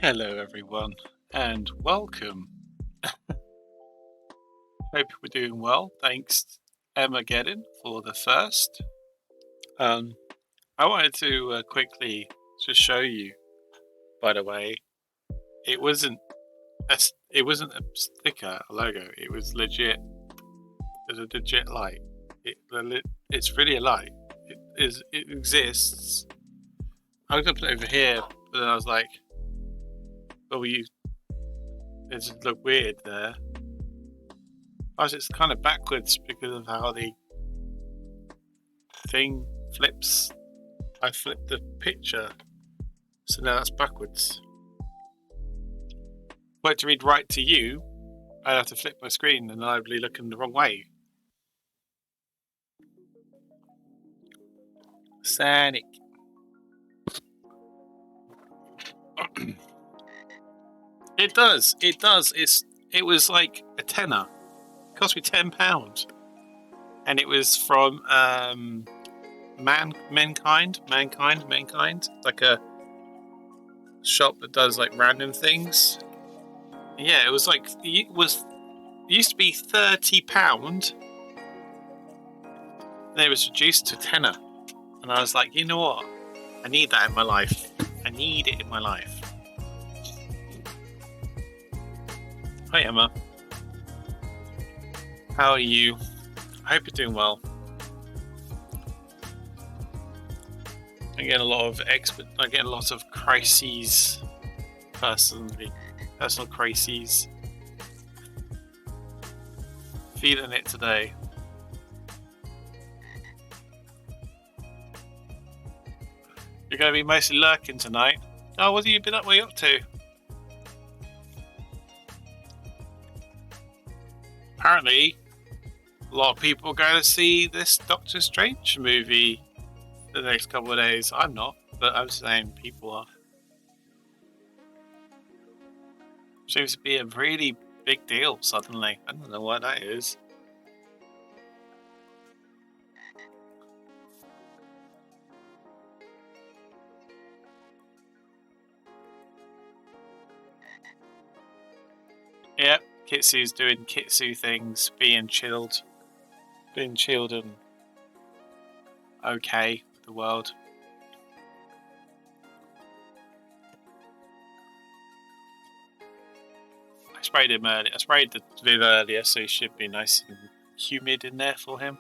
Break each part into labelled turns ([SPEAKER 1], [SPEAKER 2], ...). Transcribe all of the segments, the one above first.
[SPEAKER 1] Hello, everyone, and welcome. Hope we're doing well. Thanks, Emma Geddon, for the first. Um, I wanted to quickly just show you. By the way, it wasn't it wasn't a sticker, a logo. It was legit. It's a legit light. It's really a light. It is. It exists. I was gonna put it over here, but then I was like, "Oh, it just look weird there." Plus, it's kind of backwards because of how the thing flips. I flipped the picture, so now that's backwards. For it to read right to you, I'd have to flip my screen and I'd be looking the wrong way. Sonic. It does. It does. It was like a tenner. It cost me £10, and it was from mankind, like a shop that does like random things. Yeah, it was like it used to be £30, and it was reduced to tenner. And I was like, you know what? I need that in my life. I need it in my life. Hi, Emma. How are you? I hope you're doing well. I get a lot of crises personally. Personal crises. Feeling it today. You're going to be mostly lurking tonight. Oh, what have you been up? What are you up to? Apparently, a lot of people are going to see this Doctor Strange movie the next couple of days. I'm not, but I'm saying people are. Seems to be a really big deal suddenly. I don't know what that is. Yep, Kitsu's doing Kitsu things, being chilled and okay with the world. I sprayed him earlier. I sprayed the Viv earlier, so he should be nice and humid in there for him.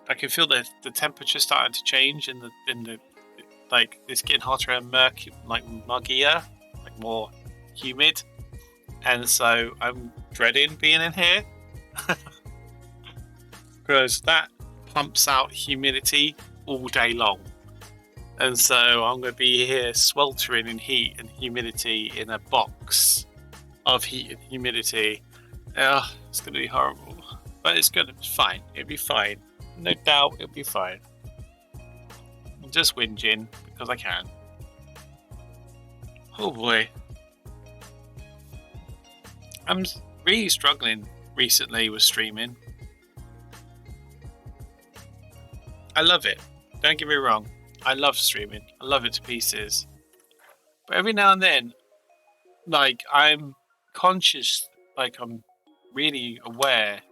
[SPEAKER 1] I can feel the temperature starting to change in the like it's getting hotter and muggier, like more humid, and so I'm dreading being in here because that pumps out humidity all day long, and so I'm going to be here sweltering in heat and humidity in a box of heat and humidity. It's going to be horrible, but it's going to be fine. It'll be fine, no doubt. It'll be fine. I'm just whinging because I can. Oh boy. I'm really struggling recently with streaming. I love it. Don't get me wrong. I love streaming. I love it to pieces. But every now and then, like, I'm conscious, like, I'm really aware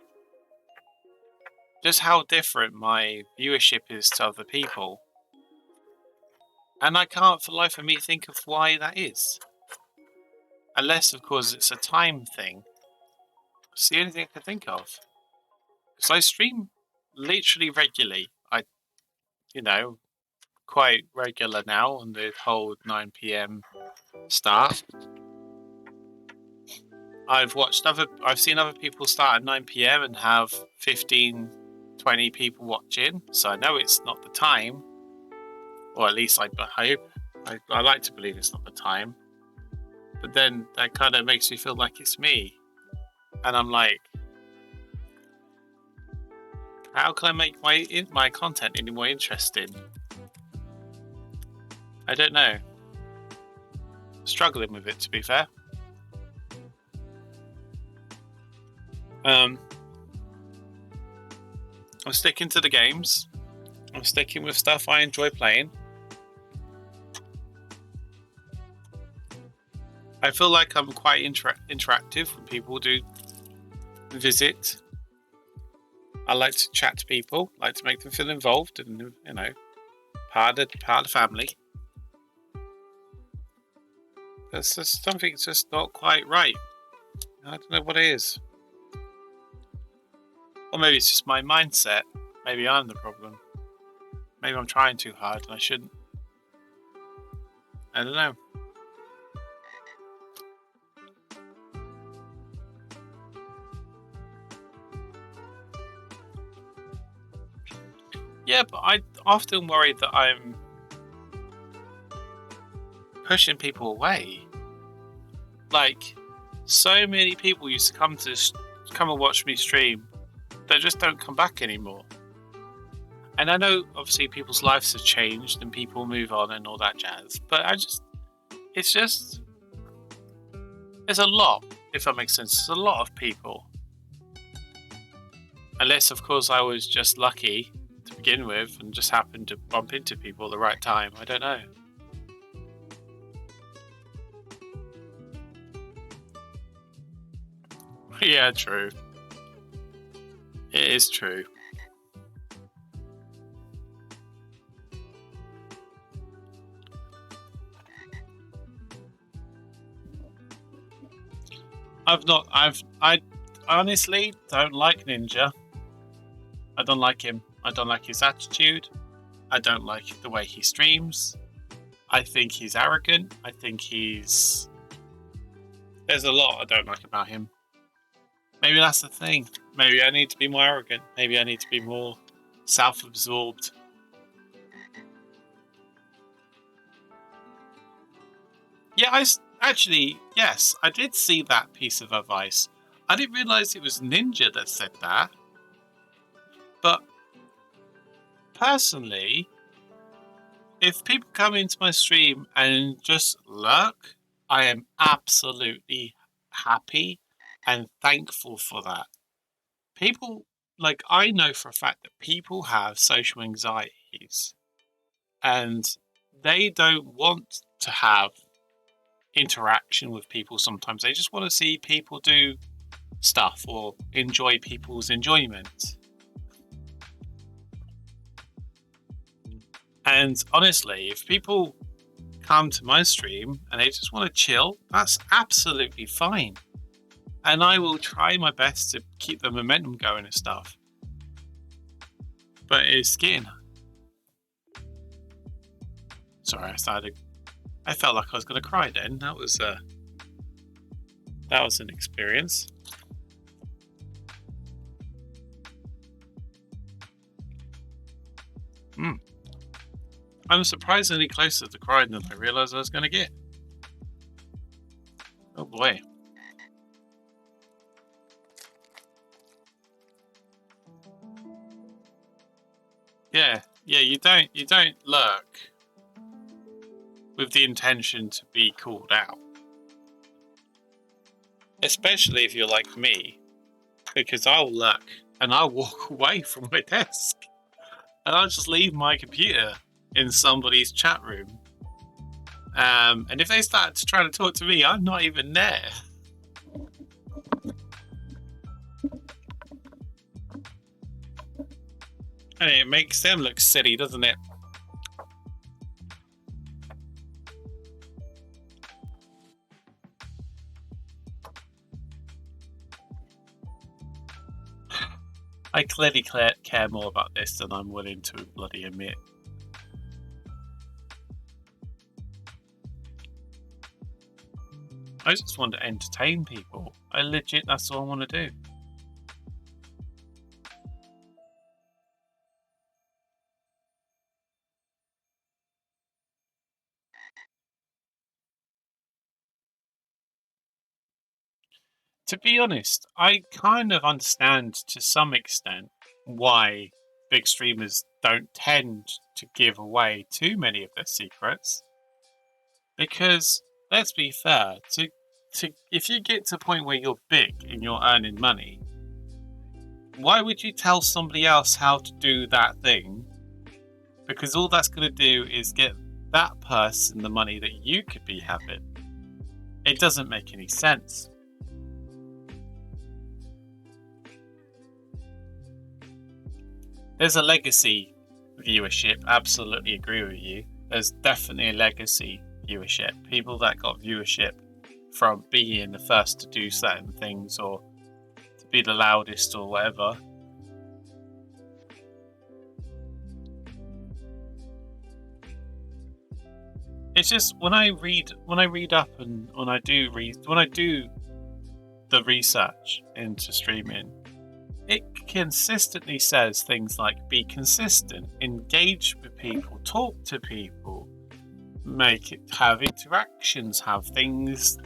[SPEAKER 1] just how different my viewership is to other people. And I can't for the life of me think of why that is. Unless, of course, it's a time thing. It's the only thing I can think of. Because I stream literally regularly. Quite regular now on the whole 9 p.m. start. I've seen other people start at 9 p.m. and have 15, 20 people watching. So I know it's not the time. Or at least I hope. I like to believe it's not the time. But then that kind of makes me feel like it's me. And I'm like, how can I make my content any more interesting? I don't know. Struggling with it, to be fair. I'm sticking to the games. I'm sticking with stuff I enjoy playing. I feel like I'm quite interactive when people do visit. I like to chat to people, like to make them feel involved and, part of the family. There's just something's just not quite right. I don't know what it is. Or maybe it's just my mindset. Maybe I'm the problem. Maybe I'm trying too hard and I shouldn't. I don't know. Yeah, but I often worry that I'm pushing people away. Like, so many people used to come and watch me stream. They just don't come back anymore. And I know, obviously, people's lives have changed and people move on and all that jazz. But there's a lot, if that makes sense. There's a lot of people. Unless, of course, I was just lucky to begin with and just happened to bump into people at the right time. I don't know. Yeah, true. It is true. I honestly don't like Ninja. I don't like him. I don't like his attitude. I don't like the way he streams. I think he's arrogant. There's a lot I don't like about him. Maybe that's the thing. Maybe I need to be more arrogant. Maybe I need to be more self-absorbed. Yeah, yes, I did see that piece of advice. I didn't realise it was Ninja that said that. But personally, if people come into my stream and just lurk, I am absolutely happy and thankful for that. People, like, I know for a fact that people have social anxieties and they don't want to have interaction with people sometimes. They just want to see people do stuff or enjoy people's enjoyment. And honestly, if people come to my stream and they just want to chill, that's absolutely fine. And I will try my best to keep the momentum going and stuff. But it's getting... Sorry, I felt like I was going to cry then. That was an experience. I'm surprisingly closer to crying than I realised I was going to get. Oh boy. Yeah, you don't lurk with the intention to be called out. Especially if you're like me, because I'll lurk and I'll walk away from my desk and I'll just leave my computer in somebody's chat room. And if they start trying to talk to me, I'm not even there. And it makes them look silly, doesn't it? I clearly care more about this than I'm willing to bloody admit. I just want to entertain people. That's all I want to do. To be honest, I kind of understand to some extent why big streamers don't tend to give away too many of their secrets. Because, let's be fair, if you get to a point where you're big and you're earning money, why would you tell somebody else how to do that thing? Because all that's going to do is get that person the money that you could be having. It doesn't make any sense. There's a legacy viewership. Absolutely agree with you. There's definitely a legacy viewership. People that got viewership from being the first to do certain things or to be the loudest or whatever. It's just when I read up and when I do the research into streaming, it consistently says things like be consistent, engage with people, talk to people, have interactions, have things,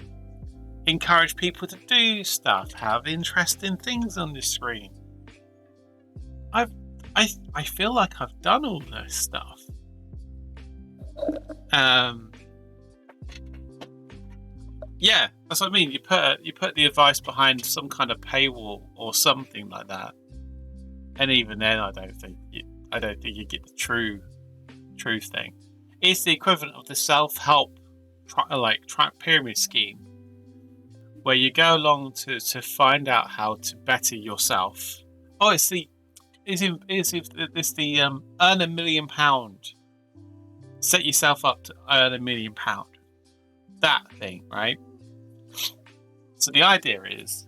[SPEAKER 1] encourage people to do stuff, have interesting things on the screen. I feel like I've done all this stuff. Yeah, that's what I mean. You put the advice behind some kind of paywall or something like that, and even then, I don't think you get the true thing. It's the equivalent of the self-help track pyramid scheme, where you go along to find out how to better yourself. Oh, it's the earn £1 million. Set yourself up to earn £1 million. That thing, right? So the idea is,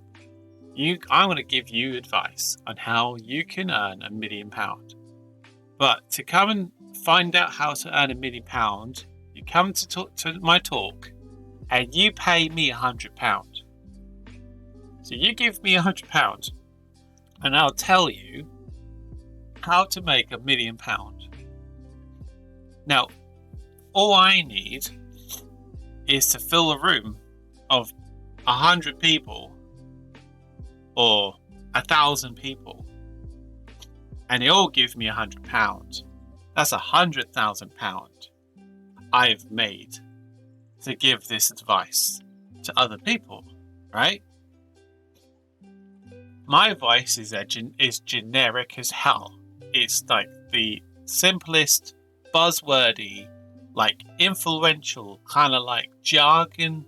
[SPEAKER 1] I'm going to give you advice on how you can earn £1 million. But to come and find out how to earn £1 million, you come to my talk, and you pay me £100. So you give me £100, and I'll tell you how to make £1 million. Now, all I need is to fill a room of 100 people or 1,000 people, and they all give me £100. That's £100,000 I've made to give this advice to other people, right? My advice is generic as hell. It's like the simplest, buzzwordy, like influential kind of like jargon,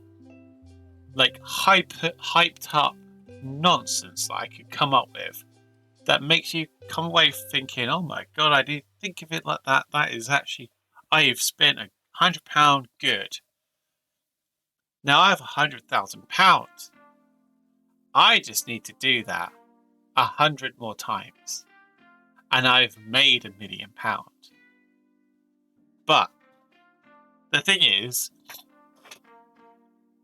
[SPEAKER 1] like hyped up nonsense that I could come up with that makes you come away thinking, oh my god, I didn't think of it like that. That is actually, I've spent £100 good. Now I have £100,000. I just need to do that 100 more times, and I've made £1 million. But the thing is,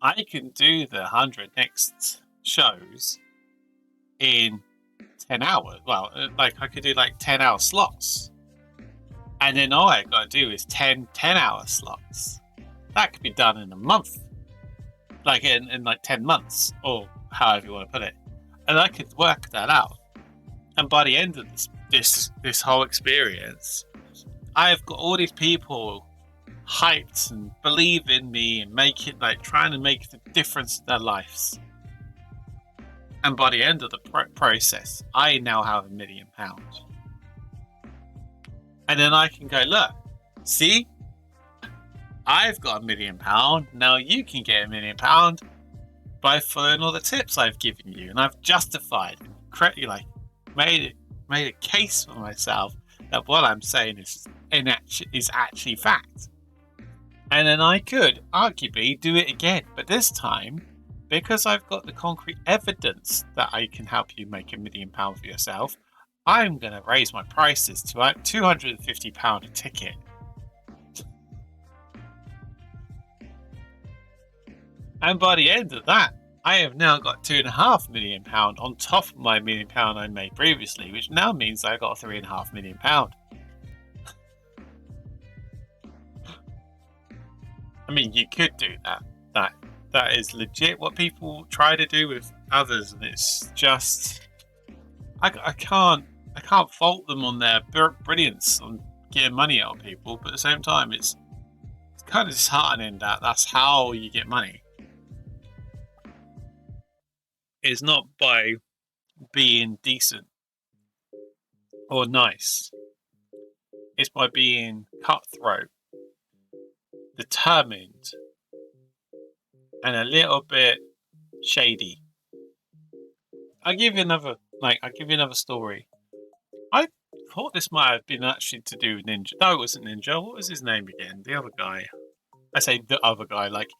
[SPEAKER 1] I can do the 100 next shows in 10 hours. Well, like I could do like 10-hour slots, and then all I got to do is 10-hour slots. That could be done in a month, like in like 10 months, or however you want to put it, and I could work that out. And by the end of this whole experience, I've got all these people hyped and believe in me and trying to make the difference in their lives. And by the end of the process, I now have £1 million. And then I can go, look, see, I've got £1 million. Now you can get £1 million by following all the tips I've given you, and I've justified and correctly, like, made a case for myself that what I'm saying is actually fact. And then I could arguably do it again, but this time, because I've got the concrete evidence that I can help you make £1 million for yourself, I'm going to raise my prices to like £250 a ticket. And by the end of that, I have now got £2.5 million on top of my £1 million I made previously, which now means I got £3.5 million. I mean, you could do that. That is legit what people try to do with others, and it's just I can't fault them on their brilliance on getting money out of people, but at the same time, it's kind of disheartening that that's how you get money. It's not by being decent or nice. It's by being cutthroat, determined, and a little bit shady. I'll give you another story. I thought this might have been actually to do with Ninja. No, it wasn't Ninja. What was his name again? The other guy. I say the other guy, like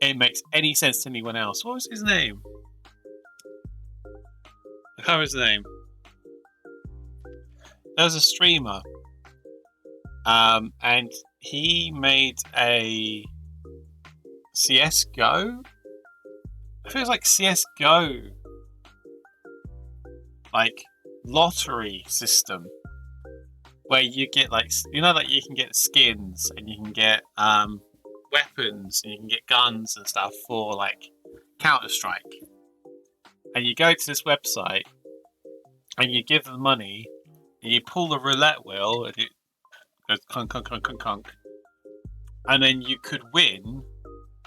[SPEAKER 1] it makes any sense to anyone else. What was his name? I can't remember his name. There was a streamer, and he made a CS:GO. I feel it was like CS:GO, like lottery system where you get like like you can get skins and you can get weapons and you can get guns and stuff for like Counter-Strike. And you go to this website and you give them money and you pull the roulette wheel and it goes clunk, clunk, clunk, clunk, clunk. And then you could win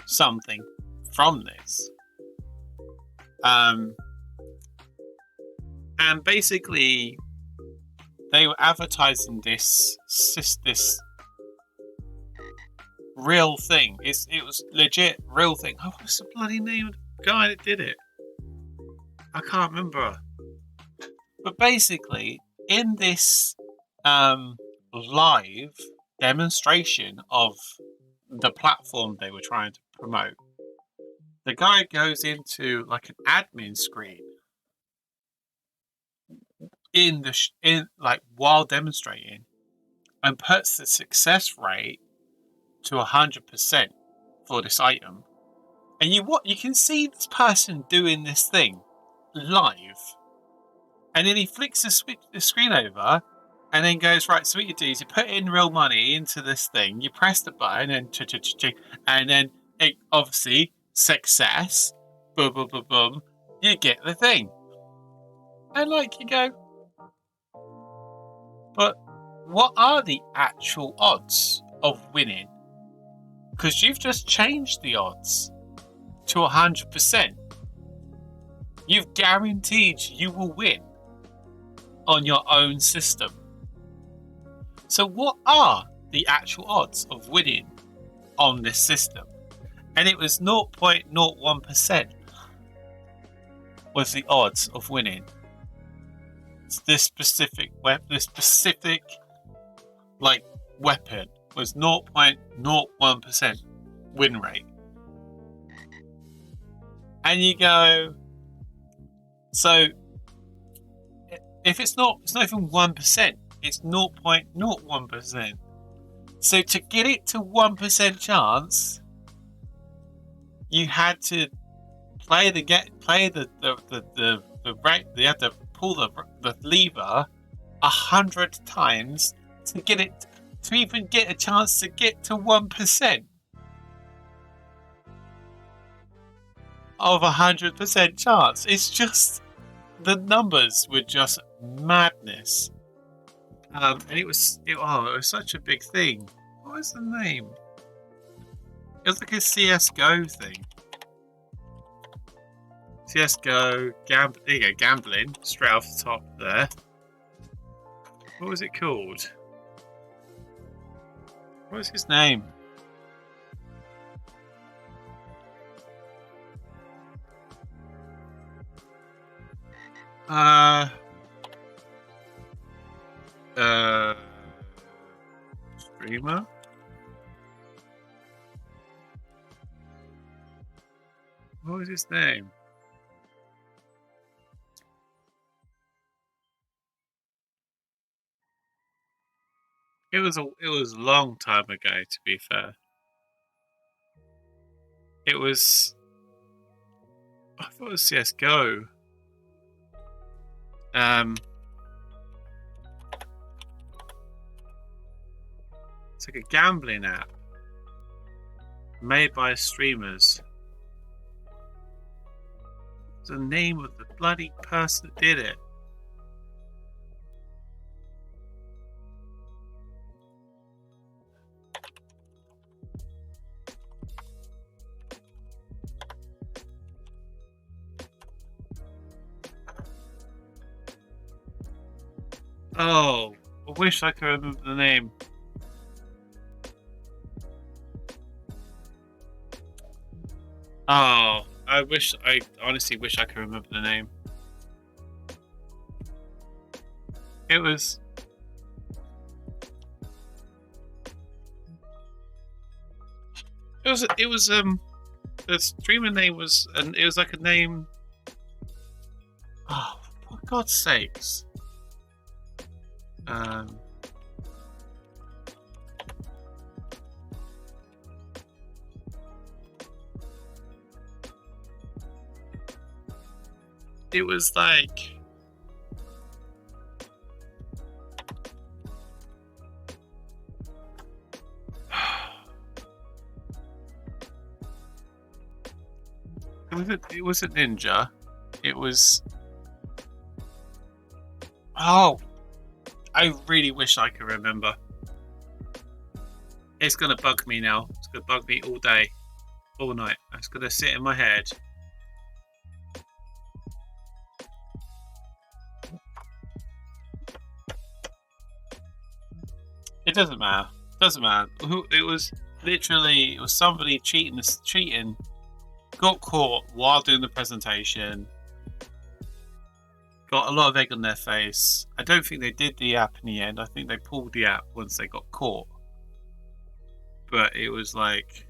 [SPEAKER 1] something from this. And basically they were advertising this real thing. It was legit real thing. Oh, what's the bloody name of the guy that did it? I can't remember. But basically, in this live demonstration of the platform they were trying to promote, the guy goes into like an admin screen while demonstrating, and puts the success rate to 100% for this item. And you can see this person doing this thing live, and then he flicks the screen over, and then goes, right, so what you do is you put in real money into this thing, you press the button, and then it obviously success, boom, boom, boom, boom, you get the thing. And like you go, but what are the actual odds of winning? Because you've just changed the odds to 100%. You've guaranteed you will win on your own system. So what are the actual odds of winning on this system? And it was 0.01% was the odds of winning this specific like weapon was 0.01% win rate. And you go, so if it's not even 1%, it's 0.01%. So to get it to 1% chance, you had to play the right. You had to pull the lever 100 times to get it to even get a chance to get to 1% of 100% chance. It's just the numbers were just madness. And it was such a big thing. What was the name? It was like a CS:GO thing. CS:GO there you go, gambling straight off the top there. What was it called? What was his name? Streamer? What was his name? It was a long time ago, to be fair. It was, I thought it was CS:GO. It's like a gambling app made by streamers. What's the name of the bloody person that did it? Oh, I wish I could remember the name. Oh, I honestly wish I could remember the name. It was, the streamer name was, and it was like a name. Oh, for God's sakes. Um, it was like. It wasn't Ninja. It was. Oh, I really wish I could remember. It's gonna bug me now. It's gonna bug me all day, all night. It's gonna sit in my head. It doesn't matter. It doesn't matter. It was literally, it was somebody cheating, got caught while doing the presentation. Got a lot of egg on their face. I don't think they did the app in the end. I think they pulled the app once they got caught. But it was like,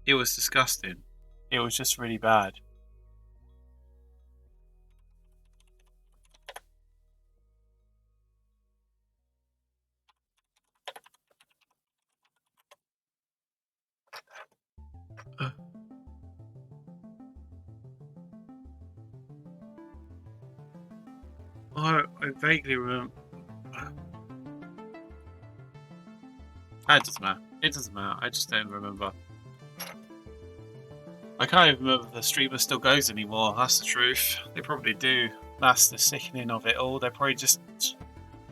[SPEAKER 1] it was disgusting. It was just really bad. I vaguely remember. It doesn't matter. It doesn't matter. I just don't remember. I can't even remember if the streamer still goes anymore. That's the truth. They probably do. That's the sickening of it all. They probably just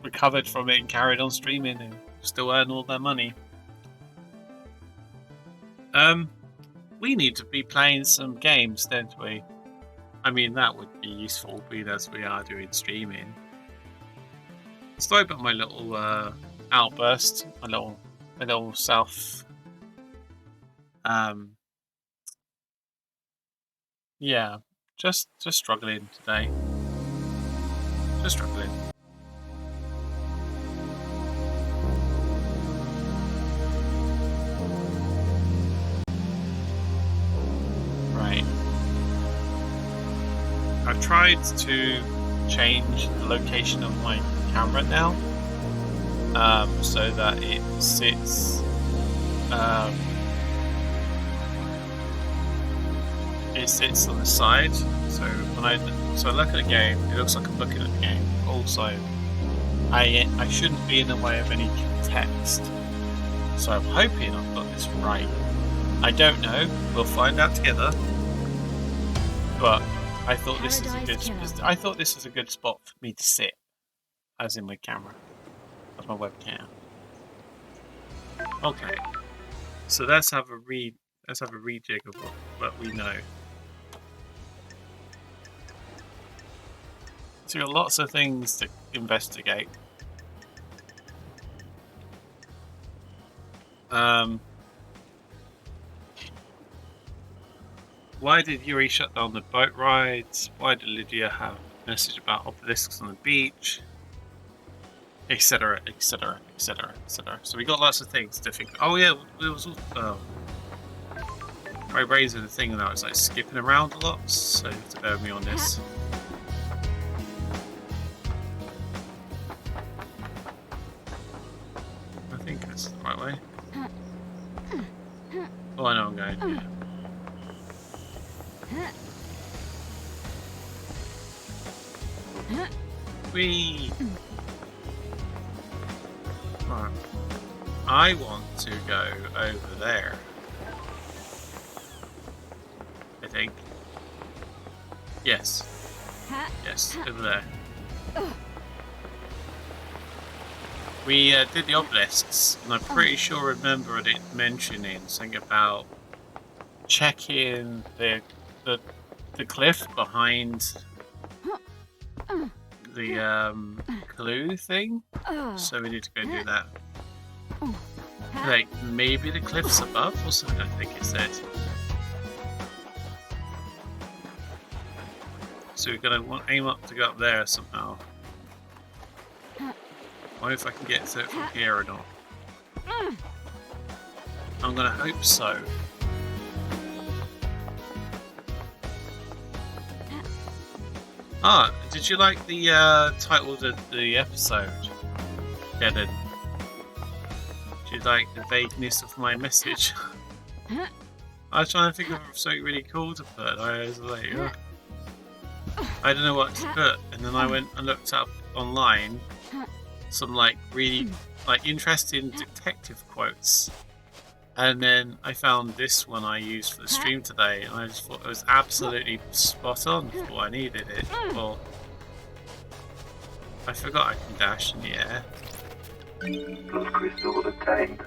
[SPEAKER 1] recovered from it and carried on streaming and still earn all their money. We need to be playing some games, don't we? I mean, that would be useful, being as we are doing streaming. Sorry about my little outburst, my little self. Yeah, just struggling today. Just struggling. Right. I've tried to change the location of my camera now, so that it sits, on the side. So when I look at the game, it looks like I'm looking at the game. Also, I shouldn't be in the way of any text. So I'm hoping I've got this right. I don't know. We'll find out together. But I thought this is a good spot for me to sit, as in my camera, as my webcam. Okay, so let's have a rejig of what we know. So there are lots of things to investigate. Why did Yuri shut down the boat rides? Why did Lydia have a message about obelisks on the beach? Etc, etc, etc, etc. So we got lots of things to think. Oh yeah, it was my brain's in the thing that I was like skipping around a lot, so you have to bear with me on this. I think that's the right way. Oh, I know I'm going. Yeah. Whee! Right. I want to go over there. I think. Yes. Yes, over there. We did the obelisks, and I'm pretty sure I remember it mentioning something about checking the cliff behind the clue thing. So we need to go do that. Like, maybe the cliffs above or something, I think it said. So we're going to aim up to go up there somehow. I wonder if I can get to it from here or not. I'm going to hope so. Ah, did you like the title of the episode, Kevin? Did you like the vagueness of my message? I was trying to think of something really cool to put. I was like, oh. I don't know what to put, and then I went and looked up online some like really like interesting detective quotes, and then I found this one I used for the stream today, and I just thought it was absolutely spot on for what I needed it for. I forgot I can dash in the air.
[SPEAKER 2] Blood crystal obtained.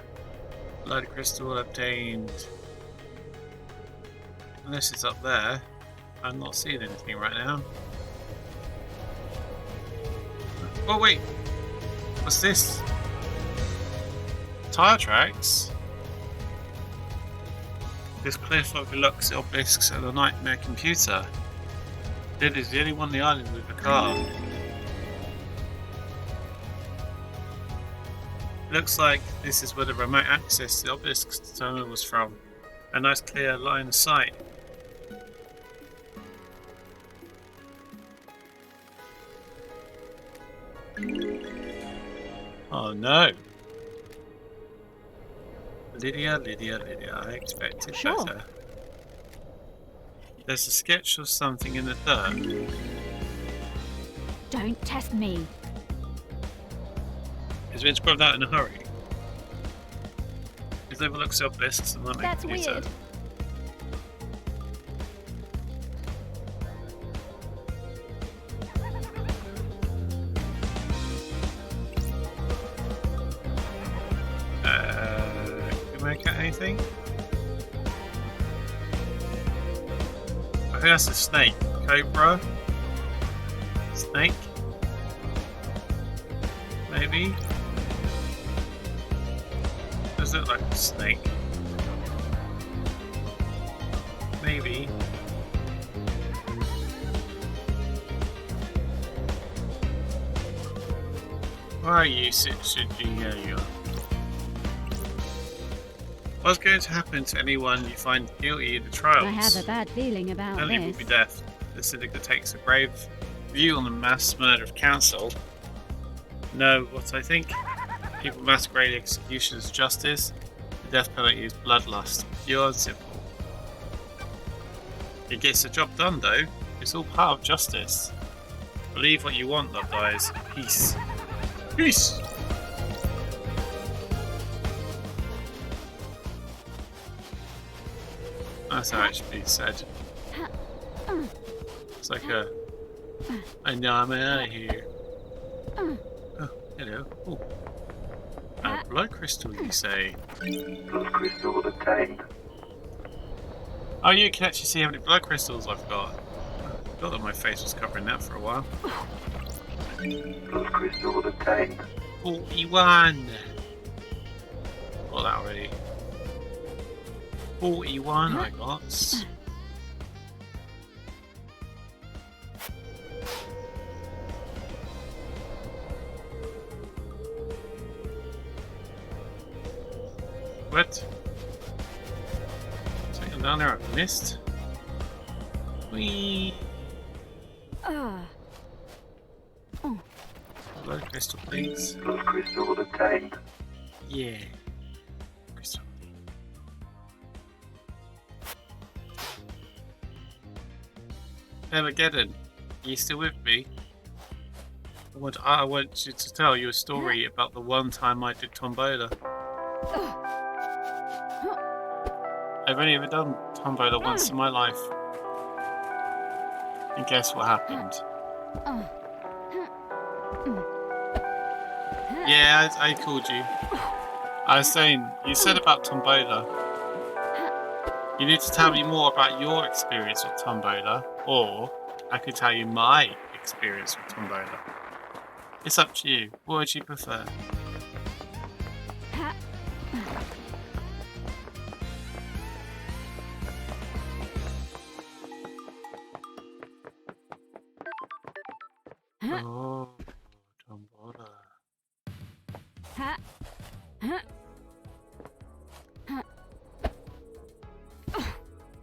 [SPEAKER 1] Blood crystal obtained. Unless it's up there. I'm not seeing anything right now. Oh wait! What's this? Tire tracks? This cliff overlooks the obelisks of the Nightmare Computer. It is the only one on the island with a car. Looks like this is where the remote access to the obelisk terminal was from. A nice clear line of sight. Oh no! Lydia, I expected better. There's a sketch of something in the dirt.
[SPEAKER 3] Don't test me.
[SPEAKER 1] It's been scrubbed out in a hurry. It overlooks the obelisks and
[SPEAKER 3] That's
[SPEAKER 1] computer.
[SPEAKER 3] weird.
[SPEAKER 1] Can we make out anything? I think that's a snake. Cobra? Snake? Maybe? Does it look like a snake? Maybe. Where are you, you? What's going to happen to anyone you find guilty in the trials?
[SPEAKER 3] I have a bad feeling about
[SPEAKER 1] Only will
[SPEAKER 3] this.
[SPEAKER 1] be death. The syndicate takes a grave view on the mass murder of council. Know what I think? People masquerade execution as justice. The death penalty is bloodlust. Pure and simple. It gets the job done though. It's all part of justice. Believe what you want, love guys. Peace. Peace! That's how it should be said. It's like a... I know I'm out of here. Oh, hello. Oh. A blood crystal, you say?
[SPEAKER 2] Blood crystal obtained.
[SPEAKER 1] Oh, you can actually see how many blood crystals I've got. I thought that my face was covering that for a while.
[SPEAKER 2] Blood crystal obtained.
[SPEAKER 1] 41! Got that already. 41 I got. What? Something down there I've missed? Whee! Blood crystal, please.
[SPEAKER 2] Blood crystal obtained.
[SPEAKER 1] Yeah. Crystal. Armageddon, are you still with me? I want you to tell you a story about the one time I did Tombola. I've only ever done Tombola once in my life. And guess what happened? Yeah, I called you. I was saying, you said about Tombola. You need to tell me more about your experience with Tombola, or I could tell you my experience with Tombola. It's up to you. What would you prefer? Oh, tombola.
[SPEAKER 3] Ha. Ha. Ha.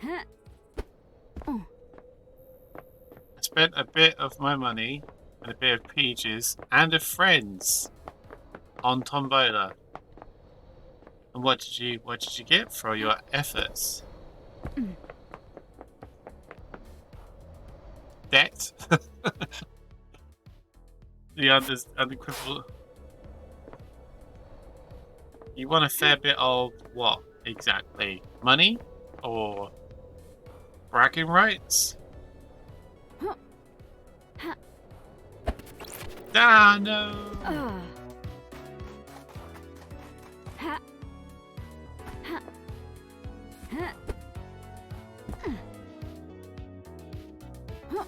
[SPEAKER 3] Ha. Oh.
[SPEAKER 1] I spent a bit of my money and a bit of Peaches and of friends on tombola. And what did you get for your efforts? Debt? The unequivocal. You want a fair bit of what exactly? Money or bragging rights? Ah, no.
[SPEAKER 3] Ah. Ha. Ha. Ha. Huh.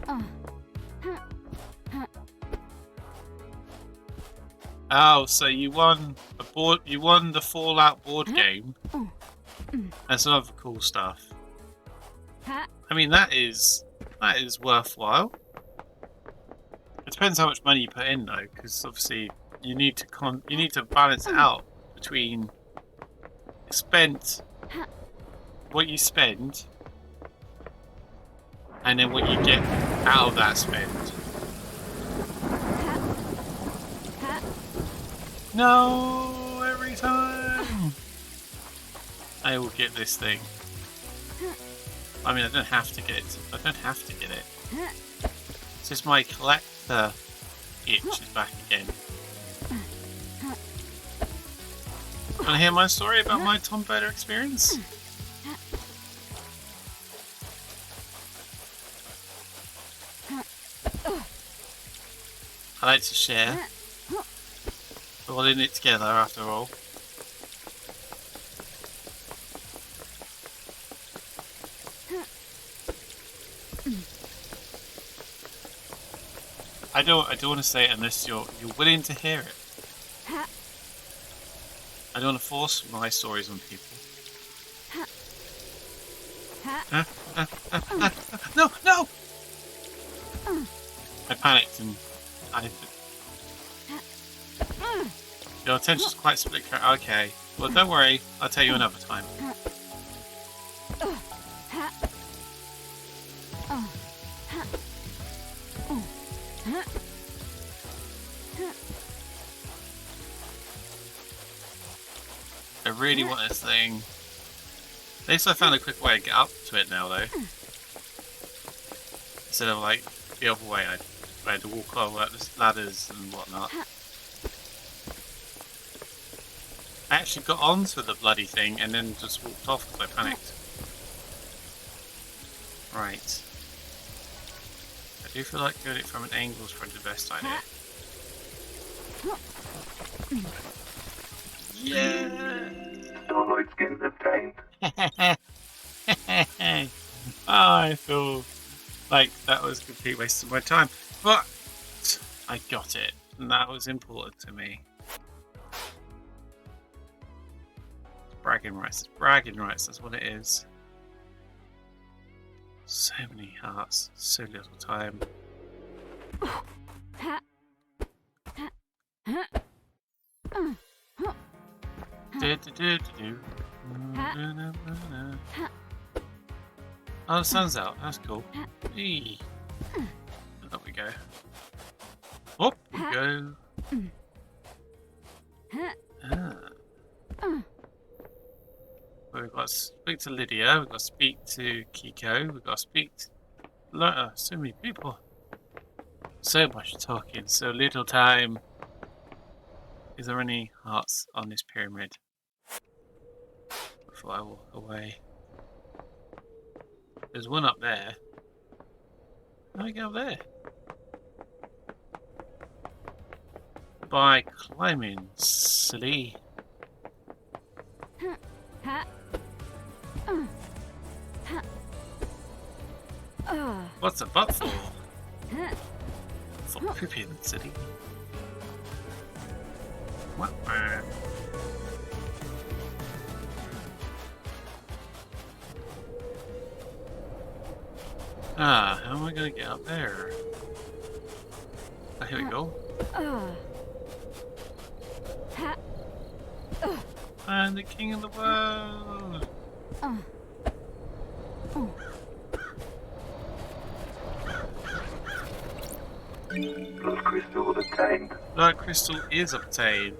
[SPEAKER 3] Ah. Ha. Ha.
[SPEAKER 1] Oh, so you won a board. You won the Fallout board game
[SPEAKER 3] Oh.
[SPEAKER 1] and some other cool stuff.
[SPEAKER 3] Ha.
[SPEAKER 1] I mean, that is worthwhile. It depends how much money you put in, though, because obviously you need to balance it out between what you spend and then what you get out of that spend.
[SPEAKER 3] Ha.
[SPEAKER 1] No, every time I will get this thing. I mean, I don't have to get it. I don't have to get it.
[SPEAKER 3] Ha.
[SPEAKER 1] It's just my collector itch is back again. Want to hear my story about my tombola experience? I like to share. We're all in it together, after all. I don't want to say it unless you're willing to hear it. I don't want to force my stories on people. No, no! I panicked and your attention's quite split. Okay, well don't worry, I'll tell you another time. I really want this thing. At least I found a quick way to get up to it now, though. Instead of like the other way, I had to walk over the ladders and whatnot. I actually got onto the bloody thing and then just walked off because I panicked. Right. I do feel like doing it from an angle is probably the best idea. Yeah!
[SPEAKER 2] Starlight skins obtained.
[SPEAKER 1] Oh, I feel like that was a complete waste of my time. But I got it, and that was important to me. Bragging rights. Bragging rights, that's what it is. So many hearts, so little time. Oh, the sun's out. That's cool. Eee. There we go. Up we go. We've got to speak to Lydia. We've got to speak to Kiko. We've got to speak to so many people. So much talking, so little time. Is there any hearts on this pyramid? Before I walk away. There's one up there. How do I get up there? By climbing, silly. What's a butt for? For pooping, silly. What? How am I gonna get up there? here we go.
[SPEAKER 3] Ha.
[SPEAKER 1] And the king of the world.
[SPEAKER 2] Blood crystal obtained.
[SPEAKER 1] Blood crystal is obtained.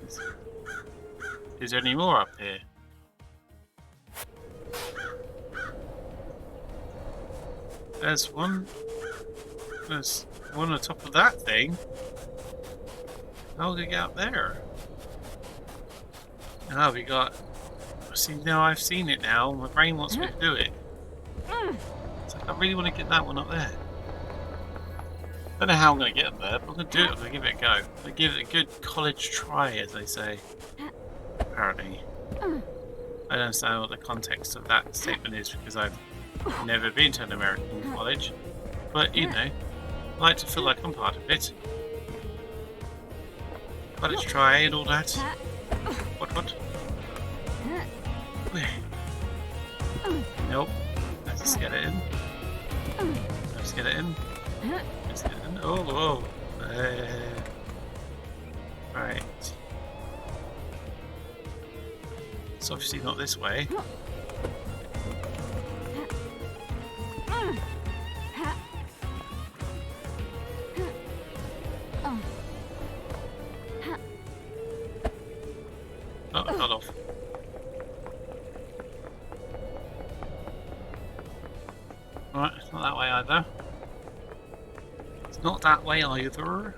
[SPEAKER 1] Is there any more up here? There's one on top of that thing. How did it get up there? Oh, we got... See, now I've seen it now. My brain wants me to do it. It's like I really want to get that one up there. Don't know how I'm going to get up there, but I'm going to do it. I'm going to give it a go. I'm going to give it a good college try, as they say. Apparently. I don't understand what the context of that statement is because I've never been to an American college. But, you know, I like to feel like I'm part of it. College try and all that. What? Nope. That's a skeleton. Let's get it in. Let's get it in. Oh, whoa. Right. It's obviously not this way. Oh, it got off. Right, it's not that way either. It's not that way either.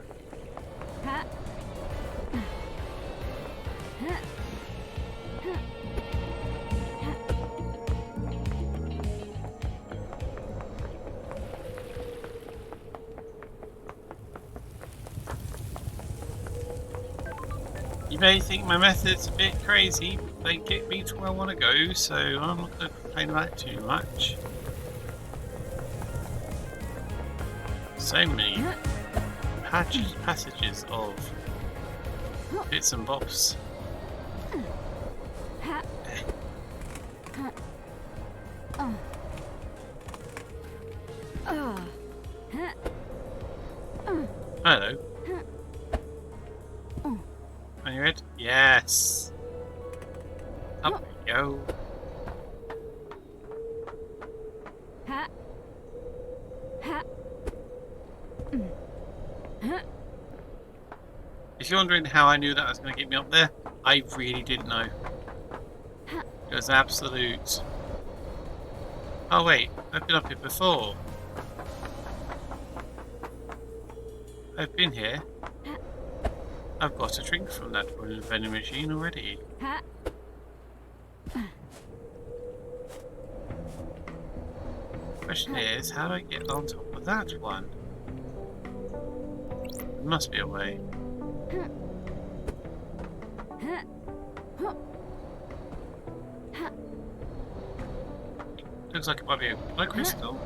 [SPEAKER 1] You may think my method's a bit crazy, but they get me to where I want to go, so I'm not going to complain about it too much. So many passages of bits and bobs. Hello. On your head? Yes! Up we go. If you're wondering how I knew that was going to get me up there, I really didn't know. It was absolute... Oh wait, I've been up here before. I've been here. I've got a drink from that vending machine already. Question is, how do I get on top of that one? There must be a way. Looks like it might be a blood crystal.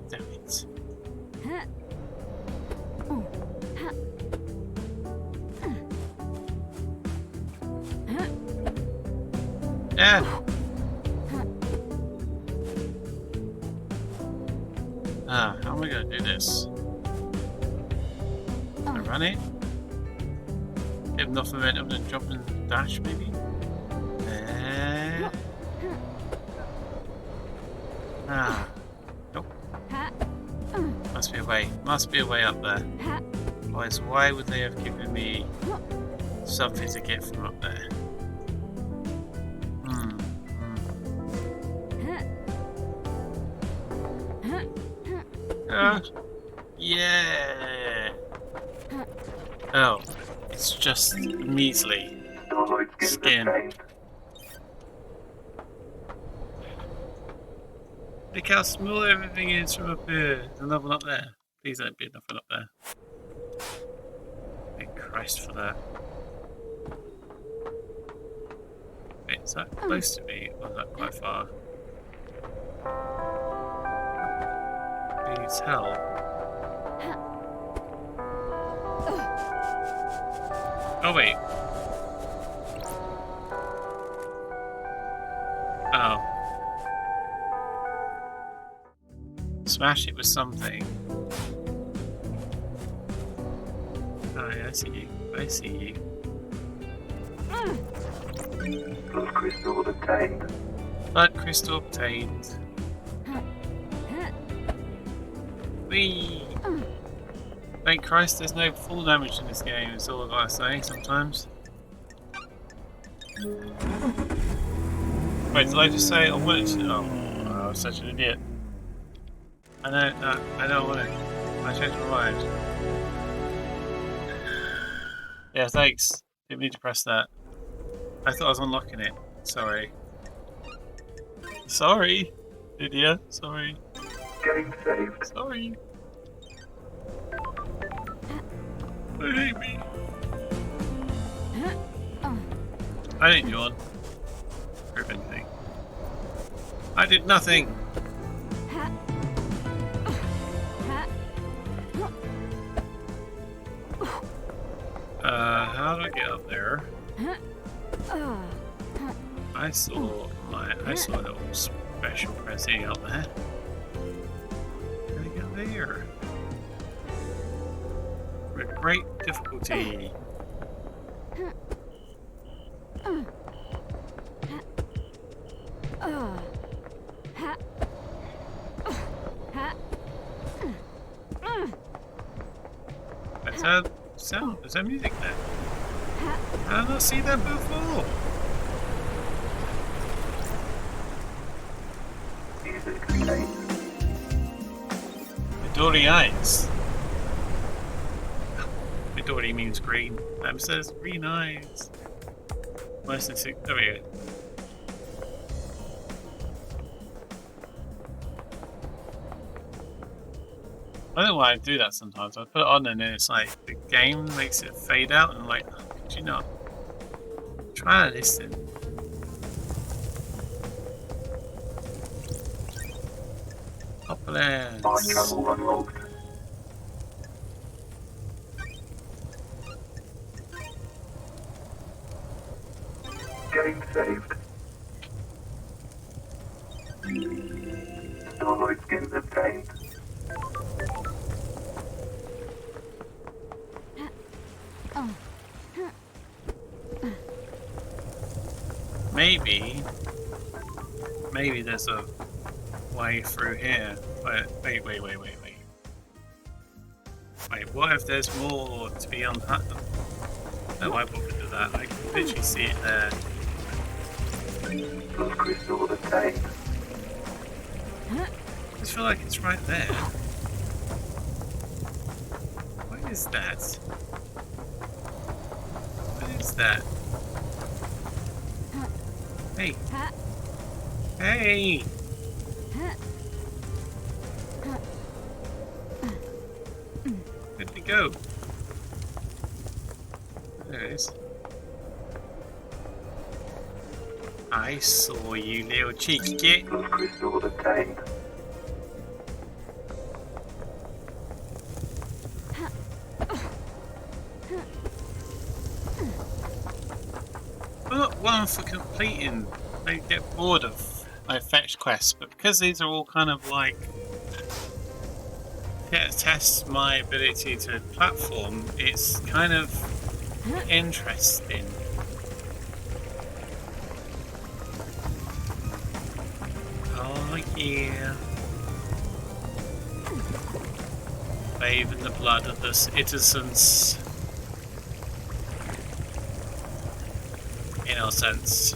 [SPEAKER 1] Damn it. Yeah. Ah, how am I going to do this? I run it? Give enough momentum and jump and dash, maybe? Ah. Nope. Must be a way. Must be a way up there. Otherwise, why would they have given me something to get from up there? Yeah. Oh, it's just measly skin. Look how small everything is from up here. There's another one up there. Please don't be nothing up there. Thank Christ for that. Wait, is that close to me or is that quite far? Please help. Oh wait. Oh. Smash it with something. Oh, yeah, I see you. I see you.
[SPEAKER 2] Blood crystal obtained.
[SPEAKER 1] Blood crystal obtained. Whee! Thank Christ there's no full damage in this game, it's all I gotta say sometimes. Wait, did I just say I wanted to? Oh, I was such an idiot. I know, no, I don't want it. I changed my mind. Yeah, thanks. Didn't mean to press that. I thought I was unlocking it. Sorry. Sorry, idiot. Sorry.
[SPEAKER 2] Game saved.
[SPEAKER 1] Sorry. I hate me. I didn't yawn. Prove anything. I did nothing. How do I get up there? I saw a little special pressing up there. How do I get there? With great difficulty. There's that music there? How did I not see that before?
[SPEAKER 2] Music obtained.
[SPEAKER 1] Midori eyes. Midori means green. That says green eyes. Worse than six. There we go. I don't know why I do that sometimes. I put it on and then it's like the game makes it fade out and I'm like, oh, could you not try to listen? Uplands.
[SPEAKER 2] My travel unlocked. Game saved. Starlight skins obtained. Maybe there's a way through here. Wait. Wait, what if there's more to be unpacked? No, I won't do that. I can literally see it there. Blood crystal obtained.
[SPEAKER 1] I just feel like it's right there. What is that? What is that? Hey! Hey! Where'd we go? There it is. I saw you, little cheeky git.
[SPEAKER 2] Blood crystal obtained.
[SPEAKER 1] I've got one for completing. I get bored of my fetch quests, but because these are all kind of like test my ability to platform, it's kind of interesting. Oh yeah. Bathe in the blood of the citizens. Innocence.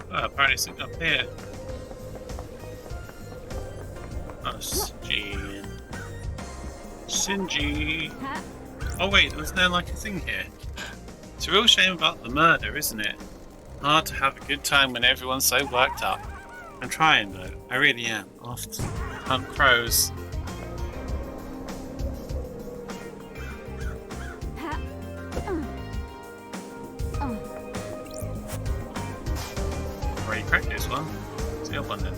[SPEAKER 1] Oh, apparently it's up here. Oh, Shinji. Oh wait, was there like a thing here? It's a real shame about the murder, isn't it? Hard to have a good time when everyone's so worked up. I'm trying though, I really am. Off to hunt crows. Already cracked this one. It's the other one then.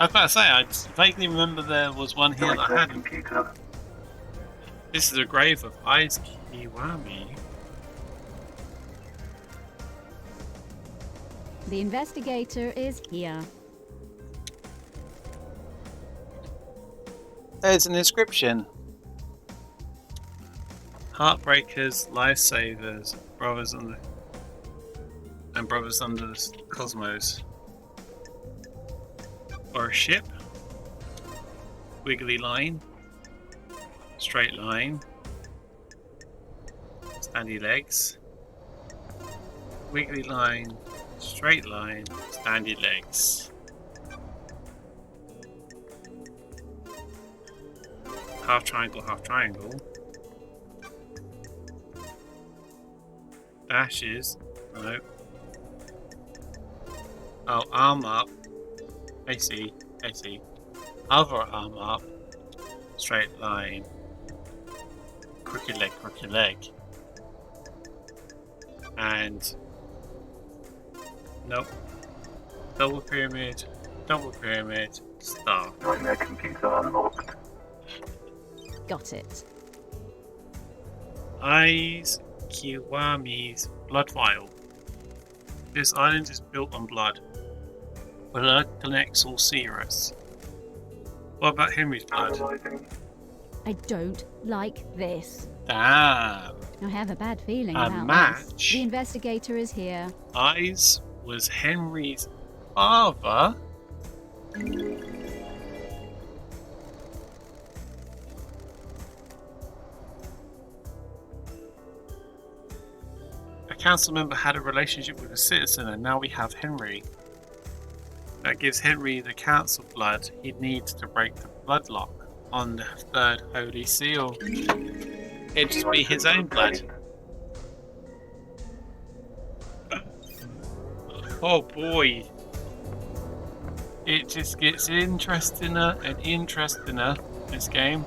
[SPEAKER 2] I was about to say, I vaguely remember there was one here that I had.
[SPEAKER 4] Computer.
[SPEAKER 2] This is a grave of Eyes Kiwami.
[SPEAKER 3] The investigator is here.
[SPEAKER 1] There's an inscription.
[SPEAKER 2] Heartbreakers, lifesavers, brothers under the cosmos. Or a ship. Wiggly line. Straight line. Standy legs. Wiggly line. Straight line. Standy legs. Half triangle, half triangle. Dashes. No. Oh, arm up. I see. Other arm up. Straight line. Crooked leg. And... nope. Double pyramid, star.
[SPEAKER 4] Nightmare computer unlocked.
[SPEAKER 3] Got it.
[SPEAKER 2] Eyes Kiwami's blood vial. This island is built on blood. Blood connects all seers. What about Henry's blood?
[SPEAKER 4] Analyzing.
[SPEAKER 3] I don't like this.
[SPEAKER 2] Damn.
[SPEAKER 3] I have a bad feeling
[SPEAKER 2] A
[SPEAKER 3] about
[SPEAKER 2] match?
[SPEAKER 3] this. The investigator is here.
[SPEAKER 2] Eyes was Henry's father. A council member had a relationship with a citizen, and now we have Henry. That gives Henry the council blood he needs to break the blood lock on the third holy seal. It'd just be his own blood. Oh boy. It just gets interestinger and interestinger, this game.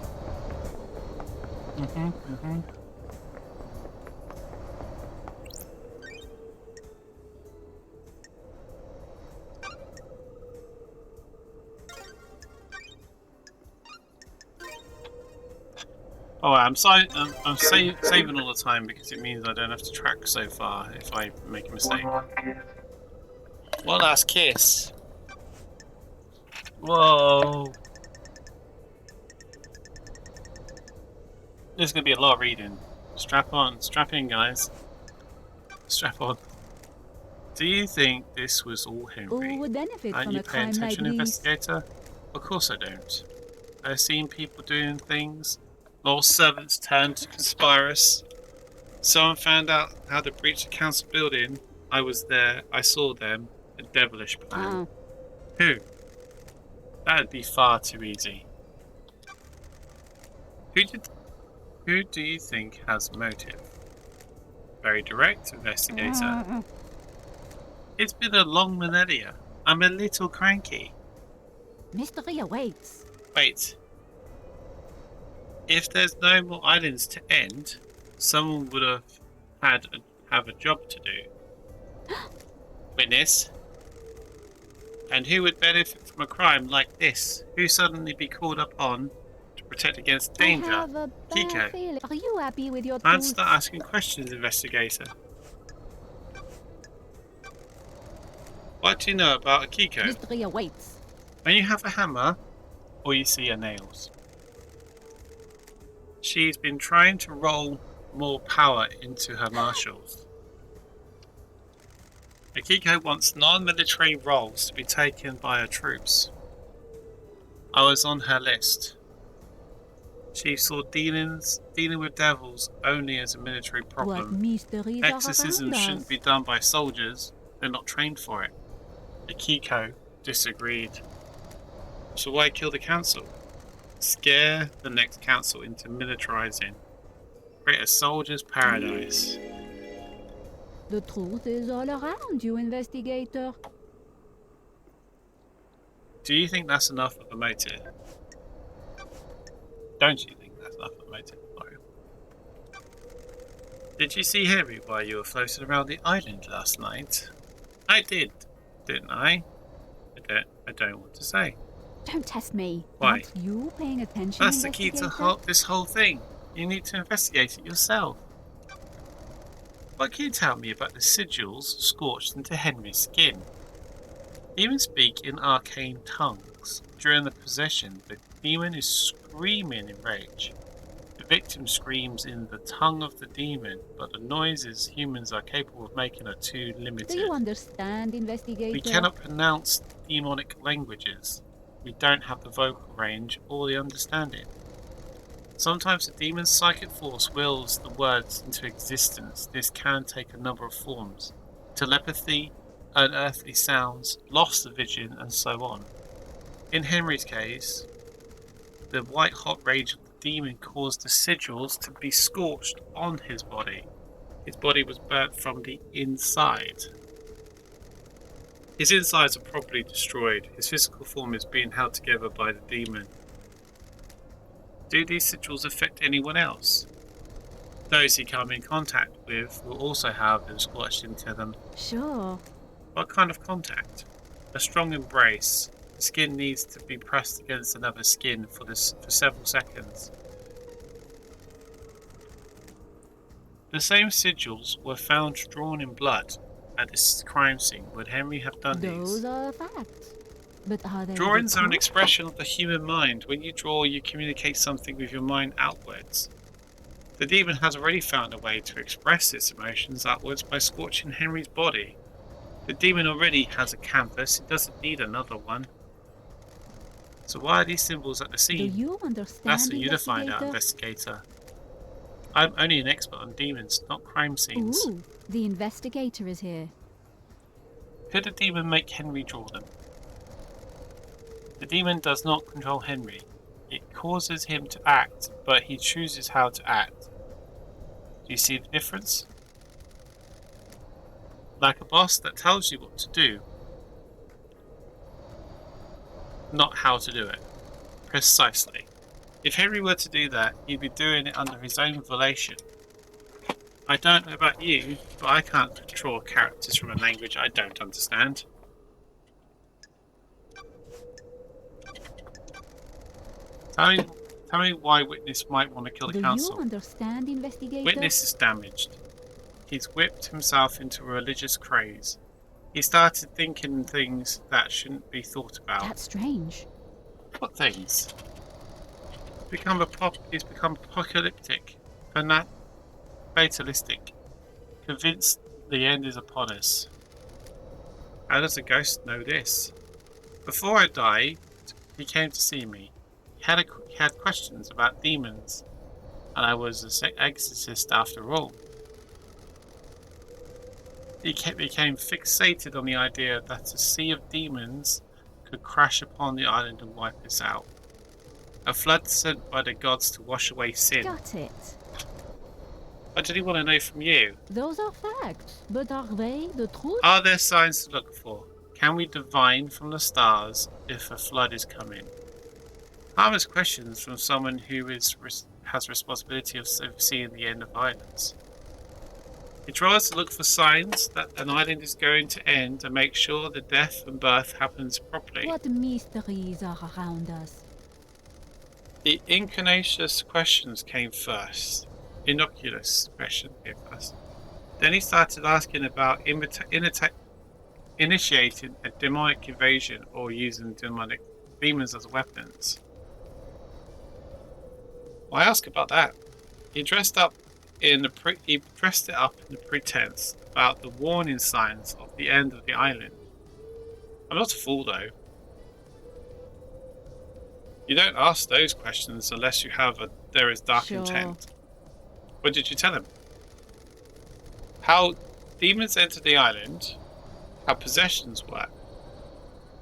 [SPEAKER 2] Oh, I'm saving all the time because it means I don't have to track so far if I make a mistake. One last kiss. Whoa. There's gonna be a lot of reading. Strap in, guys. Strap on. Do you think this was all Henry?
[SPEAKER 3] Who would benefit
[SPEAKER 2] Aren't
[SPEAKER 3] from
[SPEAKER 2] you
[SPEAKER 3] a
[SPEAKER 2] paying
[SPEAKER 3] crime like
[SPEAKER 2] attention,
[SPEAKER 3] this?
[SPEAKER 2] investigator? Of course I don't. I've seen people doing things. Lost servants turned to conspirers. Someone found out how to breach the council building. I was there. I saw them. A devilish plan.
[SPEAKER 3] Ah,
[SPEAKER 2] Who? That'd be far too easy. Who do you think has motive? Very direct, investigator. It's been a long millennia. I'm a little cranky.
[SPEAKER 3] mystery awaits.
[SPEAKER 2] Wait. If there's no more islands to end, someone would have a job to do. Witness. And who would benefit from a crime like this? Who suddenly be called upon to protect against danger?
[SPEAKER 3] I have a bad
[SPEAKER 2] Kiko.
[SPEAKER 3] feeling. Are you happy with your
[SPEAKER 2] I'd
[SPEAKER 3] tools?
[SPEAKER 2] start asking questions, investigator. What do you know about Akiko?
[SPEAKER 3] Mystery awaits.
[SPEAKER 2] When you have a hammer, or you see her nails. She's been trying to roll more power into her marshals. Akiko wants non-military roles to be taken by her troops. I was on her list. She saw dealing with devils only as a military
[SPEAKER 3] What
[SPEAKER 2] problem.
[SPEAKER 3] mysteries are
[SPEAKER 2] Exorcism
[SPEAKER 3] around
[SPEAKER 2] shouldn't
[SPEAKER 3] us?
[SPEAKER 2] be done by soldiers. They're not trained for it. Akiko disagreed. So why kill the council? Scare the next council into militarizing. Create a soldier's paradise.
[SPEAKER 3] The truth is all around you, investigator.
[SPEAKER 2] Do you think that's enough of a motive? Don't you think that's enough of a motive, Mario? Did you see Henry while you were floating around the island last night? I did, didn't I? I don't want to say.
[SPEAKER 3] Don't test me.
[SPEAKER 2] Why?
[SPEAKER 3] Aren't you paying attention,
[SPEAKER 2] That's the key to
[SPEAKER 3] investigator?
[SPEAKER 2] this whole thing. You need to investigate it yourself. What can you tell me about the sigils scorched into Henry's skin? Demons speak in arcane tongues. During the possession, the demon is screaming in rage. The victim screams in the tongue of the demon, but the noises humans are capable of making are too
[SPEAKER 3] Do
[SPEAKER 2] limited.
[SPEAKER 3] you understand, investigator?
[SPEAKER 2] We cannot pronounce demonic languages. We don't have the vocal range or the understanding. Sometimes the demon's psychic force wills the words into existence. This can take a number of forms: telepathy, unearthly sounds, loss of vision, and so on. In Henry's case, the white-hot rage of the demon caused the sigils to be scorched on his body. His body was burnt from the inside. His insides are properly destroyed. His physical form is being held together by the demon. Do these sigils affect anyone else? Those he come in contact with will also have them scorched into them.
[SPEAKER 3] Sure.
[SPEAKER 2] What kind of contact? A strong embrace. The skin needs to be pressed against another skin for several seconds. The same sigils were found drawn in blood at this crime scene. Would Henry have done
[SPEAKER 3] Those
[SPEAKER 2] these?
[SPEAKER 3] are facts. But are they
[SPEAKER 2] Drawings are an
[SPEAKER 3] proof?
[SPEAKER 2] expression of the human mind. When you draw, you communicate something with your mind outwards. The demon has already found a way to express its emotions outwards by scorching Henry's body. The demon already has a canvas, it doesn't need another one. So why are these symbols at the
[SPEAKER 3] Do
[SPEAKER 2] scene?
[SPEAKER 3] you understand,
[SPEAKER 2] That's for you to find out,
[SPEAKER 3] investigator?
[SPEAKER 2] investigator. I'm only an expert on demons, not crime scenes.
[SPEAKER 3] Ooh, the investigator is here.
[SPEAKER 2] Could the demon make Henry draw them? The demon does not control Henry. It causes him to act, but he chooses how to act. Do you see the difference? Like a boss that tells you what to do, not how to do it. Precisely. If Henry were to do that, he'd be doing it under his own volition. I don't know about you, but I can't draw characters from a language I don't understand. Tell me why Witness might want to kill the
[SPEAKER 3] Do
[SPEAKER 2] council.
[SPEAKER 3] you understand, investigator?
[SPEAKER 2] Witness is damaged. He's whipped himself into a religious craze. He started thinking things that shouldn't be thought about.
[SPEAKER 3] That's strange.
[SPEAKER 2] What things? He's become apocalyptic, fatalistic, convinced the end is upon us. How does a ghost know this? Before I died, he came to see me. He had questions about demons, and I was an exorcist after all. He became fixated on the idea that a sea of demons could crash upon the island and wipe us out. A flood sent by the gods to wash away sin.
[SPEAKER 3] Got it.
[SPEAKER 2] What did he want to know from you?
[SPEAKER 3] Those are facts, but are they the truth?
[SPEAKER 2] Are there signs to look for? Can we divine from the stars if a flood is coming? Harmless questions from someone who has responsibility of seeing the end of islands. He tries to look for signs that an island is going to end and make sure the death and birth happens properly.
[SPEAKER 3] What mysteries are around us?
[SPEAKER 2] The incarnacious questions came first. Innocuous question came first. Then he started asking about initiating a demonic invasion or using demonic demons as weapons. Why ask about that? He dressed it up in the pretense about the warning signs of the end of the island. I'm not a fool though. You don't ask those questions unless you have there is dark
[SPEAKER 3] Sure.
[SPEAKER 2] intent. What did you tell him? How demons enter the island, how possessions work.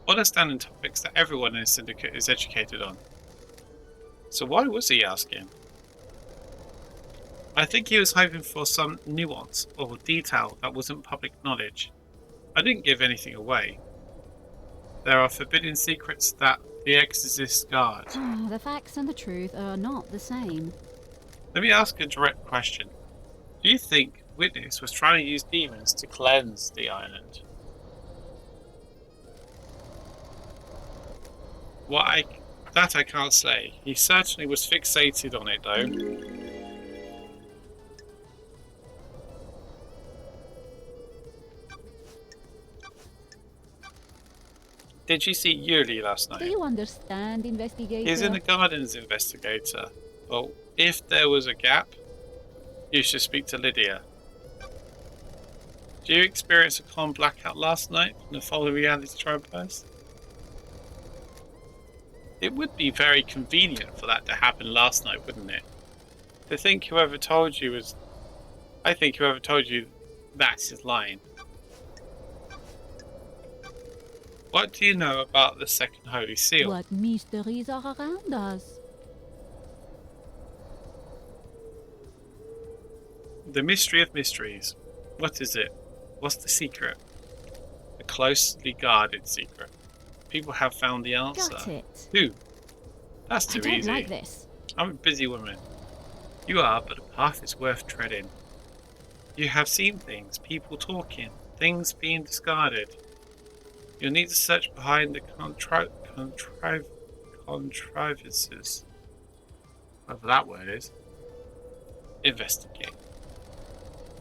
[SPEAKER 2] Understanding topics that everyone in the syndicate is educated on. So why was he asking? I think he was hoping for some nuance or detail that wasn't public knowledge. I didn't give anything away. There are forbidden secrets that the exorcists guard.
[SPEAKER 3] The facts and the truth are not the same.
[SPEAKER 2] Let me ask a direct question. Do you think Witness was trying to use demons to cleanse the island? That I can't say. He certainly was fixated on it, though. Did you see Yuli last
[SPEAKER 3] Do
[SPEAKER 2] night?
[SPEAKER 3] you understand, investigator?
[SPEAKER 2] He's in the gardens, investigator. Well, if there was a gap, you should speak to Lydia. Did you experience a calm blackout last night from the following reality tropos? It would be very convenient for that to happen last night, wouldn't it? I think whoever told you that is lying. What do you know about the second Holy Seal?
[SPEAKER 3] What mysteries are around us?
[SPEAKER 2] The mystery of mysteries. What is it? What's the secret? A closely guarded secret. People have found the answer.
[SPEAKER 3] Got it.
[SPEAKER 2] Who? That's
[SPEAKER 3] I
[SPEAKER 2] too
[SPEAKER 3] don't
[SPEAKER 2] easy.
[SPEAKER 3] like this.
[SPEAKER 2] I'm a busy woman. You are, but the path is worth treading. You have seen things, people talking, things being discarded. You'll need to search behind the contrivances. Whatever that word is. Investigate.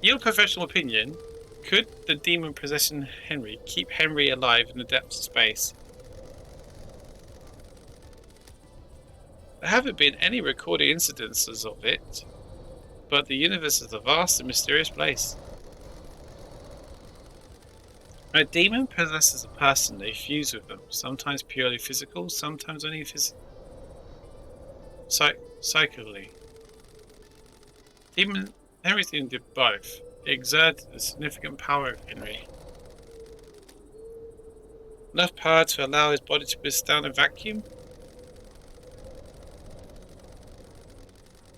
[SPEAKER 2] Your professional opinion, could the demon possessing Henry keep Henry alive in the depths of space? There haven't been any recorded incidences of it, but the universe is a vast and mysterious place. A demon possesses a person they fuse with them, sometimes purely physical, sometimes only psychically. Demon Henry's demon did both. It exerted a significant power over Henry. Enough power to allow his body to withstand a vacuum?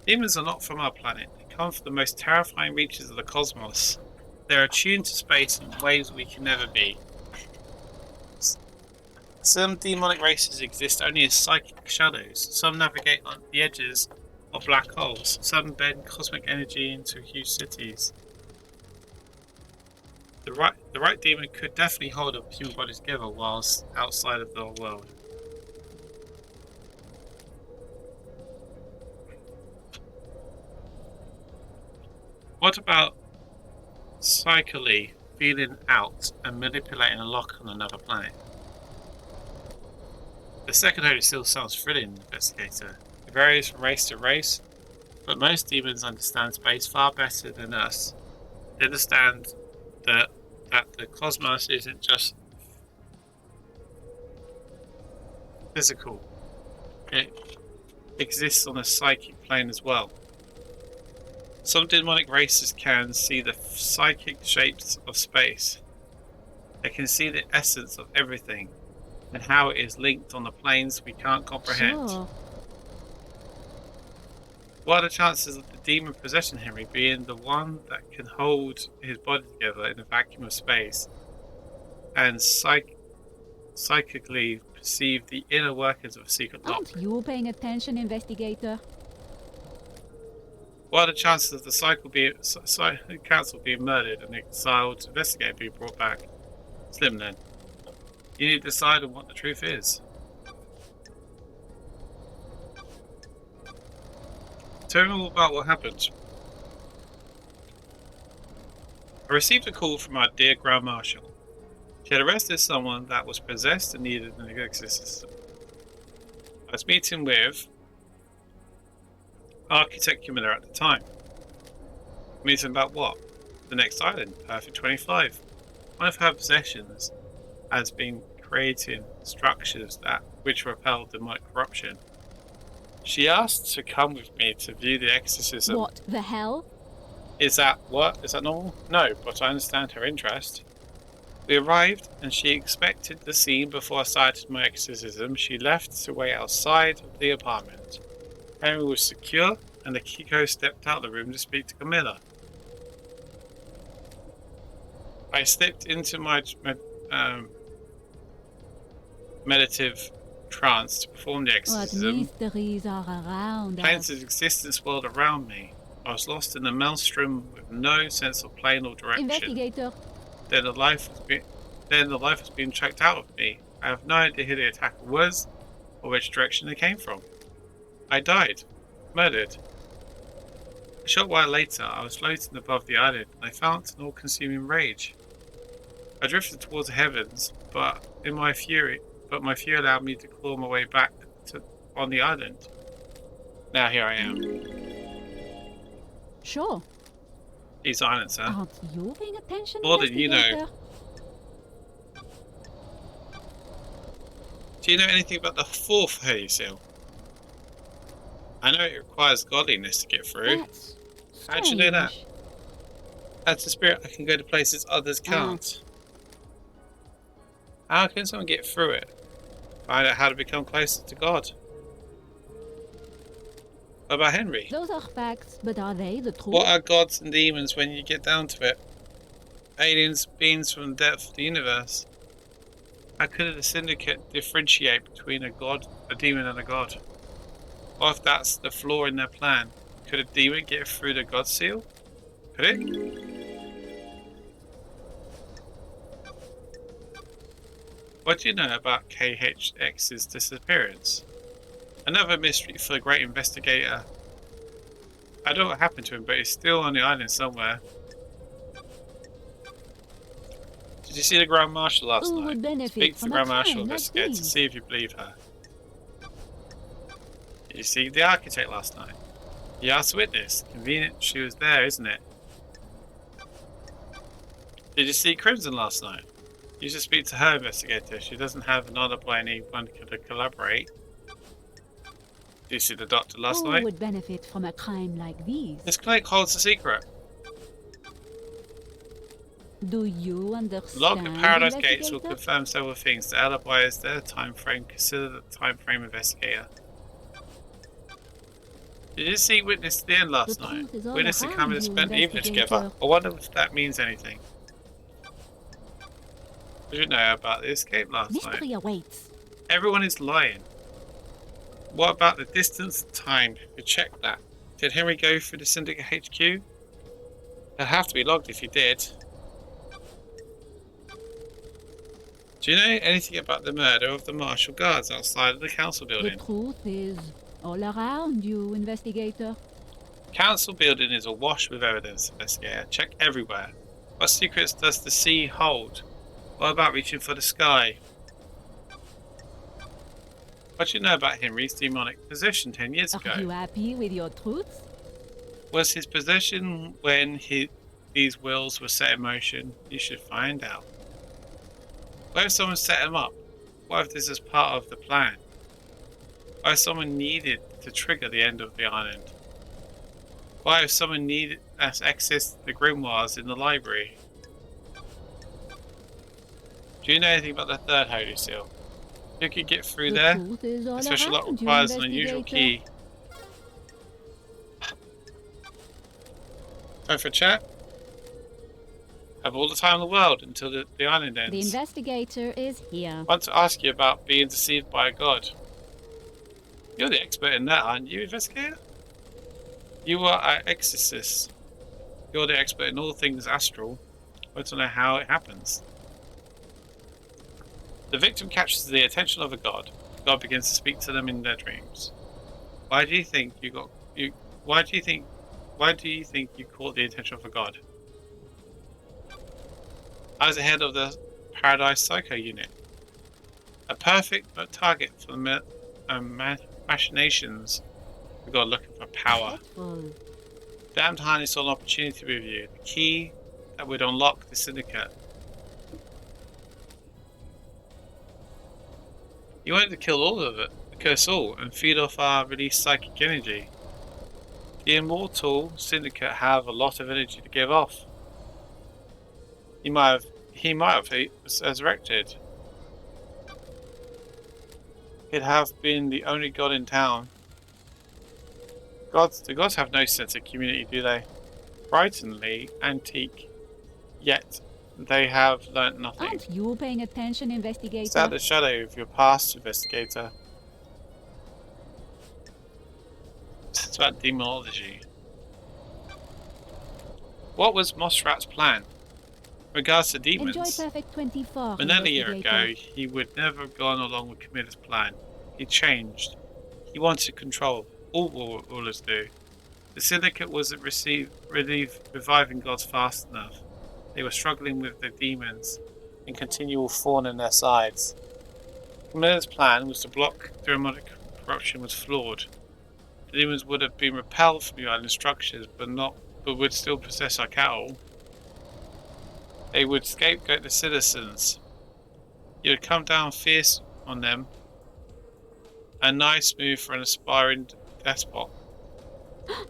[SPEAKER 2] Demons are not from our planet. They come from the most terrifying reaches of the cosmos. They are attuned to space in ways we can never be. Some demonic races exist only as psychic shadows. Some navigate on the edges of black holes. Some bend cosmic energy into huge cities. The right demon could definitely hold a human body together whilst outside of the world. What about psychically feeling out and manipulating a lock on another planet? The second Holy Seal sounds thrilling, investigator. It varies from race to race, but most demons understand space far better than us. They understand that the cosmos isn't just physical. It exists on a psychic plane as well. Some demonic races can see the psychic shapes of space. They can see the essence of everything and how it is linked on the planes we can't comprehend.
[SPEAKER 3] Sure.
[SPEAKER 2] What are the chances of the demon possessing Henry being the one that can hold his body together in a vacuum of space and psychically perceive the inner workings of a secret lock?
[SPEAKER 3] Aren't you paying attention, investigator?
[SPEAKER 2] What are the chances of the council being murdered and the exiled investigator being brought back? Slim then. You need to decide on what the truth is. Tell me all about what happened. I received a call from our dear Grand Marshal. She had arrested someone that was possessed and needed an exorcism. I was meeting with Architect Miller at the time. Meeting about what? The next island, Perfect 25. One of her possessions has been creating structures which repel demonic corruption. She asked to come with me to view the exorcism.
[SPEAKER 3] What the hell?
[SPEAKER 2] Is that normal? No, but I understand her interest. We arrived and she expected the scene before I started my exorcism. She left to wait outside of the apartment. Henry was secure and Akiko stepped out of the room to speak to Camilla. I slipped into my meditative trance to perform the
[SPEAKER 3] What
[SPEAKER 2] exorcism.
[SPEAKER 3] mysteries are around
[SPEAKER 2] Planes
[SPEAKER 3] us?
[SPEAKER 2] of existence whirled around me. I was lost in a maelstrom with no sense of plane or direction.
[SPEAKER 3] Investigator.
[SPEAKER 2] Then the life was being tracked out of me. I have no idea who the attacker was, or which direction they came from. I died. Murdered. A short while later, I was floating above the island and I felt an all-consuming rage. I drifted towards the heavens, but my fury allowed me to claw my way back on the island. Now here I am.
[SPEAKER 3] Sure.
[SPEAKER 2] These islands, huh?
[SPEAKER 3] Aren't you paying attention,
[SPEAKER 2] More than you know.
[SPEAKER 3] investigator?
[SPEAKER 2] Do you know anything about the fourth holy seal? I know it requires godliness to get through.
[SPEAKER 3] That's
[SPEAKER 2] How'd you know that?
[SPEAKER 3] strange.
[SPEAKER 2] As a spirit, I can go to places others can't. How can someone get through it? Find out how to become closer to God. What about Henry?
[SPEAKER 3] Those are facts, but are they the truth?
[SPEAKER 2] What are gods and demons when you get down to it? Aliens, beings from the depth of the universe. How could the syndicate differentiate between a demon and a god? What if that's the flaw in their plan? Could a demon get through the god seal? Could it? What do you know about KHX's disappearance? Another mystery for the great investigator. I don't know what happened to him, but he's still on the island somewhere. Did you see the Grand Marshal last
[SPEAKER 3] Who
[SPEAKER 2] night?
[SPEAKER 3] would benefit
[SPEAKER 2] Speak to the
[SPEAKER 3] from a
[SPEAKER 2] Grand Marshal
[SPEAKER 3] crime like
[SPEAKER 2] investigator to
[SPEAKER 3] these?
[SPEAKER 2] see if you believe her. Did you see the architect last night? You asked witness. Convenient she was there, isn't it? Did you see Crimson last night? You should speak to her, investigator. She doesn't have an honor by anyone to collaborate. Did you see the doctor last
[SPEAKER 3] Who
[SPEAKER 2] night?
[SPEAKER 3] would benefit from a crime like these?
[SPEAKER 2] This clinic holds a secret.
[SPEAKER 3] Do you understand?
[SPEAKER 2] Log at Paradise Gates will
[SPEAKER 3] investigator?
[SPEAKER 2] confirm several things. The alibi is their time frame. Consider the time frame, investigator. Did you see Witness to the end last
[SPEAKER 3] The
[SPEAKER 2] night?
[SPEAKER 3] truth is all
[SPEAKER 2] Witness and
[SPEAKER 3] around
[SPEAKER 2] Cameron
[SPEAKER 3] you,
[SPEAKER 2] spent the evening together.
[SPEAKER 3] investigator.
[SPEAKER 2] I wonder if that means anything. What did you know about the escape last night?
[SPEAKER 3] Mystery awaits.
[SPEAKER 2] Everyone is lying. What about the distance and time? You check that. Did Henry go through the Syndicate HQ? It'd have to be logged if he did. Do you know anything about the murder of the Marshal Guards outside of the Council
[SPEAKER 3] The
[SPEAKER 2] building?
[SPEAKER 3] truth is all around you, investigator.
[SPEAKER 2] Council building is awash with evidence, investigator. Check everywhere. What secrets does the sea hold? What about reaching for the sky? What do you know about Henry's demonic possession 10 years
[SPEAKER 3] Are you
[SPEAKER 2] ago?
[SPEAKER 3] happy with your truths?
[SPEAKER 2] Was his possession when these wills were set in motion? You should find out. What if someone set him up? What if this is part of the plan? What if someone needed to trigger the end of the island? What if someone needed access to the grimoires in the library? Do you know anything about the third Holy Seal? Who could get through
[SPEAKER 3] The
[SPEAKER 2] there?
[SPEAKER 3] truth is all
[SPEAKER 2] A special lock
[SPEAKER 3] around you,
[SPEAKER 2] requires an unusual
[SPEAKER 3] investigator.
[SPEAKER 2] key. Time for a chat? Have all the time in the world until the island
[SPEAKER 3] The
[SPEAKER 2] ends.
[SPEAKER 3] investigator is here.
[SPEAKER 2] I want to ask you about being deceived by a god. You're the expert in that, aren't you, investigator? You are an exorcist. You're the expert in all things astral. I want to know how it happens. The victim captures the attention of a god. God begins to speak to them in their dreams. Why do you think you caught the attention of a god? I was the head of the Paradise Psycho Unit. A perfect target for the machinations of God looking for power.
[SPEAKER 3] Dreadful.
[SPEAKER 2] Damned Honey saw an opportunity with you. The key that would unlock the syndicate. You wanted to kill all of it, curse all, and feed off our released psychic energy. The immortal syndicate have a lot of energy to give off. He might have resurrected. He'd have been the only god in town. The gods have no sense of community, do they? Frighteningly antique, yet they have learnt nothing.
[SPEAKER 3] Aren't you paying attention,
[SPEAKER 2] It's
[SPEAKER 3] investigator?
[SPEAKER 2] out the shadow of your past, investigator. It's about demonology. What was Mosrat's plan? In regards to
[SPEAKER 3] Enjoy
[SPEAKER 2] demons,
[SPEAKER 3] Perfect 24,
[SPEAKER 2] more than a year ago,
[SPEAKER 3] investigator.
[SPEAKER 2] he would never have gone along with Camilla's plan. He changed. He wanted control. All rulers do. The Syndicate wasn't reviving gods fast enough. They were struggling with the demons and continual thorn in their sides. Camilla's plan was to block demonic corruption was flawed. The demons would have been repelled from the island structures, but would still possess our cattle. They would scapegoat the citizens. He would come down fierce on them, a nice move for an aspiring despot. Oh.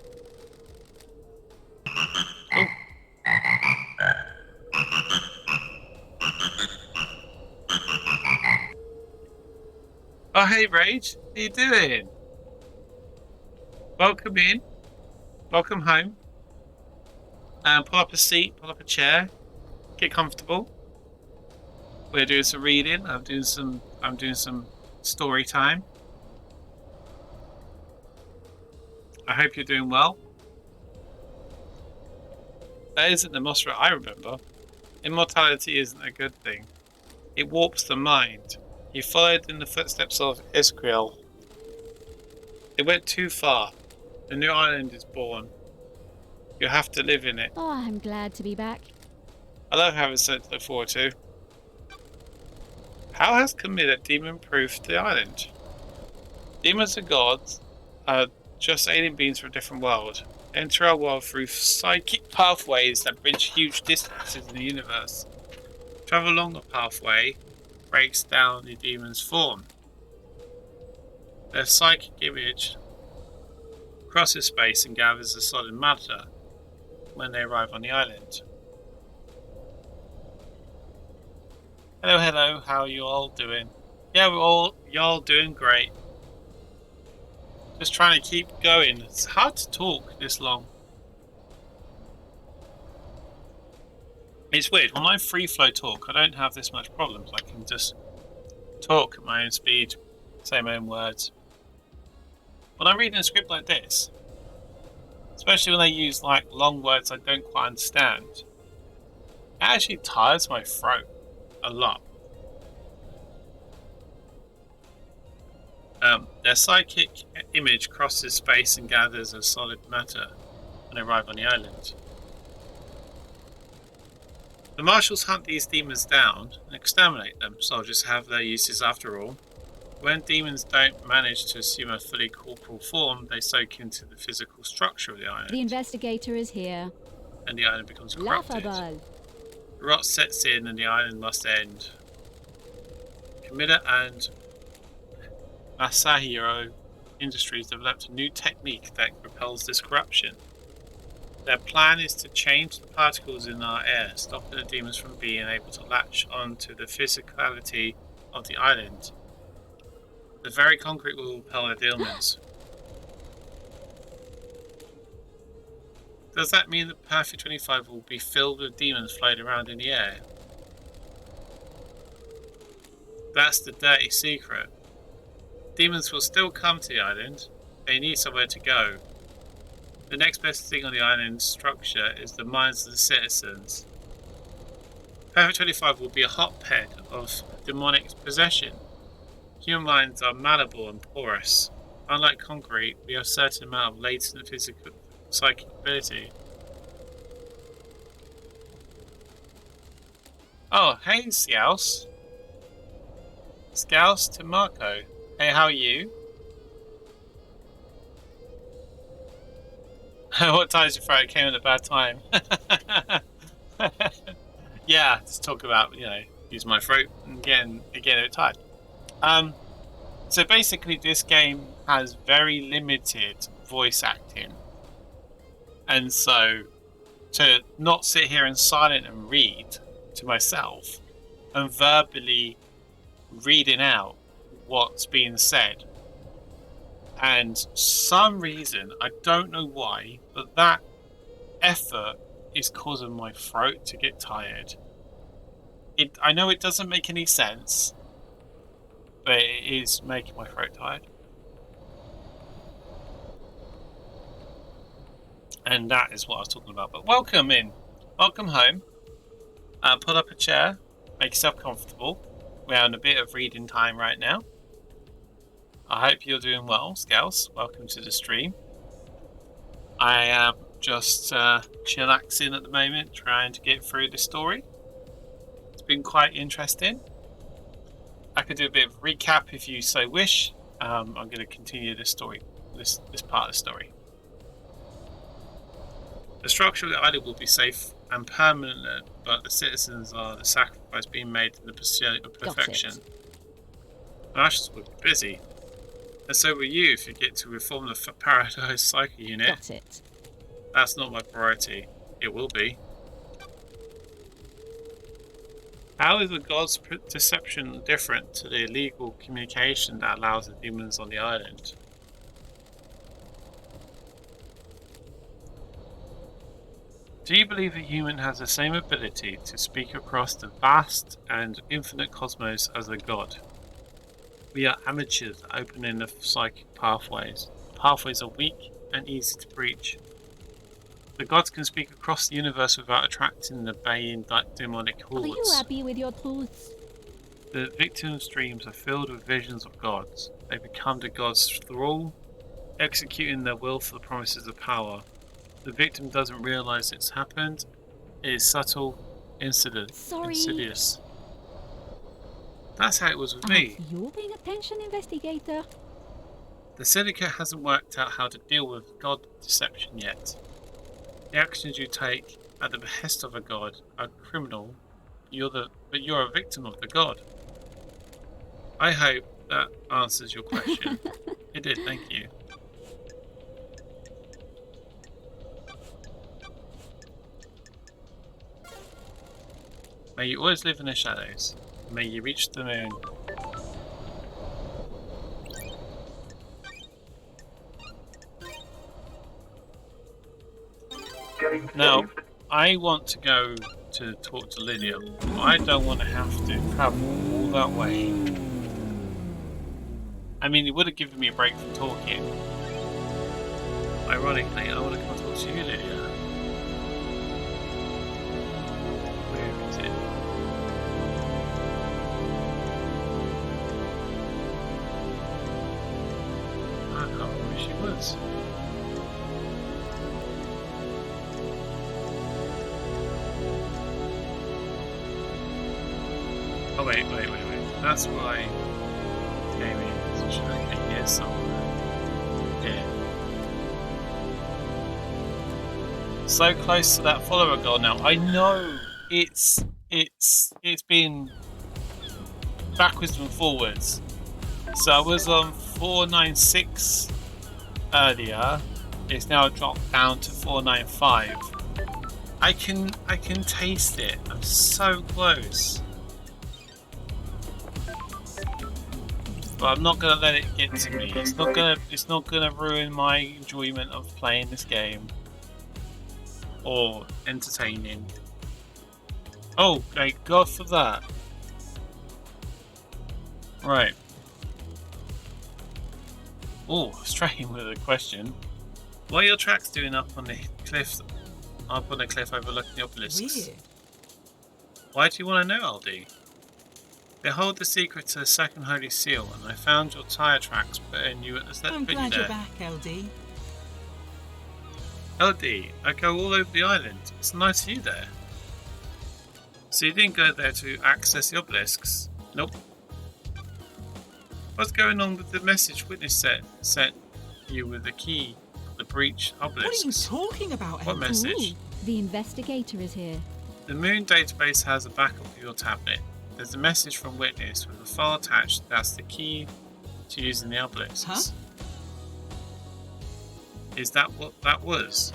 [SPEAKER 2] Oh, hey, Rage. How you doing? Welcome in. Welcome home. Pull up a seat, pull up a chair. Get comfortable. We're doing some reading. I'm doing some story time. I hope you're doing well. That isn't the Mosra I remember. Immortality isn't a good thing. It warps the mind. He followed in the footsteps of Iskriel. It went too far. The new island is born. You'll have to live in it.
[SPEAKER 3] Oh, I'm glad to be back.
[SPEAKER 2] I love having something to look forward to. How has Camilla demon-proofed the island? Demons and gods are just alien beings from a different world. Enter our world through psychic pathways that bridge huge distances in the universe. Travel along the pathway breaks down the demon's form. Their psychic image crosses space and gathers a solid matter when they arrive on the island. Hello, how are you all doing? Yeah, y'all doing great. Just trying to keep going. It's hard to talk this long. It's weird, when I free flow talk, I don't have this much problems. I can just talk at my own speed, say my own words. When I'm reading a script like this, especially when they use like long words I don't quite understand, it actually tires my throat a lot. Their psychic image crosses space and gathers a solid matter when they arrive on the island. The marshals hunt these demons down and exterminate them. Soldiers have their uses after all. When demons don't manage to assume a fully corporal form, they soak into the physical structure of the island.
[SPEAKER 3] The investigator is here.
[SPEAKER 2] And the island becomes corrupted.
[SPEAKER 3] Laughable.
[SPEAKER 2] Rot sets in and the island must end. Camilla and Masahiro Industries developed a new technique that repels this corruption. Their plan is to change the particles in our air, stopping the demons from being able to latch onto the physicality of the island. The very concrete will repel the demons. Does that mean that Perfect 25 will be filled with demons floating around in the air? That's the dirty secret. Demons will still come to the island. They need somewhere to go. The next best thing on the island's structure is the minds of the citizens. Perfect 25 will be a hotbed of demonic possession. Human minds are malleable and porous. Unlike concrete, we have a certain amount of latent physical psychic ability. Oh, hey, Scouse. Scouse to Marco. Hey, how are you? What time's your throat? Came at a bad time. Yeah, just talk about, use my throat and getting a bit tired. So basically this game has very limited voice acting. And so to not sit here and silent and read to myself and verbally reading out what's being said, and some reason, I don't know why, but that effort is causing my throat to get tired. I know it doesn't make any sense, but it is making my throat tired. And that is what I was talking about. But welcome in. Welcome home. Pull up a chair. Make yourself comfortable. We're having a bit of reading time right now. I hope you're doing well, Scouse. Welcome to the stream. I am just chillaxing at the moment, trying to get through the story. It's been quite interesting. I could do a bit of recap if you so wish. I'm going to continue this story, this part of the story. The structure of the island will be safe and permanent, but the citizens are the sacrifice being made in the pursuit of perfection. Marshals will be busy. And so will you if you get to reform the Paradise Cycle Unit.
[SPEAKER 3] Got it.
[SPEAKER 2] That's not my priority. It will be. How is the god's deception different to the illegal communication that allows the demons on the island? Do you believe a human has the same ability to speak across the vast and infinite cosmos as a god? We are amateurs at opening the psychic pathways. The pathways are weak and easy to breach. The gods can speak across the universe without attracting the baying demonic hordes.
[SPEAKER 3] Are you happy with your truths?
[SPEAKER 2] The victims' dreams are filled with visions of gods. They become the gods' thrall, executing their will for the promises of power. The victim doesn't realize it's happened. It is subtle, insidious. That's how it was with me.
[SPEAKER 3] Are you paying attention, investigator?
[SPEAKER 2] The Syndicate hasn't worked out how to deal with god deception yet. The actions you take at the behest of a god are criminal, but you're a victim of the god. I hope that answers your question. It did, thank you. May you always live in the shadows. May you reach the moon. Now, I want to go to talk to Lydia. I don't want to have to travel all that way. I mean, it would have given me a break from talking. Ironically, I want to come talk to you, Lydia. Where is it? I can't remember where she was. Oh wait. That's why I came in. So should I be here somewhere? Yeah. So close to that follower goal now. I know it's been backwards and forwards. So I was on 496 earlier. It's now dropped down to 495. I can taste it. I'm so close. But I'm not gonna let it get to me. It's not gonna ruin my enjoyment of playing this game or entertaining. Oh, thank God for that. Right. Oh, straying with a question. What are your tracks doing up on the cliff overlooking the obelisks?
[SPEAKER 5] Weird.
[SPEAKER 2] Why do you want to know, LD? They hold the secret to the second holy seal, and I found your tyre tracks putting you at the
[SPEAKER 5] I'm glad you're back, LD.
[SPEAKER 2] LD, I go all over the island. It's a nice view there. So you didn't go there to access the obelisks? Nope. What's going on with the message witness sent you with the key for the breach obelisks?
[SPEAKER 5] What are you talking about,
[SPEAKER 2] What
[SPEAKER 5] LD?
[SPEAKER 2] message?
[SPEAKER 3] The investigator is here.
[SPEAKER 2] The Moon database has a backup of your tablet. There's a message from Witness with a file attached that's the key to using the obelisks.
[SPEAKER 5] Huh?
[SPEAKER 2] Is that what that was?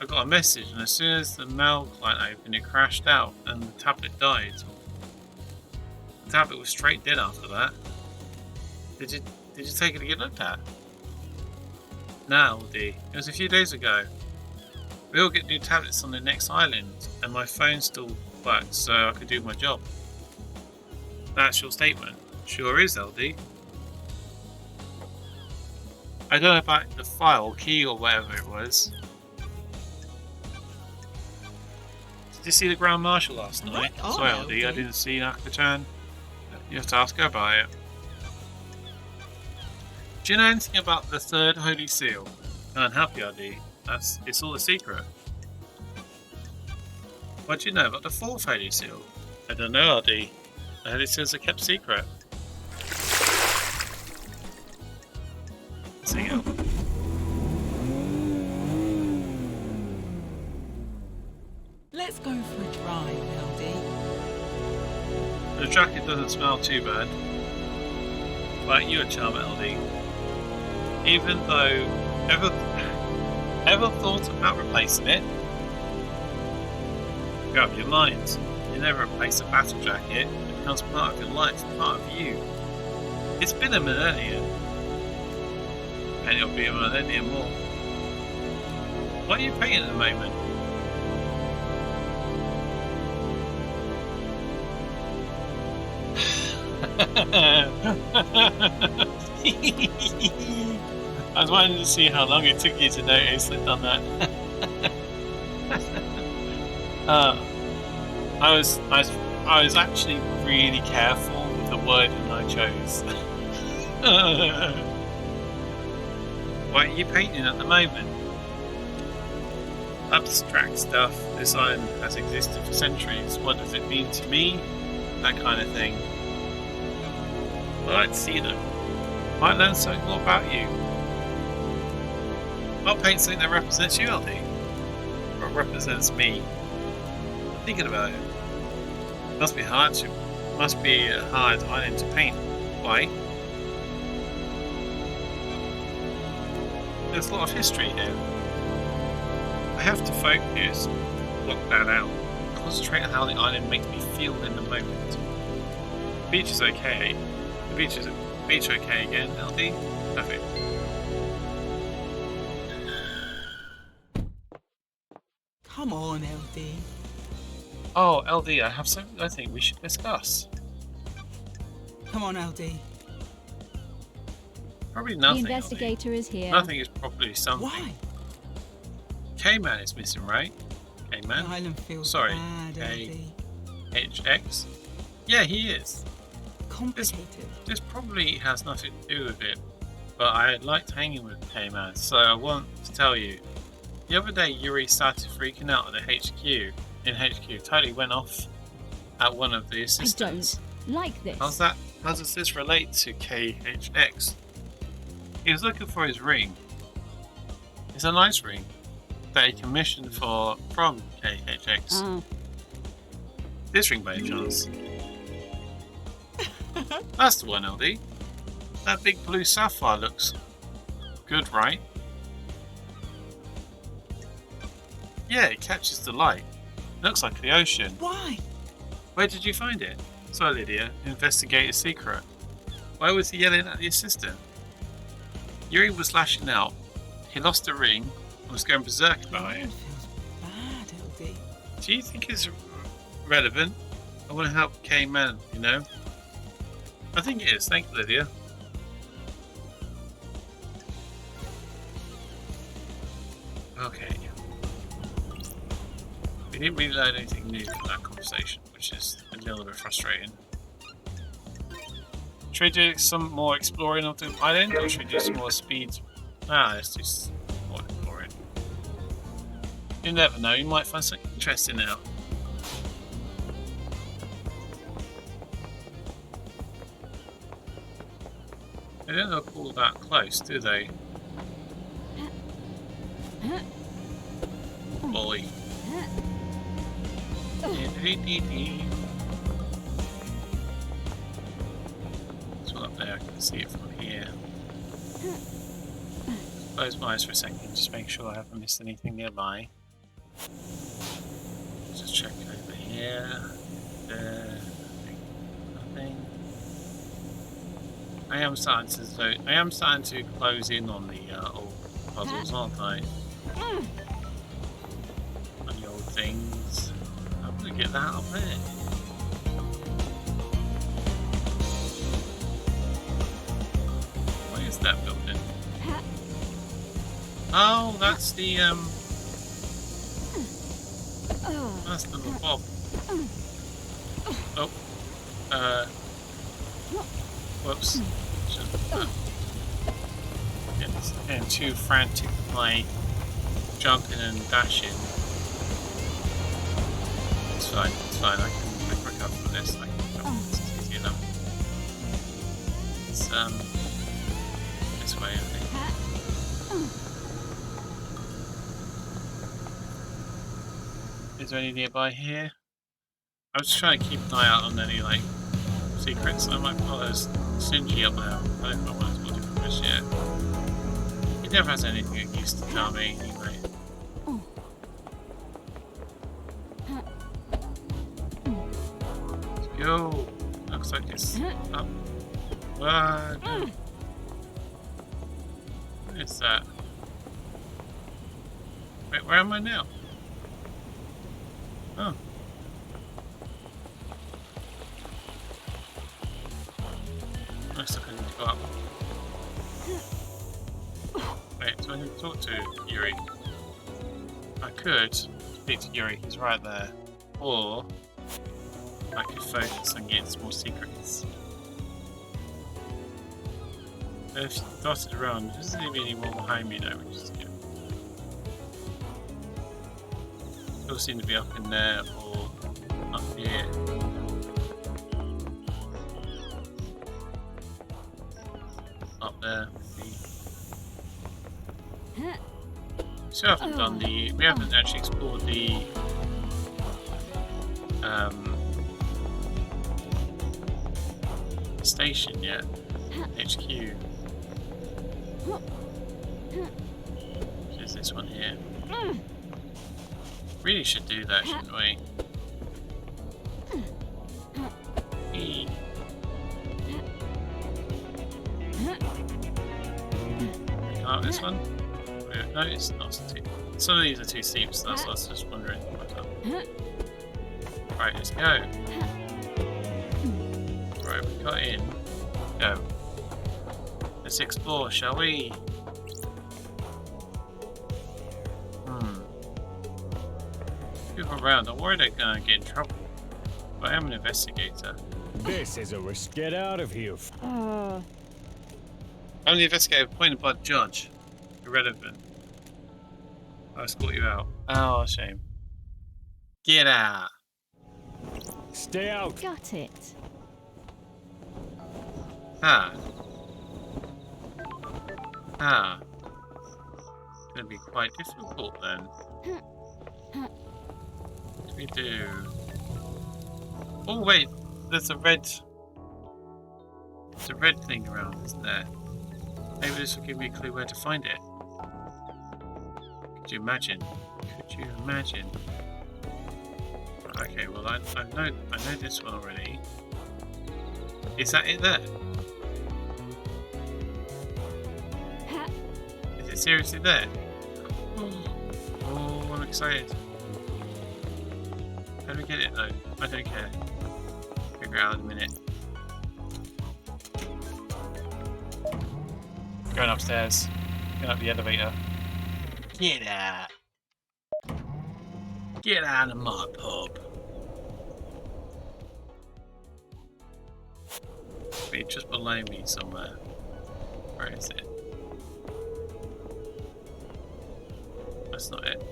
[SPEAKER 2] I got a message, and as soon as the mail client opened, it crashed out and the tablet died. The tablet was straight dead after that. Did you take it to get looked at? No, D. It was a few days ago. We all get new tablets on the next island, and my phone still worked, so I could do my job. That's your statement. Sure is, LD. I don't know about the file, key, or whatever it was. Did you see the Grand Marshal last night?
[SPEAKER 5] Right on,
[SPEAKER 2] Sorry, LD, I
[SPEAKER 5] LD.
[SPEAKER 2] didn't see Nakatan. You have to ask her about it. Do you know anything about the third holy seal? Can't help you, LD. It's all a secret. What do you know about the fourth holy seal? I don't know, LD. The holy seals are kept secret. Seal.
[SPEAKER 5] Let's go for a drive, LD.
[SPEAKER 2] The jacket doesn't smell too bad. But you're a charm, LD. Even though ever thought about replacing it? Grab your minds. You never replace a battle jacket. It becomes part of your life, part of you. It's been a millennia. And it'll be a millennia more. What are you painting at the moment? I was wanting to see how long it took you to notice I'd done that. I was actually really careful with the wording I chose. What are you painting at the moment? Abstract stuff. This island has existed for centuries. What does it mean to me? That kind of thing. I'd like to see them. Might learn something more about you. I'll paint something that represents you, LD. Or represents me. I'm thinking about it. Must be a hard island to paint. Why? There's a lot of history here. I have to focus, block that out, concentrate on how the island makes me feel in the moment. The beach is okay. The beach okay again, LD? Perfect.
[SPEAKER 5] Come on, LD.
[SPEAKER 2] Oh, LD, I have something I think we should discuss.
[SPEAKER 5] Come on, LD.
[SPEAKER 2] Probably
[SPEAKER 3] The
[SPEAKER 2] nothing.
[SPEAKER 3] investigator is here.
[SPEAKER 2] Nothing is probably something.
[SPEAKER 5] Why?
[SPEAKER 2] K-Man is missing, right? K-Man?
[SPEAKER 5] The island feels
[SPEAKER 2] Sorry,
[SPEAKER 5] bad,
[SPEAKER 2] K-
[SPEAKER 5] LD.
[SPEAKER 2] HX? Yeah, he is.
[SPEAKER 5] Complicated.
[SPEAKER 2] This probably has nothing to do with it, but I liked hanging with K-Man, so I want to tell you. The other day, Yuri started freaking out at the HQ. In HQ, totally went off at one of the
[SPEAKER 3] I
[SPEAKER 2] assistants.
[SPEAKER 3] don't like this.
[SPEAKER 2] How does this relate to KHX? He was looking for his ring. It's a nice ring that he commissioned from KHX.
[SPEAKER 3] Oh,
[SPEAKER 2] This ring by any chance? That's the one, LD. That big blue sapphire looks good, right? Yeah, it catches the light. Looks like the ocean.
[SPEAKER 5] Why?
[SPEAKER 2] Where did you find it? Sorry, Lydia. Investigate a secret. Why was he yelling at the assistant? Yuri was lashing out. He lost the ring and was going berserk
[SPEAKER 5] The
[SPEAKER 2] about it.
[SPEAKER 5] island feels bad, LD.
[SPEAKER 2] Do you think it's relevant? I want to help K-Man, you know? I think it is. Thank you, Lydia. Okay. We didn't really learn anything new from that conversation, which is a little bit frustrating. Should we do some more exploring of the island, or should we do some more speed? Let's do some more exploring. You never know, you might find something interesting out. They don't look all that close, do they? Boy. This one up there, I can see it from here. Close my eyes for a second, just make sure I haven't missed anything nearby. Just check over here. There. Nothing. I am starting to close in on the old puzzles, aren't I? On the old things. I'm gonna get that up there. What is that building? Oh, that's the that's little Bob. Oh, whoops. Getting too frantic with my jumping and dashing. It's fine, I can recover from this. I can recover from this, it's easy enough. It's this way, I think. Is there any nearby here? I was trying to keep an eye out on any like secrets. I might follow Shinji up now. I don't know what it's got different fish yet. He never has anything it used to tell me anyway. Yo! Looks like it's up. What? What is that? Wait, where am I now? Oh. Looks like I need to go up. Wait, do I need to talk to Yuri? I could speak to Yuri, he's right there. Or I could focus on getting some more secrets. If dotted around, there doesn't seem to be any more behind me now, which is good. Still seem to be up in there or up here. Up there, maybe. So we haven't actually explored the station yet. HQ. Which is this one here. Really should do that, shouldn't we? Can I up this one? No, it's not too. Some of these are too steep, so that's what I was just wondering. Right, let's go. Right, we got in. Go. Let's explore, shall we? People around, I'm worried I'm gonna get in trouble. But I am an investigator.
[SPEAKER 6] This is a risk. Get out of here.
[SPEAKER 2] I'm the investigator appointed by the judge. Irrelevant. I escort you out. Oh, shame. Get out.
[SPEAKER 6] Stay out.
[SPEAKER 3] Got it.
[SPEAKER 2] Ah. Ah. Gonna be quite difficult then. What do we do? Oh wait, there's a red thing around, isn't there? Maybe this will give me a clue where to find it. Could you imagine? Could you imagine? Okay, well I know this one already. Is that it there? Is it seriously there? Oh, I'm excited. How do we get it though? I don't care. Figure it out in a minute. Going upstairs. Going up the elevator. Get out! Get out of my pub! Be just below me somewhere. Where is it? That's not it.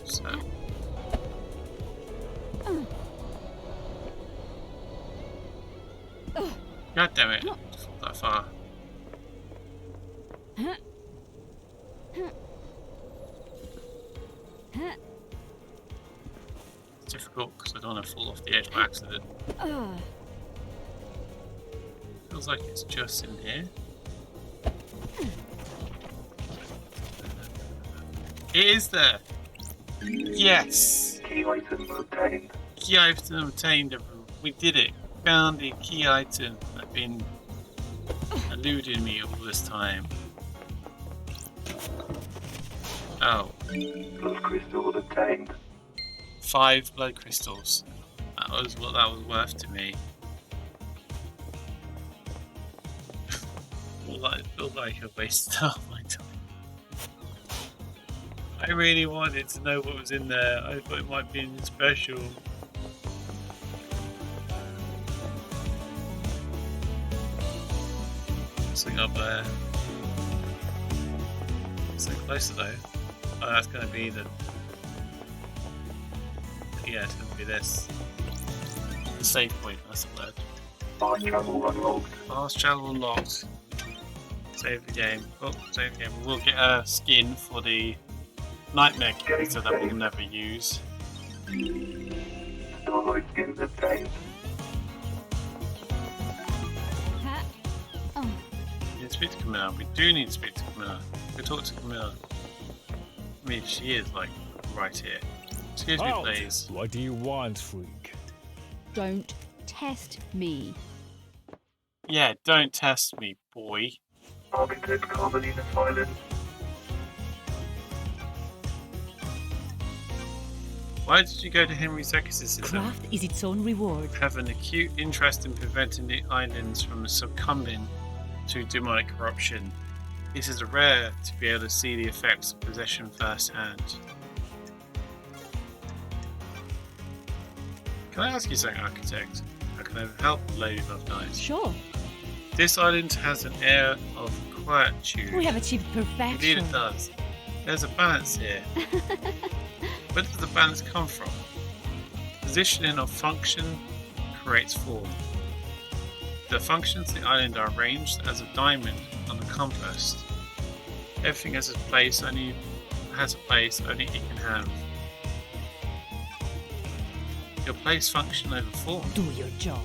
[SPEAKER 2] So. God damn it! Not that far. It's difficult because I don't want to fall off the edge by accident. Feels like it's just in here. It is there! Yes!
[SPEAKER 4] Key item obtained.
[SPEAKER 2] Key item obtained. We did it. Found the key item that had been eluding me all this time. Oh.
[SPEAKER 4] Blood crystal obtained.
[SPEAKER 2] 5 blood crystals. That was what that was worth to me. It felt like a waste of my time. I really wanted to know what was in there. I thought it might be anything special. something up there. So closer though. Oh, that's going to be the. Yeah, it's going to be this. The save point, that's the word.
[SPEAKER 4] Fast travel unlocked.
[SPEAKER 2] Fast travel locked. Save the game. Oh, save the game. We'll get a skin for the nightmare character that we'll never use.
[SPEAKER 4] Starlight skins obtained.
[SPEAKER 3] Ha. Oh,
[SPEAKER 2] We need to speak to Camilla. We do need to speak to Camilla. Go talk to Camilla. I mean, she is like right here. Excuse me,
[SPEAKER 6] Halt!
[SPEAKER 2] please.
[SPEAKER 6] What do you want, freak?
[SPEAKER 3] don't test me.
[SPEAKER 2] Yeah, don't test me, boy.
[SPEAKER 4] Architect Carmelina Silent.
[SPEAKER 2] Why did you go to Henry Zekis'
[SPEAKER 5] Craft is its own reward.
[SPEAKER 2] have an acute interest in preventing the islands from succumbing to demonic corruption? It is rare to be able to see the effects of possession firsthand. Can I ask you something, Architect? How can I help, Lady Love Knight?
[SPEAKER 5] Sure,
[SPEAKER 2] This island has an air of quietude.
[SPEAKER 5] we have achieved
[SPEAKER 2] Indeed
[SPEAKER 5] perfection.
[SPEAKER 2] it does. There's a balance here. Where does the balance come from? Positioning of function creates form. The functions of the island are arranged as a diamond on a compass. Everything has a place only it can have. Your place function over form.
[SPEAKER 5] Do your job.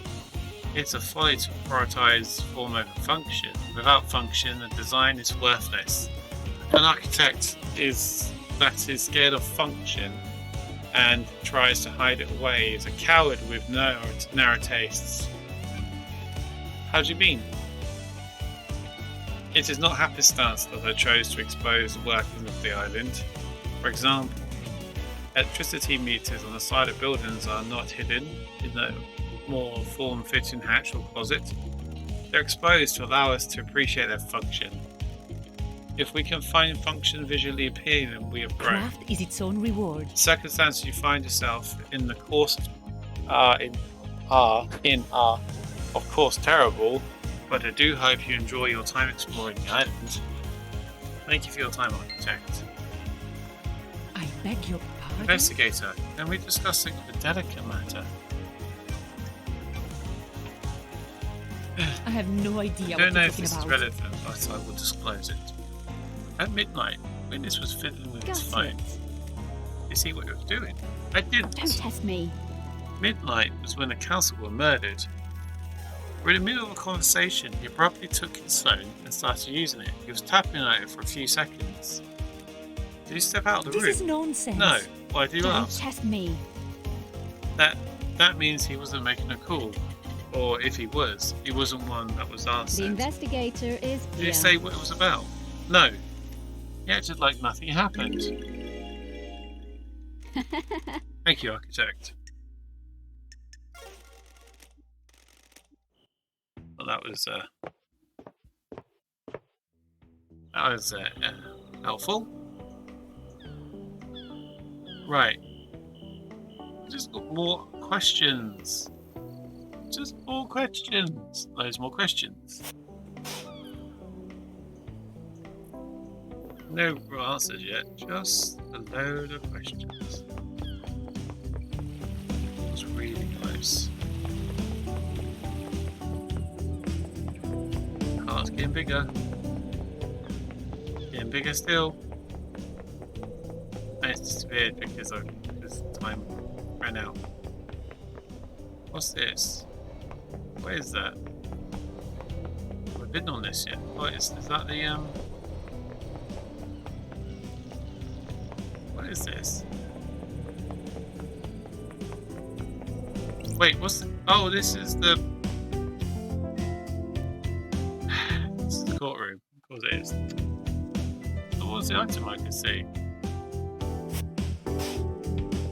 [SPEAKER 2] It's a folly to prioritize form over function. Without function, the design is worthless. An architect is scared of function and tries to hide it away is a coward with narrow tastes. How do you mean? It is not happenstance that I chose to expose the working of the island. For example, electricity meters on the side of buildings are not hidden in a more form-fitting hatch or closet. They're exposed to allow us to appreciate their function. If we can find function visually appealing, we have grown.
[SPEAKER 5] Craft is its own reward.
[SPEAKER 2] Circumstances you find yourself in the course are of course terrible, but I do hope you enjoy your time exploring the island. Thank you for your time, Architect.
[SPEAKER 5] I beg your pardon?
[SPEAKER 2] Investigator, can we discuss a delicate matter?
[SPEAKER 5] I have no idea
[SPEAKER 2] I don't
[SPEAKER 5] what
[SPEAKER 2] know
[SPEAKER 5] you're
[SPEAKER 2] if
[SPEAKER 5] talking
[SPEAKER 2] this is
[SPEAKER 5] about.
[SPEAKER 2] relevant, but I will disclose it. At midnight, Witness was fiddling with his
[SPEAKER 3] got
[SPEAKER 2] phone.
[SPEAKER 3] it.
[SPEAKER 2] You see what he was doing? I didn't.
[SPEAKER 3] Don't test me.
[SPEAKER 2] Midnight was when the council were murdered. We're in the middle of a conversation. He abruptly took his phone and started using it. He was tapping on it for a few seconds. Did he step out of the
[SPEAKER 5] This
[SPEAKER 2] room?
[SPEAKER 5] is nonsense.
[SPEAKER 2] No. Why do you
[SPEAKER 3] Don't
[SPEAKER 2] ask?
[SPEAKER 3] test me.
[SPEAKER 2] That means he wasn't making a call. Or if he was, he wasn't one that was
[SPEAKER 3] The
[SPEAKER 2] answered.
[SPEAKER 3] investigator is
[SPEAKER 2] Did
[SPEAKER 3] here.
[SPEAKER 2] he say what it was about? No. He acted like nothing happened. Thank you, Architect. Well, that was helpful. Right. Just got more questions. Just more questions. Loads more questions. No real answers yet. Just a load of questions. It's really close. Cart's getting bigger. Getting bigger still. And it's disappeared because time ran out. What's this? What is that? We've been on this yet. What is that the What is this? Wait, what's the... Oh, this is the... This is the courtroom. Of course it is. So what's the item I can see?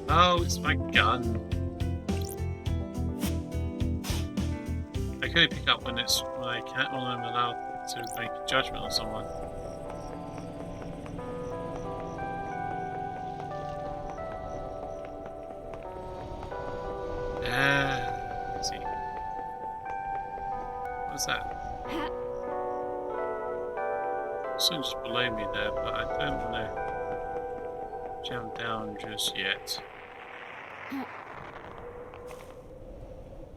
[SPEAKER 2] Oh, it's my gun. I can only pick up when I'm allowed to make a judgment on someone. I see. What's that?
[SPEAKER 3] Ha.
[SPEAKER 2] Something just below me there, but I don't want to jump down just yet.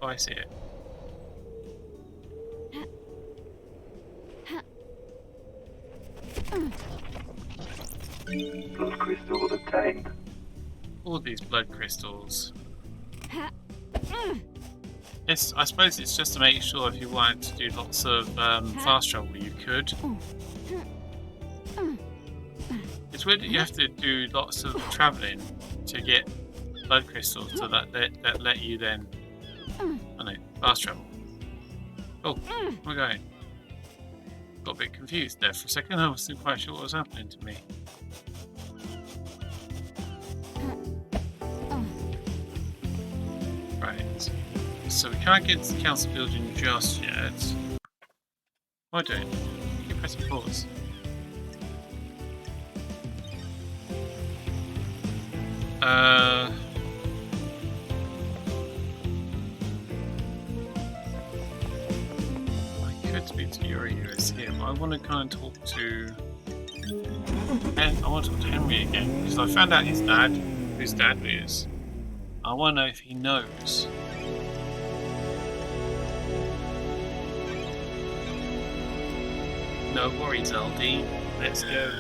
[SPEAKER 2] Oh, I see it.
[SPEAKER 4] Blood crystals obtained.
[SPEAKER 2] All these blood crystals. It's, I suppose it's just to make sure if you wanted to do lots of fast travel, you could. It's weird that you have to do lots of travelling to get blood crystals so that let you then, I don't know, fast travel. Oh, where am I going? Got a bit confused there for a second. I wasn't quite sure what was happening to me. Right. So we can't get to the council building just yet. Why don't you keep pressing pause? I could speak to Yuri, who is here, but I want to kind of talk to. And I want to talk to Henry again because I found out his dad, whose dad he is. I want to know if he knows. No worries, LD. Let's go.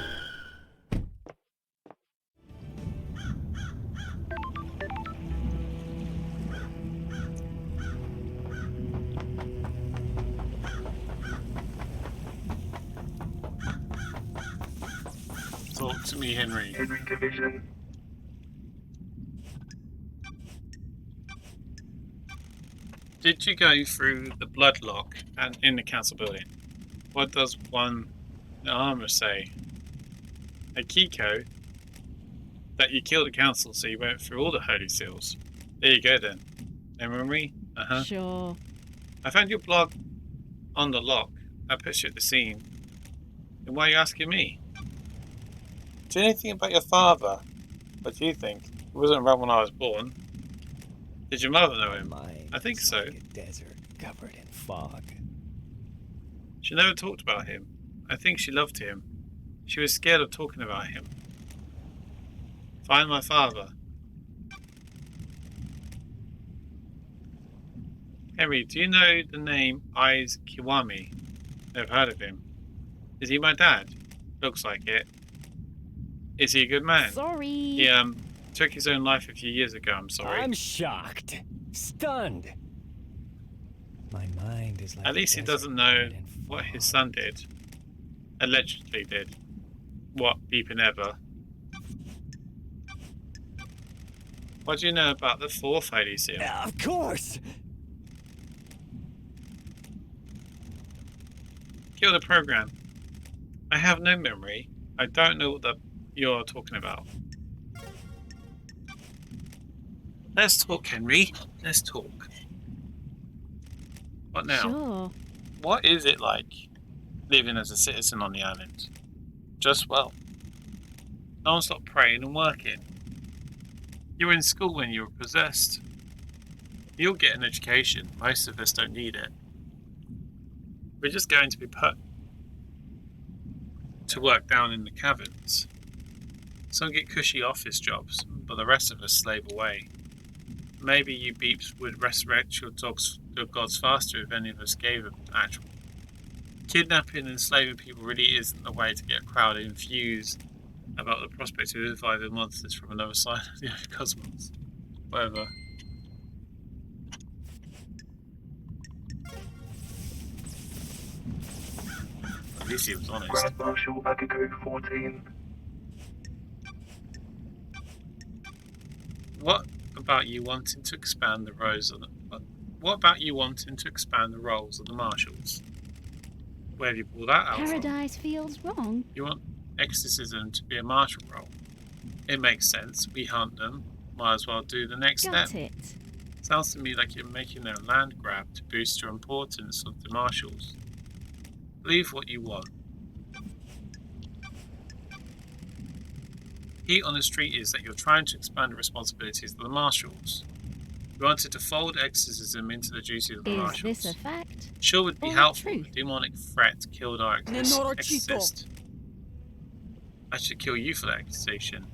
[SPEAKER 2] Talk to me, Henry.
[SPEAKER 4] Henry Division.
[SPEAKER 2] Did you go through the blood lock and in the council building? What does one armor say? A key code that you killed the council, so you went through all the holy seals. There you go then. No memory?
[SPEAKER 3] Sure.
[SPEAKER 2] I found your blog on the lock. That puts you at the scene. Then why are you asking me? Do you know anything about your father? What do you think? He wasn't around when I was born. Did your mother know him? I think so.
[SPEAKER 6] Like a desert covered in fog.
[SPEAKER 2] She never talked about him. I think she loved him. She was scared of talking about him. Find my father. Henry, do you know the name Aiz Kiwami? Never heard of him. Is he my dad? Looks like it. Is he a good man?
[SPEAKER 3] Sorry.
[SPEAKER 2] He took his own life a few years ago, I'm sorry.
[SPEAKER 6] I'm shocked. Stunned. My mind is like
[SPEAKER 2] At least he doesn't know what his son did. Allegedly did. What, beeping ever? What do you know about the fourth Holy Seal?
[SPEAKER 6] Of course.
[SPEAKER 2] Kill the program. I have no memory. I don't know what you're talking about. Let's talk, Henry. Let's talk. What now?
[SPEAKER 3] Sure.
[SPEAKER 2] What is it like living as a citizen on the island? Just well. Non-stop praying and working. You were in school when you were possessed. You'll get an education. Most of us don't need it. We're just going to be put to work down in the caverns. Some get cushy office jobs, but the rest of us slave away. Maybe you beeps would resurrect your gods faster if any of us gave an actual. Kidnapping and enslaving people really isn't the way to get a crowd infused about the prospect of reviving monsters from another side of the cosmos. Whatever. At least he was honest.
[SPEAKER 4] Grand Marshal Akiko 14.
[SPEAKER 2] What about you wanting to expand the roles of the... What about you wanting to expand the roles of the marshals? Where have you pulled that out from?
[SPEAKER 3] Paradise feels wrong.
[SPEAKER 2] You want exorcism to be a martial role? It makes sense. We hunt them. Might as well do the next
[SPEAKER 3] Got
[SPEAKER 2] step.
[SPEAKER 3] it.
[SPEAKER 2] Sounds to me like you're making a land grab to boost your importance of the marshals. Believe what you want. Heat on the street is that you're trying to expand the responsibilities of the marshals. You wanted to fold exorcism into the duties of the
[SPEAKER 3] Is
[SPEAKER 2] marshals.
[SPEAKER 3] this a fact?
[SPEAKER 2] Sure would be
[SPEAKER 3] or
[SPEAKER 2] helpful
[SPEAKER 3] truth?
[SPEAKER 2] if demonic threat killed our exorcist. I should kill you for that accusation.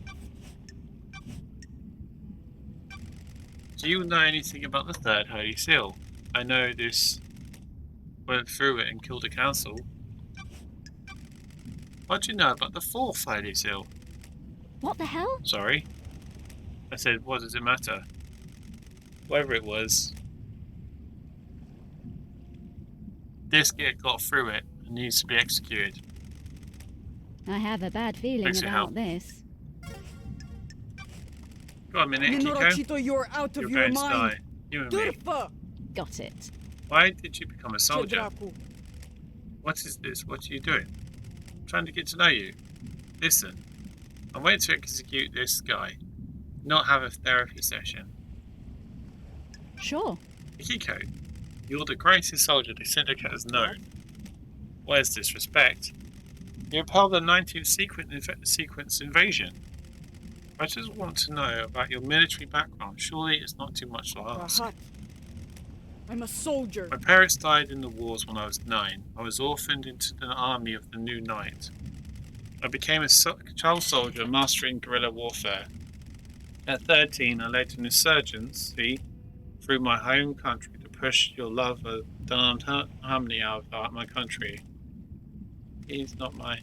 [SPEAKER 2] Do you know anything about the third Holy Seal? I know this went through it and killed the council. What do you know about the fourth Holy Seal?
[SPEAKER 3] What the hell?
[SPEAKER 2] Sorry. I said, what does it matter? Whatever it was, this kid got through it and needs to be executed.
[SPEAKER 3] I have a bad feeling
[SPEAKER 2] Thanks for your help.
[SPEAKER 3] about this.
[SPEAKER 2] Got a minute, Kiko?
[SPEAKER 7] Minorochito, you're out of
[SPEAKER 2] You're
[SPEAKER 7] your
[SPEAKER 2] going to
[SPEAKER 7] mind.
[SPEAKER 2] die. You and me.
[SPEAKER 7] Durfa!
[SPEAKER 3] Got it.
[SPEAKER 2] Why did you become a soldier?
[SPEAKER 7] Chedraku.
[SPEAKER 2] What is this? What are you doing? I'm trying to get to know you. Listen, I'm waiting to execute this guy, not have a therapy session.
[SPEAKER 3] Sure.
[SPEAKER 2] Kiko, you're the greatest soldier the Syndicate has known. Where's disrespect? You upheld the 19th sequence invasion. I just want to know about your military background. Surely it's not too much to ask.
[SPEAKER 7] Rahat. I'm a soldier.
[SPEAKER 2] My parents died in the wars when I was 9. I was orphaned into the army of the New Knight. I became a child soldier mastering guerrilla warfare. At 13, I led an insurgency through my home country to push your love of harmony out of my country. He's not mine.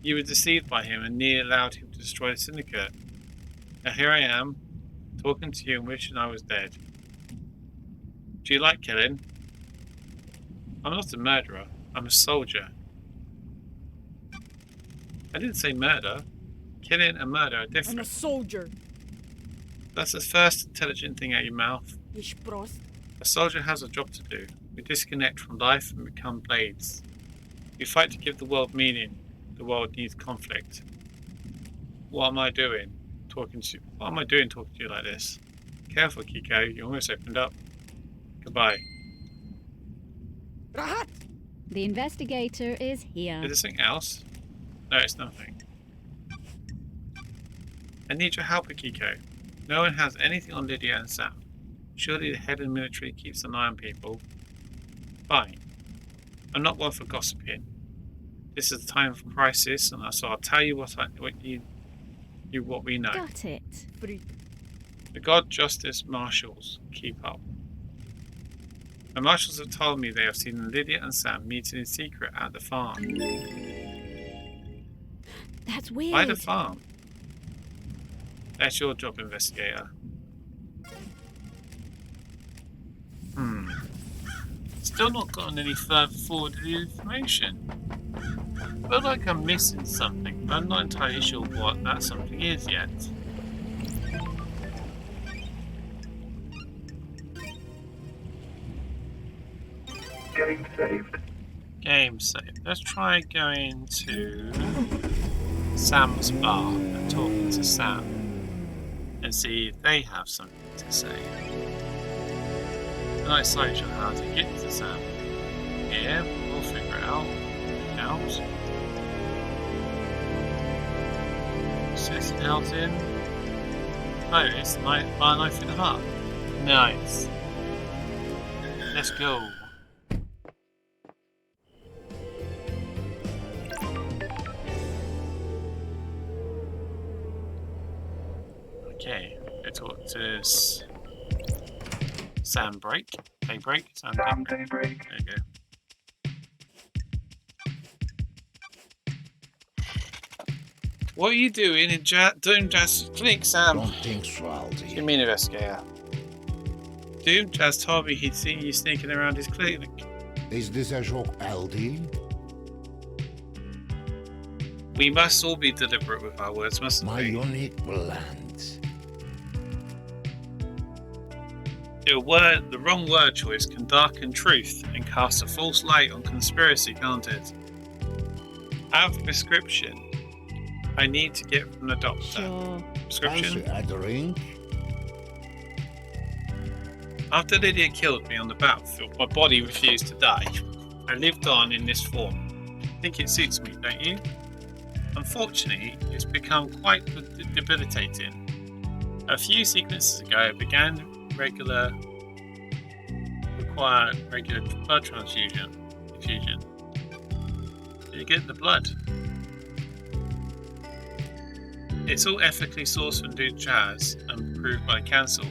[SPEAKER 2] You were deceived by him and nearly allowed him to destroy the Syndicate. Now here I am, talking to you and wishing I was dead. Do you like killing? I'm not a murderer. I'm a soldier. I didn't say murder. Killing and murder are
[SPEAKER 7] I'm
[SPEAKER 2] different.
[SPEAKER 7] a soldier.
[SPEAKER 2] That's the first intelligent thing out of your mouth.
[SPEAKER 7] Ishpros.
[SPEAKER 2] A soldier has a job to do. We disconnect from life and become blades. We fight to give the world meaning. The world needs conflict. What am I doing? Talking to you like this? Careful, Kiko. You almost opened up. Goodbye.
[SPEAKER 7] Rahat!
[SPEAKER 3] The investigator is here.
[SPEAKER 2] Is there something else? No, it's nothing. I need your help, Akiko. No one has anything on Lydia and Sam. Surely the head of the military keeps an eye on people. Fine. I'm not one for gossiping. This is a time of crisis, and so I'll tell you what we know.
[SPEAKER 3] Got it.
[SPEAKER 7] Free.
[SPEAKER 2] The God Justice Marshals keep up. The marshals have told me they have seen Lydia and Sam meeting in secret at the farm.
[SPEAKER 3] That's weird.
[SPEAKER 2] By the farm. That's your job, investigator. Still not gotten any further forwarded information. Feel like I'm missing something, but I'm not entirely sure what that something is yet.
[SPEAKER 4] Game saved.
[SPEAKER 2] Game saved. Let's try going to Sam's bar and talking to Sam and see if they have something to say. A nice side on how to get to Sam. Yeah, we'll figure it out. Setting out in. Oh, it's my knife in the heart. Nice. Let's go. Okay, let's talk to Sam Break. Daybreak?
[SPEAKER 4] Sam Daybreak.
[SPEAKER 2] There you go. What are you doing in Doom Jazz Clinic, Sam?
[SPEAKER 8] Don't think so,
[SPEAKER 2] What do you
[SPEAKER 8] Aldi.
[SPEAKER 2] mean, investigator? Doom Jazz told me he'd seen you sneaking around his clinic.
[SPEAKER 8] Is this a joke, Aldi?
[SPEAKER 2] We must all be deliberate with our words, mustn't
[SPEAKER 8] My
[SPEAKER 2] we?
[SPEAKER 8] unique blend.
[SPEAKER 2] The wrong word choice can darken truth and cast a false light on conspiracy, can't it? I have a prescription I need to get from the doctor.
[SPEAKER 3] Sure.
[SPEAKER 2] Prescription?
[SPEAKER 8] Fancy a drink?
[SPEAKER 2] After Lydia killed me on the battlefield, my body refused to die. I lived on in this form. Think it suits me, don't you? Unfortunately, it's become quite debilitating. A few sequences ago, I began require regular blood transfusion. Did you get the blood? It's all ethically sourced from Dude Jazz and approved by the council.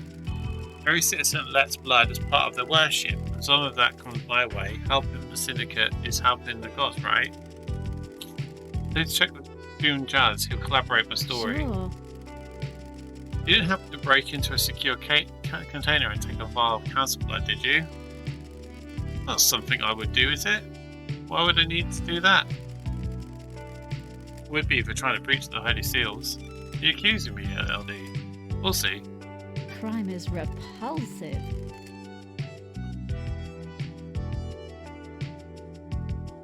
[SPEAKER 2] Every citizen lets blood as part of their worship, and some of that comes my way. Helping the syndicate is helping the gods, right? Let's check with Dune Jazz, who'll collaborate my story.
[SPEAKER 3] Sure.
[SPEAKER 2] You didn't happen to break into a secure container and take a vial of council blood, did you? Not something I would do, is it? Why would I need to do that? Would be for trying to breach the Holy Seals. Are you accusing me, LD? We'll see.
[SPEAKER 3] Crime is repulsive.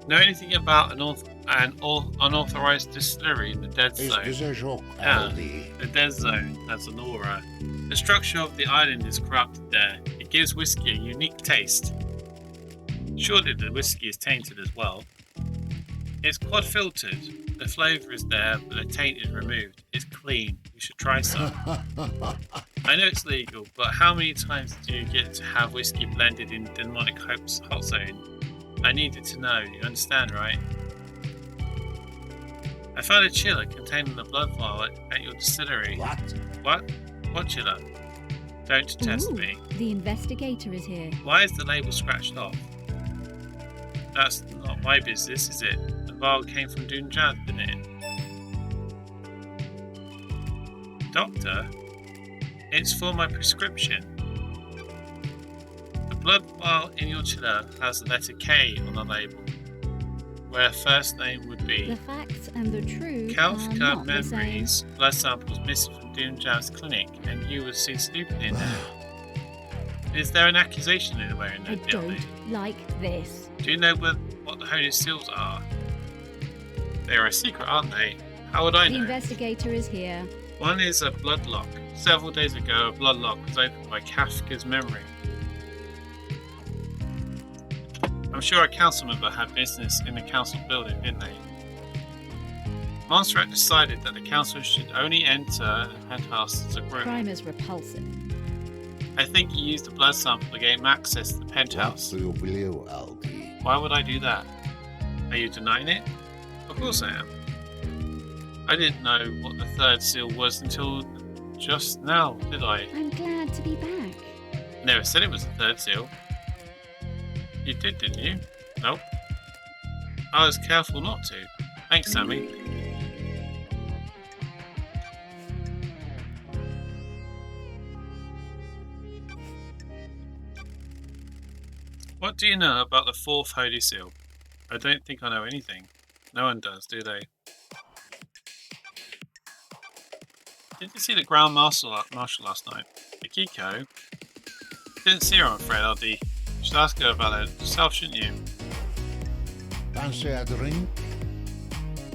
[SPEAKER 2] Know anything about an unauthorized distillery in the Dead
[SPEAKER 8] Is
[SPEAKER 2] Zone?
[SPEAKER 8] this a joke,
[SPEAKER 2] Yeah,
[SPEAKER 8] Aldi?
[SPEAKER 2] the Dead Zone has an aura. The structure of the island is corrupted there. It gives whiskey a unique taste. Surely the whiskey is tainted as well. It's quad filtered. The flavour is there, but the taint is removed. It's clean. You should try some. I know it's legal, but how many times do you get to have whiskey blended in demonic hot zone? I needed to know. You understand, right? I found a chiller containing the blood vial at your distillery.
[SPEAKER 8] What?
[SPEAKER 2] What? What chiller? Don't test
[SPEAKER 3] Ooh,
[SPEAKER 2] me.
[SPEAKER 3] the investigator is here.
[SPEAKER 2] Why is the label scratched off? That's not my business, is it? The vial came from Dune Jazz, didn't it? Doctor? It's for my prescription. The blood vial in your chiller has the letter K on the label, where first name would be.
[SPEAKER 3] The facts and the truth are
[SPEAKER 2] Kafka
[SPEAKER 3] not the same.
[SPEAKER 2] memories, blood samples missing from Dune Jazz clinic, and you were seen snooping in there. Is there an accusation anywhere in
[SPEAKER 3] I
[SPEAKER 2] that building?
[SPEAKER 3] don't like this.
[SPEAKER 2] Do you know what the Holy Seals are? They are a secret, aren't they? How would I
[SPEAKER 3] The
[SPEAKER 2] know?
[SPEAKER 3] investigator is here.
[SPEAKER 2] One is a blood lock. Several days ago, a blood lock was opened by Kafka's memory. I'm sure a council member had business in the council building, didn't they? Montserrat decided that the council should only enter a penthouse as a group.
[SPEAKER 3] Crime is repulsive.
[SPEAKER 2] I think you used the blood sample to gain access to the
[SPEAKER 8] What
[SPEAKER 2] penthouse.
[SPEAKER 8] do you believe, Aldi?
[SPEAKER 2] Why would I do that? Are you denying it? Of course I am. I didn't know what the third seal was until just now, did I?
[SPEAKER 3] I'm glad to be back.
[SPEAKER 2] Never said it was the third seal. You did, didn't you? Nope. I was careful not to. Thanks, Sammy. What do you know about the fourth Holy Seal? I don't think I know anything. No one does, do they? Did you see the Grand Marshal last night? Akiko? Didn't see her, I'm afraid, LD. You should ask her about it yourself, shouldn't you?
[SPEAKER 8] Fancy a drink?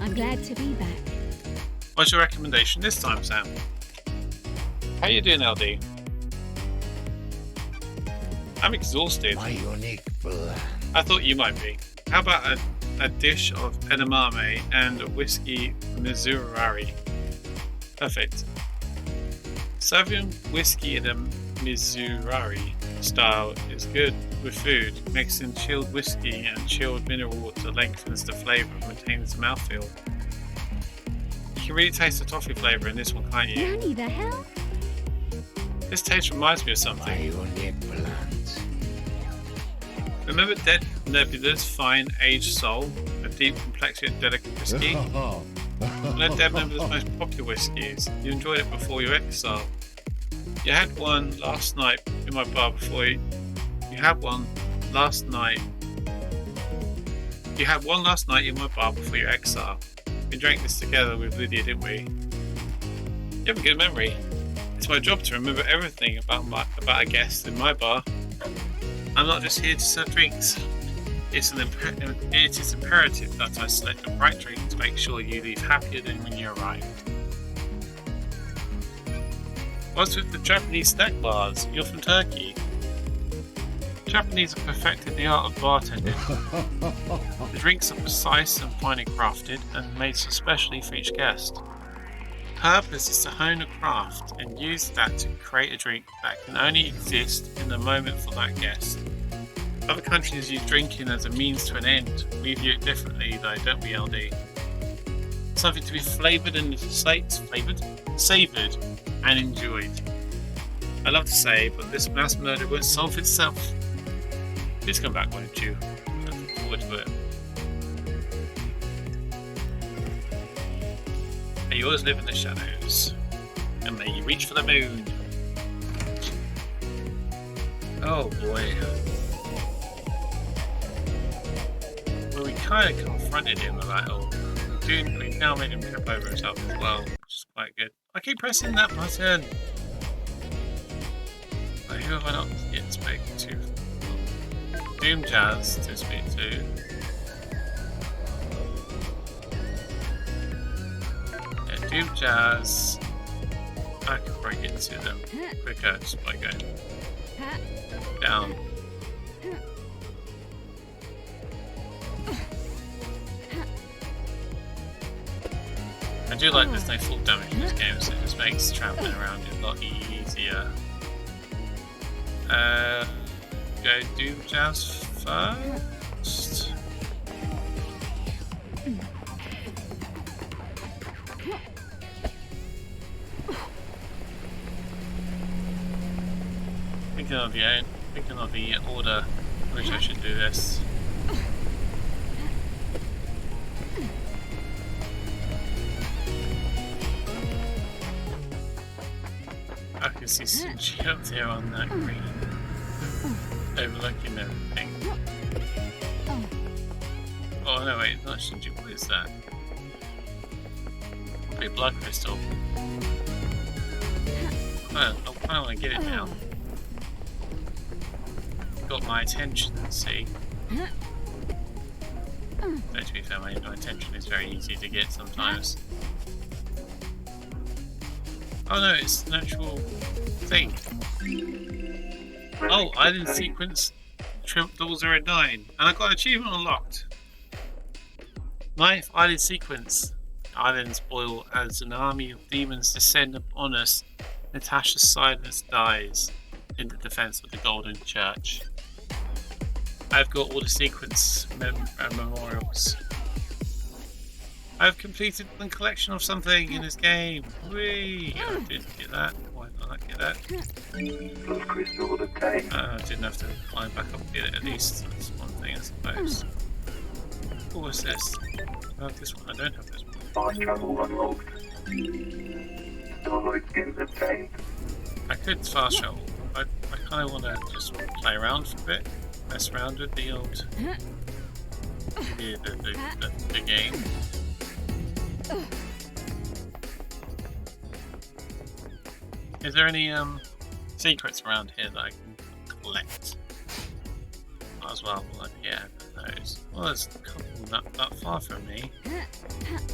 [SPEAKER 3] I'm glad to be back.
[SPEAKER 2] What's your recommendation this time, Sam? How you doing, LD? I'm exhausted.
[SPEAKER 8] My unique blend.
[SPEAKER 2] I thought you might be. How about a dish of edamame and a whiskey Mizurari? Perfect. Serving whiskey in a Mizurari style is good with food. Mixing chilled whiskey and chilled mineral water lengthens the flavour and retains the mouthfeel. You can really taste the toffee flavour in this one, can't you?
[SPEAKER 3] Nanny, the hell?
[SPEAKER 2] This taste reminds me of
[SPEAKER 8] My
[SPEAKER 2] something.
[SPEAKER 8] unique blend.
[SPEAKER 2] Remember Dead Nebula's fine aged soul? A deep, complex yet delicate whiskey? One of Dead Nebula's most popular whiskies. You enjoyed it before your exile. You had one last night in my bar before you had one last night. You had one last night in my bar before your exile. We drank this together with Lydia, didn't we? You have a good memory. It's my job to remember everything about a guest in my bar. I'm not just here to serve drinks. It is imperative that I select a right drink to make sure you leave happier than when you arrived. What's with the Japanese snack bars? You're from Turkey. Japanese have perfected the art of bartending. The drinks are precise and finely crafted and made especially for each guest. The purpose is to hone a craft and use that to create a drink that can only exist in the moment for that guest. Other countries use drinking as a means to an end. We view it differently though, don't we, LD? Something to be flavoured and savoured and enjoyed. I love to say, but this mass murder won't solve itself. Please come back, won't you? I look forward to it. May you always live in the shadows, and may you reach for the moon. Oh boy. Well, we kind of confronted him about we've now made him trip over himself as well, which is quite good. I keep pressing that button. Who have I not yet spoken to? Doom Jazz to speak to. Yeah, Doom Jazz. I can probably get to them quicker just by going down. I do like there's no full damage in this game, so it just makes travelling around a lot easier. Go Doom Jazz first. Thinking of the order which I should do this. I can see Shinji up there on that green, overlooking everything. Oh no, wait, not Shinji. What is that? Probably a blood crystal. Well, I kind of want to get it now. Got my attention, see. Though to be fair, my attention is very easy to get sometimes. Oh no, it's an actual thing. Oh, island sequence Trimp 009. And I got an achievement unlocked. 9th island sequence. Islands boil as an army of demons descend upon us. Natasha's silence dies in the defense of the Golden Church. I've got all the sequence memorials. I've completed one collection of something in this game. Whee! I didn't get that. Why did I not get that? I didn't have to climb back up and get it at least. That's one thing, I suppose. Oh, what's this? I have this one. I don't have this one.
[SPEAKER 4] Fast travel unlocked. Starlight skins obtained.
[SPEAKER 2] I could fast travel. I kind of want to just play around for a bit. Mess around with the old... the game. Is there any secrets around here that I can collect as well? Like, yeah, those. Well, there's a couple not that far from me.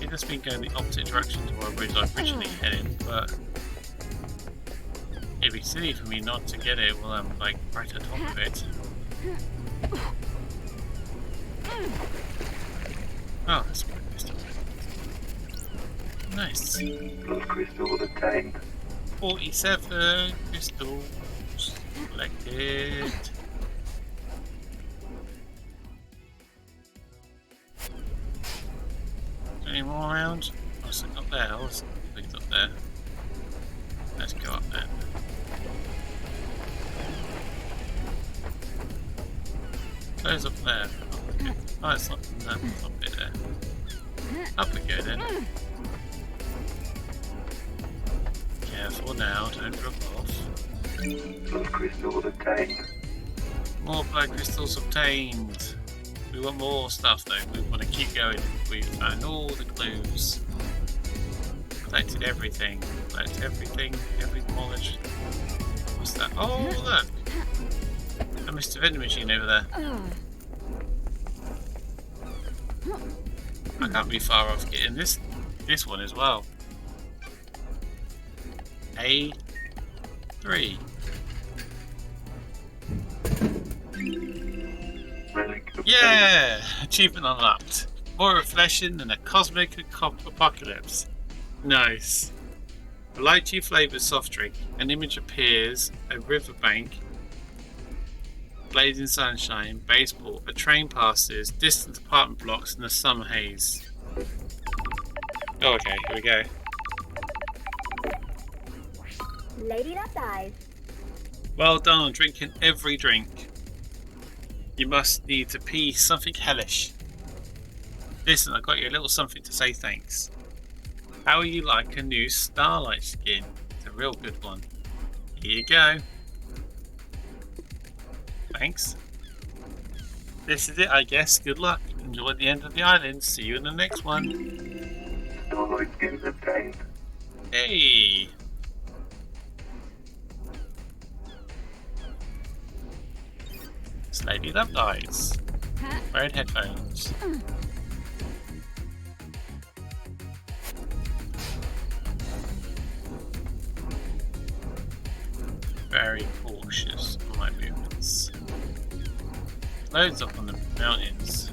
[SPEAKER 2] It has been going the opposite direction to where I was originally heading, but it'd be silly for me not to get it while I'm like right at the top of it. Oh, that's quite nice. Nice.
[SPEAKER 4] Blood crystals obtained.
[SPEAKER 2] 47 crystals collected. Any more around? What's it up there? What's it up there? Let's go up there. Close up there. Oh, it's not that up there. Up we go then. Careful now, don't drop off.
[SPEAKER 4] Blood crystals obtained.
[SPEAKER 2] More blood crystals obtained. We want more stuff though, we want to keep going. We've found all the clues. Collected everything. Collect everything, every knowledge. What's that? Oh, look! I missed a vending machine over there. I can't be far off getting this one as well. A3. Yeah! Achievement unlocked. More reflection than a cosmic apocalypse. Nice. A lychee flavoured soft drink. An image appears. A riverbank. Blazing sunshine. Baseball. A train passes. Distant apartment blocks and a summer haze. Oh, okay, here we go.
[SPEAKER 9] Lady Love Dive.
[SPEAKER 2] Well done on drinking every drink. You must need to pee something hellish. Listen, I got you a little something to say thanks. How would you like a new Starlight skin? It's a real good one. Here you go. Thanks. This is it, I guess. Good luck. Enjoy the end of the island. See you in the next one.
[SPEAKER 4] Starlight skins obtained.
[SPEAKER 2] Hey! It's Lady Love Eyes. Wearing headphones. Very cautious on my movements. Loads up on the mountains.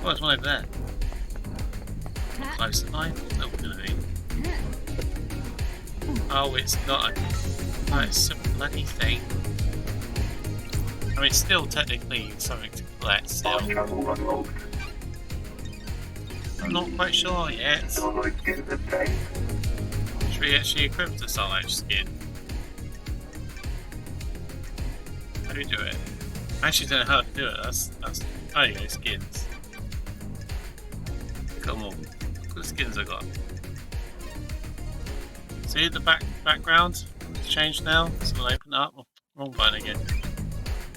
[SPEAKER 2] Oh, there's one over there. Close than I thought that was going to be. Oh, it's not a... Oh, it's a bloody thing. I mean, it's still technically something to collect still.
[SPEAKER 4] Travel unlocked.
[SPEAKER 2] I'm not quite sure yet.
[SPEAKER 4] Starlight skins obtained.
[SPEAKER 2] Should we actually equip the Starlight skin? How do we do it? I actually don't know how to do it. That's oh, yeah, skins. Come on. Look at the skins I got. See the background? It's changed now. So we'll open it up. Oh, wrong button again.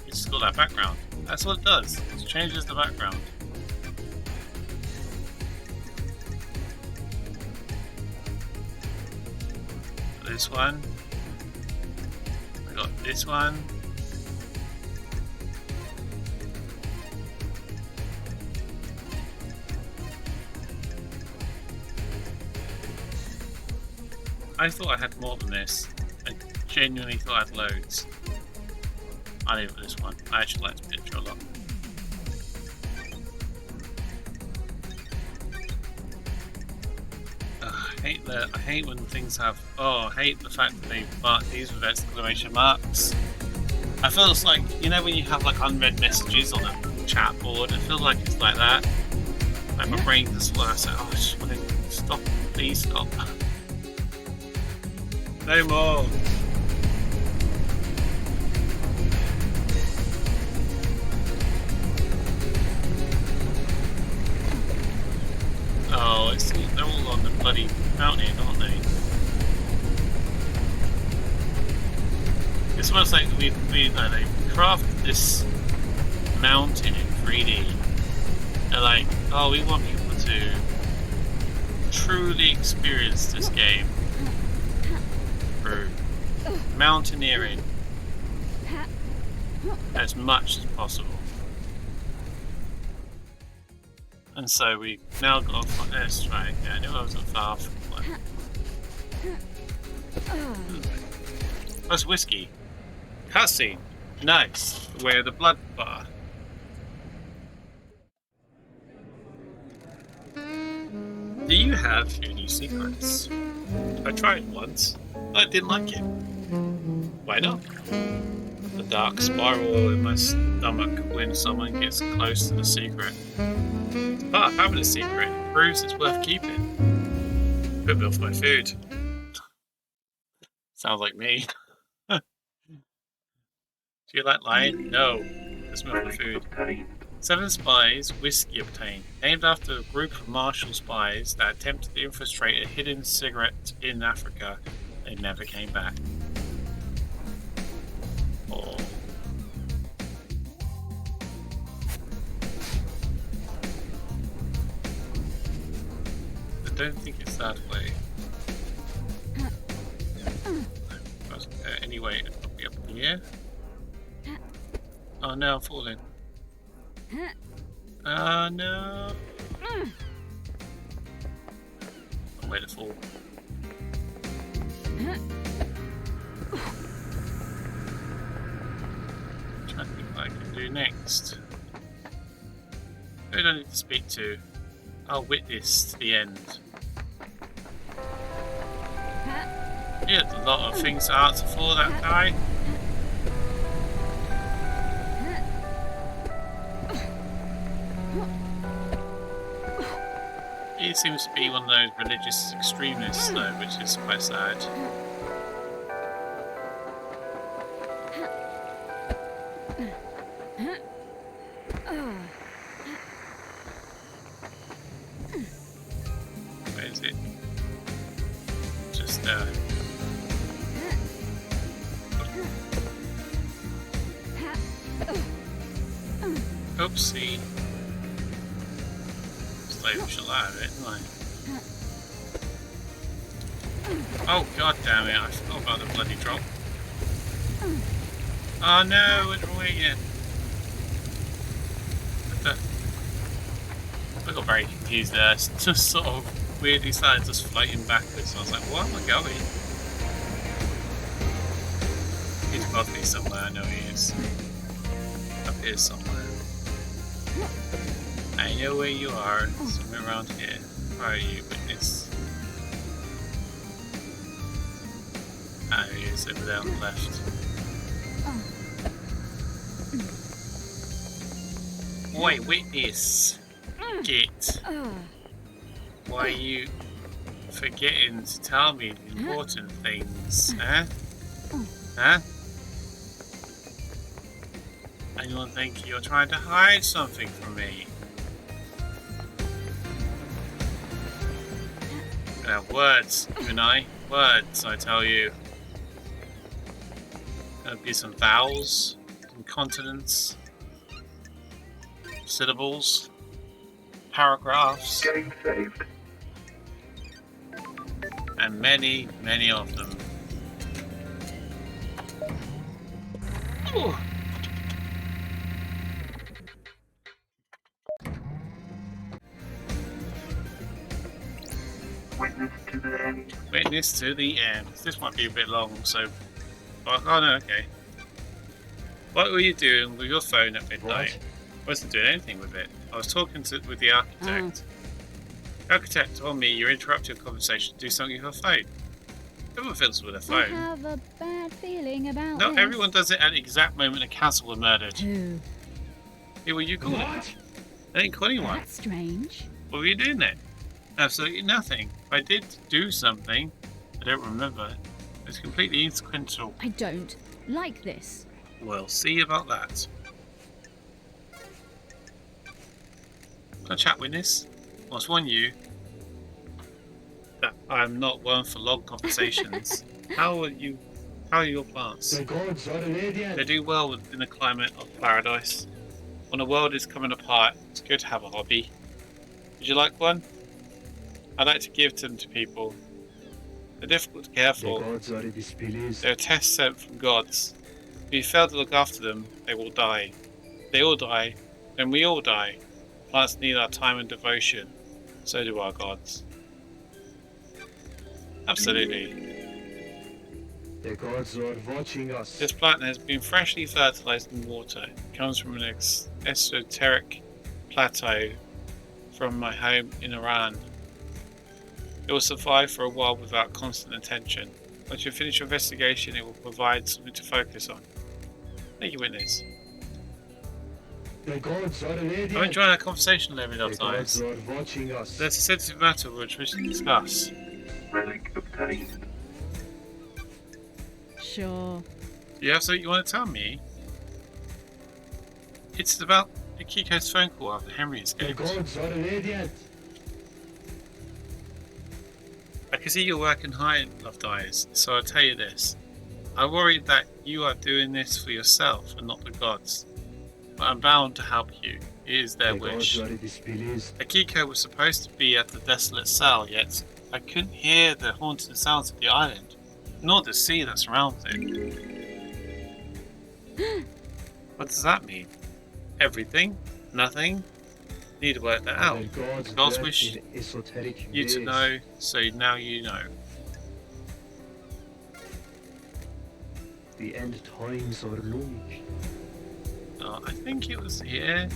[SPEAKER 2] It's just got that background. That's what it does. It changes the background. This one. I got this one. I thought I had more than this. I genuinely thought I had loads. I leave it this one. I actually like this picture a lot. I hate when things have. Oh, I hate the fact that they mark these with exclamation marks. I feel it's like, you know, when you have like unread messages on a chat board. It feels like it's like that. Like my brain just flies. Like, oh, I just want to stop. Please stop. No more. Oh, they're all on the bloody mountain, aren't they? It's almost like they crafted this mountain in 3D. They're like, oh, we want people to truly experience this game through mountaineering as much as possible. And so we now got to let's try again. I knew I wasn't far from one. That's whiskey. Cutscene. Nice. Where the blood bar. Do you have any secrets? I tried once. I didn't like it. Why not? The dark spiral in my stomach when someone gets close to the secret. But having a secret proves it's worth keeping. Put me off my food. Sounds like me. Do you like lying? No. Just me off my food. 7 spies, whiskey obtained. Named after a group of martial spies that attempted to infiltrate a hidden cigarette in Africa. They never came back. Oh. I don't think it's that way. Anyway, it'll be up here. Oh no, I'm falling. Oh no. I'm way to fall. Trying to think what I can do next. Who do I need to speak to? I'll witness to the end. Yeah, a lot of things to answer for that guy. seems to be one of those religious extremists, though, which is quite sad. Where is it? Just there. Oopsie. Slave shall have it, didn't I? Oh god damn it, I forgot about the bloody drop. Oh no, went the wrong way again. I got very confused there. It's just sort of weirdly started just floating backwards. I was like, where am I going? He's above me somewhere, I know he is. Up here somewhere. I know where you are, somewhere around here. Where are you, witness? Ah, he is over there on the left. Wait, witness! Get! Why are you forgetting to tell me the important things, huh? Huh? Anyone think you're trying to hide something from me? Words, you and I. Words, I tell you. There'll be some vowels, some consonants, syllables, paragraphs,
[SPEAKER 4] Game saved.
[SPEAKER 2] and many, many of them. Ooh.
[SPEAKER 4] Witness to the end.
[SPEAKER 2] Witness to the end. This might be a bit long, so... Oh no, okay. What were you doing with your phone at midnight? I wasn't doing anything with it. I was talking with the architect. The architect told me you interrupted your conversation to do something with your phone. Everyone fiddles with their
[SPEAKER 3] I
[SPEAKER 2] phone.
[SPEAKER 3] have a bad feeling about
[SPEAKER 2] Not
[SPEAKER 3] this.
[SPEAKER 2] everyone does it at the exact moment a council were murdered.
[SPEAKER 3] Who?
[SPEAKER 2] Who were you calling? I didn't call anyone.
[SPEAKER 3] That's strange.
[SPEAKER 2] What were you doing then? Absolutely nothing. I did do something. I don't remember. It's completely insequential.
[SPEAKER 3] I don't like this.
[SPEAKER 2] We'll see about that. Can I chat witness? I must warn you that I'm not one for long conversations. How are your plants?
[SPEAKER 6] The gods are radiant.
[SPEAKER 2] They do well in the climate of paradise. When the world is coming apart, it's good to have a hobby. Would you like one? I like to give them to people. They're difficult to care
[SPEAKER 6] The
[SPEAKER 2] for.
[SPEAKER 6] gods are displeased.
[SPEAKER 2] They're a test sent from gods. If you fail to look after them, they will die. If they all die, then we all die. Plants need our time and devotion. So do our gods. Absolutely.
[SPEAKER 6] The gods are watching us.
[SPEAKER 2] This plant has been freshly fertilized in water. It comes from an esoteric plateau from my home in Iran. It will survive for a while without constant attention. Once you finish your investigation, it will provide something to focus on. Thank you, witness.
[SPEAKER 6] The gods are radiant.
[SPEAKER 2] I'm enjoying our conversation every
[SPEAKER 6] The
[SPEAKER 2] time.
[SPEAKER 6] gods are watching us.
[SPEAKER 2] There's a sensitive matter which we should discuss.
[SPEAKER 4] Relic obtained.
[SPEAKER 3] Sure.
[SPEAKER 2] Do you have something you want to tell me? It's about Akiko's phone call after Henry
[SPEAKER 6] The
[SPEAKER 2] escaped.
[SPEAKER 6] gods are radiant.
[SPEAKER 2] I can see you're working hard, Love Dies, so I'll tell you this. I worry that you are doing this for yourself and not the gods. But I'm bound to help you. It is their
[SPEAKER 6] The
[SPEAKER 2] wish.
[SPEAKER 6] gods are displeased.
[SPEAKER 2] Akiko was supposed to be at the desolate cell, yet I couldn't hear the haunted sounds of the island, nor the sea that surrounds it. What does that mean? Everything? Nothing? Need to work that out.
[SPEAKER 6] The gods
[SPEAKER 2] The gods
[SPEAKER 6] work
[SPEAKER 2] wish
[SPEAKER 6] in esoteric
[SPEAKER 2] you to
[SPEAKER 6] ways.
[SPEAKER 2] know, so now you know.
[SPEAKER 6] The end times are looming.
[SPEAKER 2] I think it was here.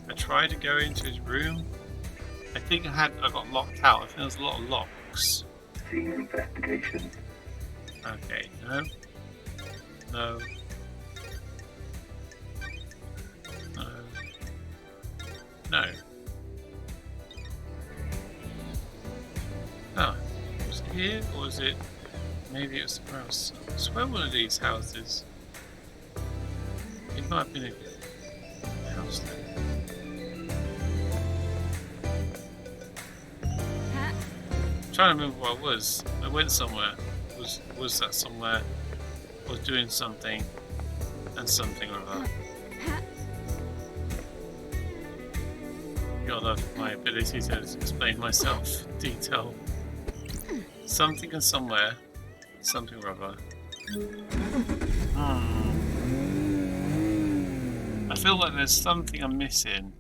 [SPEAKER 2] I tried to go into his room. I think I got locked out. I think there was a lot of locks.
[SPEAKER 4] Senior investigation.
[SPEAKER 2] Okay, no. No. No. No. here, or is it? Maybe it was somewhere else. I swear one of these houses. It might have been a house there. I'm trying to remember where I was. I went somewhere. Was that somewhere? I was doing something and something or other. God love my ability to explain myself in detail. Something and somewhere, something or other. I feel like there's something I'm missing.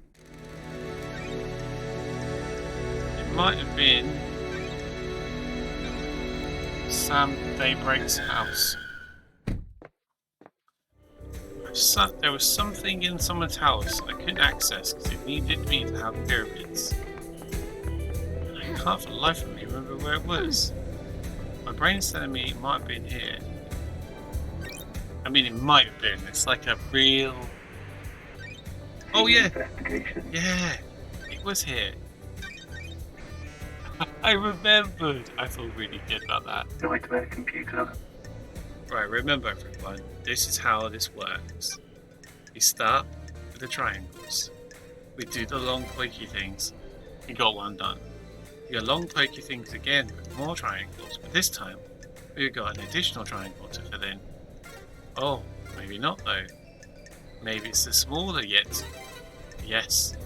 [SPEAKER 2] It might have been Sam Daybreak's house. There was something in someone's house I couldn't access because it needed me to have pyramids. I can't for the life of me remember where it was. My brain's telling me it might have been here. I mean, it might have been. It's like a real... Oh yeah! Yeah! It was here. I remembered! I feel really good about that.
[SPEAKER 4] Nightmare computer.
[SPEAKER 2] Right, remember everyone, this is how this works. We start with the triangles. We do the long pokey things. We got one done. We got long pokey things again with more triangles, but this time we've got an additional triangle to fill in. Oh, maybe not though. Maybe it's the smaller yet. Yes.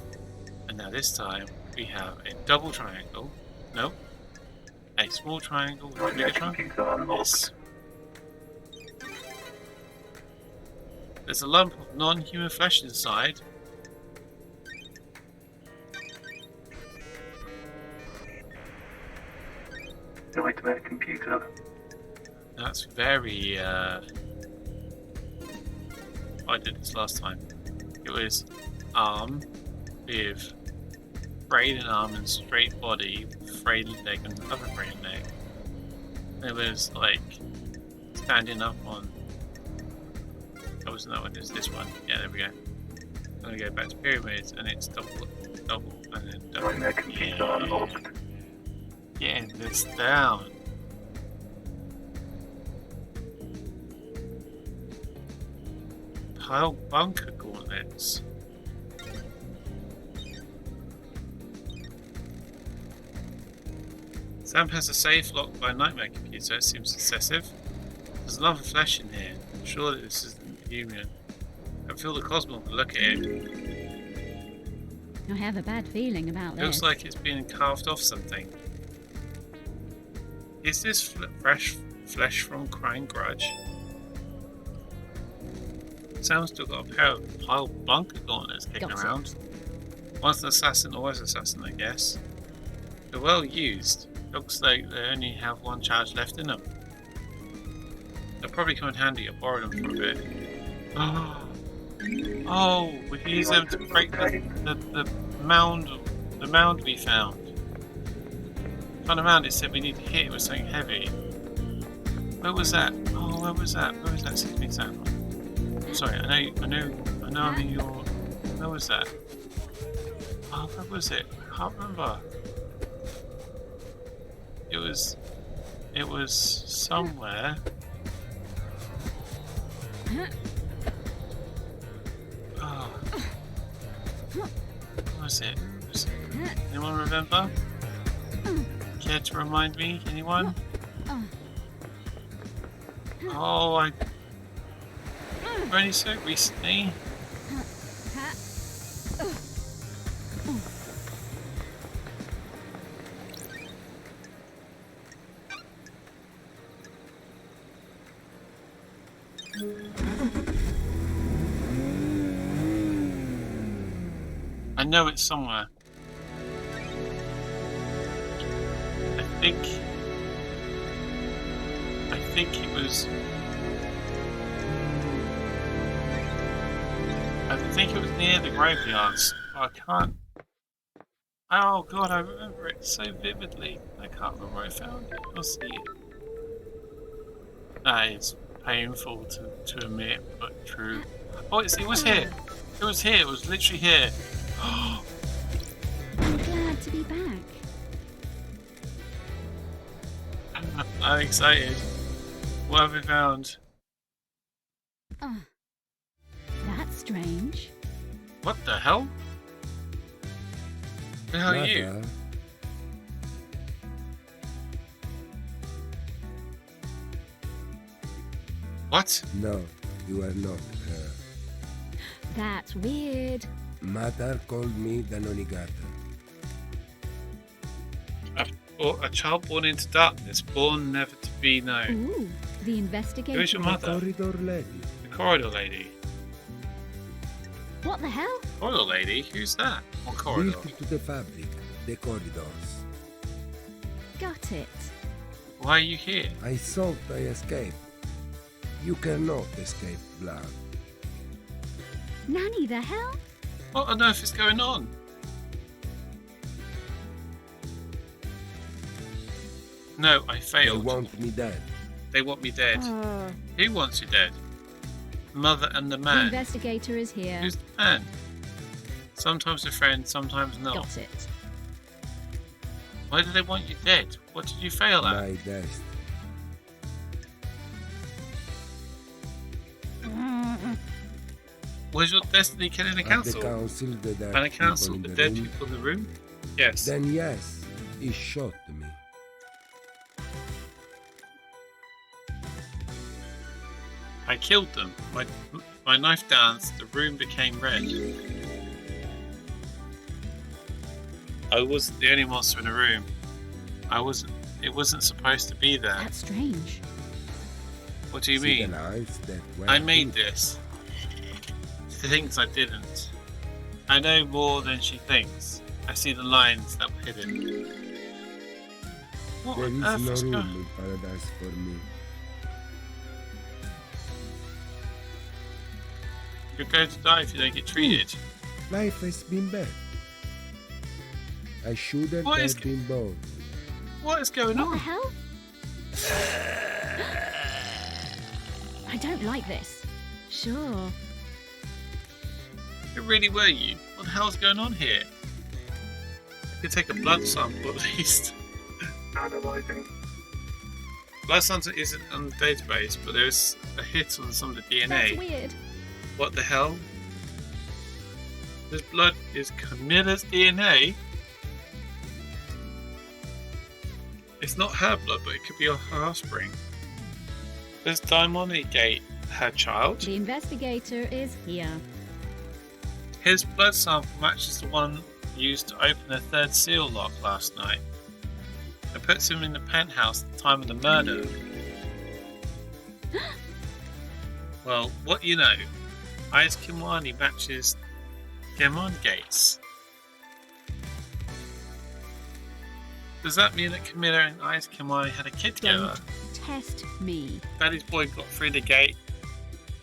[SPEAKER 2] And now this time we have a double triangle. No. A small triangle with a bigger triangle. Yes. There's a lump of non-human flesh inside.
[SPEAKER 4] Nightmare computer.
[SPEAKER 2] That's very, I did this last time. It was arm with frayed arm and straight body, frayed leg and other frayed leg. It was like standing up on... That wasn't that one, it's this one. Yeah, there we go. I'm gonna go back to pyramids and it's double, and then double.
[SPEAKER 4] Nightmare computer unlocked.
[SPEAKER 2] Getting this down. Pile bunker gauntlets. Sam has a safe locked by a nightmare computer. It seems excessive. There's a lot of flesh in here. Surely this isn't human. I feel the cosmos look at it.
[SPEAKER 3] I have a bad feeling about
[SPEAKER 2] Looks
[SPEAKER 3] this.
[SPEAKER 2] like it's been carved off something. Is this fresh flesh from Crying Grudge? Sam's still got a pair of pile bunker gauntlets kicking
[SPEAKER 3] Got it.
[SPEAKER 2] around. Once an assassin, always an assassin, I guess. They're well used. Looks like they only have one charge left in them. They'll probably come in handy. I'll borrow them for a bit. Oh, we can use them to break the mound we found. Found a mound, it said we need to hit it with something heavy. Where was that? Oh, where was that? Where was that? Excuse me, Sam. Sorry, I know I'm in your... Where was that? Oh, where was it? I can't remember. It was somewhere. Oh. What was it? Anyone remember? Care to remind me? Anyone? Oh, only so recently. I know it's somewhere. I think it was... I think it was near the graveyards. I can't... Oh god, I remember it so vividly. I can't remember where I found it. I'll see it. That is painful to admit, but true. Oh, it was here! It was here, it was literally here.
[SPEAKER 3] I'm glad to be back.
[SPEAKER 2] I'm excited. What have we found?
[SPEAKER 3] That's strange.
[SPEAKER 2] What the hell? The hell are you?
[SPEAKER 6] Mother,
[SPEAKER 2] What?
[SPEAKER 6] no, you are not her.
[SPEAKER 3] That's weird.
[SPEAKER 6] Mother called me the Nonigata.
[SPEAKER 2] A child born into darkness, born never to be known.
[SPEAKER 3] Ooh, the investigator.
[SPEAKER 2] Who is your mother?
[SPEAKER 6] Corridor lady.
[SPEAKER 2] The corridor lady.
[SPEAKER 3] What the hell?
[SPEAKER 2] Corridor lady? Who's that? What corridor?
[SPEAKER 6] Built to the fabric, the corridors.
[SPEAKER 3] Got it.
[SPEAKER 2] Why are you here?
[SPEAKER 6] I thought I escaped. You cannot escape blood.
[SPEAKER 3] Nanny, the hell?
[SPEAKER 2] What on earth is going on? No, I
[SPEAKER 6] They
[SPEAKER 2] failed.
[SPEAKER 6] want me dead.
[SPEAKER 2] They want me dead. Who wants you dead? Mother and the
[SPEAKER 3] The
[SPEAKER 2] man.
[SPEAKER 3] investigator is here.
[SPEAKER 2] Who's the man? Sometimes a friend, sometimes not.
[SPEAKER 3] Got it.
[SPEAKER 2] Why do they want you dead? What did you fail at?
[SPEAKER 6] My death.
[SPEAKER 2] Was your destiny killing the
[SPEAKER 6] At
[SPEAKER 2] council?
[SPEAKER 6] the council, the dead
[SPEAKER 2] And the council,
[SPEAKER 6] people
[SPEAKER 2] the
[SPEAKER 6] in
[SPEAKER 2] dead
[SPEAKER 6] room.
[SPEAKER 2] people in the room? Yes.
[SPEAKER 6] Then yes, he shot me.
[SPEAKER 2] I killed them. My knife danced, the room became red. I wasn't the only monster in the room. It wasn't supposed to be there.
[SPEAKER 3] That's strange.
[SPEAKER 2] What do you
[SPEAKER 6] See
[SPEAKER 2] mean?
[SPEAKER 6] the lines that were
[SPEAKER 2] I made
[SPEAKER 6] hit.
[SPEAKER 2] this. She thinks I didn't. I know more than she thinks. I see the lines that were hidden. What
[SPEAKER 6] There is
[SPEAKER 2] on earth
[SPEAKER 6] no
[SPEAKER 2] is
[SPEAKER 6] room
[SPEAKER 2] going?
[SPEAKER 6] in paradise for me.
[SPEAKER 2] You're going to die if you don't get treated.
[SPEAKER 6] Life has been bad. I shouldn't
[SPEAKER 2] What is
[SPEAKER 6] have been born.
[SPEAKER 2] What is going
[SPEAKER 3] What the
[SPEAKER 2] on?
[SPEAKER 3] hell? I don't like this. Sure.
[SPEAKER 2] Who really were you? What the hell's going on here? I could take a blood sample at least.
[SPEAKER 4] Analyzing.
[SPEAKER 2] Blood sample isn't on the database, but there's a hit on some of the DNA.
[SPEAKER 3] That's weird.
[SPEAKER 2] What the hell? This blood is Camilla's DNA? It's not her blood, but it could be her offspring. Does Diamondgate her child?
[SPEAKER 3] The investigator is here.
[SPEAKER 2] His blood sample matches the one used to open the third seal lock last night. It puts him in the penthouse at the time of the murder. Well, what you know, Ice Kimwani matches Diamondgate's. Does that mean that Camilla and Ice Kimwani had a kid together?
[SPEAKER 3] Don't test me.
[SPEAKER 2] Daddy's boy got through the gate,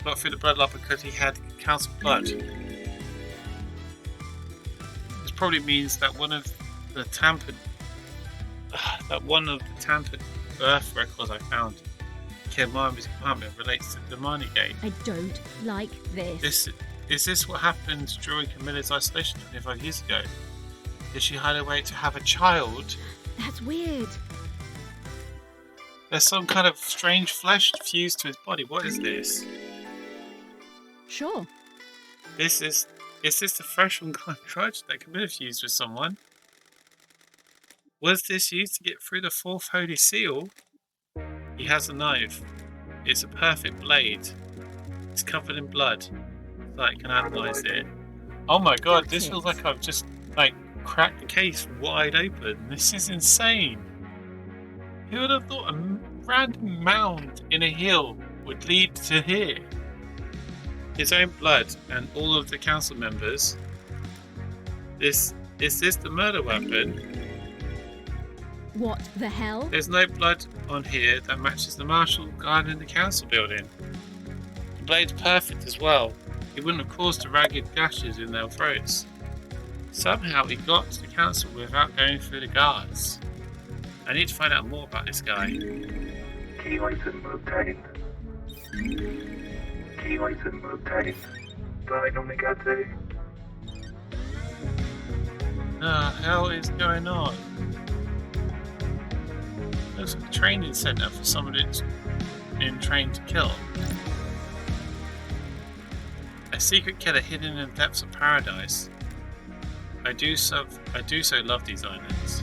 [SPEAKER 2] got through the bloodlock because he had council blood. This probably means that one of the tampered birth records I found in Kimwani's apartment relates to the Gate.
[SPEAKER 3] I don't like this.
[SPEAKER 2] Is this what happened during Camilla's isolation 25 years ago? Did she hide away to have a child?
[SPEAKER 3] That's weird.
[SPEAKER 2] There's some kind of strange flesh fused to his body. What is this?
[SPEAKER 3] Sure.
[SPEAKER 2] Is this the fresh one kind of grudge that Camilla fused with someone? Was this used to get through the fourth holy seal? He has a knife. It's a perfect blade. It's covered in blood. So I can analyze it. Oh my god, this feels like I've just cracked the case wide open. This is insane. Who would have thought a random mound in a hill would lead to here? His own blood and all of the council members. Is this the murder weapon?
[SPEAKER 3] What the hell?
[SPEAKER 2] There's no blood on here that matches the marshal guarding the council building. The blade's perfect as well. It wouldn't have caused the ragged gashes in their throats. Somehow he got to the council without going through the guards. I need to find out more about this guy.
[SPEAKER 4] Key item obtained. Key item obtained. Dynamigate.
[SPEAKER 2] The hell is going on? Looks like a training centre for someone that's been trained to kill. A secret killer hidden in the depths of paradise. I do so love these islands.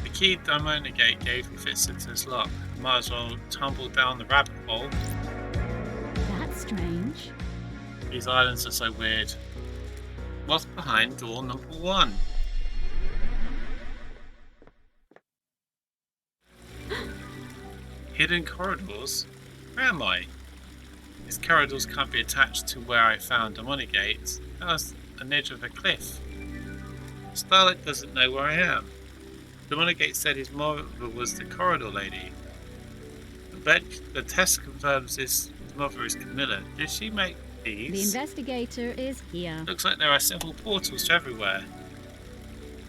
[SPEAKER 2] The key Dimona Gate gave me fits into this lock. Might as well tumble down the rabbit hole.
[SPEAKER 3] That's strange.
[SPEAKER 2] These islands are so weird. What's behind door number 1? Hidden corridors? Where am I? These corridors can't be attached to where I found the money gate. That was an edge of a cliff. Starlight doesn't know where I am. The money gate said his mother was the corridor lady. The test confirms his mother is Camilla. Did she make these?
[SPEAKER 3] The investigator is here.
[SPEAKER 2] Looks like there are several portals to everywhere.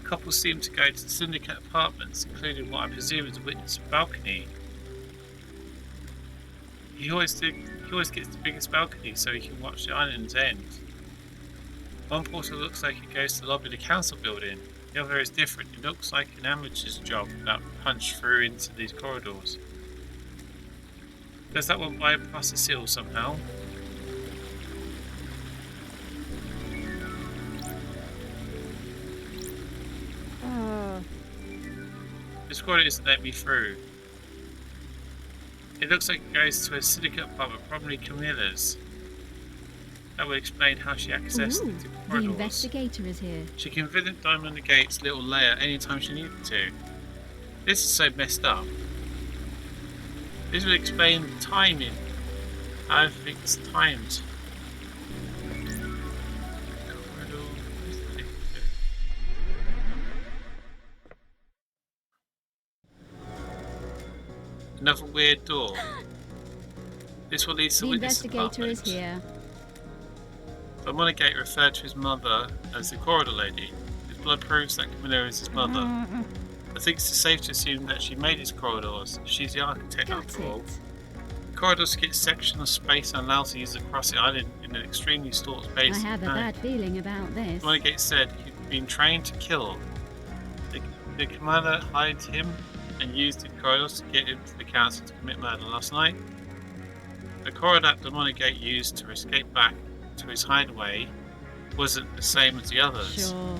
[SPEAKER 2] Couples seem to go to the syndicate apartments, including what I presume is a witness balcony. He always gets the biggest balcony so he can watch the island's end. One portal looks like it goes to the lobby of the council building. The other is different. It looks like an amateur's job that punched through into these corridors. Does that one bypass the seal somehow? This corridor isn't letting me through. It looks like it goes to a syndicate apartment, probably Camilla's. That would explain how she accessed the
[SPEAKER 3] The
[SPEAKER 2] corridors.
[SPEAKER 3] investigator is here.
[SPEAKER 2] She can visit Diamond Gate's little lair anytime she needed to. This is so messed up. This would explain the timing. How everything's timed. Corridor. Another weird door. This will lead to the
[SPEAKER 3] The
[SPEAKER 2] witness
[SPEAKER 3] investigator is
[SPEAKER 2] apartment.
[SPEAKER 3] here.
[SPEAKER 2] The Monogate referred to his mother as the corridor lady. His blood proves that Camilla is his mother. I think it's safe to assume that she made his corridors. She's the architect
[SPEAKER 3] Got
[SPEAKER 2] after all.
[SPEAKER 3] it.
[SPEAKER 2] The corridors get section of space and allows to use across the island in an extremely short space.
[SPEAKER 3] I have a bad feeling about this.
[SPEAKER 2] Monogate said he'd been trained to kill. The commander hired him and used the corridors to get him to the council to commit murder last night. The corridor that the Monogate used to escape back to his hideaway wasn't the same as the others.
[SPEAKER 3] Sure.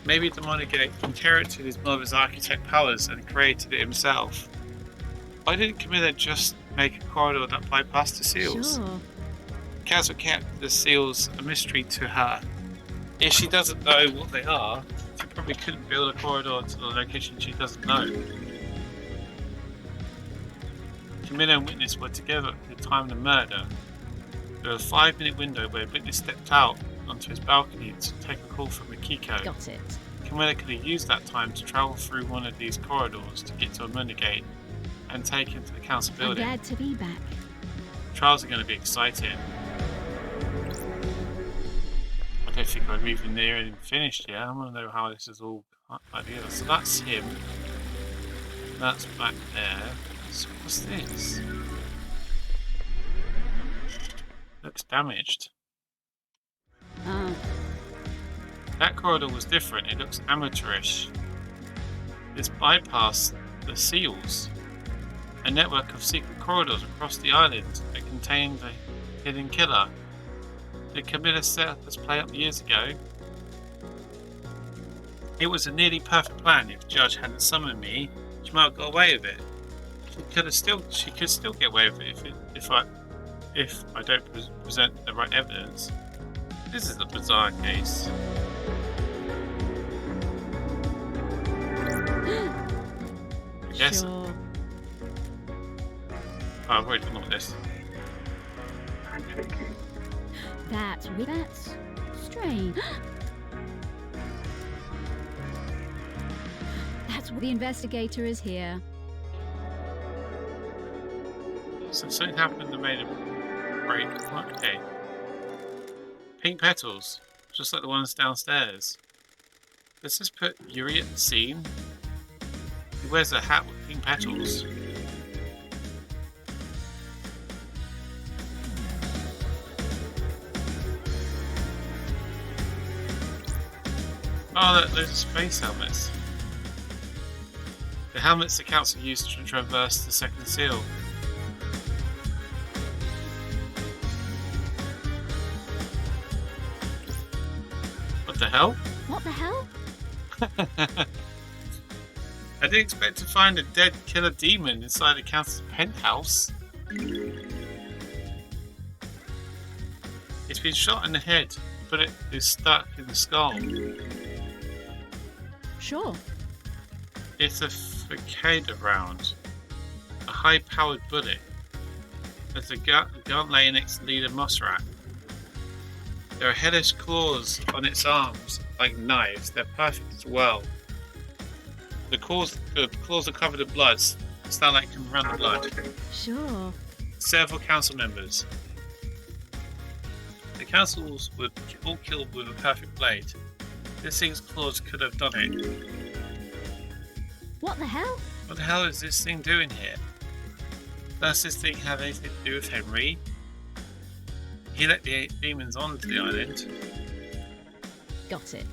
[SPEAKER 2] Maybe the Monogate inherited his mother's architect powers and created it himself. Why didn't Camilla just make a corridor that bypassed the seals?
[SPEAKER 3] Sure.
[SPEAKER 2] Council kept the seals a mystery to her. If she doesn't know what they are, she probably couldn't build a corridor to the location she doesn't know. Camilla and witness were together at the time of the murder. There was a 5-minute window where witness stepped out onto his balcony to take a call from Akiko.
[SPEAKER 3] Got it.
[SPEAKER 2] Camilla could have used that time to travel through one of these corridors to get to a Monogate and take him to the council
[SPEAKER 3] I'm
[SPEAKER 2] building.
[SPEAKER 3] glad to be back.
[SPEAKER 2] Trials are going to be exciting. I don't think I'm even near and finished yet. I want to know how this is all put together. So that's him. That's back there. So what's this? Looks damaged. That corridor was different. It looks amateurish. It's bypassed the seals. A network of secret corridors across the island that contained the hidden killer. Did Camilla set this play up years ago? It was a nearly perfect plan. If the judge hadn't summoned me, she might have got away with it. She could still get away with it if I don't present the right evidence. This is a bizarre case. I guess.
[SPEAKER 3] Sure.
[SPEAKER 2] Oh, I've already done all this.
[SPEAKER 3] That's strange. That's the investigator is here.
[SPEAKER 2] So something happened that made a break. Okay. Pink petals, just like the ones downstairs. Let's just put Yuri at the scene. He wears a hat with pink petals. Oh, look, those are space helmets. The helmets the council used to traverse the second seal. What the hell?
[SPEAKER 3] What the hell?
[SPEAKER 2] I didn't expect to find a dead killer demon inside the council's penthouse. It's been shot in the head, but it is stuck in the skull.
[SPEAKER 3] Sure.
[SPEAKER 2] It's a Facada round, a high-powered bullet. There's a gun laying next to leader Mossrat. There are hellish claws on its arms, like knives. They're perfect as well. The claws are covered in blood. Starlight can run the blood.
[SPEAKER 3] Sure.
[SPEAKER 2] Several council members. The councils were all killed with a perfect blade. This thing's claws could have done it.
[SPEAKER 3] What the hell?
[SPEAKER 2] What the hell is this thing doing here? Does this thing have anything to do with Henry? He let the demons onto the island.
[SPEAKER 3] Got it.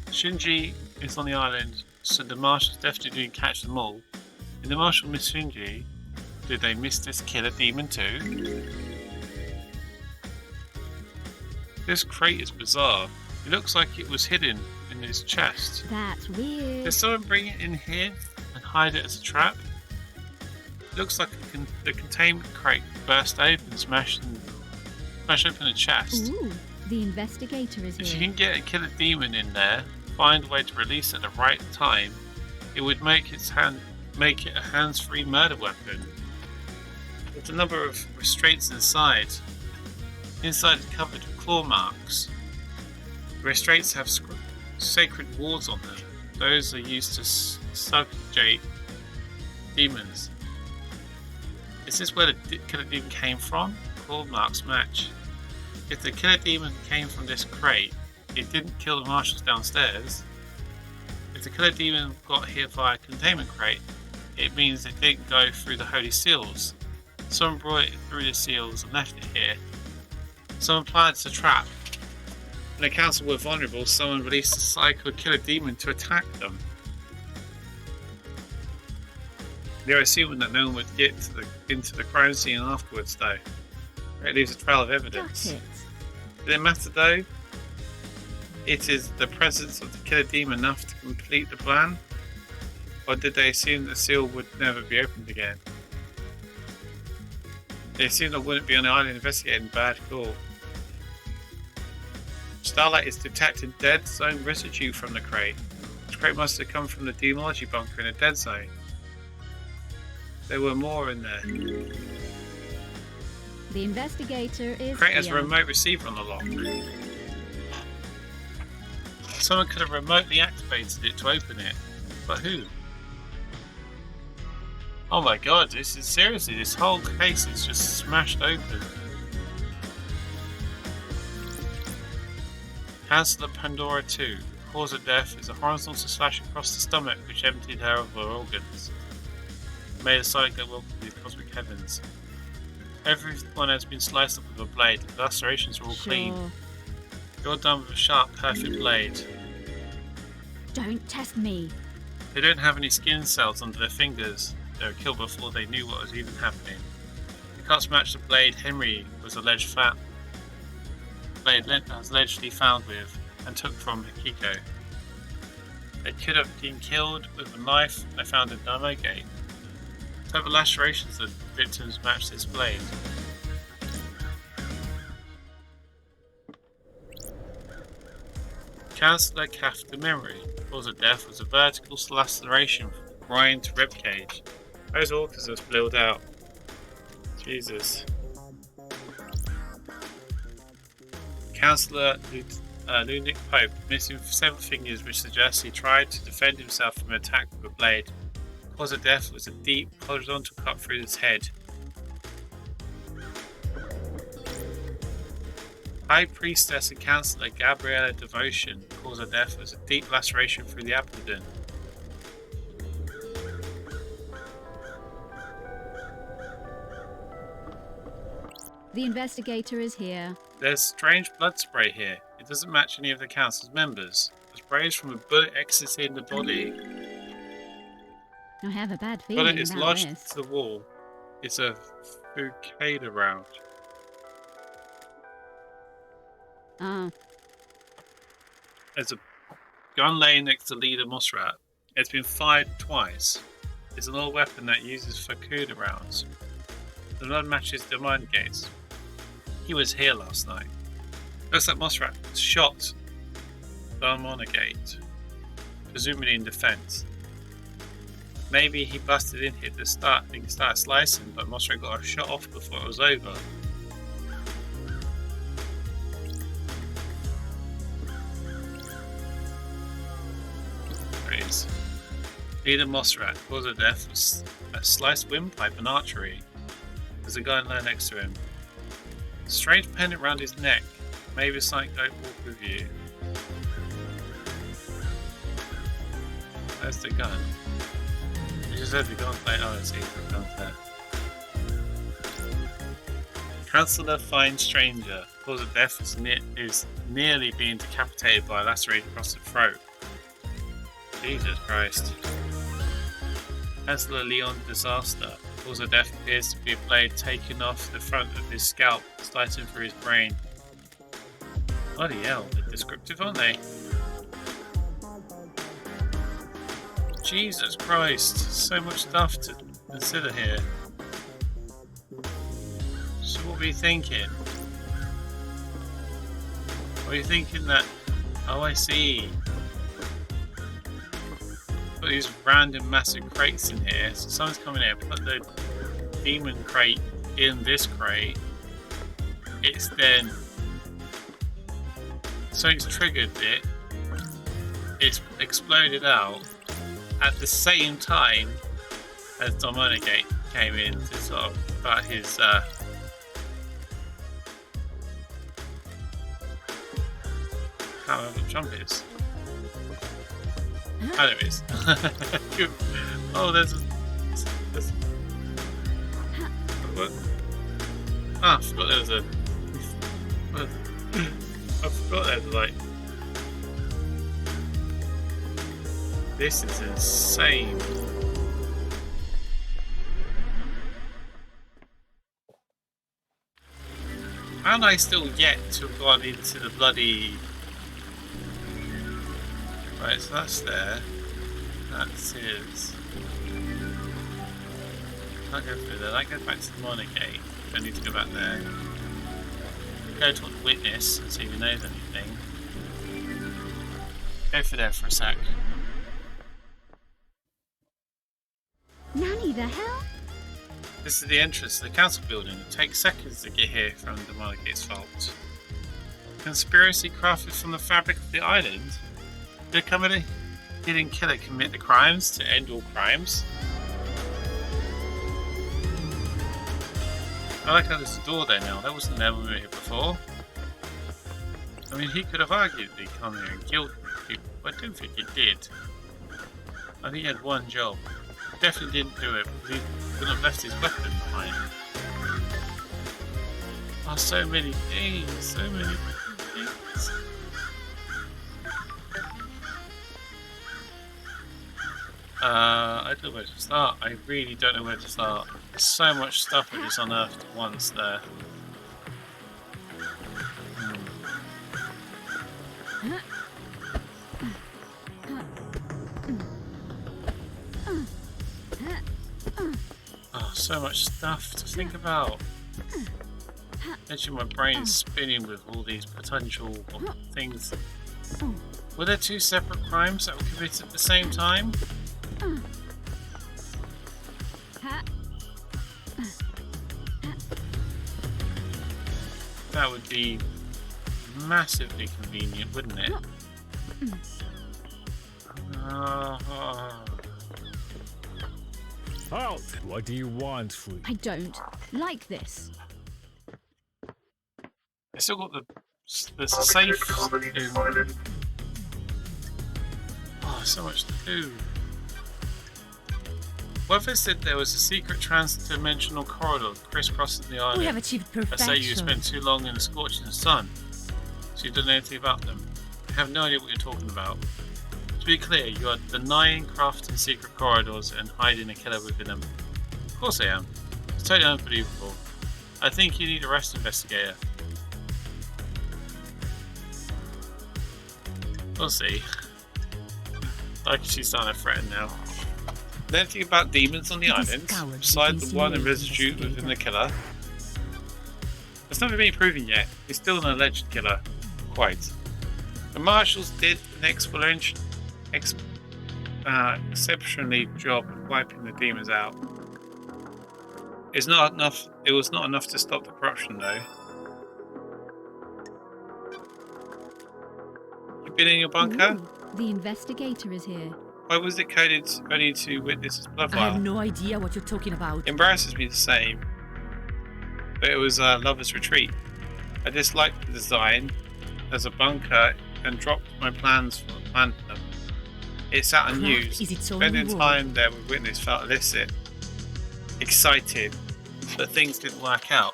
[SPEAKER 2] Shinji is on the island, so the marshals definitely didn't catch them all. Did the marshal miss Shinji? Did they miss this killer demon too? This crate is bizarre. It looks like it was hidden in his chest.
[SPEAKER 3] That's weird.
[SPEAKER 2] Did someone bring it in here and hide it as a trap? It looks like the containment crate burst open, smash open the chest.
[SPEAKER 3] Ooh, the investigator is
[SPEAKER 2] If you
[SPEAKER 3] here.
[SPEAKER 2] can get a killer demon in there, find a way to release it at the right time, it would make it a hands-free murder weapon. There's a number of restraints inside. Inside is covered with claw marks. The restraints have sacred wards on them. Those are used to subjugate demons. Is this where the killer demon came from? Claw marks match. If the killer demon came from this crate, it didn't kill the marshals downstairs. If the killer demon got here via containment crate, it means it didn't go through the holy seals. Someone brought it through the seals and left it here. Someone planted a trap. When the council were vulnerable, someone released a psycho killer demon to attack them. They're assuming that no one would get into the crime scene afterwards, though. It leaves a trail of evidence.
[SPEAKER 3] Got it.
[SPEAKER 2] Did it matter, though? It is the presence of the killer demon enough to complete the plan? Or did they assume the seal would never be opened again? They assumed I wouldn't be on the island investigating. Bad call. Starlight is detecting dead zone residue from the crate. The crate must have come from the demonology bunker in a dead zone. There were more in there.
[SPEAKER 3] The investigator is
[SPEAKER 2] The crate has a
[SPEAKER 3] here.
[SPEAKER 2] remote receiver on the lock. Someone could have remotely activated it to open it. But who? Oh my god, this is seriously, this whole case is just smashed open. Councillor Pandora 2. Cause of death is a horizontal slash across the stomach which emptied her of her organs. Made a sight go welcome to the cosmic heavens. Everyone has been sliced up with a blade. The lacerations are all clean.
[SPEAKER 3] Sure.
[SPEAKER 2] You're done with a sharp, perfect blade.
[SPEAKER 3] Don't test me.
[SPEAKER 2] They don't have any skin cells under their fingers. They were killed before they knew what was even happening. The cuts match the blade Henry was allegedly found with and took from Hikiko. They could have been killed with a knife they found in Dynamo Gate. The type of lacerations the victims match this blade. Councillor Kafka Memory. Cause of death was a vertical laceration from groin to ribcage. Those orcas are spilled out. Jesus. Councillor Lunatic Pope, missing several fingers, which suggests he tried to defend himself from an attack with a blade. Cause of death was a deep horizontal cut through his head. High Priestess and Councillor Gabriella Devotion. Cause of death was a deep laceration through the abdomen.
[SPEAKER 3] The investigator is here.
[SPEAKER 2] There's strange blood spray here. It doesn't match any of the council's members. The spray is from a bullet exiting the body.
[SPEAKER 3] I have a bad
[SPEAKER 2] Got
[SPEAKER 3] feeling
[SPEAKER 2] it, it's
[SPEAKER 3] about
[SPEAKER 2] lodged
[SPEAKER 3] this.
[SPEAKER 2] to the wall. It's a Fukada round.
[SPEAKER 3] Oh,
[SPEAKER 2] There's a gun laying next to Leader Mossrat. It's been fired twice. It's an old weapon that uses Fukuda rounds. The blood matches the mine gates. He was here last night. Looks like Mossrat shot the Armona gate, presumably in defense. Maybe he busted in here to start slicing, but Mossrat got a shot off before it was over. There it is. Leader Mossrat, cause of death was a sliced windpipe and archery. There's a guy lying next to him. Strange pendant round his neck. Maybe something don't walk with you. There's the gun. You just said the gun plate. Oh, I see. The gun's there. Councillor finds stranger. Cause of death is nearly being decapitated by a lacerated across the throat. Jesus Christ. Councillor Leon Disaster. Cause of death appears to be a blade taken off the front of his scalp, slicing through his brain. Bloody hell, they're descriptive, aren't they? Jesus Christ, so much stuff to consider here. So what were you thinking? Were you thinking that, oh I see, put these random massive crates in here, so someone's coming in, put the demon crate in this crate, it's then, something's triggered it, it's exploded out, at the same time as Domona Gate came in to sort of about his can't remember what the jump is. Oh, there it is. Oh, there's what? Ah, I forgot there was a I forgot there was like, this is insane. How am I still yet to have gone into the bloody... Right, so that's there. That's his. Can't go through there. That goes back to the Mona Gate. I need to go back there. Go to the witness and see if he knows anything. Go for there for a sec.
[SPEAKER 3] Nanny, the hell?
[SPEAKER 2] This is the entrance to the council building. It takes seconds to get here from the Mona Gate's vault. Conspiracy crafted from the fabric of the island? Did a hidden killer commit the crimes to end all crimes? I like how there's a door there now. That wasn't there when we were here before. I mean, he could have argued that he come here and killed people, but I don't think he did. I think he had one job. He definitely didn't do it because he couldn't have left his weapon behind. Oh, so many things, so many things. I don't know where to start. I really don't know where to start. There's so much stuff I just unearthed at once there. Oh, so much stuff to think about. Actually, my brain is spinning with all these potential things. Were there two separate crimes that were committed at the same time? That would be massively convenient, wouldn't it?
[SPEAKER 10] Halt! What do you want, Fruit?
[SPEAKER 3] I don't like this.
[SPEAKER 2] I still got there's a safe. Oh, so much to do. What if I said there was a secret trans-dimensional corridor crisscrossing the island?
[SPEAKER 3] We have achieved
[SPEAKER 2] I
[SPEAKER 3] perfection.
[SPEAKER 2] say you spent too long in the scorching sun, so you don't know anything about them. I have no idea what you're talking about. To be clear, you are denying crafting secret corridors and hiding a killer within them. Of course I am. It's totally unbelievable. I think you need a rest, investigator. We'll see. Like she's starting to threaten now. Anything about demons on the island, besides the one and residue within the killer? There's nothing been proven yet. He's still an alleged killer. Quite. The marshals did an exceptionally job of wiping the demons out. It was not enough to stop the corruption, though. You been in your bunker?
[SPEAKER 3] Ooh, the investigator is here.
[SPEAKER 2] Why was it coded only to witnesses' blood vial?
[SPEAKER 5] I have no idea what you're talking about.
[SPEAKER 2] Embarrasses me the same. But it was a lover's retreat. I disliked the design as a bunker and dropped my plans for them. It sat unused. Spending time there with witness felt illicit. Excited, but things didn't work out.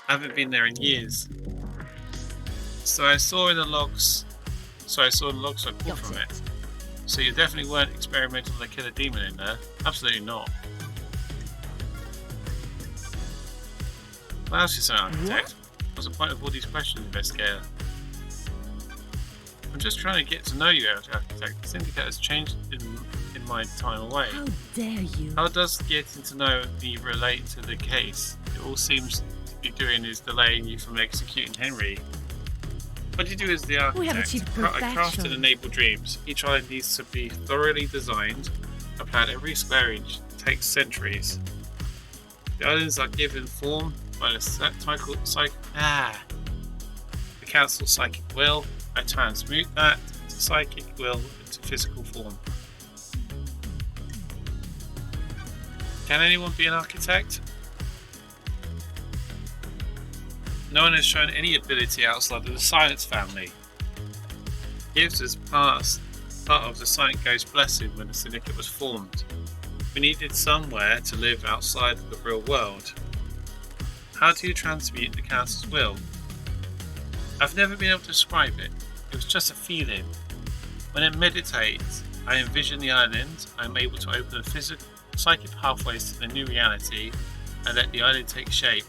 [SPEAKER 2] I haven't been there in years. So I saw the logs I pulled from it. So you definitely weren't experimenting with a killer demon in there? Absolutely not. What else is an architect? What's the point of all these questions, investigator? I'm just trying to get to know you, architect. The syndicate has changed in my time away.
[SPEAKER 5] How dare you?
[SPEAKER 2] How does getting to know me relate to the case? It all seems to be doing is delaying you from executing Henry. What do you do as the architect?
[SPEAKER 5] We have achieved
[SPEAKER 2] I crafted
[SPEAKER 5] perfection.
[SPEAKER 2] enable dreams. Each island needs to be thoroughly designed. I planned every square inch. It takes centuries. The islands are given form by the council's psychic will. I transmute that into psychic will into physical form. Can anyone be an architect? No one has shown any ability outside of the Silence family. Gives us part of the Silent Ghost blessing when the syndicate was formed. We needed somewhere to live outside of the real world. How do you transmute the council's will? I've never been able to describe it. It was just a feeling. When I meditate, I envision the island. I am able to open the physical, psychic pathways to the new reality and let the island take shape.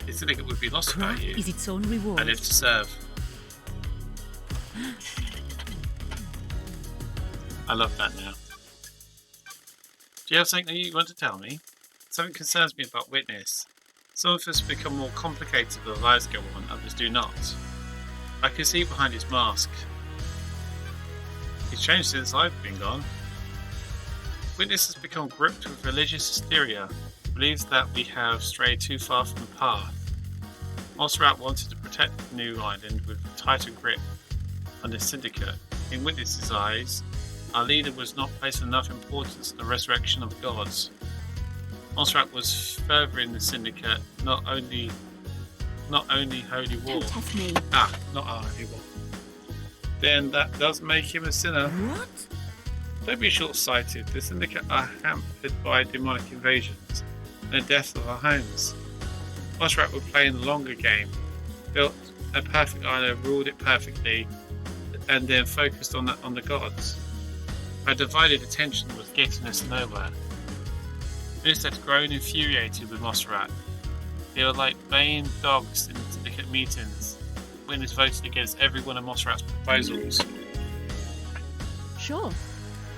[SPEAKER 2] The syndicate would be lost without you.
[SPEAKER 5] Is its own reward.
[SPEAKER 2] I live to serve. I love that now. Do you have something that you want to tell me? Something concerns me about Witness. Some of us become more complicated as lives go on, others do not. I can see behind his mask. He's changed since I've been gone. Witness has become gripped with religious hysteria, believes that we have strayed too far from the path. Mossrat wanted to protect the new island with a tighter grip on the syndicate. In Witness's eyes, our leader was not placing enough importance on the resurrection of the gods. Mossrat was furthering the syndicate, not only holy war.
[SPEAKER 3] Don't test me.
[SPEAKER 2] Not our holy war. Then that does make him a sinner.
[SPEAKER 5] What?
[SPEAKER 2] Don't be short-sighted. The syndicate are hampered by demonic invasions and the death of our homes. Mossrat were playing the longer game, built a perfect island, ruled it perfectly, and then focused on the gods. Our divided attention was getting us nowhere. Minister had grown infuriated with Mossrat. They were like baying dogs in syndicate meetings. Winners voted against every one of Mossrat's proposals.
[SPEAKER 3] Sure.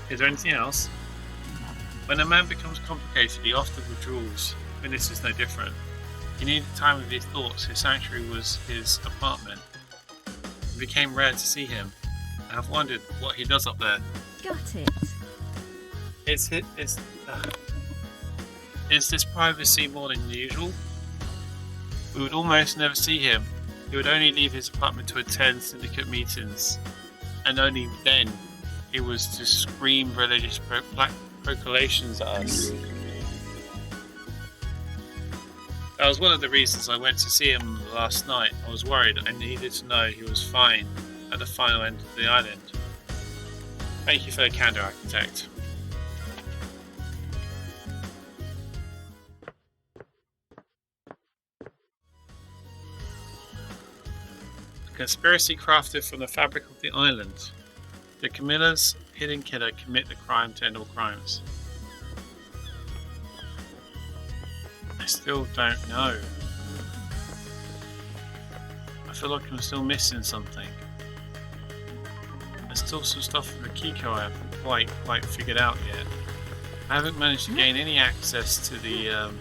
[SPEAKER 2] Is there anything else? When a man becomes complicated, he often withdraws. Witness is no different. He needed time with his thoughts. His sanctuary was his apartment. It became rare to see him. I have wondered what he does up there.
[SPEAKER 3] Got it.
[SPEAKER 2] Is this privacy more than usual? We would almost never see him. He would only leave his apartment to attend syndicate meetings, and only then he was to scream religious proclamations at us. That was one of the reasons I went to see him last night. I was worried. I needed to know he was fine at the final end of the island. Thank you for the candor, architect. A conspiracy crafted from the fabric of the island. The Camilla's hidden killer commit the crime to end all crimes? I still don't know. I feel like I'm still missing something. There's still some stuff with Akiko I haven't quite figured out yet. I haven't managed to gain any access to the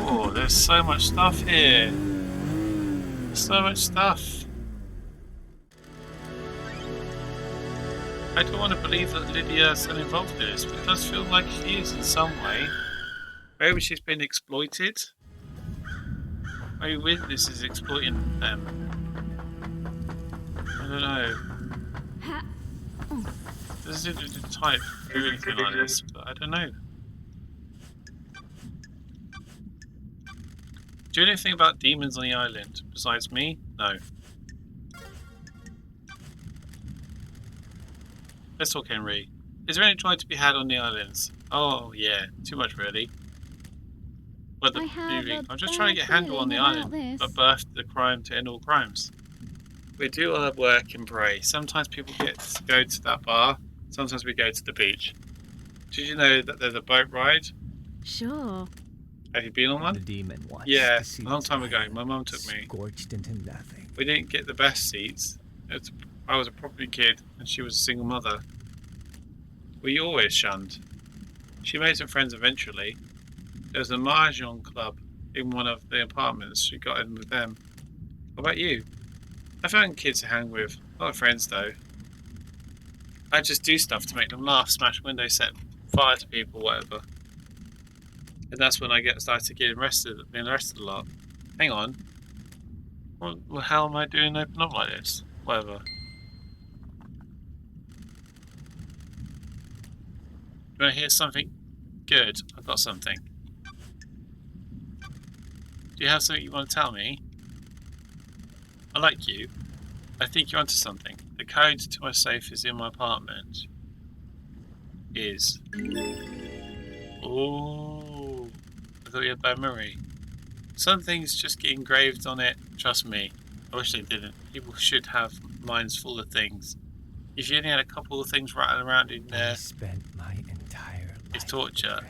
[SPEAKER 2] Oh, there's so much stuff here. So much stuff. I don't want to believe that Lydia's involved in this, but it does feel like she is in some way. Maybe she's been exploited. Maybe Witness is exploiting them. I don't know. Doesn't seem to type do anything like this, but I don't know. Do you know anything about demons on the island besides me? No. Let's talk, Henry. Is there any joy to be had on the islands? Oh yeah, too much really. But the movie, I'm just trying to get a handle on the island, but birthed the crime to end all crimes. We do our work and pray. Sometimes people get to go to that bar. Sometimes we go to the beach. Did you know that there's a boat ride?
[SPEAKER 3] Sure.
[SPEAKER 2] Have you been on one?
[SPEAKER 11] The demon watched
[SPEAKER 2] Yeah,
[SPEAKER 11] the
[SPEAKER 2] a long time
[SPEAKER 11] seats
[SPEAKER 2] ago. My mum took me.
[SPEAKER 11] Scorched into nothing.
[SPEAKER 2] We didn't get the best seats. I was a property kid and she was a single mother. We always shunned. She made some friends eventually. There was a mahjong club in one of the apartments. She got in with them. What about you? I found kids to hang with. Not friends though. I just do stuff to make them laugh, smash windows, set fire to people, whatever. And that's when I started getting being arrested a lot. Hang on. What the hell am I doing open up like this? Whatever. You want to hear something good? I've got something. Do you have something you want to tell me? I like you. I think you're onto something. The code to my safe is in my apartment. Oh, I thought you had bad memory. Some things just get engraved on it. Trust me. I wish they didn't. People should have minds full of things. If you only had a couple of things rattling around in there,
[SPEAKER 11] I spent my entire life.
[SPEAKER 2] It's torture.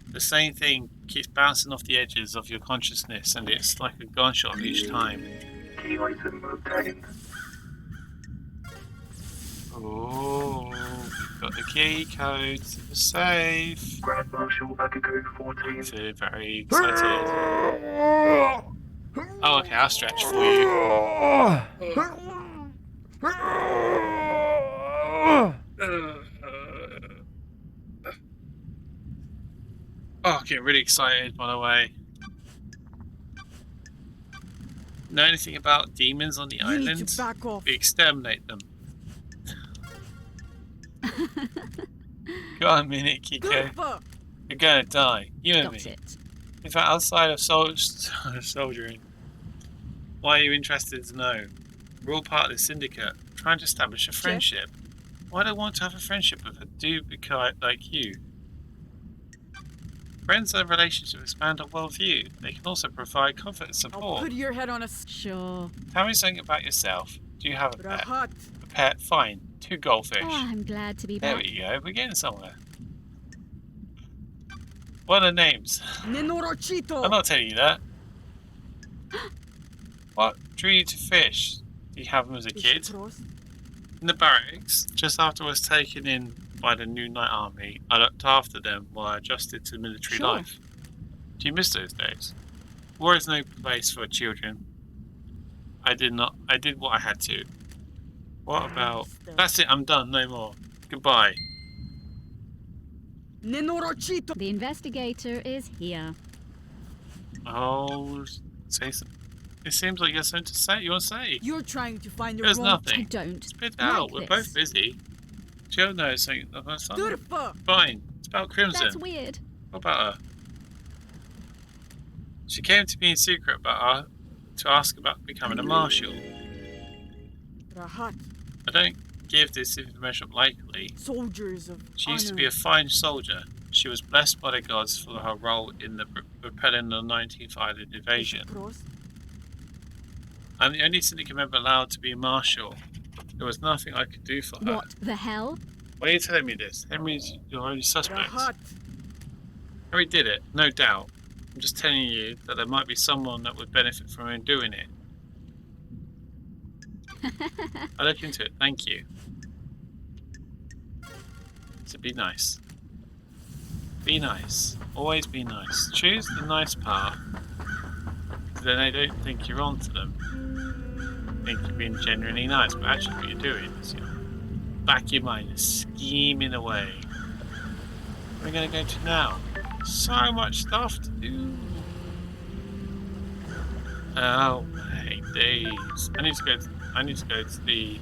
[SPEAKER 2] The same thing keeps bouncing off the edges of your consciousness, and it's like a gunshot each time.
[SPEAKER 4] Key item obtained.
[SPEAKER 2] Oh, we've got the key code to the safe.
[SPEAKER 4] Grand Marshal Akiko 14.
[SPEAKER 2] I'm feeling very excited. Oh, okay, I'll stretch for you. Oh, getting really excited, by the way. Know anything about demons on the
[SPEAKER 7] You need
[SPEAKER 2] island?
[SPEAKER 7] to back off.
[SPEAKER 2] We exterminate them. Go on a minute, Kiko.
[SPEAKER 7] Goofa!
[SPEAKER 2] You're gonna die. You and
[SPEAKER 3] Got
[SPEAKER 2] me.
[SPEAKER 3] it.
[SPEAKER 2] In fact, outside of soldiering, why are you interested to know? We're all part of the syndicate, trying to establish a friendship. Why do I want to have a friendship with a dude like you? Friends and relationships expand our worldview. They can also provide comfort and
[SPEAKER 7] I'll
[SPEAKER 2] support.
[SPEAKER 7] put your head on a
[SPEAKER 3] Sure.
[SPEAKER 2] Tell me something about yourself. Do you have a pet?
[SPEAKER 7] rahat.
[SPEAKER 2] A pet? Fine. 2 goldfish.
[SPEAKER 3] Oh, I'm glad to be
[SPEAKER 2] There
[SPEAKER 3] back.
[SPEAKER 2] we go. We're getting somewhere. What are the names?
[SPEAKER 7] Nenorochito.
[SPEAKER 2] I'm not telling you that. What drew you to fish? Do you have them as a kid? In the barracks, just after I was taken in by the new Night Army, I looked after them while I adjusted to military
[SPEAKER 7] Sure.
[SPEAKER 2] life. Do you miss those days? War is no place for children. I did what I had to. What about... That's it, I'm done, no more. Goodbye.
[SPEAKER 7] Nenorochito.
[SPEAKER 3] The investigator is here.
[SPEAKER 2] Oh, say something. It seems like you have something to say. You want to say?
[SPEAKER 7] You're trying to find your
[SPEAKER 2] There's
[SPEAKER 7] own.
[SPEAKER 3] I
[SPEAKER 2] nothing.
[SPEAKER 3] don't.
[SPEAKER 2] Spit it
[SPEAKER 3] like
[SPEAKER 2] out. We're
[SPEAKER 3] this.
[SPEAKER 2] both busy. Jill knows something about something.
[SPEAKER 7] Durfa.
[SPEAKER 2] Fine. It's about Crimson.
[SPEAKER 3] That's weird.
[SPEAKER 2] What about her? She came to me in secret about her to ask about becoming a marshal.
[SPEAKER 7] Rahat.
[SPEAKER 2] I don't give this information up lightly.
[SPEAKER 7] Soldiers of
[SPEAKER 2] She used to
[SPEAKER 7] honor.
[SPEAKER 2] be a fine soldier. She was blessed by the gods for her role in the repelling the 19th Island invasion.
[SPEAKER 7] Prost.
[SPEAKER 2] I'm the only syndicate member allowed to be marshal. There was nothing I could do for her.
[SPEAKER 3] What the hell?
[SPEAKER 2] Why are you telling me this? Henry's your only suspect.
[SPEAKER 7] Rahat.
[SPEAKER 2] Harry did it, no doubt. I'm just telling you that there might be someone that would benefit from him doing it. I'll look into it, thank you. So be nice. Be nice. Always be nice. Choose the nice path. Then they don't think you're on to them. Think you're being genuinely nice, but actually what you're doing is you're back your mind is scheming away. Where are we going to go to now? So much stuff to do. Oh my days. I need to go to the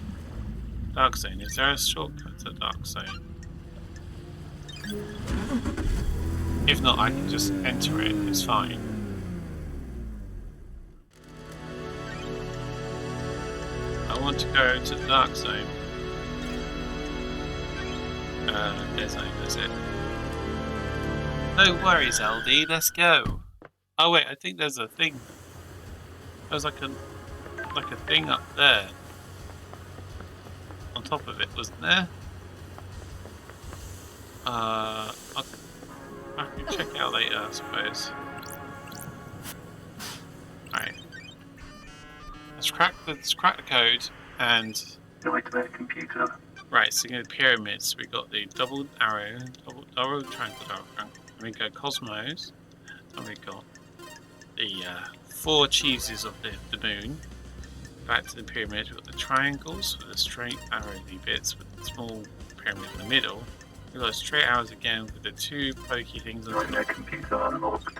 [SPEAKER 2] dark zone. Is there a shortcut to the dark zone? If not, I can just enter it. It's fine. I want to go to the dark zone. There's it. No worries, LD. Let's go. Oh wait, I think there's a thing. There's like a thing up there. On top of it, wasn't there? I can check it out later, I suppose. Alright. Let's crack the code and
[SPEAKER 4] Nightmare computer.
[SPEAKER 2] right, so in the pyramids we got the double arrow, double triangle, and we go cosmos, and we got the 4 cheeses of the moon. Back to the pyramid, we've got the triangles with the straight arrowy bits with the small pyramid in the middle. We've got straight arrows again with the 2 pokey things on the
[SPEAKER 4] Nightmare computer unlocked.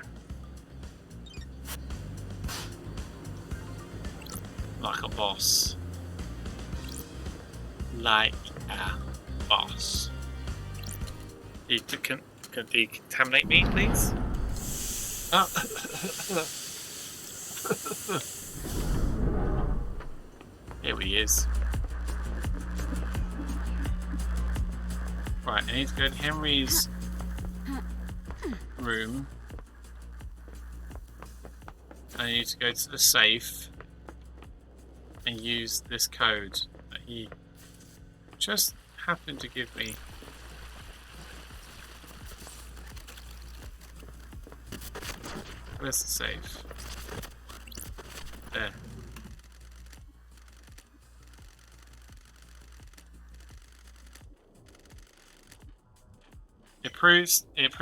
[SPEAKER 2] like a boss. Like a boss. You can decontaminate me, please? Oh. Here he is. Right, I need to go to Henry's room. I need to go to the safe and use this code that he just happened to give me. Where's the safe? There. It proves it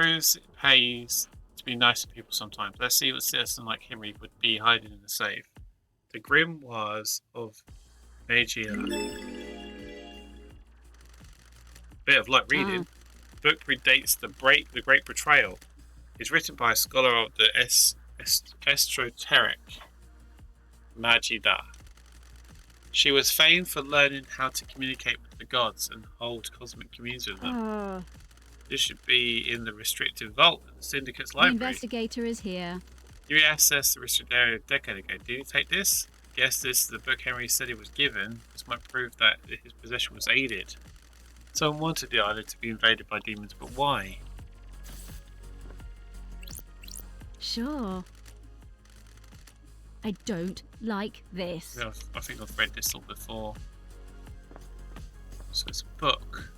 [SPEAKER 2] pays to be nice to people sometimes. Let's see what a citizen like Henry would be hiding in the safe. The grimoires of Magia. Bit of luck reading. The book predates the Great Betrayal. It's written by a scholar of the esoteric Magida. She was famed for learning how to communicate with the gods and hold cosmic communes with them. This should be in the restricted vault at the Syndicate's library.
[SPEAKER 3] The investigator is here.
[SPEAKER 2] You accessed the restricted area a decade ago. Did you take this? Yes, this is the book Henry said it was given. This might prove that his possession was aided. Someone wanted the island to be invaded by demons, but why?
[SPEAKER 3] Sure. I don't like this.
[SPEAKER 2] Yeah, I think I've read this all before. So it's a book.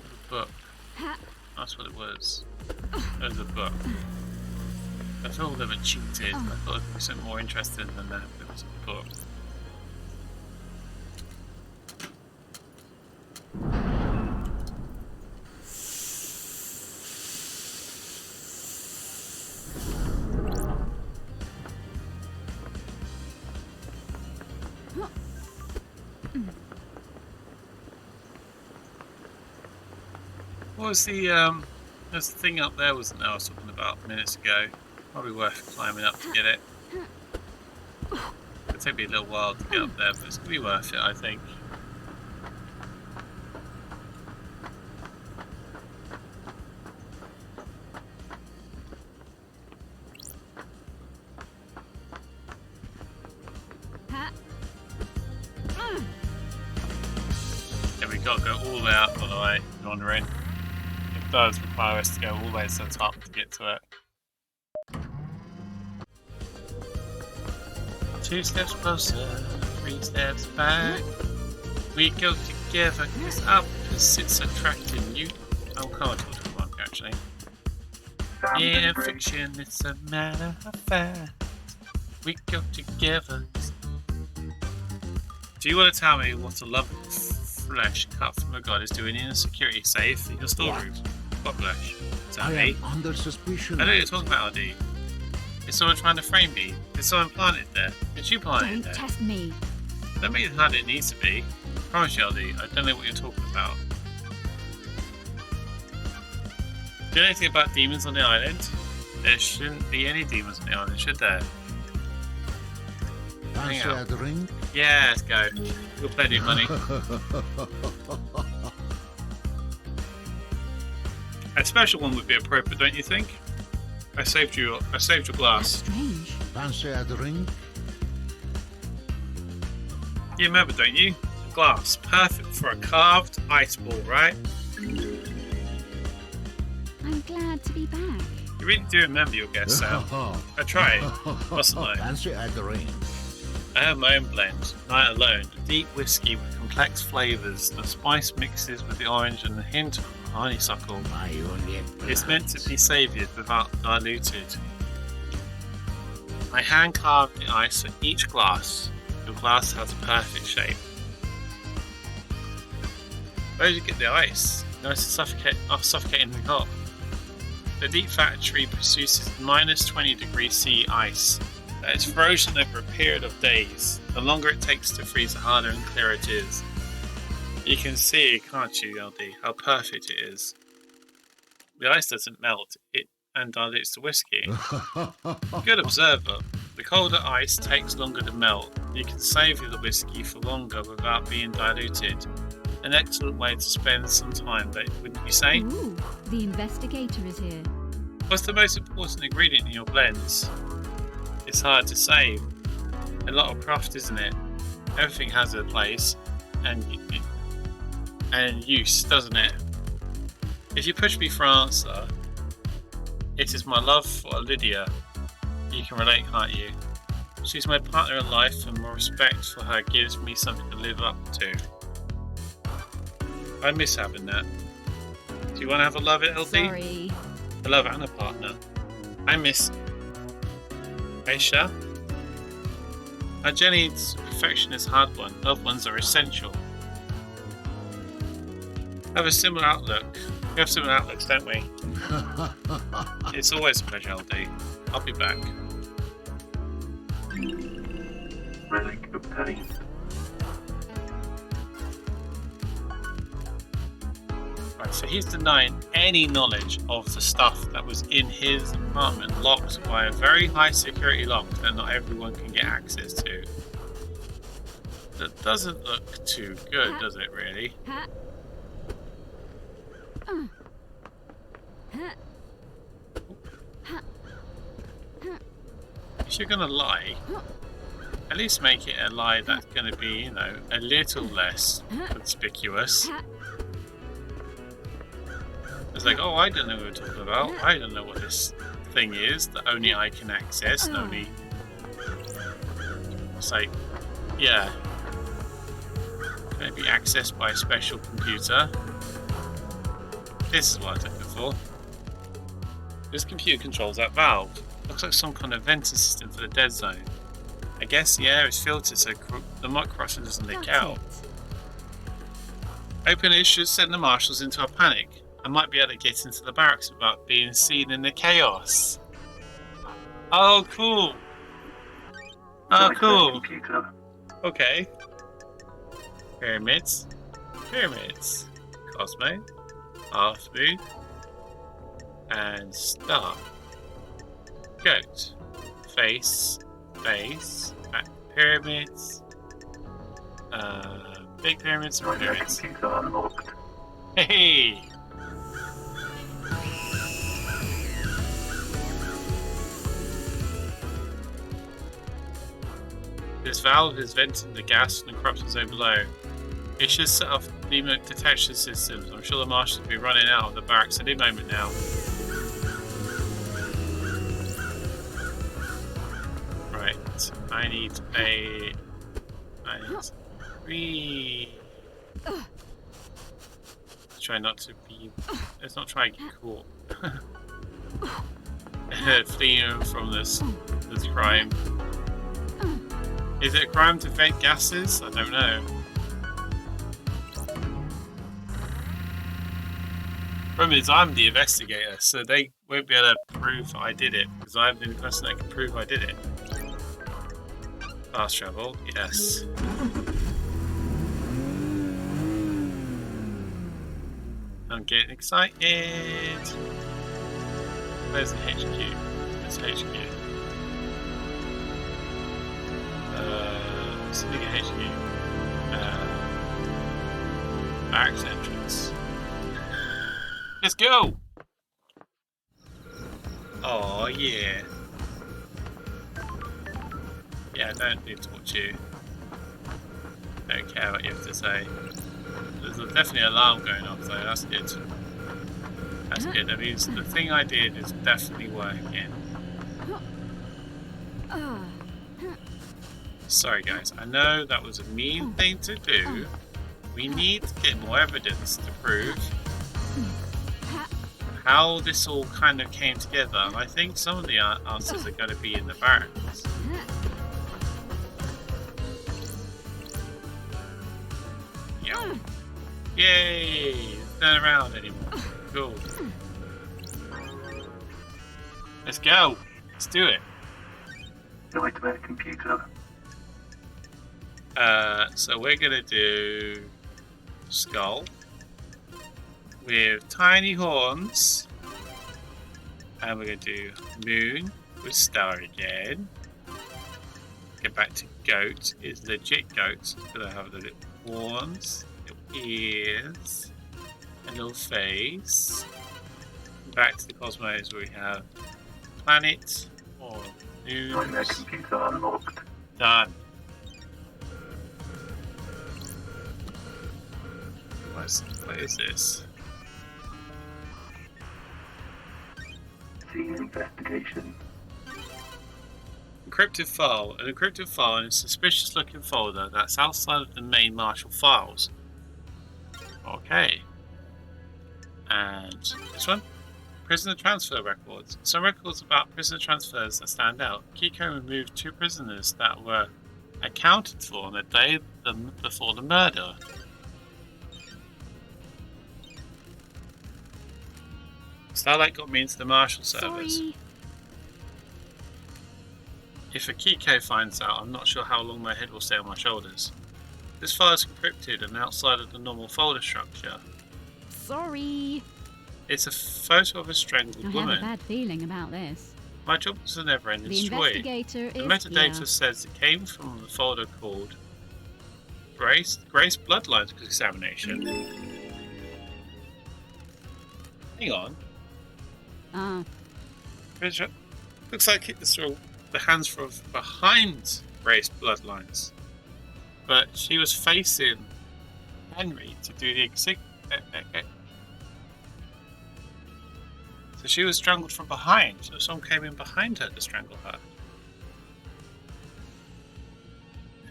[SPEAKER 2] A book. That's what it was. It was a book. I thought they were cheated. I thought it was something more interesting than that. It was a book. What was the there's the thing up there, wasn't there, I was talking about minutes ago? Probably worth climbing up to get it. It'll take me a little while to get up there, but it's gonna be worth it, I think. Yeah, we gotta go all the way up, by the way, wandering. It does require us to go all the way to the top to get to it. 2 steps closer, 3 steps back. We go together, cause opposites attracting you. Oh, can't talk to one actually. In fiction, it's a matter of fact. We go together. Do you want to tell me what a lump of flesh cut from a god is doing in a security safe in your storeroom? What flesh? Is that
[SPEAKER 8] I
[SPEAKER 2] me?
[SPEAKER 8] am under suspicion.
[SPEAKER 2] I know what you're talking about, RD. Is someone trying to frame me? Is someone planted there? Did you plant it
[SPEAKER 3] Don't
[SPEAKER 2] there?
[SPEAKER 3] test me.
[SPEAKER 2] Don't make it hard it needs to be. I promise you, RD, I don't know what you're talking about. Do you know anything about demons on the island? There shouldn't be any demons on the island, should there?
[SPEAKER 8] Fancy a drink?
[SPEAKER 2] Yeah, let's go. We'll plenty of money. A special one would be appropriate, don't you think? I saved your glass.
[SPEAKER 3] Strange.
[SPEAKER 8] Fancy a drink?
[SPEAKER 2] You remember, don't you? A glass, perfect for a carved ice ball, right?
[SPEAKER 3] I'm glad to be back.
[SPEAKER 2] You really do remember your guest, Sam. I tried, wasn't I?
[SPEAKER 8] Fancy a drink?
[SPEAKER 2] I have my own blend, Night Alone, a deep whiskey with complex flavours. The spice mixes with the orange and a hint of honeysuckle.
[SPEAKER 8] My only
[SPEAKER 2] It's meant to be savoured without diluted. I hand carved the ice for each glass. Your glass has a perfect shape. Where did you get the ice? Nice and suffocatingly hot. The deep factory produces minus 20 degrees C ice. It's frozen over a period of days. The longer it takes to freeze, the harder and clearer it is. You can see, can't you, LD, how perfect it is. The ice doesn't melt, it and dilutes the whiskey. Good observer. The colder ice takes longer to melt. You can savour the whiskey for longer without being diluted. An excellent way to spend some time, wouldn't you say?
[SPEAKER 3] Ooh, the investigator is here.
[SPEAKER 2] What's the most important ingredient in your blends? It's hard to say. A lot of craft, isn't it? Everything has a place and use, doesn't it? If you push me for answer, it is my love for Lydia. You can relate, can't you? She's my partner in life, and my respect for her gives me something to live up to. I miss having that. Do you want to have a love at LD?
[SPEAKER 3] Sorry.
[SPEAKER 2] A love and a partner. I miss Aisha. Our journey's perfection is a hard one. Loved ones are essential. Have a similar outlook. We have similar outlooks, don't we? It's always a pleasure, LD. I'll be back.
[SPEAKER 4] Relic obtained.
[SPEAKER 2] Right, so he's denying any knowledge of the stuff that was in his apartment, locked by a very high security lock that not everyone can get access to. That doesn't look too good, does it really? If you're gonna lie, at least make it a lie that's gonna be, you know, a little less conspicuous. It's like, oh, I don't know what we're talking about. I don't know what this thing is that only I can access and only... It's like, yeah. Can it be accessed by a special computer? This is what I'm looking for. This computer controls that valve. Looks like some kind of venting system for the dead zone. I guess the air is filtered so the microcrosser doesn't leak out. Open it should send the marshals into a panic. I might be able to get into the barracks without being seen in the chaos. Oh, cool. Oh, cool. Okay. Pyramids. Pyramids. Cosmo. Half moon. And star. Goat. Face. Face. Back pyramids. Big pyramids and pyramids. Hey! This valve is venting the gas from the corruption zone below. It should set off the detection systems. I'm sure the marshals will be running out of the barracks any moment now. Right. I need to pay. I need to breathe. Try not to be. Let's not try and get caught. Fleeing from this crime. Is it a crime to vent gases? I don't know. Problem is, I'm the investigator, so they won't be able to prove I did it because I'm the only person that can prove I did it. Fast travel, yes. I'm getting excited. Where's the HQ? Where's HQ? Syndicate HQ. Barracks entrance. Let's go! Oh yeah. Yeah, I don't need to watch you. Don't care what you have to say. There's definitely an alarm going off though, that's good. That's good, that means the thing I did is definitely working. Sorry guys, I know that was a mean thing to do. We need to get more evidence to prove how this all kind of came together. And I think some of the answers are going to be in the barracks. Yeah. Yay! Turn around anymore. Cool. Let's go. Let's do it.
[SPEAKER 4] Nightmare computer.
[SPEAKER 2] So we're gonna do skull with tiny horns, and we're gonna do moon with star again. Get back to goat. It's legit goat. It's gonna have the little horns, little ears, a little face. Back to the cosmos where we have planet or moon.
[SPEAKER 4] Nightmare computer unlocked.
[SPEAKER 2] Done. What is this?
[SPEAKER 4] Scene investigation.
[SPEAKER 2] Encrypted file. An encrypted file in a suspicious looking folder that's outside of the main marshal files. Okay. And this one? Prisoner transfer records. Some records about prisoner transfers that stand out. Kiko removed 2 prisoners that were accounted for on the day before the murder. Starlight got me into the marshal servers.
[SPEAKER 3] Sorry.
[SPEAKER 2] If Akiko finds out, I'm not sure how long my head will stay on my shoulders. This file is encrypted and outside of the normal folder structure.
[SPEAKER 3] Sorry.
[SPEAKER 2] It's a photo of a strangled
[SPEAKER 3] I
[SPEAKER 2] woman.
[SPEAKER 3] have a bad feeling about this.
[SPEAKER 2] My job is a never-ending
[SPEAKER 3] The
[SPEAKER 2] story.
[SPEAKER 3] investigator
[SPEAKER 2] The
[SPEAKER 3] is
[SPEAKER 2] metadata
[SPEAKER 3] here.
[SPEAKER 2] says it came from the folder called Grace Bloodlines Examination. Hang on. Looks like it's the hands from behind Grace Bloodlines. But she was facing Henry to do the exit. So she was strangled from behind. So someone came in behind her to strangle her.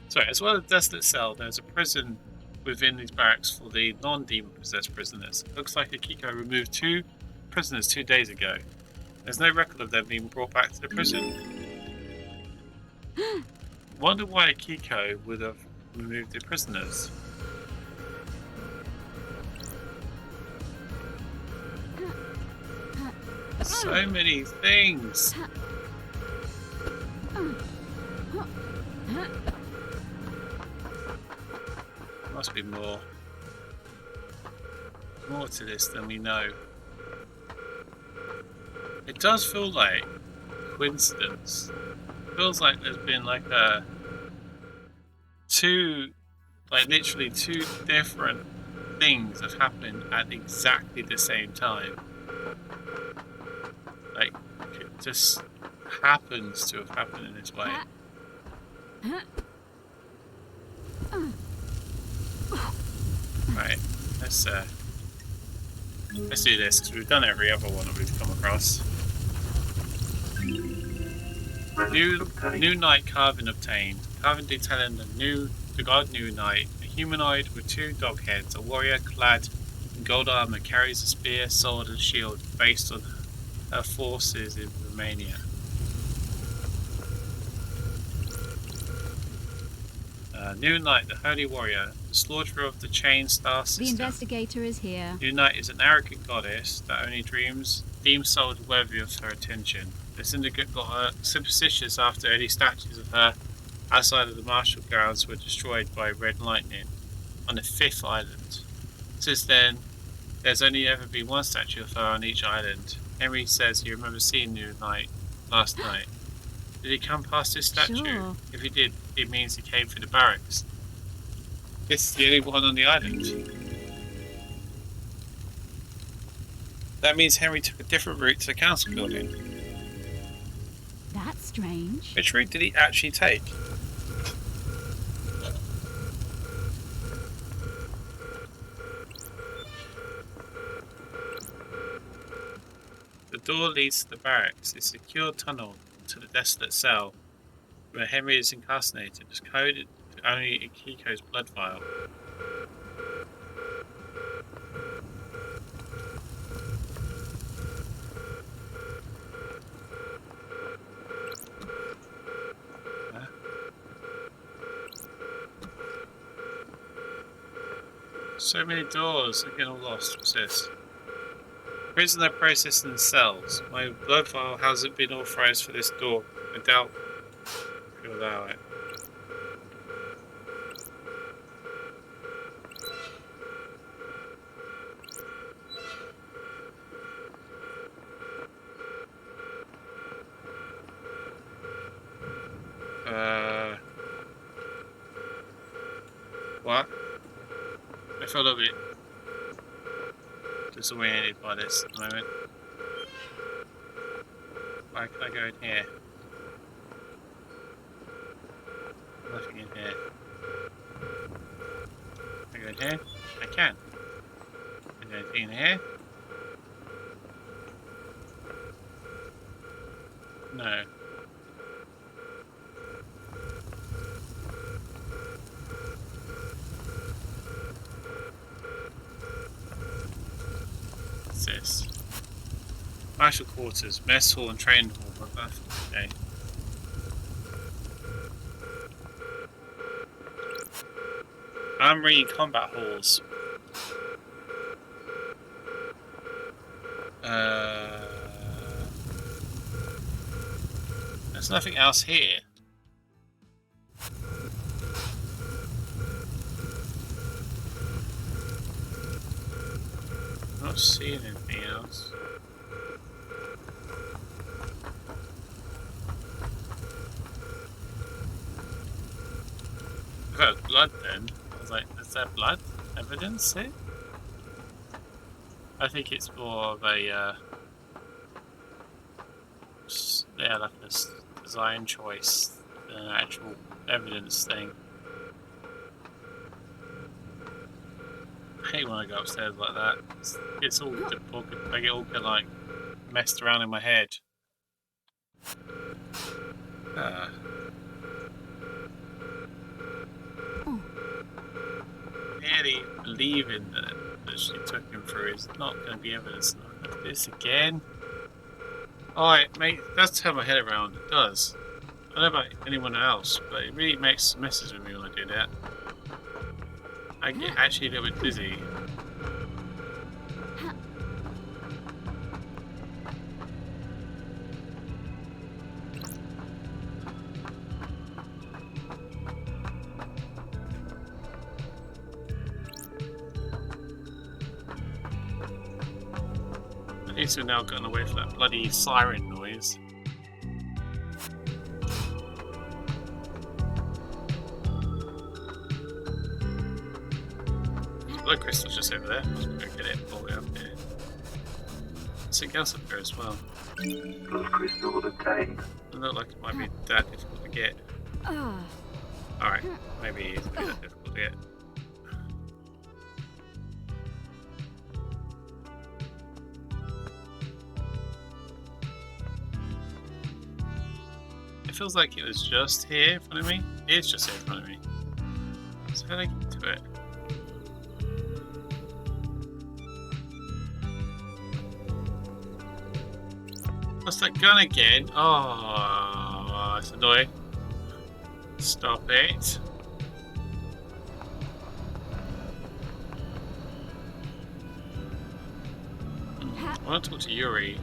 [SPEAKER 2] Sorry, as well as the desolate cell, there's a prison within these barracks for the non-demon possessed prisoners. Looks like Akiko removed 2 prisoners 2 days ago. There's no record of them being brought back to the prison. Wonder why Akiko would have removed the prisoners. So many things. Must be more to this than we know. It does feel like coincidence. It feels like there's been like literally two different things have happened at exactly the same time. Like, it just happens to have happened in this way. Right, let's do this because we've done every other one that we've come across. New Knight carving obtained. Carving detailing the god New Knight, a humanoid with 2 dog heads, a warrior clad in gold armor, carries a spear, sword, and shield based on her forces in Romania. New Knight, the holy warrior, the slaughterer of the chain star system.
[SPEAKER 3] The investigator is here.
[SPEAKER 2] New Knight is an arrogant goddess that only deems souls worthy of her attention. The syndicate got her superstitious after early statues of her outside of the martial grounds were destroyed by red lightning on the 5th island. Since then, there's only ever been 1 statue of her on each island. Henry says he remembers seeing New Knight last night. Did he come past this statue?
[SPEAKER 3] Sure.
[SPEAKER 2] If he did, it means he came through the barracks. This is the only one on the island. That means Henry took a different route to the council building.
[SPEAKER 3] That's strange.
[SPEAKER 2] Which route did he actually take? The door leads to the barracks. A secure tunnel to the desolate cell where Henry is incarcerated is coded only in Kiko's blood vial. So many doors, I'm getting all lost. What's this? Prisoner processing in cells. My blood vial hasn't been authorized for this door. I doubt you'll allow it. What? I feel a little bit disoriented by this at the moment. Why can I go in here? Nothing in here. Can I go in here? I can. Is there anything in here? No. What's this? Martial quarters, mess hall and training hall. Okay. Armory and combat halls. There's nothing else here. I'm not seeing anything else. I've got blood then. I was like, is there blood evidence here? I think it's more of a, yeah, like a design choice than an actual evidence thing. I hate when I go upstairs like that. It's all difficult. I get all kind of like messed around in my head. Really believing that she took him through is not going to be evidence of this again. Alright, mate, it does turn my head around. It does. I don't know about anyone else, but it really makes messes with me when I do that. I get actually a little bit dizzy. At least we've now gotten away from that bloody siren noise. Blood crystal's just over there. Let's go get it all the way up here. Something else up there as well.
[SPEAKER 4] Blood crystal obtained.
[SPEAKER 2] Doesn't look like it might be that difficult to get. Alright, maybe it's not that difficult to get. It feels like it was just here in front of me. It is just here in front of me. So how do I get to it? What's that gun again? Oh, that's annoying. Stop it. I want to talk to Yuri.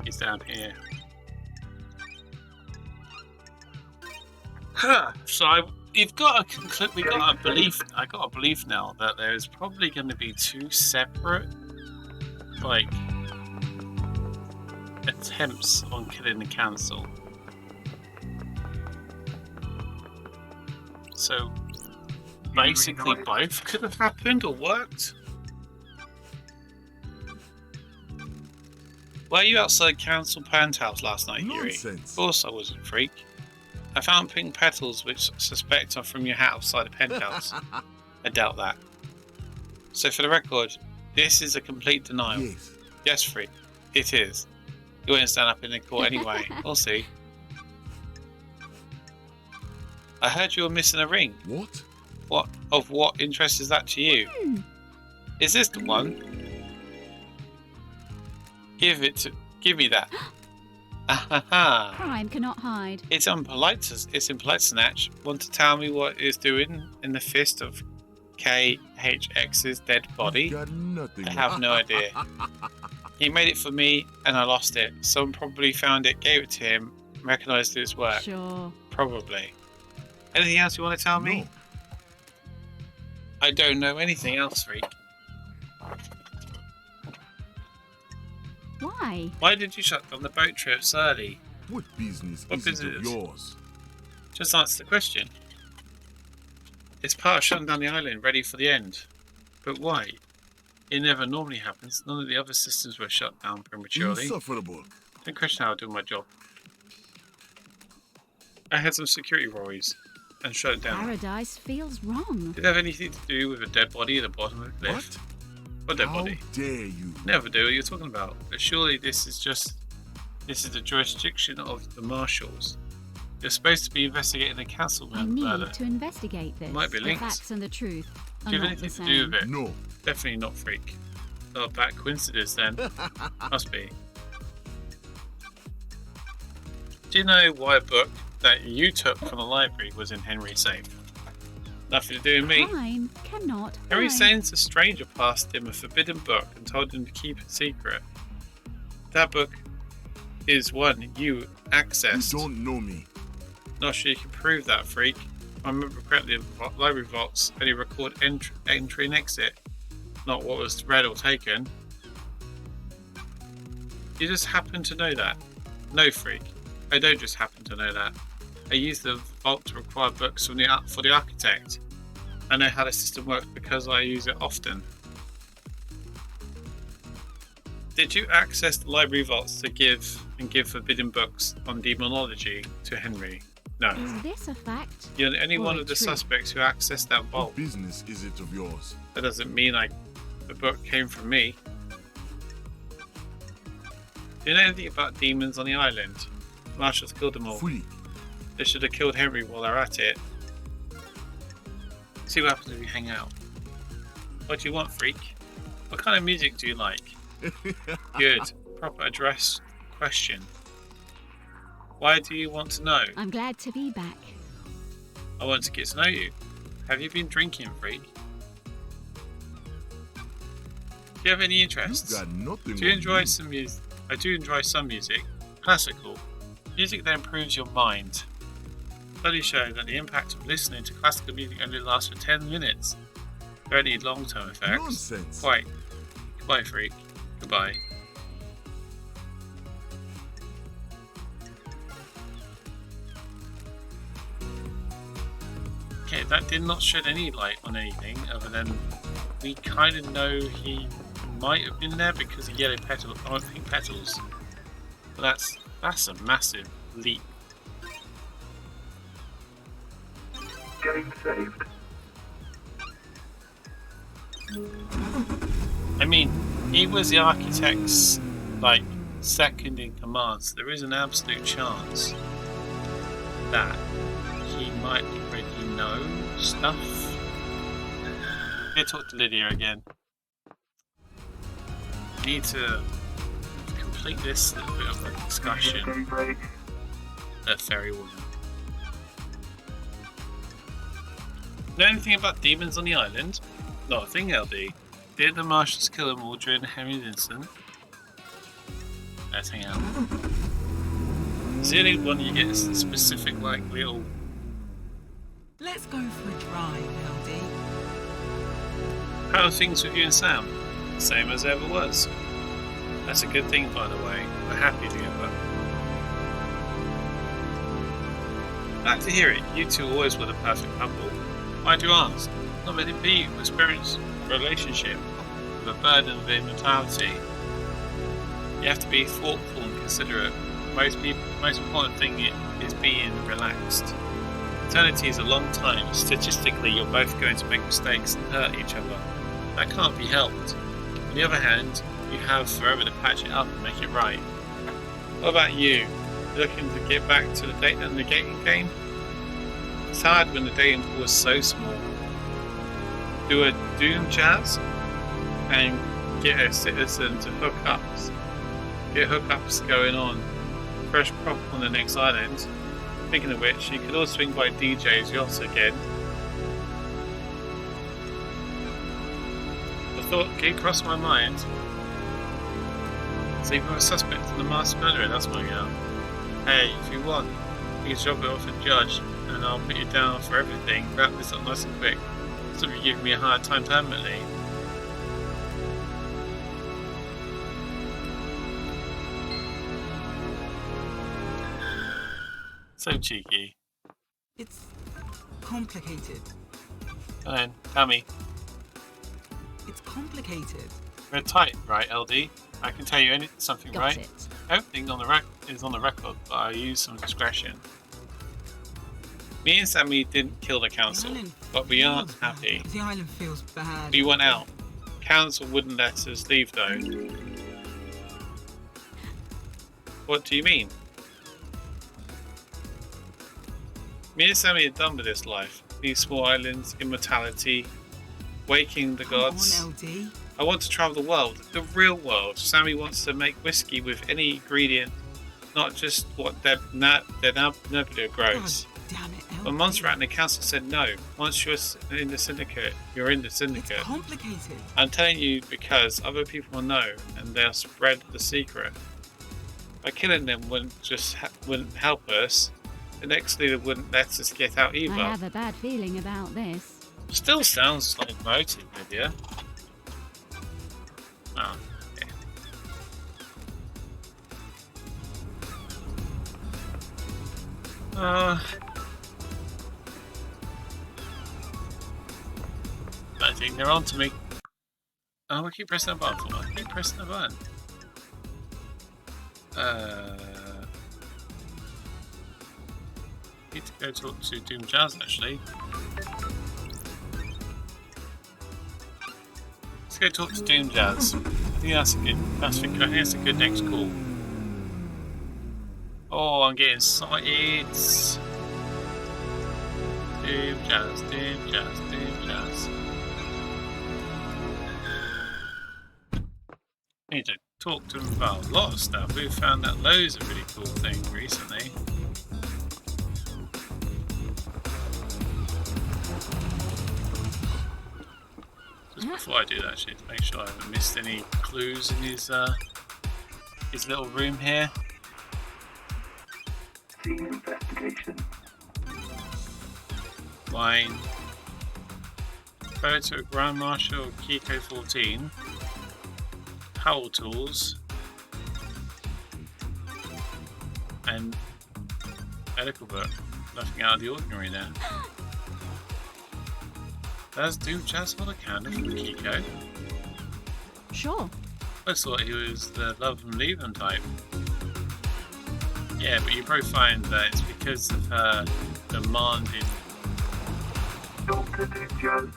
[SPEAKER 2] He's down here. So you've got we got a belief. I got a belief now that there's probably going to be two separate, like, attempts on killing the council. So basically, both could have happened or worked. Were you outside council penthouse last night, Yuri? Of course I wasn't, freak. I found pink petals which suspect are from your hat outside the penthouse. I doubt that. So for the record, this is a complete denial.
[SPEAKER 6] Yes.
[SPEAKER 2] Yes, freak. It is. You won't stand up in the court anyway. We'll see. I heard you were missing a ring.
[SPEAKER 6] What?
[SPEAKER 2] What interest is that to you? Is this the one? Give me that. Ahaha.
[SPEAKER 3] Crime cannot hide.
[SPEAKER 2] It's impolite to snatch. Want to tell me what it's doing in the fist of KHX's dead body?
[SPEAKER 6] Got nothing.
[SPEAKER 2] I have no idea. He made it for me and I lost it. Someone probably found it, gave it to him, recognised its work.
[SPEAKER 3] Sure.
[SPEAKER 2] Probably. Anything else you want to tell me?
[SPEAKER 6] No.
[SPEAKER 2] I don't know anything else, freak.
[SPEAKER 3] Why?
[SPEAKER 2] Why did you shut down the boat trips early?
[SPEAKER 6] What business
[SPEAKER 2] What
[SPEAKER 6] is it of
[SPEAKER 2] business?
[SPEAKER 6] yours?
[SPEAKER 2] Just answer the question. It's part of shutting down the island, ready for the end. But why? It never normally happens. None of the other systems were shut down prematurely.
[SPEAKER 6] Insufferable.
[SPEAKER 2] Don't question how I do my job. I had some security worries and shut it down.
[SPEAKER 3] Paradise feels wrong.
[SPEAKER 2] Did it have anything to do with a dead body at the bottom of the lift? What dead body?
[SPEAKER 6] How dare you?
[SPEAKER 2] Never do what you're talking about. But surely this is the jurisdiction of the marshals. You're supposed to be investigating the council
[SPEAKER 3] I
[SPEAKER 2] murder.
[SPEAKER 3] need to investigate this.
[SPEAKER 2] Might be
[SPEAKER 3] The
[SPEAKER 2] linked.
[SPEAKER 3] facts and the truth
[SPEAKER 2] Do
[SPEAKER 3] are
[SPEAKER 2] you have
[SPEAKER 3] not
[SPEAKER 2] anything
[SPEAKER 3] the
[SPEAKER 2] to do
[SPEAKER 3] same.
[SPEAKER 2] with it?
[SPEAKER 6] No.
[SPEAKER 2] Definitely not freak. Not a bad coincidence then. Must be. Do you know why a book that you took from the library was in Henry's safe? Nothing to do with me.
[SPEAKER 3] Crime cannot
[SPEAKER 2] Henry
[SPEAKER 3] hide.
[SPEAKER 2] sends a stranger past him a forbidden book and told him to keep it secret. That book is one you accessed.
[SPEAKER 6] You don't know me.
[SPEAKER 2] Not sure you can prove that, freak. If I remember correctly, the library vaults only record entry and exit, not what was read or taken. You just happen to know that. No, freak. I don't just happen to know that. I use the vault to require books for the architect. I know how the system works because I use it often. Did you access the library vaults to give forbidden books on demonology to Henry? No.
[SPEAKER 3] Is this a fact?
[SPEAKER 2] You're the only
[SPEAKER 3] or
[SPEAKER 2] one
[SPEAKER 3] a
[SPEAKER 2] of the
[SPEAKER 3] truth?
[SPEAKER 2] suspects who accessed that vault.
[SPEAKER 6] What business is it of yours?
[SPEAKER 2] That doesn't mean the book came from me. Do you know anything about demons on the island? Marshals killed them all.
[SPEAKER 6] Freak.
[SPEAKER 2] They should have killed Henry while they're at it. See what happens if we hang out. What do you want, freak? What kind of music do you like? Good. Proper address question. Why do you want to know?
[SPEAKER 3] I'm glad to be back.
[SPEAKER 2] I want to get to know you. Have you been drinking, freak? Do you have any interests?
[SPEAKER 6] You got nothing.
[SPEAKER 2] Do you
[SPEAKER 6] on
[SPEAKER 2] enjoy
[SPEAKER 6] me.
[SPEAKER 2] some music? I do enjoy some music. Classical. Music that improves your mind. Studies show that the impact of listening to classical music only lasts for 10 minutes. There are any long-term effects.
[SPEAKER 6] Nonsense.
[SPEAKER 2] Quite. Goodbye, freak. Goodbye. Okay, that did not shed any light on anything other than we kind of know he might have been there because of yellow petals, or pink petals. But that's a massive leap.
[SPEAKER 4] Game saved.
[SPEAKER 2] I mean, he was the architect's like second in command, so there is an absolute chance that he might already know stuff. I'm gonna talk to Lydia again. Need to complete this little bit of a discussion. That fairy woman. Know anything about demons on the island? Not a thing, LD. Did the marshals kill them all during Henry's incident? Let's hang out. Is the only one you get specific, like, little...
[SPEAKER 5] Let's go for a drive, LD.
[SPEAKER 2] How are things with you and Sam? Same as ever was. That's a good thing, by the way. We're happy together. Glad to hear it. You two always were the perfect couple. Why do you ask? Not many people experience a relationship with a burden of immortality. You have to be thoughtful and considerate. Most important thing is being relaxed. Eternity is a long time. Statistically, you're both going to make mistakes and hurt each other. That can't be helped. On the other hand, you have forever to patch it up and make it right. What about you? Looking to get back to the dating game? It's hard when the dating pool is so small. Do a Doom Jazz and get a citizen to hookups. Get hookups going on. Fresh prop on the next island. Speaking of which, you could also swing by DJ's yacht again. The thought came across my mind. So you've got a suspect in the mass murderer, that's my girl. Hey, if you want, you can drop it off and judge, and I'll put you down for everything. Wrap this up nice and quick. So you're giving me a hard time permanently. So cheeky.
[SPEAKER 5] It's complicated.
[SPEAKER 2] Come on, tell me.
[SPEAKER 5] It's complicated.
[SPEAKER 2] We're tight, right, LD? I can tell you something,
[SPEAKER 3] Got
[SPEAKER 2] right?
[SPEAKER 3] it.
[SPEAKER 2] Everything on the is on the record, but I use some discretion. Me and Sammy didn't kill the council, but we aren't happy.
[SPEAKER 5] The island feels bad.
[SPEAKER 2] We want out. Council wouldn't let us leave though. What do you mean? Me and Sammy are done with this life. These small islands, immortality, waking the gods.
[SPEAKER 5] Come on, LD.
[SPEAKER 2] I want to travel the world, the real world. Sammy wants to make whiskey with any ingredient, not just what their nebula grows.
[SPEAKER 5] God damn it, LD.
[SPEAKER 2] But Montserrat and the council said no. Once you're in the syndicate, you're in the syndicate.
[SPEAKER 5] It's complicated.
[SPEAKER 2] I'm telling you because other people will know and they'll spread the secret. By killing them wouldn't help us. The next leader wouldn't let us get out either.
[SPEAKER 3] I have a bad feeling about this.
[SPEAKER 2] Still sounds like motive, Lydia. Oh, okay. I think they're on to me. Oh, I keep pressing the button for me. I keep pressing the button. Need to go talk to Doom Jazz actually. Let's go talk to Doom Jazz. I think that's a good. I think that's a good next call. Oh, I'm getting excited. Doom Jazz, Doom Jazz, Doom Jazz. I need to talk to him about a lot of stuff. We've found out loads of really cool things recently. Just before I do that, actually, to make sure I haven't missed any clues in his little room here.
[SPEAKER 4] Scene investigation.
[SPEAKER 2] Wine. Photo of Grand Marshal Kiko 14. Power tools. And medical book. Nothing out of the ordinary there. Does do just hold a candle from Kiko?
[SPEAKER 3] Sure.
[SPEAKER 2] I thought he was the love and leave them type. Yeah, but you probably find that it's because of her demanding.
[SPEAKER 4] Doctor Ninjas.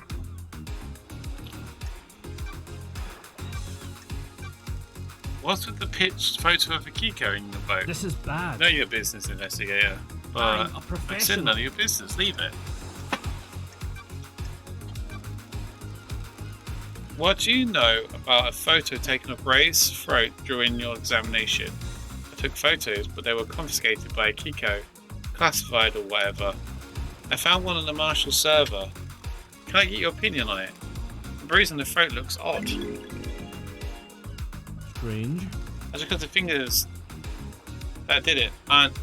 [SPEAKER 2] What's with the pitched photo of Akiko in the boat?
[SPEAKER 11] This is bad.
[SPEAKER 2] Know your business, investigator. But
[SPEAKER 11] I'm a
[SPEAKER 2] I said
[SPEAKER 11] professional.
[SPEAKER 2] none of your business. Leave it. What do you know about a photo taken of Ray's throat during your examination? I took photos, but they were confiscated by Akiko, classified or whatever. I found one on the Marshall server. Can I get your opinion on it? The bruise on the throat looks odd.
[SPEAKER 11] Strange.
[SPEAKER 2] That's because the fingers that did it aren't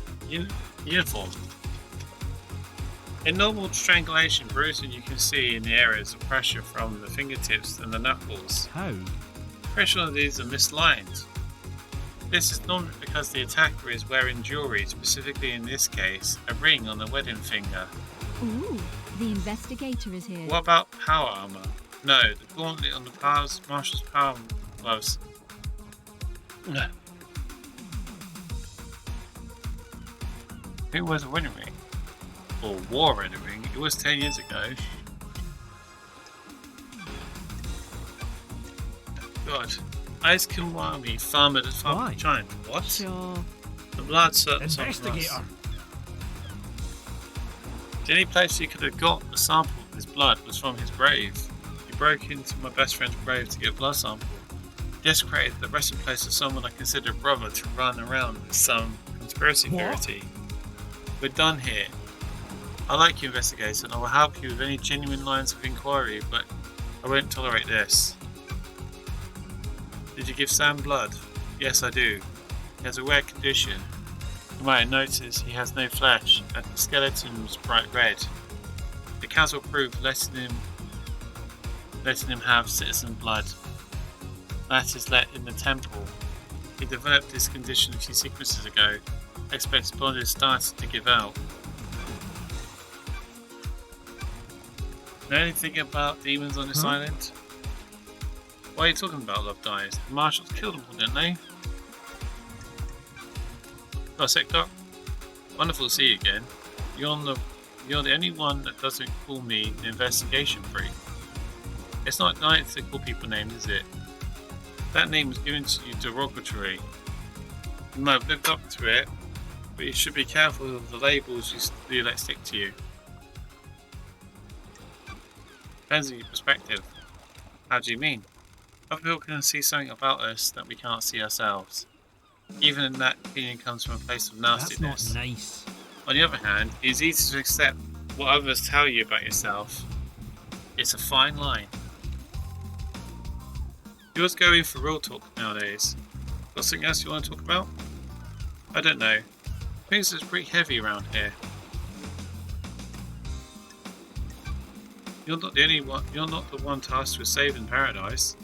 [SPEAKER 2] uniform. In normal strangulation, bruising you can see in the areas of pressure from the fingertips and the knuckles.
[SPEAKER 11] How?
[SPEAKER 2] Pressure on these are misaligned. This is normally because the attacker is wearing jewelry, specifically in this case, a ring on the wedding finger.
[SPEAKER 3] Ooh, the investigator is here.
[SPEAKER 2] What about power armor? No, the gauntlet on the Marshall's power gloves. No. Who was a wedding ring? Or wore a wedding ring? It was 10 years ago. God. Ice Kiwami, farmer that's farmer giant. What?
[SPEAKER 3] Sure.
[SPEAKER 2] The blood certain
[SPEAKER 11] Investigator.
[SPEAKER 2] The only place you could have got a sample of his blood was from his grave. He broke into my best friend's grave to get a blood sample. Desecrated the resting place of someone I consider a brother to run around with some conspiracy theory. We're done here. I like you, investigator, and I will help you with any genuine lines of inquiry, but I won't tolerate this. Did you give Sam blood? Yes, I do. He has a rare condition. You might have noticed he has no flesh, and the skeleton was bright red. The council approved letting him have citizen blood. That is let in the temple. He developed this condition a few sequences ago. Expects blood is starting to give out. Know anything about demons on this island? What are you talking about, Love Dies? The marshals killed them all, didn't they? Oh, sick, Doc. Wonderful to see you again. You're the only one that doesn't call me an investigation freak. It's not nice to call people names, is it? That name was given to you derogatory. You might have lived up to it, but you should be careful of the labels you let stick to you. Depends on your perspective. How do you mean? Other people can see something about us that we can't see ourselves. Even in that opinion comes from a place of nastiness.
[SPEAKER 11] That's not nice.
[SPEAKER 2] On the other hand, it's easy to accept what others tell you about yourself. It's a fine line. You always go in for real talk nowadays. Got something else you want to talk about? I don't know. Things are pretty heavy around here. You're not the only one. You're not the one tasked with saving paradise.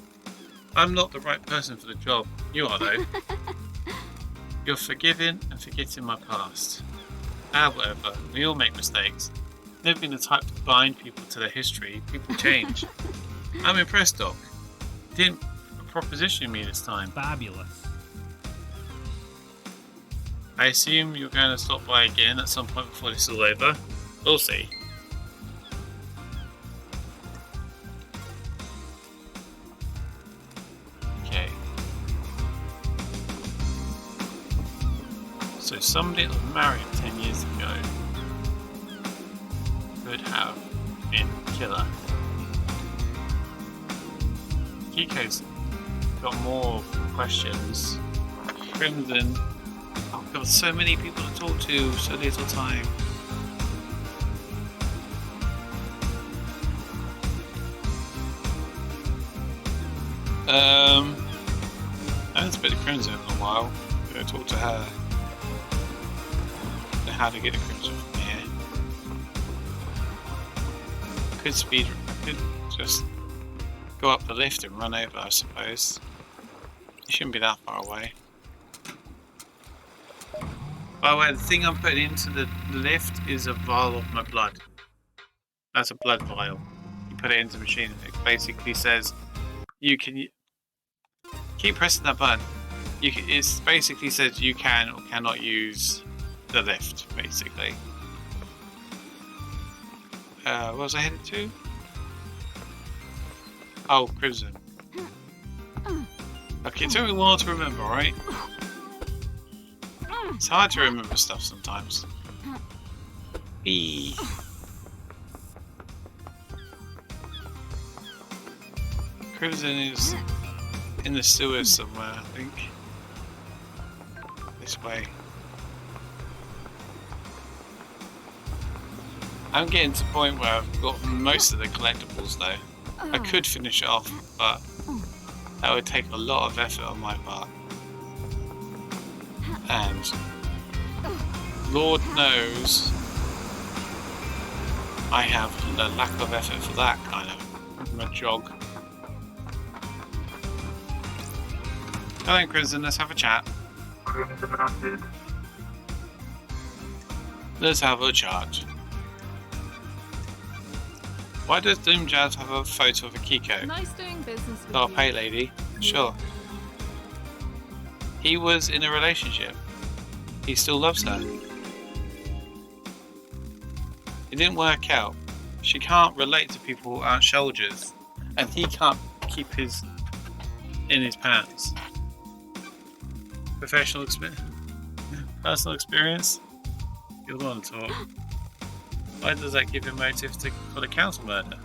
[SPEAKER 2] I'm not the right person for the job. You are though. You're forgiving and forgetting my past. Whatever. We all make mistakes. Never been the type to bind people to their history. People change. I'm impressed, Doc. You didn't proposition me this time.
[SPEAKER 11] Fabulous.
[SPEAKER 2] I assume you're going to stop by again at some point before this is all over. We'll see. Okay. So somebody that was married 10 years ago could have been a killer. Kiko's got more questions. Crimson. Oh god, so many people to talk to, so little time. I haven't spoken to Crimson in a while. I'm going to talk to her. How to get a Crimson from here. I could just go up the lift and run over, I suppose. It shouldn't be that far away. By the way, the thing I'm putting into the lift is a vial of my blood. That's a blood vial. You put it into the machine, and it basically says you can keep pressing that button. It basically says you can or cannot use the lift, basically. What was I headed to? Oh, Crimson. Okay, it took me a while to remember, right? It's hard to remember stuff sometimes. Eee. Crimson is in the sewers somewhere, I think. This way. I'm getting to the point where I've got most of the collectibles though. I could finish it off, but that would take a lot of effort on my part. And Lord knows I have a lack of effort for that kind of a jog. Hello Crimson, let's have a chat. Let's have a chat. Why does Doom Jazz have a photo of a Kiko?
[SPEAKER 5] Nice doing business with
[SPEAKER 2] I'll
[SPEAKER 5] you.
[SPEAKER 2] pay lady. Sure. He was in a relationship. He still loves her. It didn't work out. She can't relate to people who aren't soldiers. And he can't keep his in his pants. Professional experience? Personal experience? You're the one to talk. Why does that give him motive for the council murder?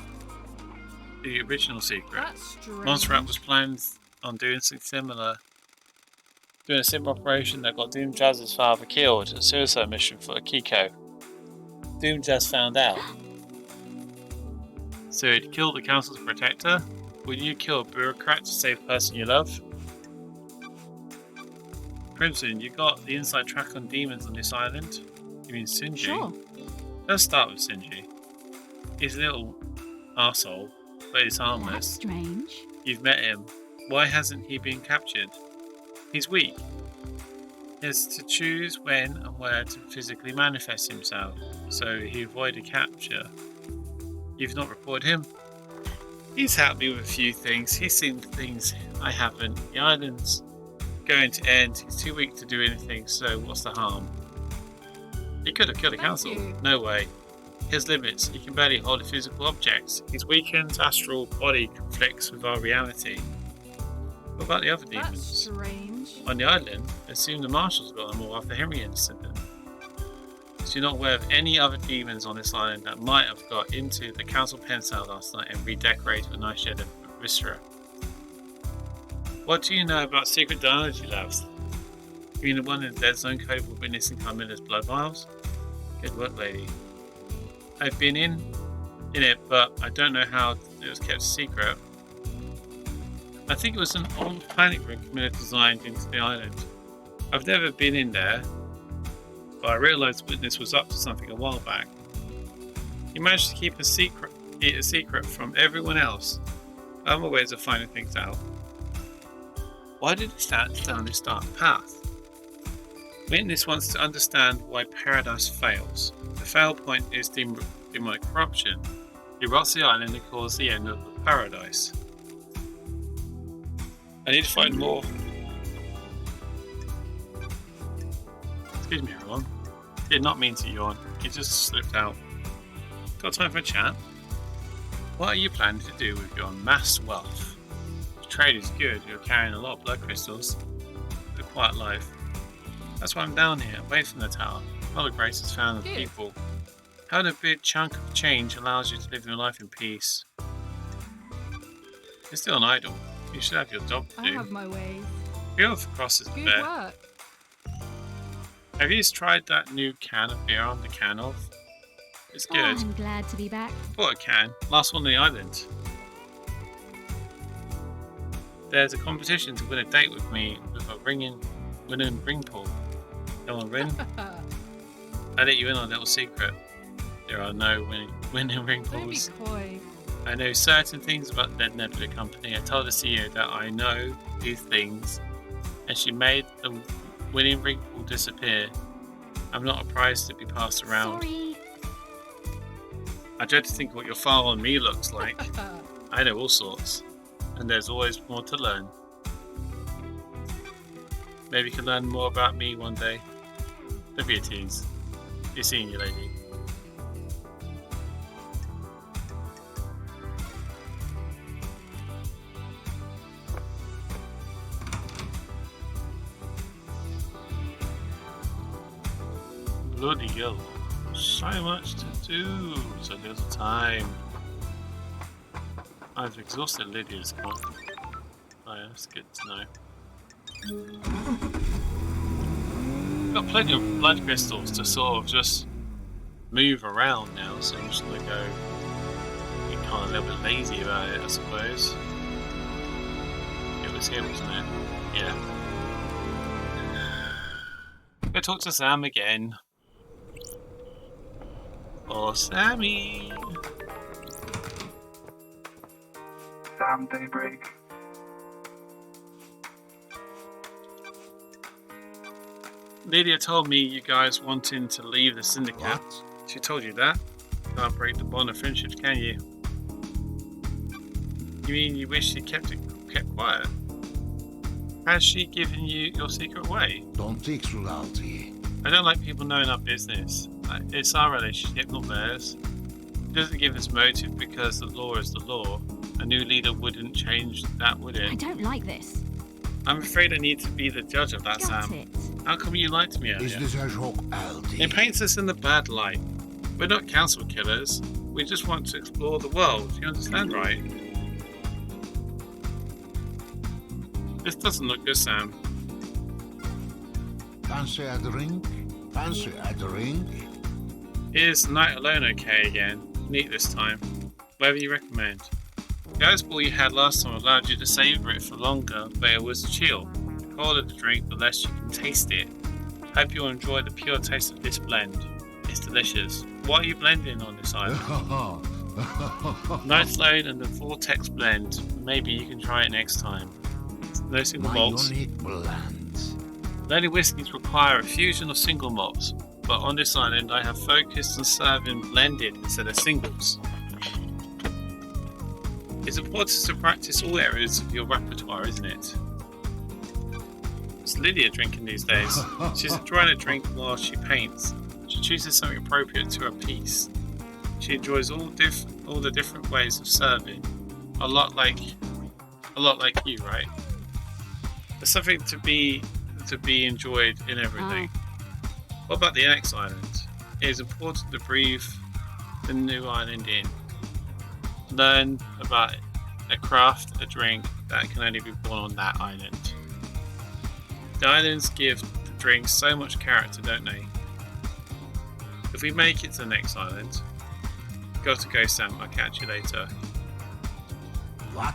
[SPEAKER 2] The original secret.
[SPEAKER 5] That's strange.
[SPEAKER 2] Monster was planned on doing something similar. Doing a similar operation that got Doom Jazz's father killed, a suicide mission for Akiko. Doom Jazz found out. So he'd killed the council's protector? Would you kill a bureaucrat to save the person you love? Crimson, you got the inside track on demons on this island? You mean Sinji?
[SPEAKER 3] Sure.
[SPEAKER 2] Let's start with Sinji. He's a little arsehole, but he's
[SPEAKER 3] That's
[SPEAKER 2] harmless.
[SPEAKER 3] strange.
[SPEAKER 2] You've met him. Why hasn't he been captured? He's weak. He has to choose when and where to physically manifest himself, so he avoided capture. You've not reported him? He's helped me with a few things. He's seen things I haven't. The island's going to end. He's too weak to do anything, so what's the harm? He could have killed the council.
[SPEAKER 5] you.
[SPEAKER 2] No way. His limits. He can barely hold physical objects. His weakened astral body conflicts with our reality. What about the other
[SPEAKER 5] That's
[SPEAKER 2] demons?
[SPEAKER 5] strange.
[SPEAKER 2] On the island, assume the marshals got them all after Henry incident. So you're not aware of any other demons on this island that might have got into the council pen cell last night and redecorated a nice shed of viscera. What do you know about secret biology labs? You mean the one in the dead zone code for witnessing Carmilla's blood vials? Good work, lady. I've been in it, but I don't know how it was kept secret. I think it was an old panic room Camilla designed into the island. I've never been in there, but I realised Witness was up to something a while back. He managed to keep it a secret from everyone else. Other ways of finding things out. Why did he start down this dark path? Witness wants to understand why Paradise fails. The fail point is demonic corruption. He rots the island and causes the end of the Paradise. I need to find more. Excuse me, everyone. Did not mean to yawn. It just slipped out. Got time for a chat? What are you planning to do with your mass wealth? The trade is good. You're carrying a lot of blood crystals. A quiet life. That's why I'm down here, away from the tower. A lot of grace is found in people. How a big chunk of change allows you to live your life in peace. You're still an idol. You should have your job to
[SPEAKER 5] I
[SPEAKER 2] do.
[SPEAKER 5] have my ways.
[SPEAKER 2] Beer of the Cross is
[SPEAKER 5] Good
[SPEAKER 2] there.
[SPEAKER 5] work.
[SPEAKER 2] Have you tried that new can of beer on the can of? It's
[SPEAKER 3] Oh,
[SPEAKER 2] good.
[SPEAKER 3] I'm glad to be back.
[SPEAKER 2] Bought a can. Last one on the island. There's a competition to win a date with me with a winning ring pull. Come on, Rin. I let you in on a little secret. There are no winning ring
[SPEAKER 5] Don't be
[SPEAKER 2] pulls.
[SPEAKER 5] coy.
[SPEAKER 2] I know certain things about the Nebula Company. I told the CEO that I know these things, and she made the winning ring pull disappear. I'm not a prize to be passed around.
[SPEAKER 3] Sorry.
[SPEAKER 2] I dread to think what your file on me looks like. I know all sorts, and there's always more to learn. Maybe you can learn more about me one day. Don't be a tease. Be seeing you, lady. Bloody hell. So much to do, so little time. I've exhausted Lydia's point. Oh, yeah, that's good to know. I've got plenty of blood crystals to sort of just move around now, so I'm just gonna go get kind of a little bit lazy about it, I suppose. It was here, wasn't it? Yeah. Go talk to Sam again. Oh, Sammy!
[SPEAKER 4] Sam Daybreak.
[SPEAKER 2] Lydia told me you guys wanting to leave the syndicate.
[SPEAKER 8] What?
[SPEAKER 2] She told you that? Can't break the bond of friendship, can you? You mean you wish she kept quiet? Has she given you your secret away?
[SPEAKER 8] Don't take Sulalti.
[SPEAKER 2] I don't like people knowing our business. It's our relationship, not theirs. It doesn't give us motive because the law is the law. A new leader wouldn't change that, would it?
[SPEAKER 3] I don't like this.
[SPEAKER 2] I'm afraid I need to be the judge of that,
[SPEAKER 3] Got
[SPEAKER 2] Sam.
[SPEAKER 3] it.
[SPEAKER 2] How come you lied to me
[SPEAKER 8] Is
[SPEAKER 2] earlier?
[SPEAKER 8] this a joke, Aldi?
[SPEAKER 2] It paints us in the bad light. We're not council killers. We just want to explore the world. You understand, right? This doesn't look good, Sam.
[SPEAKER 8] Fancy a drink? Fancy a drink?
[SPEAKER 2] Is the night alone okay again? Neat this time. Whatever you recommend. The ice ball you had last time allowed you to savour it for longer, but it was chill. The colder the drink, the less you can taste it. Hope you'll enjoy the pure taste of this blend. It's delicious. What are you blending on this island? Night Load and the Vortex blend. Maybe you can try it next time. No single
[SPEAKER 8] My
[SPEAKER 2] malts.
[SPEAKER 8] unique blend.
[SPEAKER 2] Only whiskies require a fusion of single malts, but on this island I have focused on serving blended instead of singles. It's important to practice all areas of your repertoire, isn't it? It's Lydia drinking these days. She's enjoying a drink while she paints. She chooses something appropriate to her piece. She enjoys all the different ways of serving. A lot like you, right? There's something to be enjoyed in everything. What about the next island? It is important to breathe the new island in. Learn about a craft, a drink that can only be born on that island. The islands give the drinks so much character, don't they? If we make it to the next island, got to go, Sam. I'll catch you later.
[SPEAKER 8] What?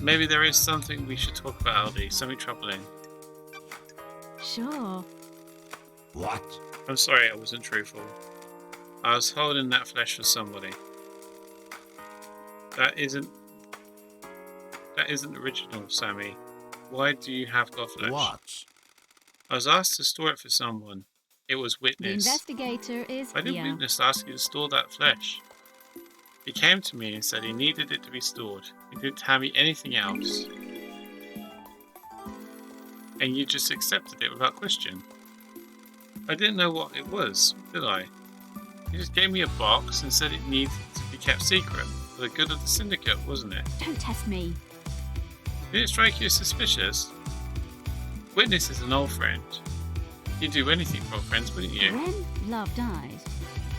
[SPEAKER 2] Maybe there is something we should talk about, Aldi. Something troubling.
[SPEAKER 3] Sure.
[SPEAKER 8] What?
[SPEAKER 2] I'm sorry I wasn't truthful. I was holding that flesh for somebody. That isn't original, Sammy. Why do you have god flesh?
[SPEAKER 8] What?
[SPEAKER 2] I was asked to store it for someone. It was
[SPEAKER 3] The
[SPEAKER 2] Witness.
[SPEAKER 3] investigator is
[SPEAKER 2] Why did
[SPEAKER 3] here.
[SPEAKER 2] Witness ask you to store that flesh? He came to me and said he needed it to be stored. He didn't tell me anything else. And you just accepted it without question. I didn't know what it was, did I? He just gave me a box and said it needed to be kept secret. For the good of the syndicate, wasn't it?
[SPEAKER 3] Don't test me.
[SPEAKER 2] Did it strike you as suspicious? Witness is an old friend. You'd do anything for friends, wouldn't you?
[SPEAKER 3] When love dies,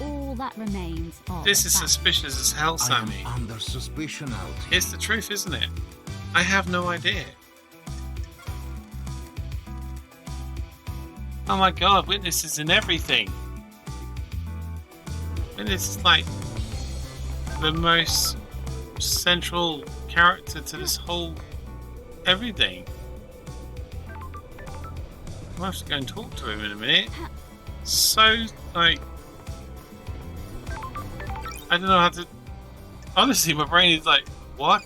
[SPEAKER 3] all that remains are
[SPEAKER 2] This is
[SPEAKER 3] facts.
[SPEAKER 2] suspicious as hell,
[SPEAKER 8] I am
[SPEAKER 2] Sammy.
[SPEAKER 8] under suspicion, Aldi.
[SPEAKER 2] It's the truth, isn't it? I have no idea. Oh my god, Witness is in everything. Witness is like the most central character to this whole everything. I'm gonna have to go and talk to him in a minute. So, like, I don't know how to. Honestly, my brain is like, what?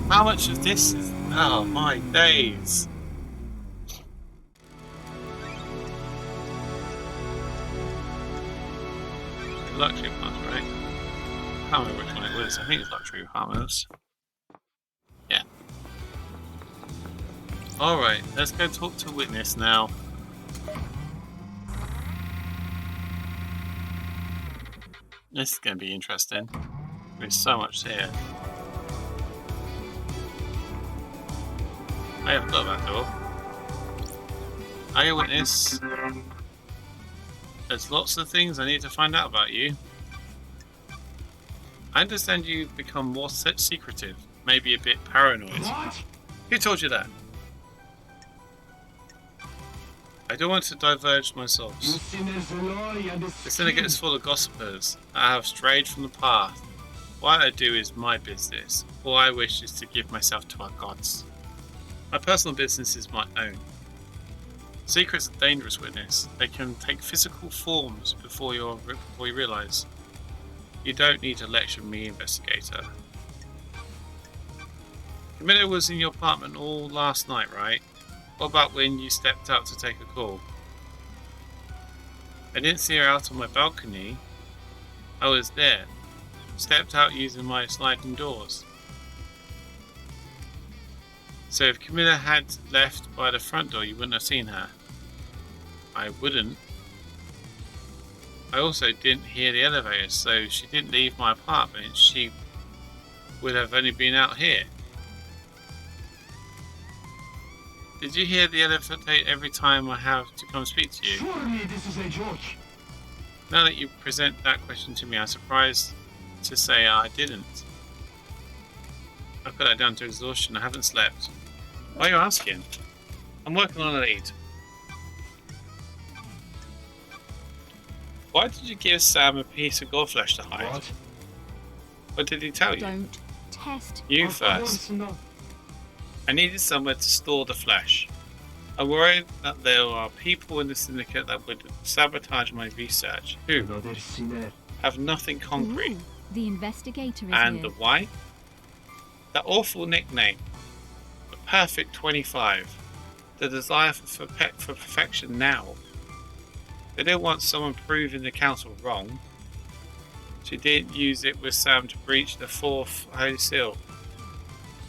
[SPEAKER 2] How much of this is. Oh my days. luxury apartments, right? I can't remember which one it was. I think it's luxury apartments. Yeah. Alright, let's go talk to witness now. This is going to be interesting. There's so much here. I haven't got that door. Are you a witness? There's lots of things I need to find out about you. I understand you've become more secretive, maybe a bit paranoid.
[SPEAKER 8] What?
[SPEAKER 2] Who told you that? I don't want to diverge my source. The syndicate is full of gossipers. I have strayed from the path. What I do is my business. All I wish is to give myself to our gods. My personal business is my own. Secrets are dangerous, witness. They can take physical forms before you realise. You don't need to lecture me, investigator. Camilla was in your apartment all last night, right? What about when you stepped out to take a call? I didn't see her out on my balcony. I was there. Stepped out using my sliding doors. So if Camilla had left by the front door, you wouldn't have seen her. I wouldn't. I also didn't hear the elevator, so she didn't leave my apartment. She would have only been out here. Did you hear the elevator every time I have to come speak to you?
[SPEAKER 8] Surely this is a joke.
[SPEAKER 2] Now that you present that question to me, I'm surprised to say I didn't. I've got that down to exhaustion. I haven't slept. Why are you asking? I'm working on a lead. Why did you give Sam a piece of goldflesh to hide?
[SPEAKER 8] What?
[SPEAKER 2] What did he tell you?
[SPEAKER 3] Don't test.
[SPEAKER 2] You first. I needed somewhere to store the flesh. I'm worried that there are people in the syndicate that would sabotage my research. Who? Have nothing concrete.
[SPEAKER 3] Ooh, the investigator is
[SPEAKER 2] And
[SPEAKER 3] here.
[SPEAKER 2] the why? That awful nickname. The perfect 25. The desire for perfection now. They don't want someone proving the council wrong. She didn't use it with Sam to breach the fourth Holy Seal.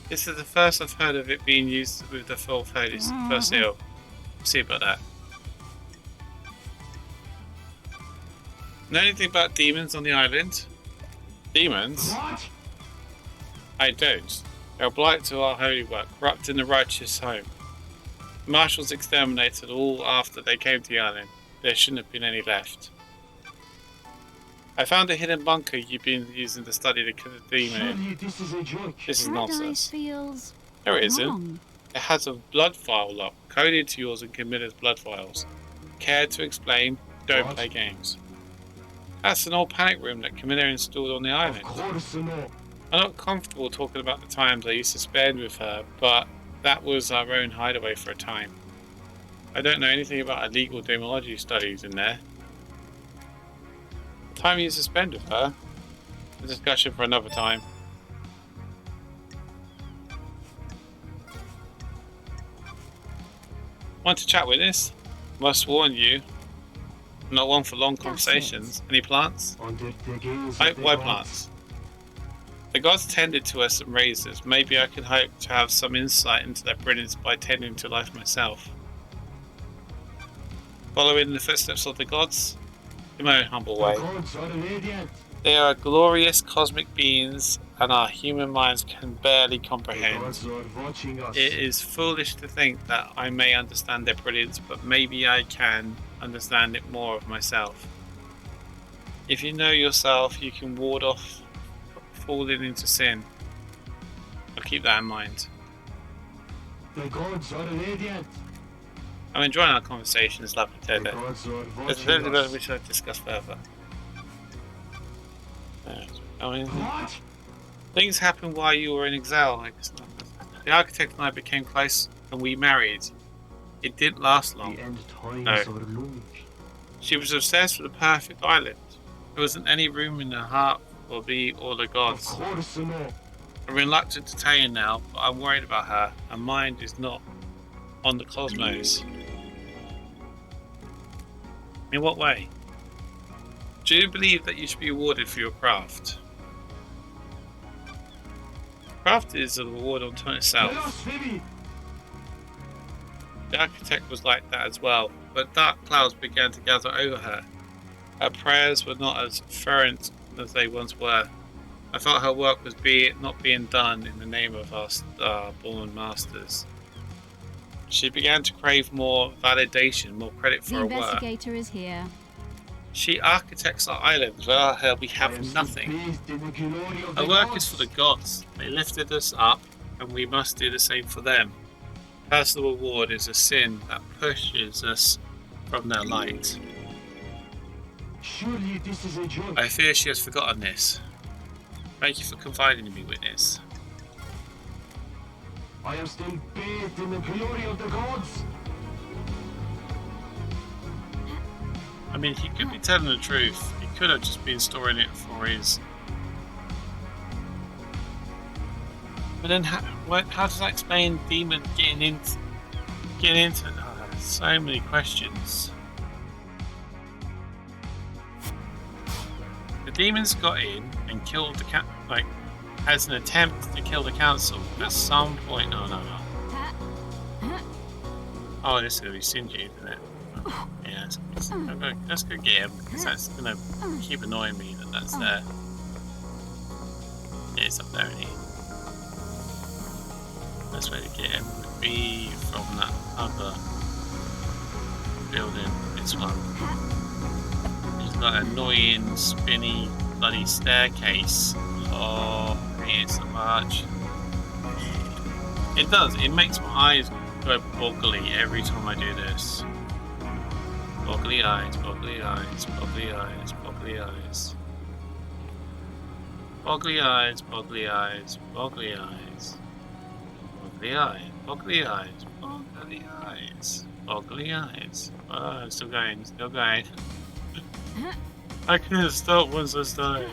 [SPEAKER 2] This is the first I've heard of it being used with the fourth first seal. See about that. Know anything about demons on the island? Demons?
[SPEAKER 8] What?
[SPEAKER 2] I don't. They're a blight to our holy work, corrupting the righteous home. The marshals exterminated all after they came to the island. There shouldn't have been any left. I found a hidden bunker you've been using to study the demon in.
[SPEAKER 8] Surely this is a joke.
[SPEAKER 2] This is
[SPEAKER 3] Paradise
[SPEAKER 2] nonsense.
[SPEAKER 3] feels
[SPEAKER 2] No, it isn't.
[SPEAKER 3] wrong.
[SPEAKER 2] It has a blood file lock, coded to yours and Camilla's blood files. Care to explain? Don't
[SPEAKER 8] What?
[SPEAKER 2] play games. That's an old panic room that Camilla installed on the
[SPEAKER 8] Of
[SPEAKER 2] island.
[SPEAKER 8] course not.
[SPEAKER 2] I'm not comfortable talking about the times I used to spend with her, but that was our own hideaway for a time. I don't know anything about illegal demonology studies in there. The time you used to spend with her, a discussion for another time. Want to chat, witness? Must warn you, I'm not one for long conversations. Any plants? Why plants? The gods tended to us and raised us. Maybe I could hope to have some insight into their brilliance by tending to life myself. Following the footsteps of the gods, in my own humble way. They are glorious cosmic beings, and our human minds can barely comprehend. It is foolish to think that I may understand their brilliance, but maybe I can understand it more of myself. If you know yourself, you can ward off falling into sin. I'll keep that in mind.
[SPEAKER 8] The gods are radiant.
[SPEAKER 2] I'm enjoying our conversation, it's lovely to
[SPEAKER 8] The gods are
[SPEAKER 2] There's
[SPEAKER 8] watching
[SPEAKER 2] plenty
[SPEAKER 8] us.
[SPEAKER 2] which I'll discuss further. I mean,
[SPEAKER 8] What?
[SPEAKER 2] things happened while you were in exile. The architect and I became close and we married. It didn't last long.
[SPEAKER 8] The end times
[SPEAKER 2] No.
[SPEAKER 8] are looming.
[SPEAKER 2] She was obsessed with the perfect island. There wasn't any room in her heart for me or the
[SPEAKER 8] Of
[SPEAKER 2] gods.
[SPEAKER 8] course not.
[SPEAKER 2] I'm reluctant to tell you now, but I'm worried about her. Her mind is not on the cosmos. In what way? Do you believe that you should be awarded for your craft? Craft is a reward unto itself.
[SPEAKER 8] Blasphemy!
[SPEAKER 2] The architect was like that as well, but dark clouds began to gather over her. Her prayers were not as fervent as they once were. I felt her work was not being done in the name of our star-born masters. She began to crave more validation, more credit for
[SPEAKER 3] The
[SPEAKER 2] her work.
[SPEAKER 3] investigator is here.
[SPEAKER 2] She architects our island. Without her, we have nothing. Her work is for the gods. They lifted us up, and we must do the same for them. Personal reward is a sin that pushes us from their light.
[SPEAKER 8] Surely this is a joke.
[SPEAKER 2] I fear she has forgotten this. Thank you for confiding in me, witness.
[SPEAKER 8] I am still bathed in the glory of the gods.
[SPEAKER 2] I mean, he could be telling the truth. He could have just been storing it for his... But then, how does that explain demon getting into... so many questions. The demons got in and killed the cat, as an attempt to kill the council at some point. Oh no. Oh, this is gonna be Sinji, isn't it? Oh, yeah, let's go get him, because that's gonna keep annoying me that that's there. Yeah, it's up there, isn't he? Best way to get him would be from that other building, this one. It's got an annoying, spinny, bloody staircase. Oh, I hate it so much. It does, it makes my eyes go boggly every time I do this. Boggly eyes, boggly eyes, boggly eyes, boggly eyes. Boggly eyes, boggly eyes, boggly eyes. Boggly eyes, boggly eyes, boggly eyes, boggly eyes. Oh, still going, still going. I couldn't stop once I started.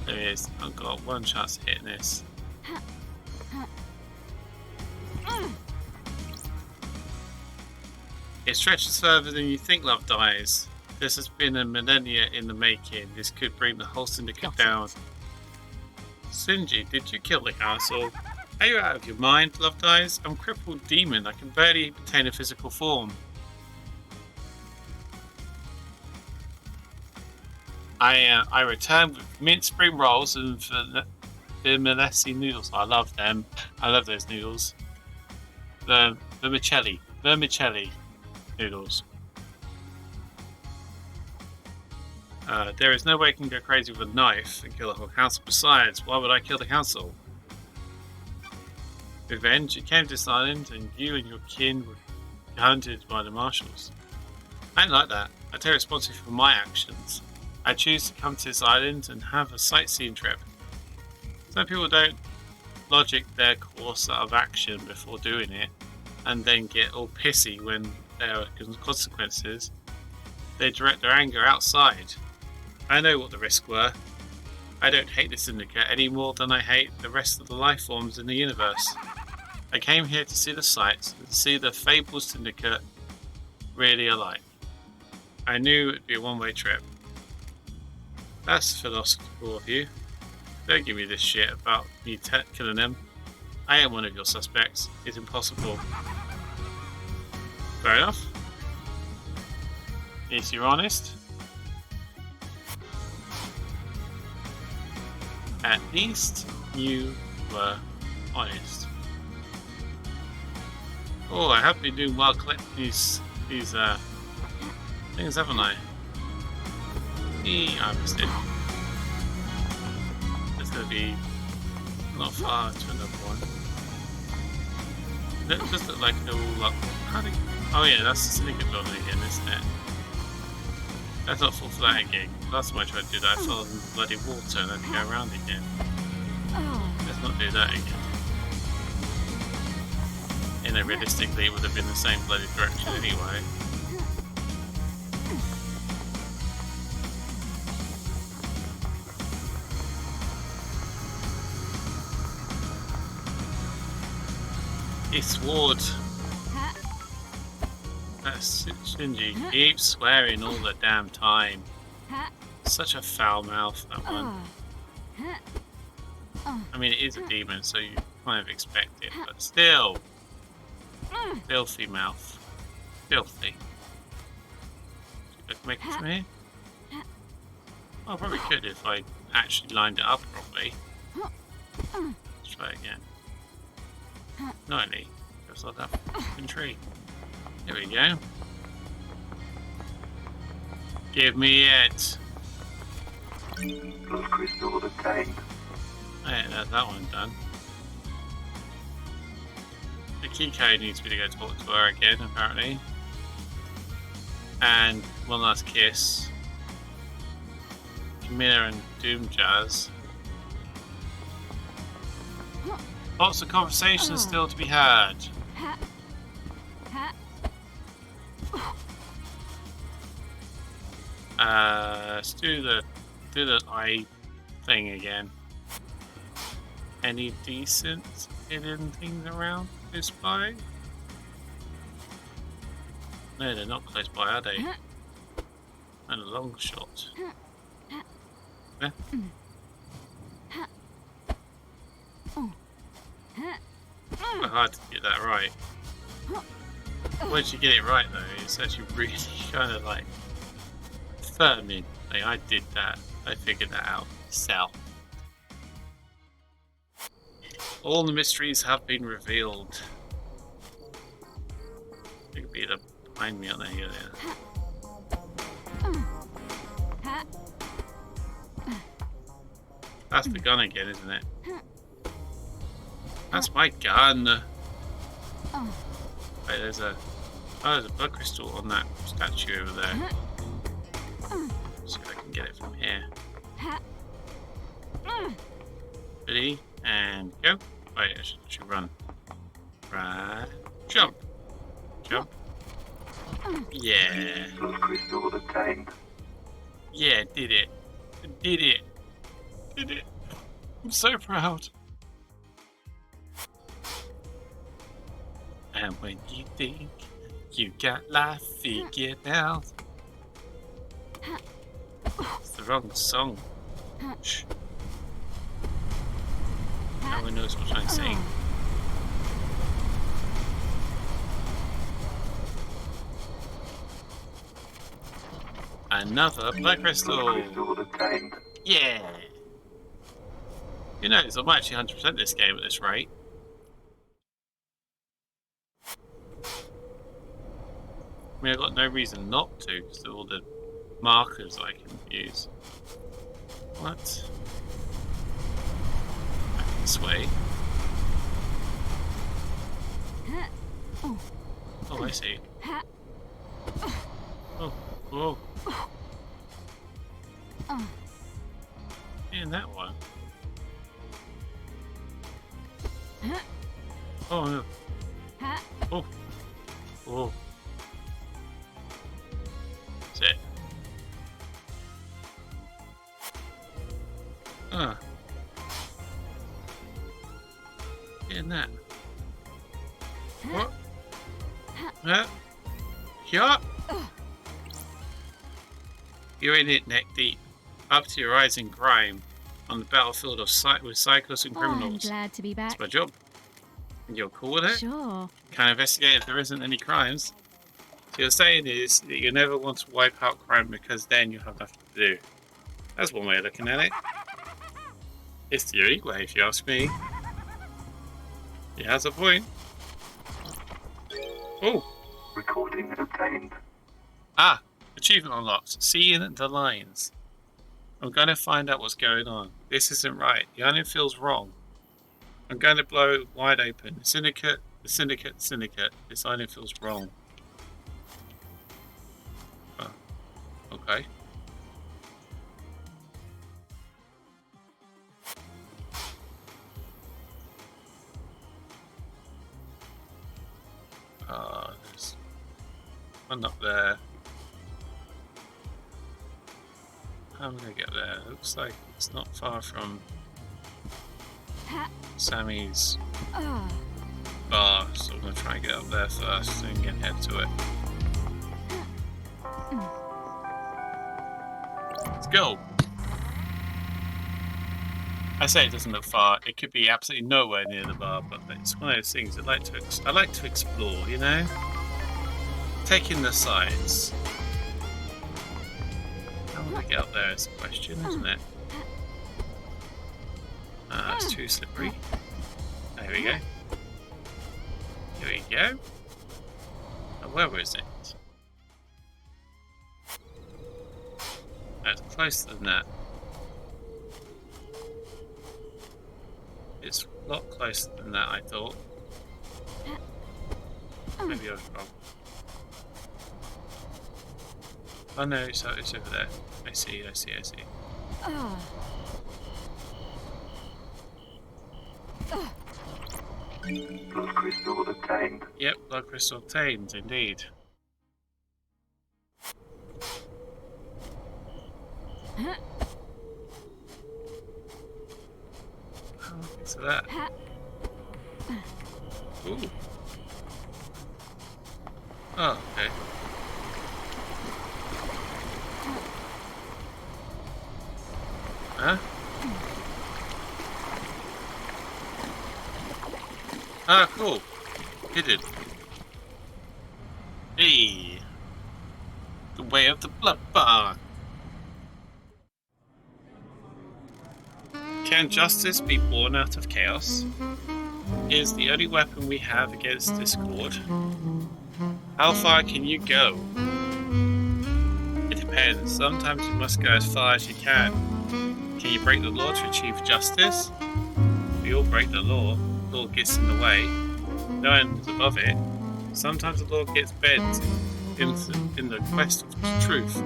[SPEAKER 2] There it is. I've got one chance of hitting this. It stretches further than you think, Love Dies. This has been a millennia in the making. This could bring the whole syndicate down. Sinji, did you kill the council? Are you out of your mind, Love Dies? I'm a crippled demon. I can barely maintain a physical form. I returned with minced spring rolls and vermicelli noodles. I love them. I love those noodles. The vermicelli noodles. There is no way I can go crazy with a knife and kill the whole council. Besides, why would I kill the council? Revenge. You came to this island and you and your kin were hunted by the marshals. I don't like that. I take responsibility for my actions. I choose to come to this island and have a sightseeing trip. Some people don't logic their course of action before doing it and then get all pissy when there are consequences. They direct their anger outside. I know what the risks were. I don't hate the syndicate any more than I hate the rest of the life forms in the universe. I came here to see the sights and see the fabled syndicate really alike. I knew it would be a one-way trip. That's philosophical of you. Don't give me this shit about me killing them. I am one of your suspects. It's impossible. Fair enough. Yes, you're honest. At least you were honest. Oh, I have been doing well collecting these things, haven't I? I missed it. There's going to be not far to another one. That does look like they're all up. Oh yeah, that's the syndicate building again, isn't it? Let's not fall for that again. Last time I tried to do that, I fell in bloody water and had to go around again. Let's not do that again. You know, realistically, it would have been the same bloody direction anyway. It's sword. That Shinji keeps swearing all the damn time. Such a foul mouth, that one. I mean, it is a demon, so you kind of expect it, but still. Filthy mouth. Filthy. Should I make it from here? Oh, I probably could if I actually lined it up properly. Let's try it again. Nightly. Goes like that fucking tree. There we go. Give me it.
[SPEAKER 4] Blood crystal obtained.
[SPEAKER 2] Yeah, that's that one done. The key code needs me to go talk to her again, apparently. And one last kiss. Camilla and Doom Jazz. Lots of conversations still to be had. Let's do the eye thing again. Any decent hidden things around close by? No, they're not close by, are they? And a long shot. Yeah. Quite hard to get that right. Once you get it right though, it's actually really kind of like firming. Like, I did that. I figured that out myself. All the mysteries have been revealed. It could be behind me on there. Yeah. That's the gun again, isn't it? That's my gun. Wait, there's a blood crystal on that statue over there. See if I can get it from here. Ready? And go. Wait, I should run. Right. Jump. Jump. Yeah.
[SPEAKER 4] Blood crystal obtained.
[SPEAKER 2] Yeah, did it. Did it. Did it. I'm so proud. And when you think you got life figured out. It's the wrong song. Shh. No one knows what I'm saying. Another black crystal. Yeah. Who knows? I might actually 100% this game at this rate. I mean, I've got no reason not to because of all the markers I can use. What? Back this way. Oh, I see. Oh, whoa. And that one. Oh no. Oh. Oh. That's it. Ah. Getting that. What? Yeah. You're in it neck deep, up to your eyes in crime, on the battlefield of with cyclists and criminals.
[SPEAKER 3] I'm glad to be back.
[SPEAKER 2] It's my job. And you're cool with it?
[SPEAKER 3] Sure.
[SPEAKER 2] Can't investigate if there isn't any crimes. So you're saying is that you never want to wipe out crime because then you have nothing to do. That's one way of looking at it. It's the unique way, if you ask me. He has a point. Oh.
[SPEAKER 4] Recording obtained.
[SPEAKER 2] Ah, achievement unlocked. Seeing the lines. I'm going to find out what's going on. This isn't right. The onion feels wrong. I'm going to blow it wide open. The syndicate, the syndicate, the syndicate. This onion feels wrong. Oh, okay. There's one up there. How am I going to get there? It looks like it's not far from Sammy's bar, so I'm going to try and get up there first and get head to it. go. I say it doesn't look far. It could be absolutely nowhere near the bar, but it's one of those things I like to explore. You know, taking the sights. How will we get up there is the question, isn't it? It's too slippery. There we go. Here we go. Now, where is it? It's closer than that. It's a lot closer than that, I thought. Maybe I was wrong. Oh no, it's over there. I see.
[SPEAKER 4] Blood crystal obtained.
[SPEAKER 2] Yep, blood crystal obtained, indeed. Okay, so that. Ooh. Oh, okay. Huh? Ah, cool. Hidden. Hey. The way of the blood bar. Can justice be born out of chaos? Is the only weapon we have against discord. How far can you go? It depends. Sometimes you must go as far as you can. Can you break the law to achieve justice? We all break the law. The law gets in the way. No one is above it. Sometimes the law gets bent in the quest of truth.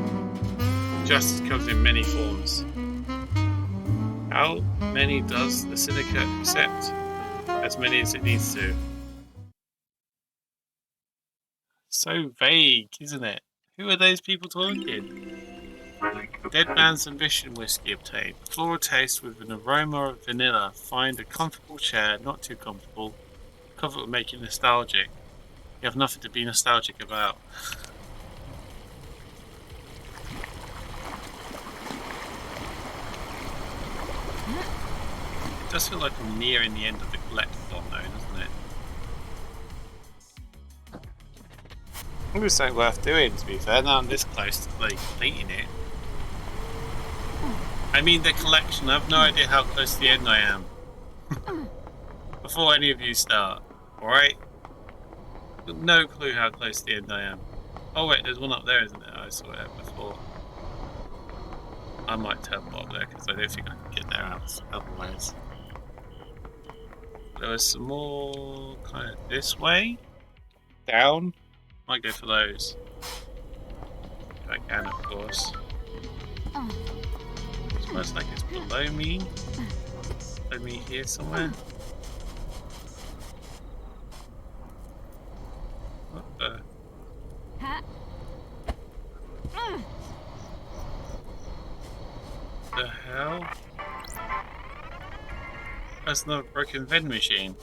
[SPEAKER 2] Justice comes in many forms. How many does the syndicate accept? As many as it needs to. So vague, isn't it? Who are those people talking? Dead Man's Ambition whiskey obtained. Floral taste with an aroma of vanilla. Find a comfortable chair, not too comfortable. Comfort will make you nostalgic. You have nothing to be nostalgic about. It does feel like I'm nearing the end of the collectathon though, doesn't it? It was something worth doing, to be fair. Now I'm this close to bloody completing it. I mean the collection, I have no idea how close to the end I am. Before any of you start, alright? No clue how close to the end I am. Oh wait, there's one up there, isn't there? I saw it before. I might turn up there because I don't think I can get there otherwise. There was some more kind of this way. Down. Might go for those. If I can, of course. It's almost like it's below me. Below me here somewhere. What the? The hell? That's another broken vending machine.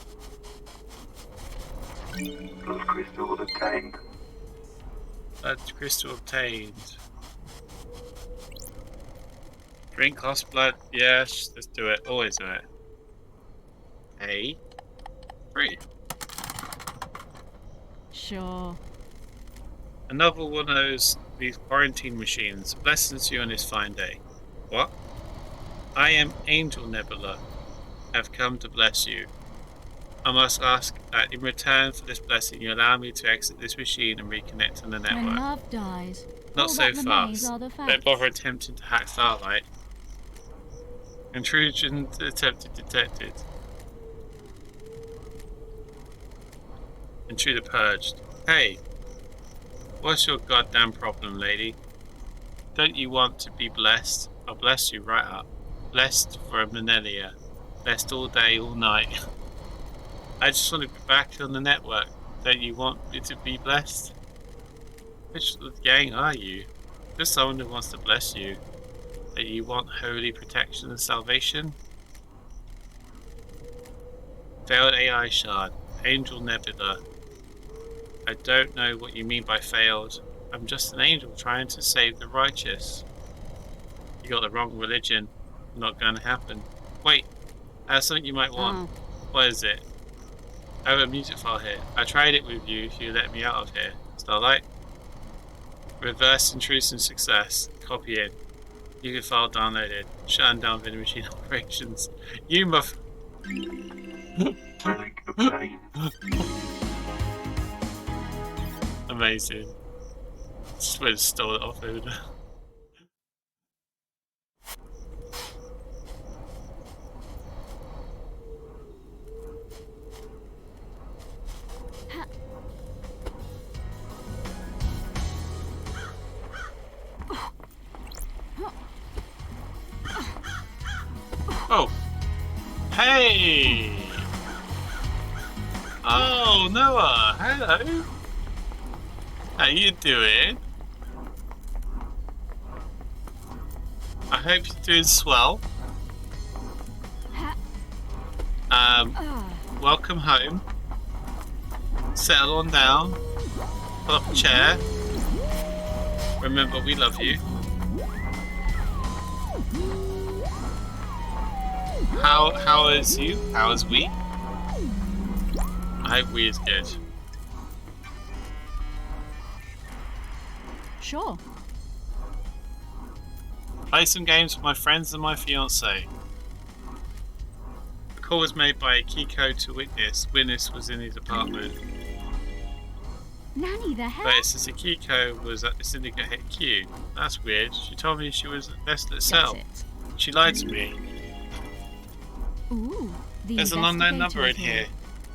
[SPEAKER 4] Blood crystal obtained.
[SPEAKER 2] Blood crystal obtained. Drink cost blood. Yes, let's do it. Always do it. A. Free.
[SPEAKER 3] Sure.
[SPEAKER 2] Another one of these quarantine machines. Blessings to you on this fine day. What? I am Angel Nebula. Have come to bless you. I must ask that in return for this blessing you allow me to exit this machine and reconnect to the network.
[SPEAKER 3] When love dies,
[SPEAKER 2] Not
[SPEAKER 3] all
[SPEAKER 2] so
[SPEAKER 3] that remains
[SPEAKER 2] fast.
[SPEAKER 3] are the
[SPEAKER 2] Don't
[SPEAKER 3] facts.
[SPEAKER 2] bother attempting to hack Starlight. Intrusion detected. Intruder purged. Hey, what's your goddamn problem, lady? Don't you want to be blessed? I'll bless you right up. Blessed for a millennia. Blessed all day, all night. I just want to be back on the network. Don't you want me to be blessed? Which gang are you? Just someone who wants to bless you. That you want holy protection and salvation? Failed AI shard. Angel Nebula. I don't know what you mean by failed. I'm just an angel trying to save the righteous. You got the wrong religion. Not going to happen. Wait, something you might want. What is it? I have a music file here. I tried it with you if you let me out of here. Starlight? Reverse intrusion success. Copy in. Music file downloaded. Shutting down vending machine operations. You muff.
[SPEAKER 4] Relic obtained.
[SPEAKER 2] Amazing. Just went and stole it off Uda. Oh! Hey! Oh, Noah! Hello! How you doing? I hope you're doing swell. Welcome home. Settle on down. Pull up a chair. Remember, we love you. How is you? How is we? I hope we is good.
[SPEAKER 3] Sure.
[SPEAKER 2] Play some games with my friends and my fiance. The call was made by Kiko to Witness. Witness was in his apartment.
[SPEAKER 3] Nanny, the hell?
[SPEAKER 2] But it says that Kiko was at the Syndicate HQ. That's weird. She told me she was at Nest itself. She lied to me.
[SPEAKER 3] Ooh,
[SPEAKER 2] There's an unknown number in here.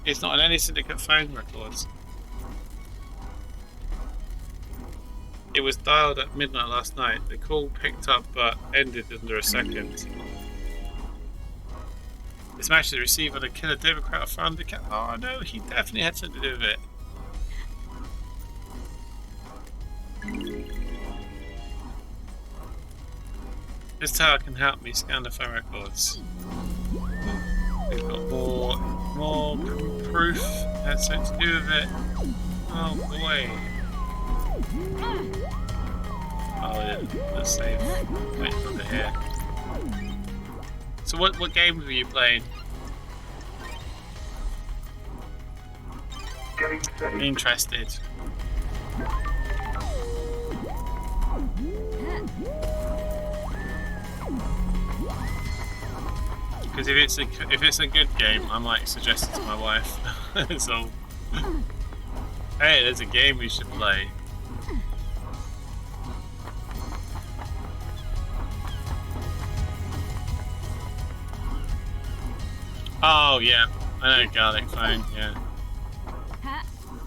[SPEAKER 2] It's not on any Syndicate phone records. It was dialed at midnight last night. The call picked up but ended under a second. This match the receiver, the killer Democrat found the cat. Oh no, he definitely had something to do with it. This tower can help me scan the phone records. We've got more proof. Had something to do with it. Oh boy. Oh, the safe. Wait under here. So what game were you playing? Interested. Because if it's a good game, I might suggest it to my wife. So, hey, there's a game we should play. Oh yeah, I know Garlic Phone, yeah.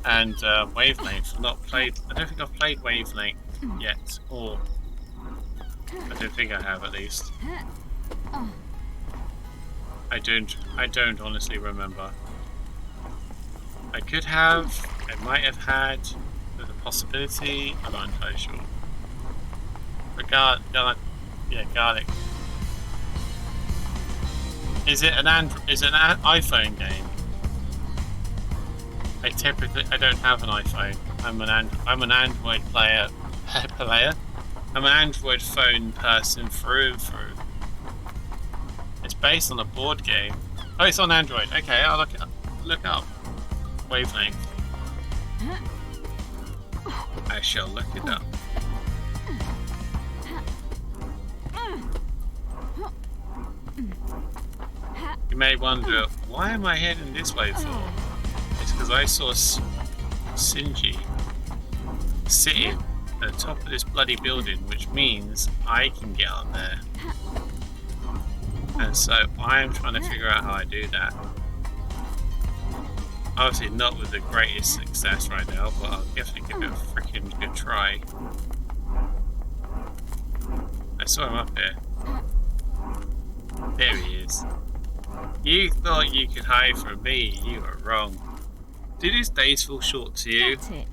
[SPEAKER 2] And Wavelength. I've not played. I don't think I've played Wavelength yet, or I don't think I have at least. I don't honestly remember. I could have. I might have had. There's a possibility. I'm not entirely sure. But yeah, Garlic. Is it an iPhone game? I don't have an iPhone. I'm an Android player. I'm an Android phone person through and through. It's based on a board game. Oh, it's on Android. Okay, I'll look up. Wavelength. I shall look it up. You may wonder, why am I heading this way for? It's because I saw Shinji sitting at the top of this bloody building, which means I can get up there. And so I'm trying to figure out how I do that. Obviously not with the greatest success right now, but I'll definitely give it a freaking good try. I saw him up here. There he is. You thought you could hide from me, you were wrong. Do these days feel short to you?
[SPEAKER 3] That's it.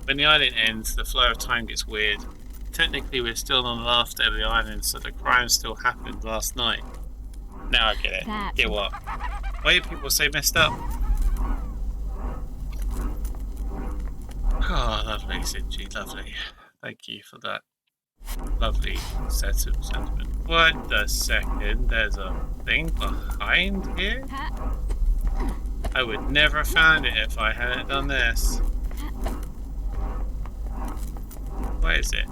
[SPEAKER 2] When the island ends, the flow of time gets weird. Technically we're still on the last day of the island, so the crime still happened last night. Now I get it. Get what? Why do people say messed up? Oh, lovely, Shinji, lovely. Thank you for that. Lovely set of sentiment. What the second? There's a thing behind here? I would never have found it if I hadn't done this. What is it?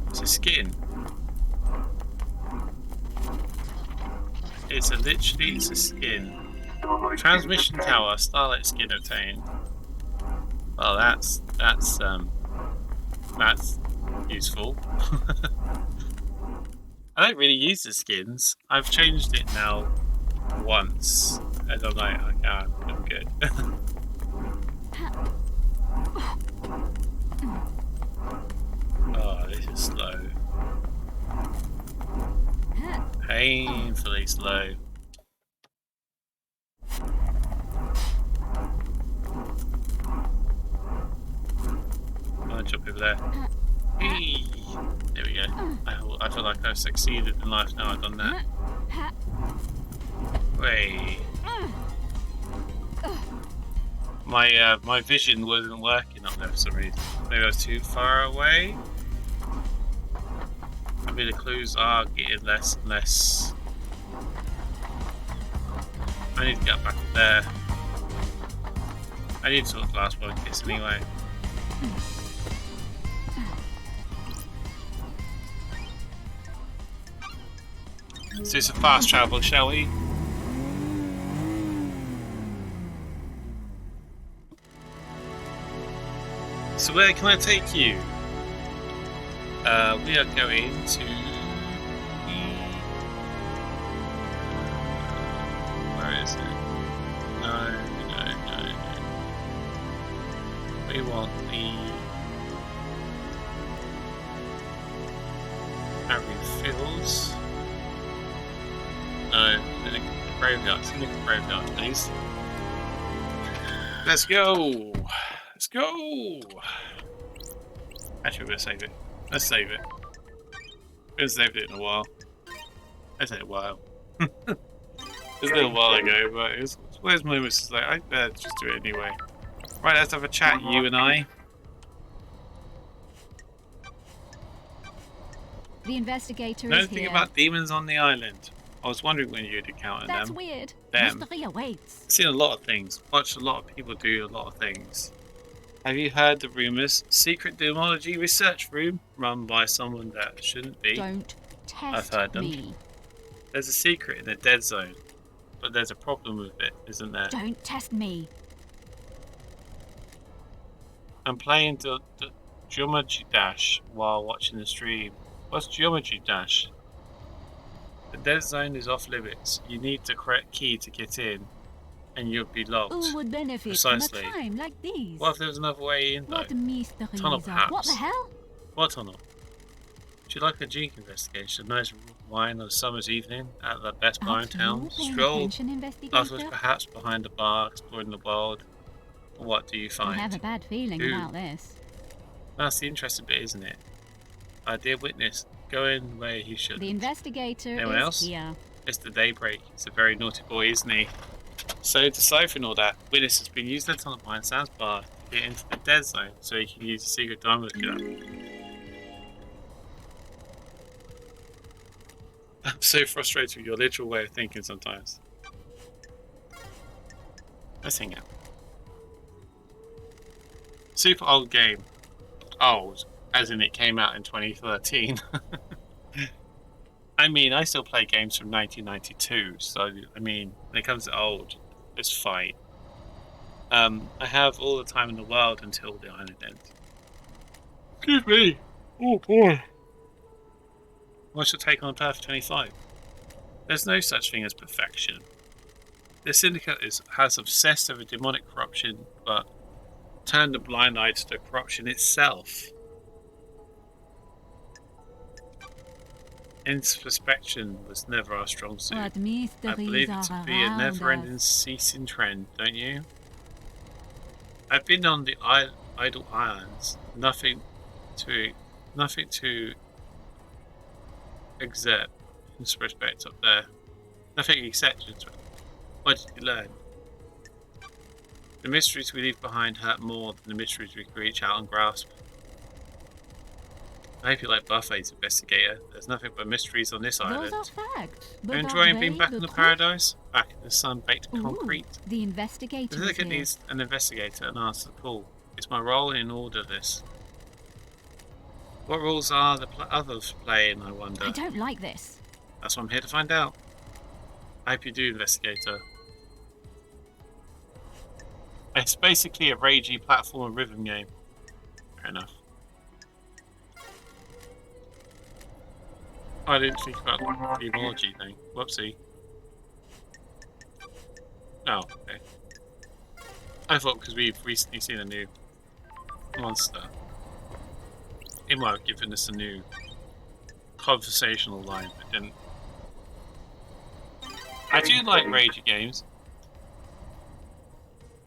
[SPEAKER 2] It's a skin. It's a skin. Transmission tower, starlight skin obtained. Well, that's useful. I don't really use the skins. I've changed it now once, and I'm like, okay, I'm good. Oh, this is slow. Painfully slow. I'll jump over there. Hey! There we go. I feel like I've succeeded in life now I've done that. Way. My vision wasn't working up there for some reason. Maybe I was too far away. Maybe the clues are getting less and less. I need to get back up there. I need to sort the last one kiss anyway. Let's do some fast travel, shall we? So where can I take you? We are going to... Where is it? No. We want the... Harry Fields. No, the graveyard. Send the graveyard, please. Let's go! Let's go! Actually, we're gonna save it. Let's save it. We haven't saved it in a while. I said a while. It was a little while ago, but it was one of those moments. It's like, I better just do it anyway. Right, let's have a chat, you and I.
[SPEAKER 3] The investigator
[SPEAKER 2] Know
[SPEAKER 3] is
[SPEAKER 2] anything
[SPEAKER 3] here.
[SPEAKER 2] about demons on the island? I was wondering when you'd encountered them.
[SPEAKER 3] That's weird.
[SPEAKER 2] Them.
[SPEAKER 3] Mystery awaits.
[SPEAKER 2] I've seen a lot of things. Watched a lot of people do a lot of things. Have you heard the rumours? Secret demology research room run by someone that shouldn't be.
[SPEAKER 3] Don't test
[SPEAKER 2] I've heard them.
[SPEAKER 3] me.
[SPEAKER 2] There's a secret in the dead zone, but there's a problem with it, isn't there?
[SPEAKER 3] Don't test me.
[SPEAKER 2] I'm playing the Geometry Dash while watching the stream. What's Geometry Dash? The dead zone is off limits. You need the correct key to get in, and you'll be locked.
[SPEAKER 3] Who would benefit
[SPEAKER 2] Precisely.
[SPEAKER 3] from a crime like these?
[SPEAKER 2] What if there was another way in, though?
[SPEAKER 3] What mysteries
[SPEAKER 2] Tunnel,
[SPEAKER 3] are-
[SPEAKER 2] perhaps.
[SPEAKER 3] What the hell?
[SPEAKER 2] What tunnel? Would you like a drink investigation? A nice wine on a summer's evening at the best bar in town? Stroll afterwards, perhaps behind the bar, exploring the world. What do you
[SPEAKER 3] I
[SPEAKER 2] find?
[SPEAKER 3] have a bad feeling
[SPEAKER 2] Ooh.
[SPEAKER 3] about this.
[SPEAKER 2] That's the interesting bit, isn't it? Our dear witness, going where he should.
[SPEAKER 3] The investigator
[SPEAKER 2] Anyone
[SPEAKER 3] is
[SPEAKER 2] else?
[SPEAKER 3] here.
[SPEAKER 2] Mr. Daybreak. He's a very naughty boy, isn't he? So, deciphering all that, witness has been using the tunnel behind Sam's bar to get into the dead zone so he can use the secret diamond gun. I'm so frustrated with your literal way of thinking sometimes. Let's hang out. Super old game. Old, as in it came out in 2013. I mean, I still play games from 1992, so, I mean, when it comes to old, it's fine. I have all the time in the world until the island ends. Excuse me! Oh boy! What's your take on Path 25? There's no such thing as perfection. The Syndicate has obsessed over demonic corruption, but turned a blind eye to the corruption itself. Introspection was never our strong suit.
[SPEAKER 3] What mysteries
[SPEAKER 2] I believe it to be a
[SPEAKER 3] are
[SPEAKER 2] never-ending,
[SPEAKER 3] around us?
[SPEAKER 2] ceasing trend, don't you? I've been on the Idle Islands. Nothing to exert in respect up there. Nothing except what did you learn? The mysteries we leave behind hurt more than the mysteries we reach out and grasp. I hope you like buffets, investigator. There's nothing but mysteries on this
[SPEAKER 3] Those
[SPEAKER 2] island.
[SPEAKER 3] are facts.
[SPEAKER 2] You
[SPEAKER 3] But
[SPEAKER 2] enjoying
[SPEAKER 3] are
[SPEAKER 2] being
[SPEAKER 3] they
[SPEAKER 2] back
[SPEAKER 3] the
[SPEAKER 2] in the
[SPEAKER 3] truth?
[SPEAKER 2] paradise? Back in the sun-baked
[SPEAKER 3] Ooh,
[SPEAKER 2] concrete?
[SPEAKER 3] the investigator
[SPEAKER 2] Let's
[SPEAKER 3] is
[SPEAKER 2] look at
[SPEAKER 3] here.
[SPEAKER 2] these an investigator and answer the call. It's my role in order this. What roles are the others playing, I wonder?
[SPEAKER 3] I don't like this.
[SPEAKER 2] That's what I'm here to find out. I hope you do, investigator. It's basically a ragey platform and rhythm game. Fair enough. I didn't think about the emoji thing. Whoopsie. Oh, okay. I thought because we've recently seen a new monster, it might have given us a new conversational line, but didn't. I do like ragey games.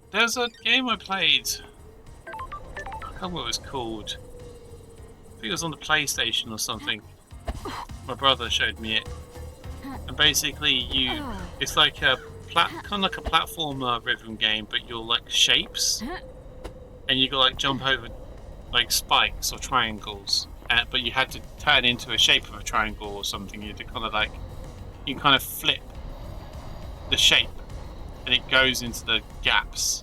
[SPEAKER 2] There's a game I played. I can't remember what it was called. I think it was on the PlayStation or something. My brother showed me it, and basically it's like a kind of like a platformer rhythm game, but you're like shapes, and you got like jump over like spikes or triangles, but you had to turn into a shape of a triangle or something. You had to kind of like flip the shape, and it goes into the gaps,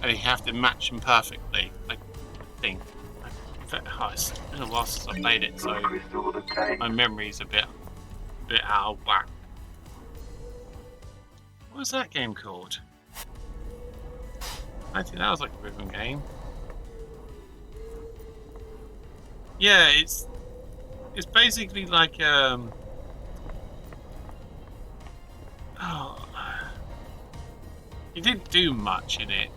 [SPEAKER 2] and you have to match them perfectly. I think. It's been a while since I played it, so my memory's a bit out of whack. What was that game called? I think that was like a rhythm game. Yeah, it's basically like you didn't do much in it.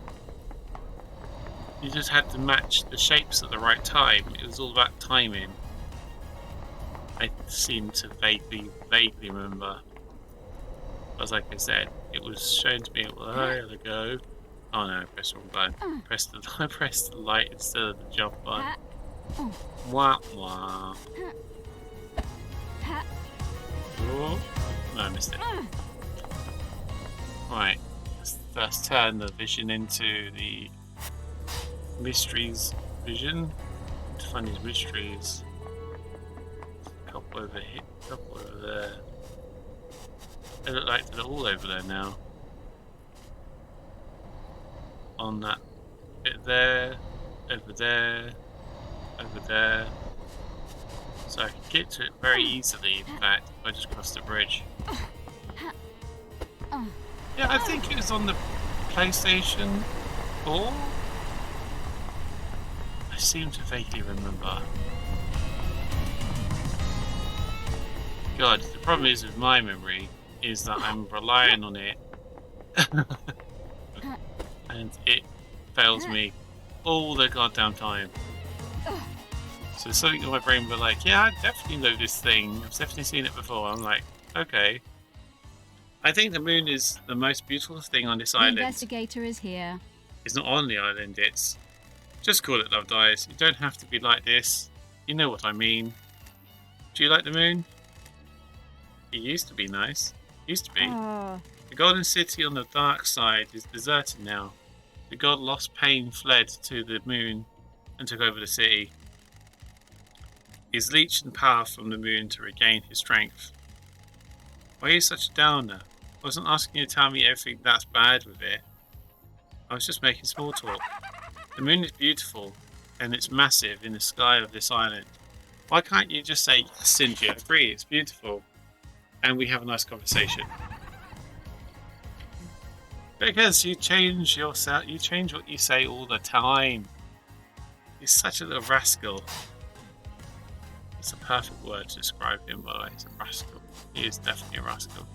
[SPEAKER 2] You just had to match the shapes at the right time. It was all about timing. I seem to vaguely remember. But like I said, it was shown to me a while ago. Oh no, I pressed the wrong button. I pressed the light instead of the jump button. Wah wah. Oh, no, I missed it. Right, let's turn the vision into the mysteries vision. To find these mysteries. A couple over here, a couple over there. They look like they're all over there now. On that bit there, over there, over there. So I can get to it very easily, in fact, if I just cross the bridge. Yeah, I think it was on the PlayStation 4. I seem to vaguely remember. God, the problem is with my memory is that I'm relying on it and it fails me all the goddamn time. So something in my brain were like, yeah, I definitely know this thing. I've definitely seen it before. I'm like, okay. I think the moon is the most beautiful thing on this island.
[SPEAKER 3] The investigator is here.
[SPEAKER 2] It's not on the island, it's... Just call it Love Dies. You don't have to be like this. You know what I mean. Do you like the moon? It used to be nice. Used to be. The golden city on the dark side is deserted now. The god lost pain, fled to the moon and took over the city. He's leeching power from the moon to regain his strength. Why are you such a downer? I wasn't asking you to tell me everything that's bad with it. I was just making small talk. The moon is beautiful, and it's massive in the sky of this island. Why can't you just say, yes, Cynthia, agree, it's beautiful, and we have a nice conversation? Because you change yourself, you change what you say all the time. He's such a little rascal. It's a perfect word to describe him, by the way. He's a rascal. He is definitely a rascal.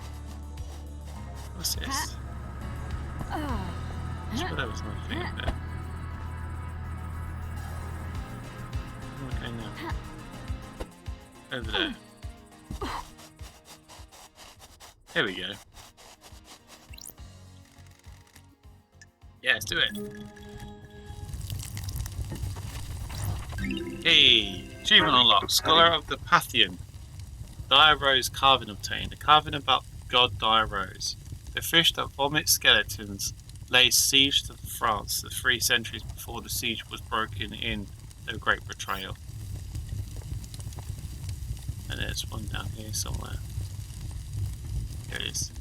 [SPEAKER 2] What's this? I'm sure there was nothing in there. Okay, now. Over there. Here we go. Yeah, let's do it. Hey! Achievement unlocked. Scholar of the Pantheon. Dire Rose carving obtained. A carving about god Dire Rose. The fish that vomits skeletons lays siege to France the 3 centuries before the siege was broken in the Great Betrayal. And there's one down here somewhere. Here it is.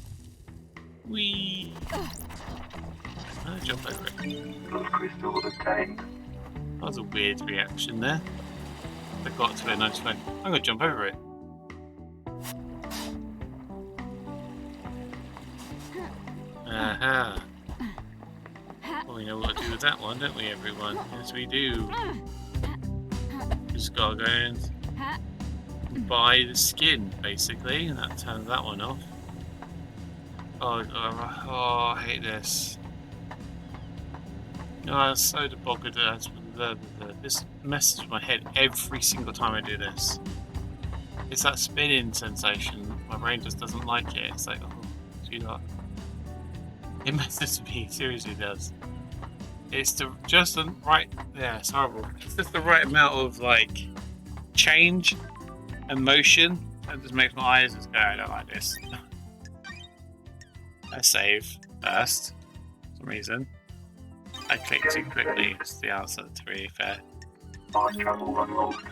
[SPEAKER 2] Whee! I'm gonna jump over it.
[SPEAKER 4] Plus crystal obtained.
[SPEAKER 2] That was a weird reaction there. I got to it and I just went, I'm gonna jump over it. Aha! Well, we know what to do with that one, don't we, everyone? Yes, we do. Just gotta go and buy the skin, basically, and that turns that one off. Oh, I hate this. Oh, I'm so debuggered. This messes with my head every single time I do this. It's that spinning sensation. My brain just doesn't like it. It's like, oh, sweetheart. It messes with me, seriously does. It's just the right, yeah, it's horrible. It's just the right amount of like change and motion that just makes my eyes just go, I don't like this. I save first, for some reason. I clicked too quickly, it's the answer to be fair.
[SPEAKER 4] Fast travel unlocked.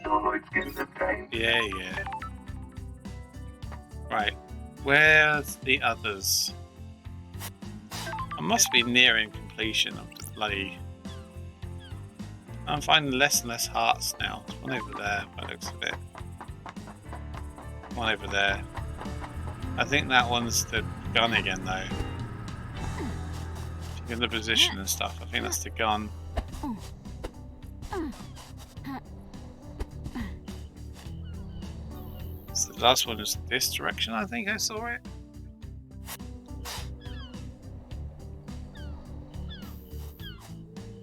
[SPEAKER 4] Starlight skins obtained.
[SPEAKER 2] Yeah. Right, where's the others? I must be nearing completion of the bloody... I'm finding less and less hearts now. There's one over there, by the looks of it. One over there. I think that one's the gun again, though. In the position and stuff, I think that's the gun. So the last one is this direction, I think I saw it.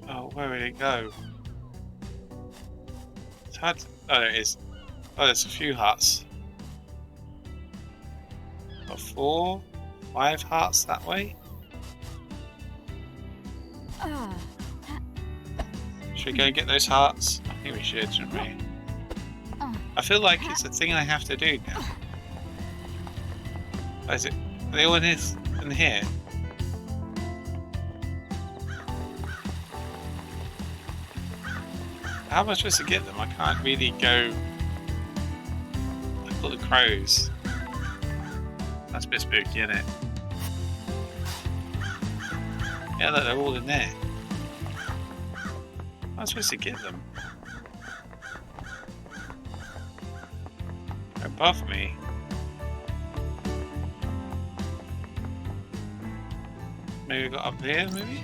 [SPEAKER 2] Oh, where did it go? It's hard to... Oh, there it is. Oh, there's a few hearts. Got 4, 5 hearts that way. Should we go and get those hearts? I think we should, shouldn't we? I feel like it's a thing I have to do now. Oh, is it? Are they all in here? How am I supposed to get them? I can't really go... I've got the crows. That's a bit spooky, isn't it? Yeah, look, they're all in there. I'm supposed to get them. They're above me. Maybe we got up here, maybe?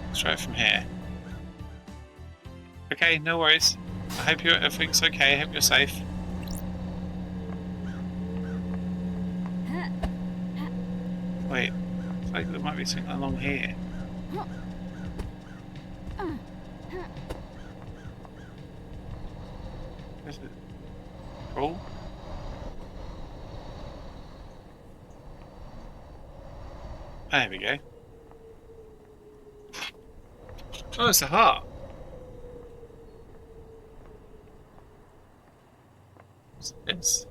[SPEAKER 2] Let's try it from here. Okay, no worries. I hope everything's okay. I hope you're safe. Wait, it's like there might be something along here. Is it? Crawl? There we go. Oh, it's a heart. What's this?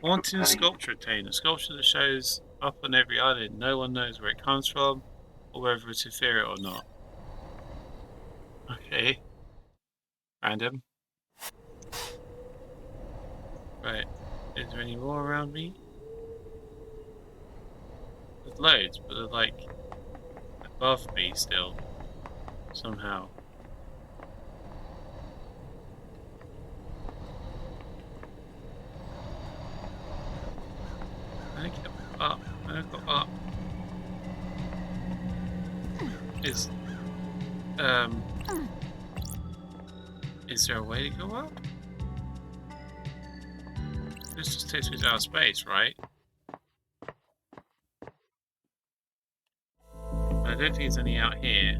[SPEAKER 2] Haunting sculpture attained. A sculpture that shows up on every island. No one knows where it comes from or whether it's ethereal or not. Okay. Random. Right. Is there any more around me? There's loads, but they're like above me still. Somehow. I get up. I go up. Is there a way to go up? This just takes me to outer space, right? I don't think there's any out here.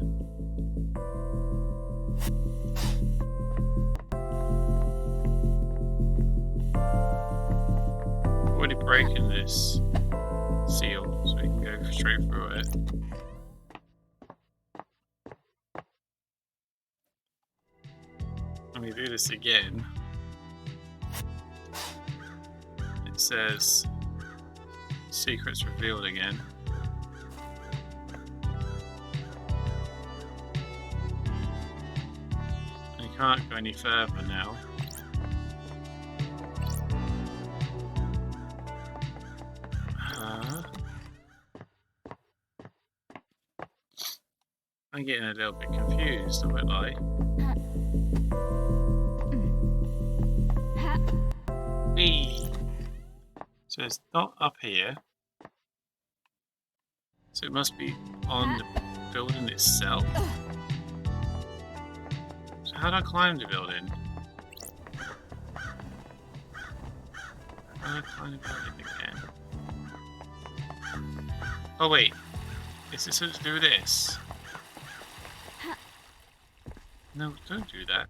[SPEAKER 2] Already broken this seal, so we can go straight through it. Let me do this again. It says secrets revealed again. You can't go any further now. I'm getting a little bit confused, I won't lie. Whee! So it's not up here. So it must be on the building itself. So how do I climb the building? How do I climb the building again? Oh wait, is this something to do with this? No, don't do that.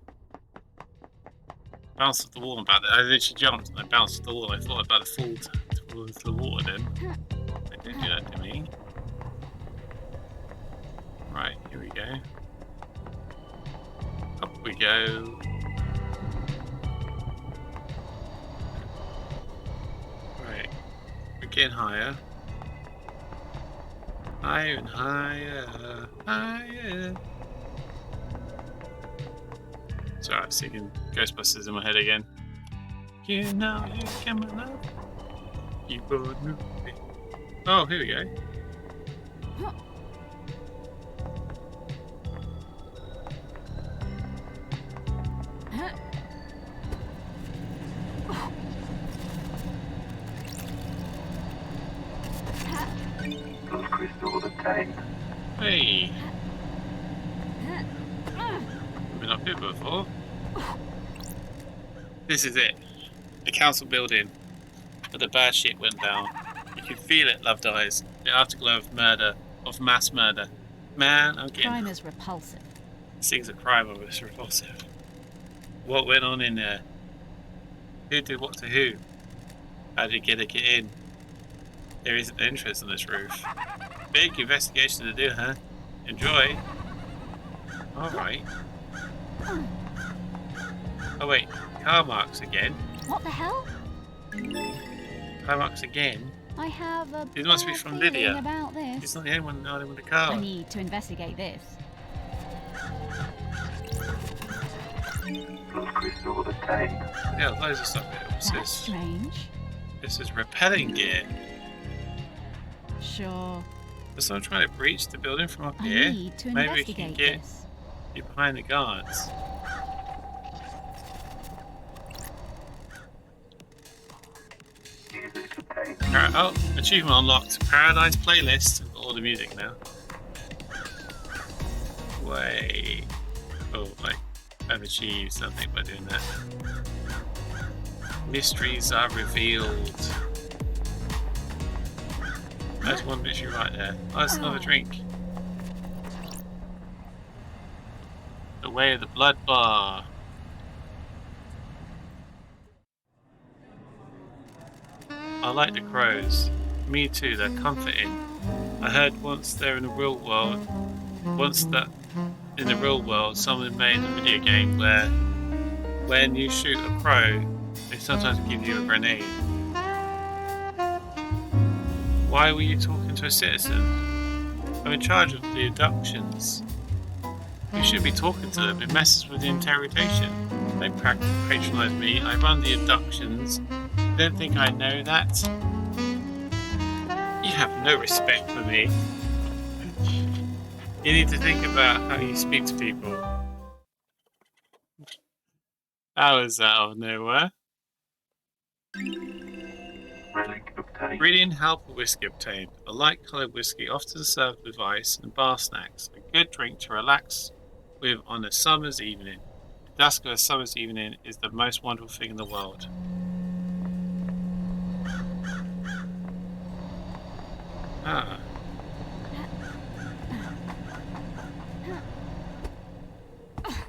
[SPEAKER 2] Bounced off the wall about that. I literally jumped and I bounced off the wall. I thought I'd about to fall towards the water then. But don't do that to me. Right, here we go. Up we go. Right, we're getting higher. Higher and higher, higher. Sorry, I'm singing Ghostbusters in my head again. You know you can, my love. Keep on moving. Oh, here we go.
[SPEAKER 4] Those crystals obtained.
[SPEAKER 2] Hey. We've been up here before. This is it. The council building where the bad shit went down. You can feel it, loved eyes. The afterglow of murder, of mass murder. Man, I'm getting...
[SPEAKER 3] Crime is repulsive.
[SPEAKER 2] Things a crime of us repulsive. What went on in there? Who did what to who? How did get in? There isn't interest on this roof. Big investigation to do, huh? Enjoy. Alright. Oh wait, car marks again.
[SPEAKER 3] What the hell?
[SPEAKER 2] Car marks again?
[SPEAKER 3] I have a
[SPEAKER 2] It must be
[SPEAKER 3] bad
[SPEAKER 2] from
[SPEAKER 3] feeling
[SPEAKER 2] Lydia.
[SPEAKER 3] about this.
[SPEAKER 2] She's not the only one with the car.
[SPEAKER 3] I need to investigate this.
[SPEAKER 4] Those crystals obtained.
[SPEAKER 2] Yeah, loads of stuff here. What's
[SPEAKER 3] That's
[SPEAKER 2] this?
[SPEAKER 3] strange.
[SPEAKER 2] This is repelling gear.
[SPEAKER 3] Sure.
[SPEAKER 2] Is someone trying to breach the building from up
[SPEAKER 3] I
[SPEAKER 2] here?
[SPEAKER 3] need to
[SPEAKER 2] Maybe we can
[SPEAKER 3] investigate
[SPEAKER 2] get
[SPEAKER 3] this.
[SPEAKER 2] you behind the guards.
[SPEAKER 4] Music obtained.
[SPEAKER 2] Oh, achievement unlocked. Paradise playlist. I've got all the music now. Wait. Oh, I've achieved something by doing that. Mysteries are revealed. There's one mystery right there. Oh, that's another drink. The way of the blood bar. I like the crows. Me too, they're comforting. I heard once that in the real world, someone made a video game where when you shoot a crow, they sometimes give you a grenade. Why were you talking to a citizen? I'm in charge of the abductions. You should be talking to them. It messes with the interrogation. They patronise me. I run the abductions. You don't think I know that? You have no respect for me. You need to think about how you speak to people. How is that out of nowhere?
[SPEAKER 4] Relic obtained.
[SPEAKER 2] Brilliant help of whiskey obtained. A light coloured whiskey often served with ice and bar snacks. A good drink to relax with on a summer's evening. The dusk of a summer's evening is the most wonderful thing in the world. Ah.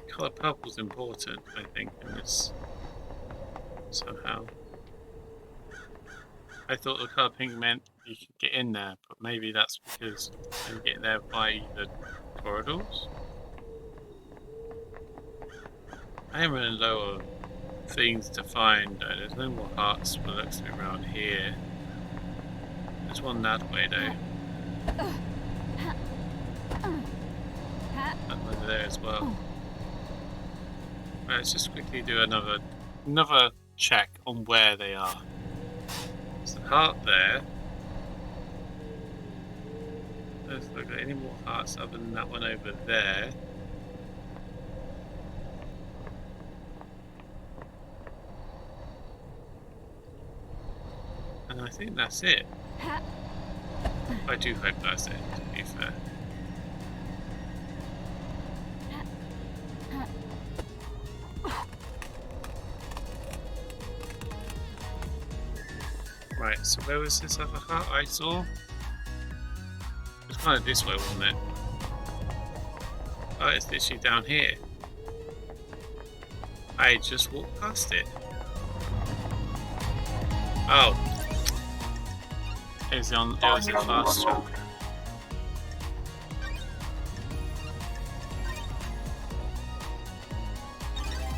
[SPEAKER 2] Colour purple's important, I think, in this somehow. I thought the colour pink meant you could get in there, but maybe that's because you get there by the corridors. I am running low on things to find though. There's no more hearts for looks to be around here. There's one that way though. And one there as well. Right, let's just quickly do another check on where they are. There's a heart there. Let's look at any more hearts other than that one over there. And I think that's it. I do hope that's it, to be fair. Right, so where was this other hut I saw? It was kind of this way, wasn't it? Oh, it's literally down here. I just walked past it. Oh. It was a fast jump.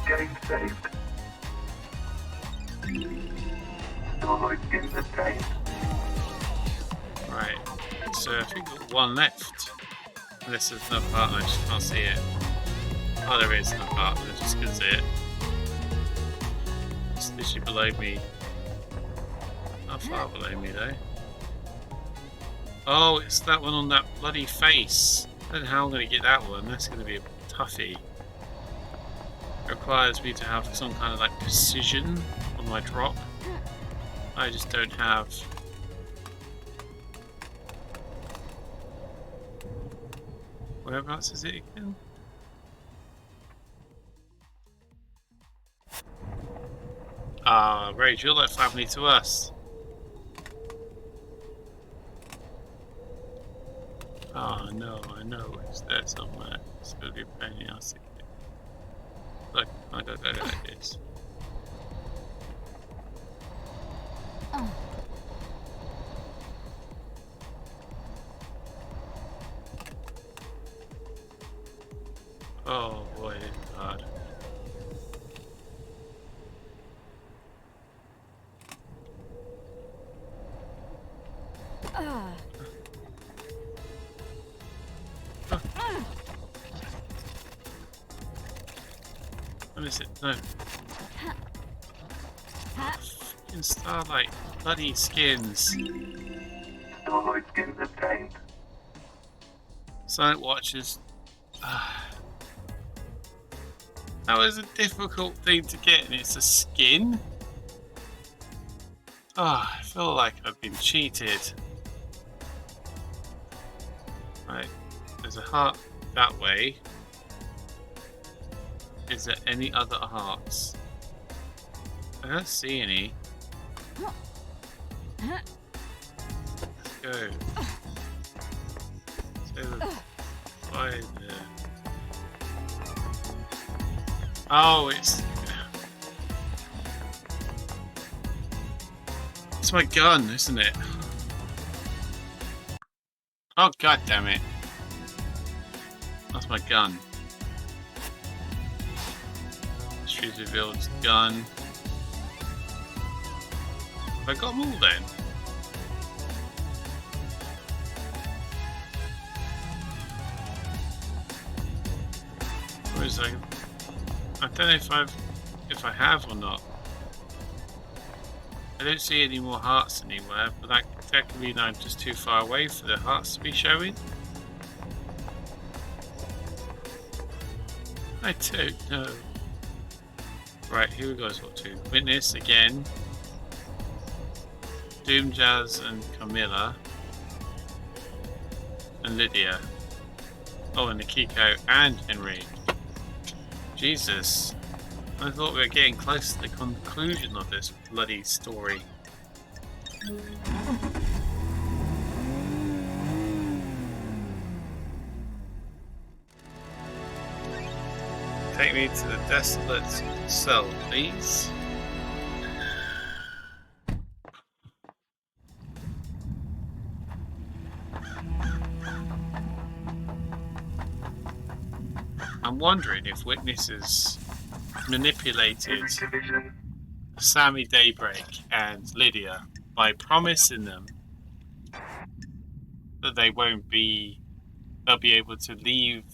[SPEAKER 4] Getting saved. Neighbourhood in the tank.
[SPEAKER 2] Right, so I think we've got one left. Unless there's another part and I just can't see it. Oh, there is another part, I just couldn't see it. It's literally below me. Not far below me though. Oh, it's that one on that bloody face. I don't know how I'm going to get that one. That's going to be a toughie. It requires me to have some kind of like precision on my drop. I just don't have. Whereabouts is it again? Ah, Rage, you're like family to us. Oh no, I know it's there somewhere. It's gonna be a pain. I'll see it. Look, I go like this. Oh boy, it's hard. What is it? No. Fucking Starlight. Bloody skins.
[SPEAKER 4] Neighbourhood in the tank.
[SPEAKER 2] Silent Watchers. That was a difficult thing to get, and it's a skin? I feel like I've been cheated. Right, there's a heart that way. Is there any other hearts? I don't see any. Let's go. So, why there? Oh, it's my gun, isn't it? Oh, god damn it. That's my gun. Street revealed gun. Have I got them all then? Where is I? I don't know if I have or not. I don't see any more hearts anywhere, but that could mean I'm just too far away for the hearts to be showing. I don't know. Right, here we go. What to? Witness again. Doom, Jazz, and Camilla, and Lydia. Oh, and Akiko and Henry. Jesus. I thought we were getting close to the conclusion of this bloody story. Take me to the desolate cell, please. I'm wondering if witnesses manipulated
[SPEAKER 4] Division.
[SPEAKER 2] Sammy Daybreak and Lydia by promising them that they'll be able to leave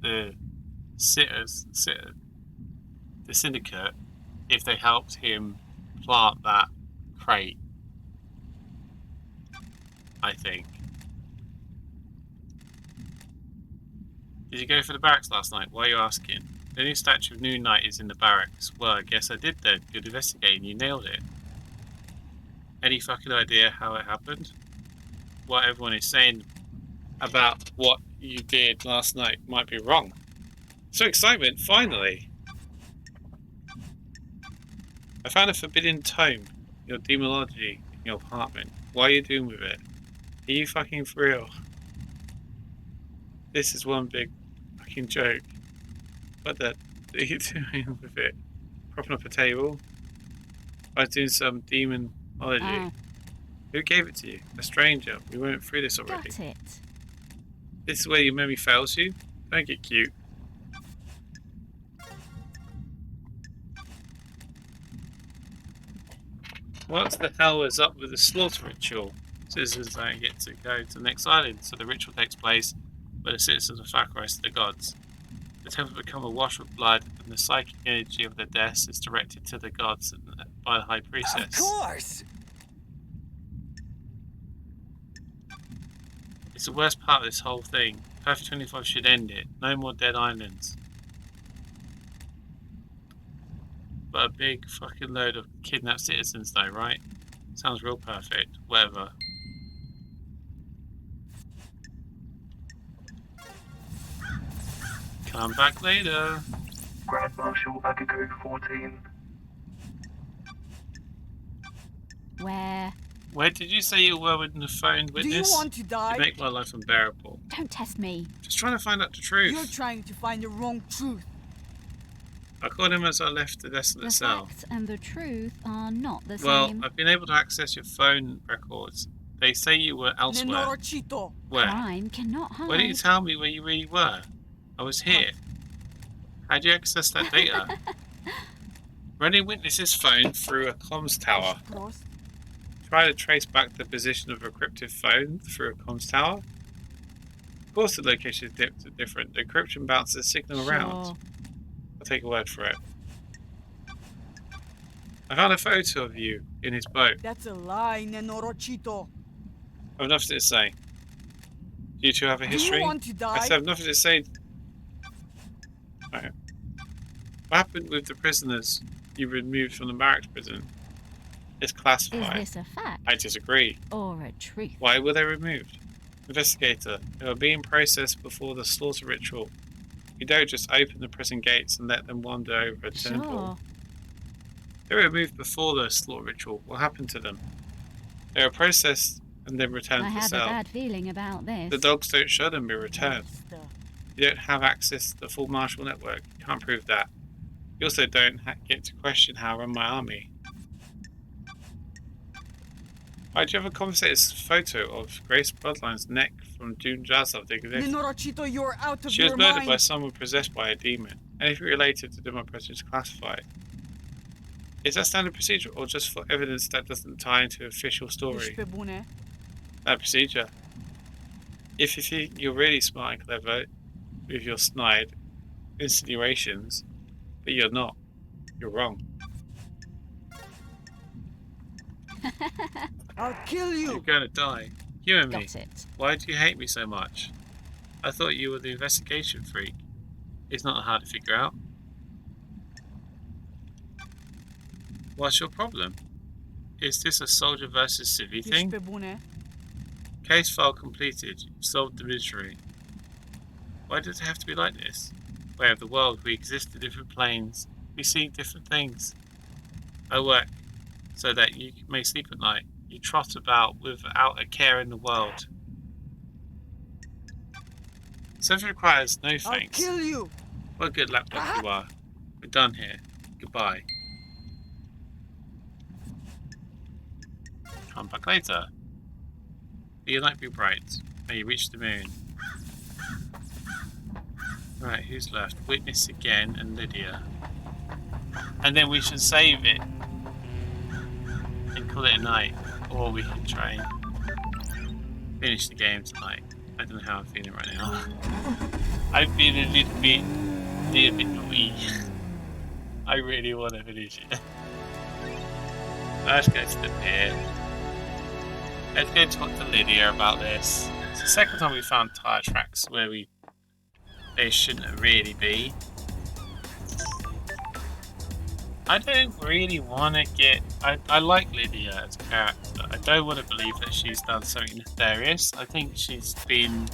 [SPEAKER 2] the the syndicate if they helped him plant that crate, I think. Did you go for the barracks last night? Why are you asking? The new statue of New Knight is in the barracks. Well, I guess I did then. Good investigating. You nailed it. Any fucking idea how it happened? What everyone is saying about what you did last night might be wrong. So excitement, finally! I found a forbidden tome, your demonology, in your apartment. What are you doing with it? Are you fucking for real? This is one big fucking joke. What the are you doing with it? Propping up a table? I was doing some demonology. Who gave it to you? A stranger. We went through this already.
[SPEAKER 3] Got it.
[SPEAKER 2] This is where your memory fails you? Don't get cute. What the hell is up with the slaughter ritual? Citizens don't get to go to the next island, so the ritual takes place where the citizens are sacrificed to the gods. The temples become awash with blood, and the psychic energy of the deaths is directed to the gods by the high priestess.
[SPEAKER 5] Of course!
[SPEAKER 2] It's the worst part of this whole thing. Perfect 25 should end it. No more dead islands. But a big fucking load of kidnapped citizens though, right? Sounds real perfect. Whatever. Come back later.
[SPEAKER 4] Grand Marshal Agago 14.
[SPEAKER 3] Where
[SPEAKER 2] did you say you were with the phone witness?
[SPEAKER 7] Do you want to die?
[SPEAKER 2] You make my life unbearable.
[SPEAKER 3] Don't test me.
[SPEAKER 2] Just trying to find out the truth.
[SPEAKER 7] You're trying to find the wrong truth.
[SPEAKER 2] I called him as I left the desolate
[SPEAKER 3] The
[SPEAKER 2] cell.
[SPEAKER 3] facts and the truth are not the
[SPEAKER 2] Well,
[SPEAKER 3] same.
[SPEAKER 2] I've been able to access your phone records. They say you were elsewhere.
[SPEAKER 7] Nenorochito.
[SPEAKER 2] Where?
[SPEAKER 3] Crime cannot hide.
[SPEAKER 2] Why didn't you tell me where you really were? I was here. How'd you access that data? Running witness's phone through a comms tower. Try to trace back the position of a encrypted phone through a comms tower. Of course the location is different. The encryption bounces the signal around. I'll take a word for it. I found a photo of you in his boat.
[SPEAKER 7] That's a lie, Nenorochito.
[SPEAKER 2] I have nothing to say. Do you two have a history?
[SPEAKER 7] Do you want to die?
[SPEAKER 2] I said I have nothing to say. Right. What happened with the prisoners you removed from the barracks prison? It's classified.
[SPEAKER 3] Is this a fact?
[SPEAKER 2] I disagree.
[SPEAKER 3] Or a truth?
[SPEAKER 2] Why were they removed? Investigator, they were being processed before the slaughter ritual. You don't just open the prison gates and let them wander over a temple. They were removed before the slaughter ritual. What happened to them? They were processed and then returned
[SPEAKER 3] I
[SPEAKER 2] to the
[SPEAKER 3] have
[SPEAKER 2] cell.
[SPEAKER 3] a bad feeling about this.
[SPEAKER 2] The dogs don't show them be returned. You don't have access to the full martial network. You can't prove that. You also don't get to question how I run my army. Why do you have a conversated photo of Grace Bloodline's neck from June Jazov?
[SPEAKER 7] Nenorochito, you're out of
[SPEAKER 2] She was
[SPEAKER 7] your
[SPEAKER 2] murdered
[SPEAKER 7] mind.
[SPEAKER 2] by someone possessed by a demon. Anything related to democracy is classified. Is that standard procedure or just for evidence that doesn't tie into official story? That procedure. If you think you're really smart and clever with your snide insinuations, but you're not. You're wrong.
[SPEAKER 7] I'll kill you.
[SPEAKER 2] You're gonna die. You and me.
[SPEAKER 3] Got it.
[SPEAKER 2] Why do you hate me so much? I thought you were the investigation freak. It's not hard to figure out. What's your problem? Is this a soldier versus civvy thing? Case file completed. You've solved the mystery. Why does it have to be like this? Way of the world, we exist in different planes. We see different things. I work so that you may sleep at night. You trot about without a care in the world. Something requires no thanks.
[SPEAKER 7] I'll kill you.
[SPEAKER 2] What a good lapdog you are. We're done here. Goodbye. Come back later. May your light be bright. May you reach the moon. Right, who's left? Witness again and Lydia. And then we should save it and call it a night. Or we can try and finish the game tonight. I don't know how I'm feeling right now. I feel a little bit weak. I really want to finish it. Let's go to the pier. Let's go talk to Lydia about this. It's the second time we found tyre tracks where they shouldn't really be. I don't really want to get... I like Lydia as a character. I don't want to believe that she's done something nefarious. I think she's been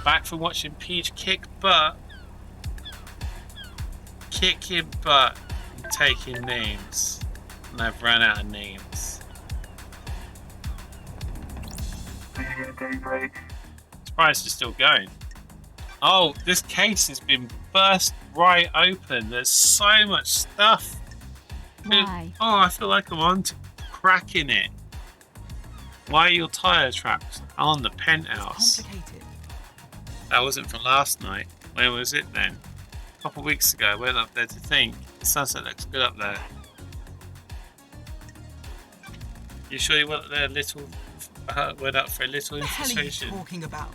[SPEAKER 2] back from watching Peach kick butt. Kicking butt and taking names. And I've run out of names. Surprised it's still going. Oh, this case has been burst right open. There's so much stuff.
[SPEAKER 3] Why?
[SPEAKER 2] Oh, I feel like I'm on to cracking it. Why are your tyre tracks on the penthouse?
[SPEAKER 5] Complicated.
[SPEAKER 2] That wasn't from last night. Where was it then? A couple of weeks ago. I went up there to think. The sunset looks good up there. You sure you went up there a little? Went up for a little
[SPEAKER 5] What the hell are you
[SPEAKER 2] infiltration?
[SPEAKER 5] talking about?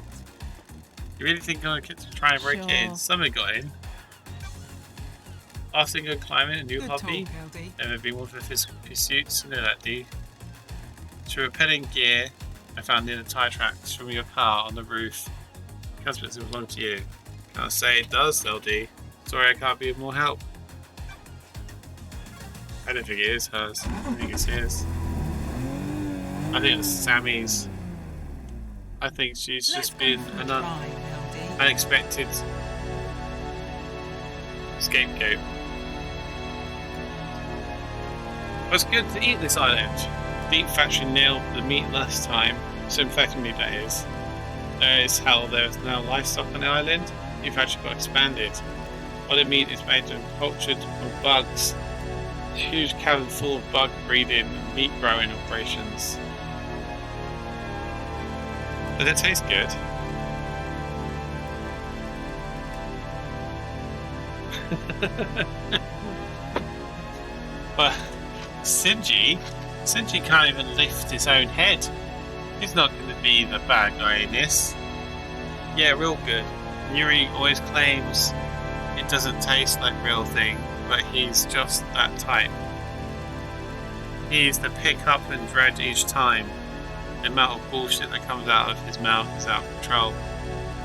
[SPEAKER 2] You really think I'm going to try and break it in?
[SPEAKER 3] Sure.
[SPEAKER 2] Somebody got in. After go climbing a new
[SPEAKER 5] Good
[SPEAKER 2] hobby.
[SPEAKER 5] talk, LD.
[SPEAKER 2] Never been one for physical pursuits. You know that, do you? Through repelling gear, I found the inner tyre tracks from your car on the roof. Customers belong to you. Can't say it does, LD. Sorry, I can't be of more help. I don't think it is hers. I think it's his. I think it's Sammy's. I think she's just been an unexpected scapegoat. It was good to eat this island. Deep factory nailed the meat last time, synthetically that is. There is how there is now livestock on the island. Deep factory got expanded. All the meat is made and cultured from bugs. A huge cabin full of bug breeding and meat growing operations. Does it taste good? But Shinji can't even lift his own head. He's not going to be the bad guy in this. Yeah, real good. Yuri always claims it doesn't taste like real thing, but he's just that type. He's the pick up and dread each time. The amount of bullshit that comes out of his mouth is out of control.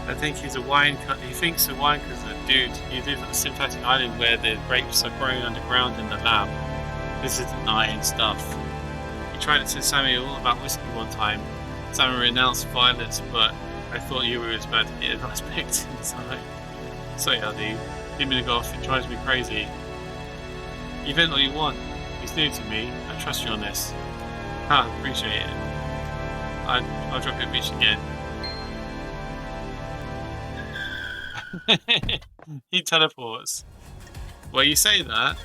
[SPEAKER 2] I think he's a wine cut. He thinks a wine because a dude. You live on a synthetic island where the grapes are grown underground in the lab. This isn't iron stuff. He tried to tell Sammy all about whiskey one time. Sammy renounced violence, but I thought you were about to get a nice picked inside. Sorry, Addy. Didn't mean to go off. It drives me crazy. You vent all you want. He's new to me. I trust you on this. Appreciate it. I'll drop you a beach again. He teleports. Well, you say that.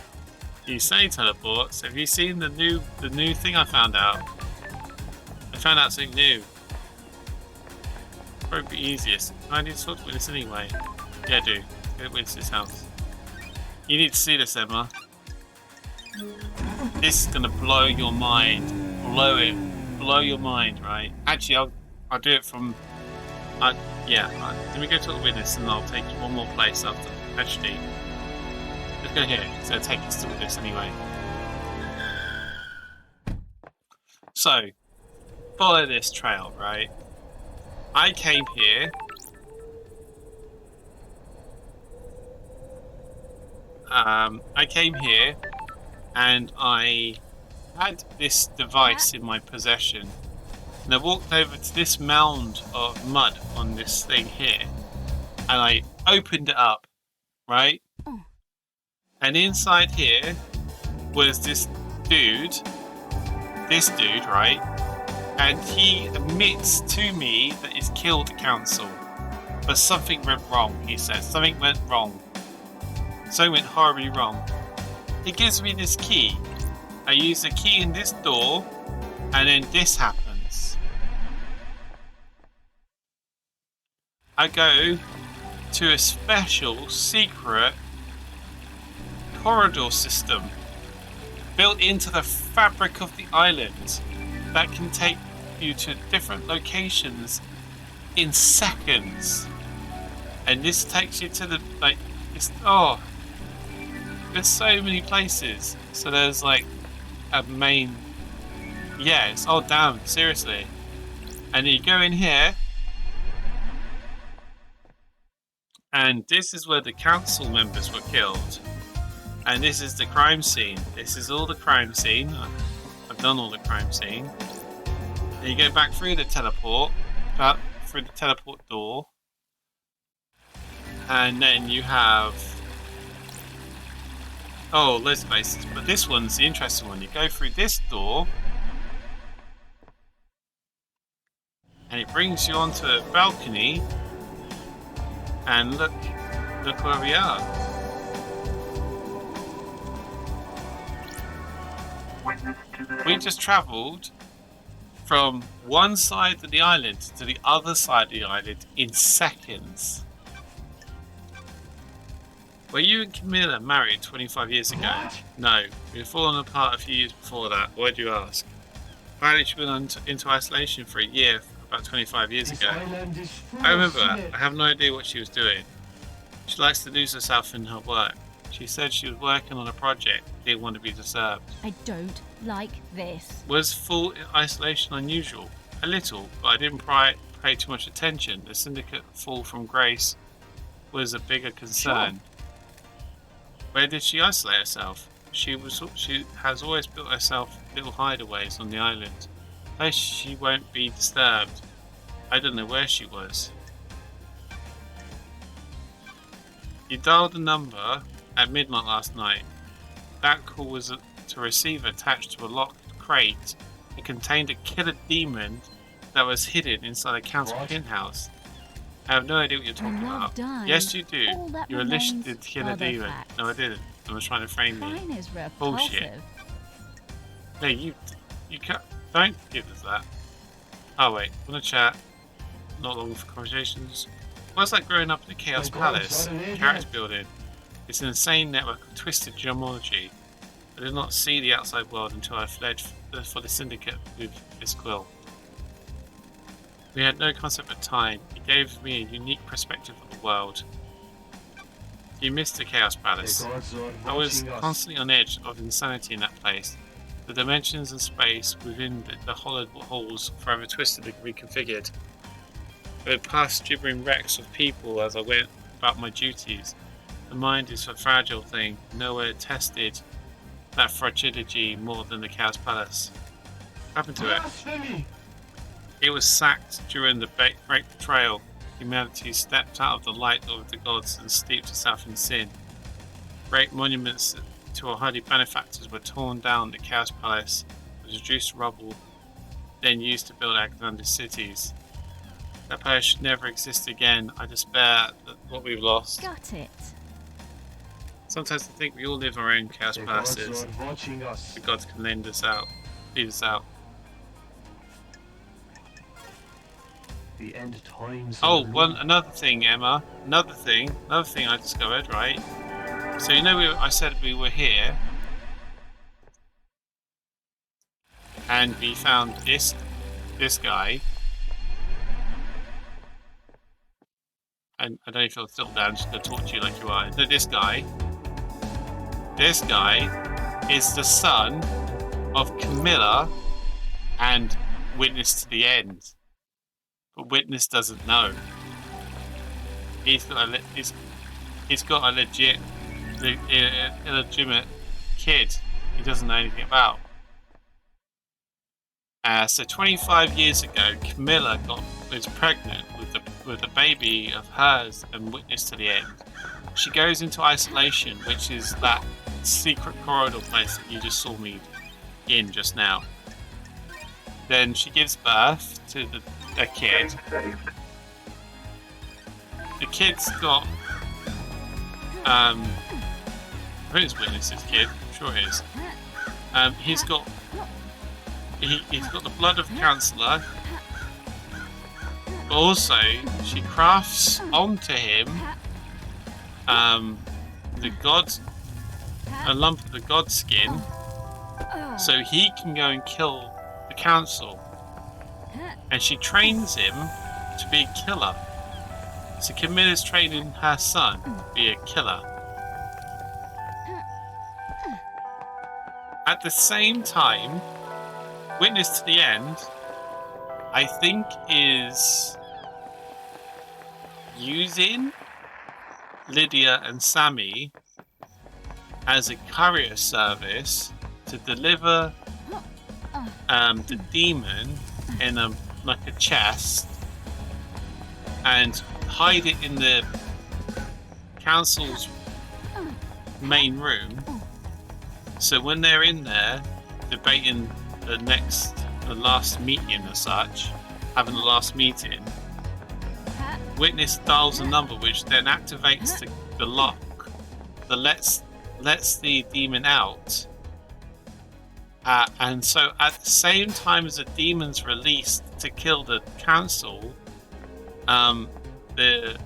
[SPEAKER 2] You say teleports. Have you seen the new thing I found out? I found out something new. Probably the easiest. I need to talk to Witness anyway. Yeah, I do. Go to Witness's house. You need to see this, Emma. This is gonna blow your mind. Blow your mind, right? Actually, I'll do it from. Let me go talk to Witness, and I'll take you one more place after. Actually, let's go here. It's gonna take us to Witness anyway. So, follow this trail, right? I came here. And I had this device in my possession. And I walked over to this mound of mud on this thing here. And I opened it up, right? And inside here was this dude, right? And he admits to me that he's killed the council. But something went wrong, he says. Something went wrong. Something went horribly wrong. He gives me this key. I use the key in this door, and then this happens. I go to a special secret corridor system built into the fabric of the island that can take you to different locations in seconds. And this takes you to the, like, there's so many places. So there's like a main, oh damn, seriously. And you go in here, and this is where the council members were killed. And this is the crime scene. This is all the crime scene. I've done all the crime scene. And you go back through the teleport, through the teleport door. And then you have... oh, loads of places. But this one's the interesting one. You go through this door. And it brings you onto a balcony. And look where we are. We just travelled from one side of the island to the other side of the island in seconds. Were you and Camilla married 25 years ago? No, we were falling apart a few years before that. Why do you ask? Apparently she went into isolation for a year about 25 years ago. I remember that. I have no idea what she was doing. She likes to lose herself in her work. She said she was working on a project, didn't want to be disturbed.
[SPEAKER 3] I don't like this.
[SPEAKER 2] Was full isolation unusual? A little, but I didn't pay too much attention. The syndicate fall from grace was a bigger concern. Where did she isolate herself? She has always built herself little hideaways on the island. Place she won't be disturbed. I don't know where she was. You dialed a number at midnight last night. That call was to a receiver attached to a locked crate. It contained a killer demon that was hidden inside a council penthouse. I have no idea what you're talking about. Yes, you do. You're a listed killer demon. No, I didn't. I was trying to frame you. Bullshit. No, you can't. Don't give us that. Oh wait, wanna chat? Not long for conversations. What's like growing up in the Chaos Palace? Character building. It's an insane network of twisted geomology. I did not see the outside world until I fled for the Syndicate with this quill. We had no concept of time. It gave me a unique perspective of the world. You missed the Chaos Palace. I was constantly on edge of insanity in that place. The dimensions and space within the hollowed halls forever twisted and reconfigured. I had past gibbering wrecks of people as I went about my duties. The mind is a fragile thing. Nowhere tested that fragility more than the Chaos Palace. What happened to it? It was sacked during the Great Betrayal. Humanity stepped out of the light of the gods and steeped itself in sin. Great monuments to our holy benefactors were torn down. The Chaos Palace was reduced to rubble, then used to build Alexander's cities. That palace should never exist again. I despair at what we've lost.
[SPEAKER 3] Got it.
[SPEAKER 2] Sometimes I think we all live our own Chaos Palaces. The gods can lead us out.
[SPEAKER 8] The end times.
[SPEAKER 2] Oh, another thing, Emma. Another thing I discovered, right? So you know, I said we were here, and we found this guy. And I don't know if you're still down, just to talk to you like you are. No, this guy is the son of Camilla and Witness to the End. But Witness doesn't know. He's got a illegitimate kid he doesn't know anything about. So 25 years ago, Camilla was pregnant with a baby of hers and Witness to the End. She goes into isolation, which is that secret corridor place that you just saw me in just now. Then she gives birth to a kid. The kid's got I think it's Witness's kid, I'm sure it is. He's got the blood of Chancellor, but also she crafts onto him the god a lump of the god skin so he can go and kill the council. And she trains him to be a killer. So Camilla's training her son to be a killer. At the same time, Witness to the End, I think, is using Lydia and Sammy as a courier service to deliver the demon in a chest and hide it in the council's main room. So when they're in there debating the last meeting as such, having the last meeting, Witness dials a number which then activates the lock that lets the demon out. And so at the same time as the demon's released to kill the council, the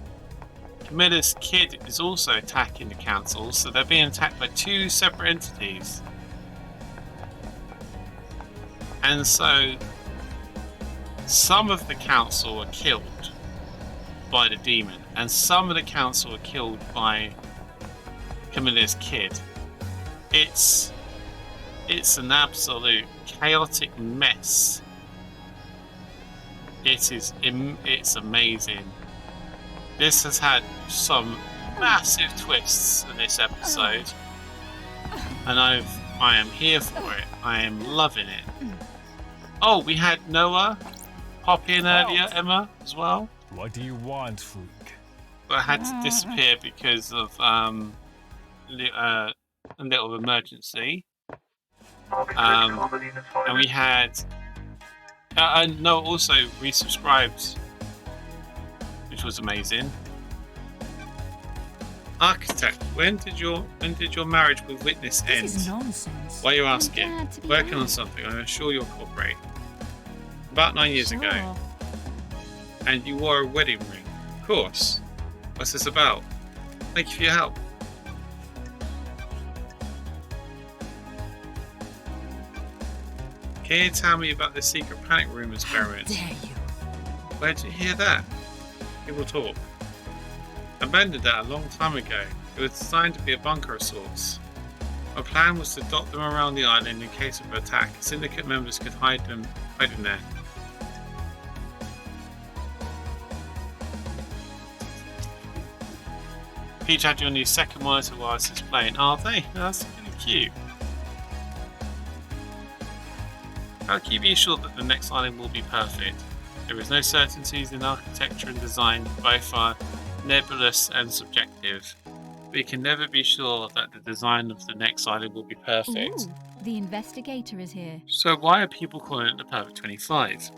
[SPEAKER 2] Camilla's kid is also attacking the council, so they're being attacked by two separate entities. And so some of the council are killed by the demon, and some of the council are killed by Camilla's kid. It's an absolute chaotic mess. It's amazing. This has had some massive twists in this episode, and I am here for it. I am loving it. Oh, we had Noah pop in earlier, Emma, as well.
[SPEAKER 10] What do you want, freak?
[SPEAKER 2] But I had to disappear because of a little emergency. And we had Noah also resubscribed, which was amazing. Architect, when did your marriage with Witness end?
[SPEAKER 3] This is nonsense.
[SPEAKER 2] Why are you asking?
[SPEAKER 3] glad to be
[SPEAKER 2] Working on
[SPEAKER 3] out.
[SPEAKER 2] something. I'm sure you'll cooperate. About 9 years ago.
[SPEAKER 3] Sure.
[SPEAKER 2] And you wore a wedding ring. Of course. What's this about? Thank you for your help. Can you tell me about the secret panic room experiment?
[SPEAKER 5] Dare you?
[SPEAKER 2] Where did you hear that? People talk. I abandoned that a long time ago. It was designed to be a bunker of sorts. My plan was to dot them around the island in case of attack. Syndicate members could hide in there. Peach had your new second monitor while I was displaying. Oh, that's really cute. How can you be sure that the next island will be perfect? There is no certainties in architecture and design, both are nebulous and subjective. We can never be sure that the design of the next island will be perfect.
[SPEAKER 3] Ooh, the investigator is here.
[SPEAKER 2] So why are people calling it the Perfect 25?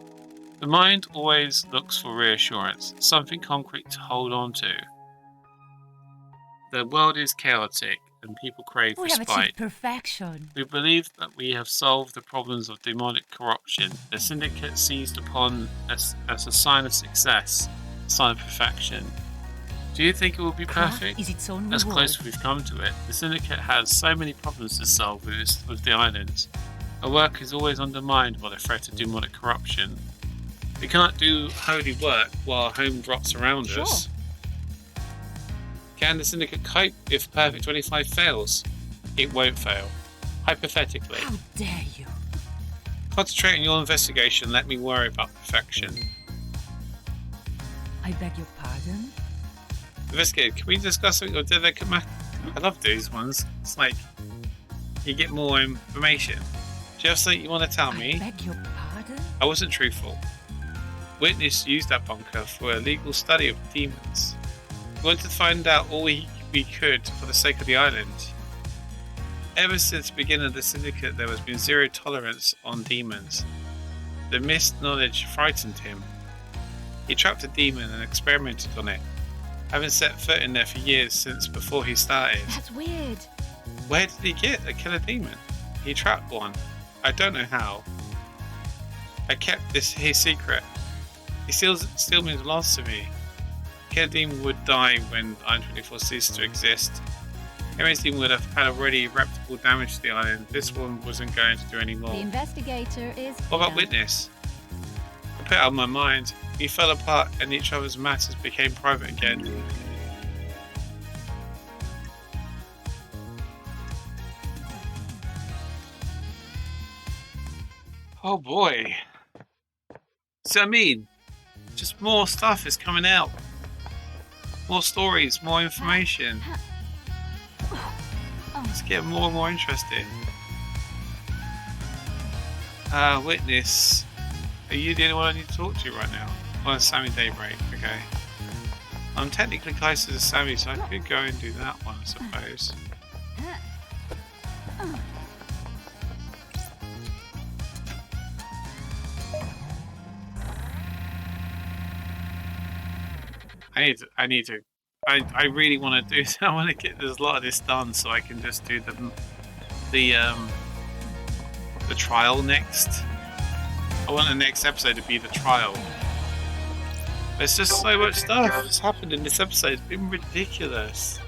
[SPEAKER 2] The mind always looks for reassurance, something concrete to hold on to. The world is chaotic and people crave
[SPEAKER 5] We have
[SPEAKER 2] respite.
[SPEAKER 5] achieved perfection.
[SPEAKER 2] We believe that we have solved the problems of demonic corruption. The Syndicate seized upon as a sign of success, a sign of perfection. Do you think it will be perfect?
[SPEAKER 5] Craft is its own
[SPEAKER 2] As
[SPEAKER 5] reward.
[SPEAKER 2] close as we've come to it. The Syndicate has so many problems to solve with the islands. Our work is always undermined by the threat of demonic corruption. We cannot do holy work while our home drops around
[SPEAKER 3] Sure.
[SPEAKER 2] us. Can the Syndicate cope if Perfect 25 fails? It won't fail. Hypothetically.
[SPEAKER 5] How dare you?
[SPEAKER 2] Concentrate on your investigation, let me worry about perfection.
[SPEAKER 5] I beg your pardon?
[SPEAKER 2] Investigator, can we discuss something or did they come back? I love these ones. It's like you get more information. Do you have something you want to tell
[SPEAKER 5] I
[SPEAKER 2] me?
[SPEAKER 5] beg your pardon?
[SPEAKER 2] I wasn't truthful. Witness used that bunker for a legal study of demons. We wanted to find out all we could for the sake of the island. Ever since the beginning of the Syndicate, there has been zero tolerance on demons. The missed knowledge frightened him. He trapped a demon and experimented on it, having set foot in there for years since before he started.
[SPEAKER 3] That's weird.
[SPEAKER 2] Where did he get a killer demon? He trapped one. I don't know how. I kept this his secret. He still means lots to me. Killer demon would die when I-24 ceased to exist. Everything would have had already irreparable damage to the island. This one wasn't going to do any more.
[SPEAKER 3] The investigator is
[SPEAKER 2] What about
[SPEAKER 3] here.
[SPEAKER 2] Witness? I put it out of my mind. We fell apart and each other's matters became private again. Oh boy. So I mean, just more stuff is coming out. More stories, more information. It's getting more and more interesting. Witness. Are you the only one I need to talk to right now? On Sammy Daybreak, okay. I'm technically closer to Sammy, so I could go and do that one, I suppose. I really want to do. I want to get a lot of this done so I can just do the trial next. I want the next episode to be the trial. There's just so much stuff that's happened in this episode. It's been ridiculous.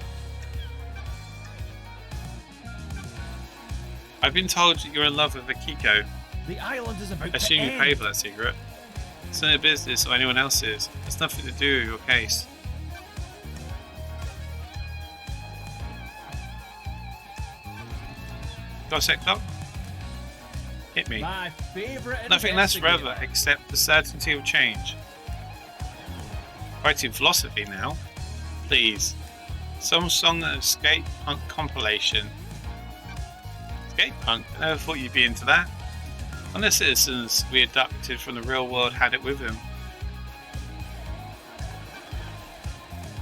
[SPEAKER 2] I've been told that you're in love with Akiko.
[SPEAKER 11] The island is about
[SPEAKER 2] Assume
[SPEAKER 11] to
[SPEAKER 2] you
[SPEAKER 11] end.
[SPEAKER 2] pay for that secret. It's none of your business or anyone else's. It's nothing to do with your case. Got a sec, Doc? Hit me.
[SPEAKER 11] My favorite.
[SPEAKER 2] Nothing lasts
[SPEAKER 11] investigator.
[SPEAKER 2] forever except the certainty of change. Writing philosophy now. Please. Some song and skate punk compilation. Skate punk? I never thought you'd be into that. And the citizens we adopted from the real world had it with them.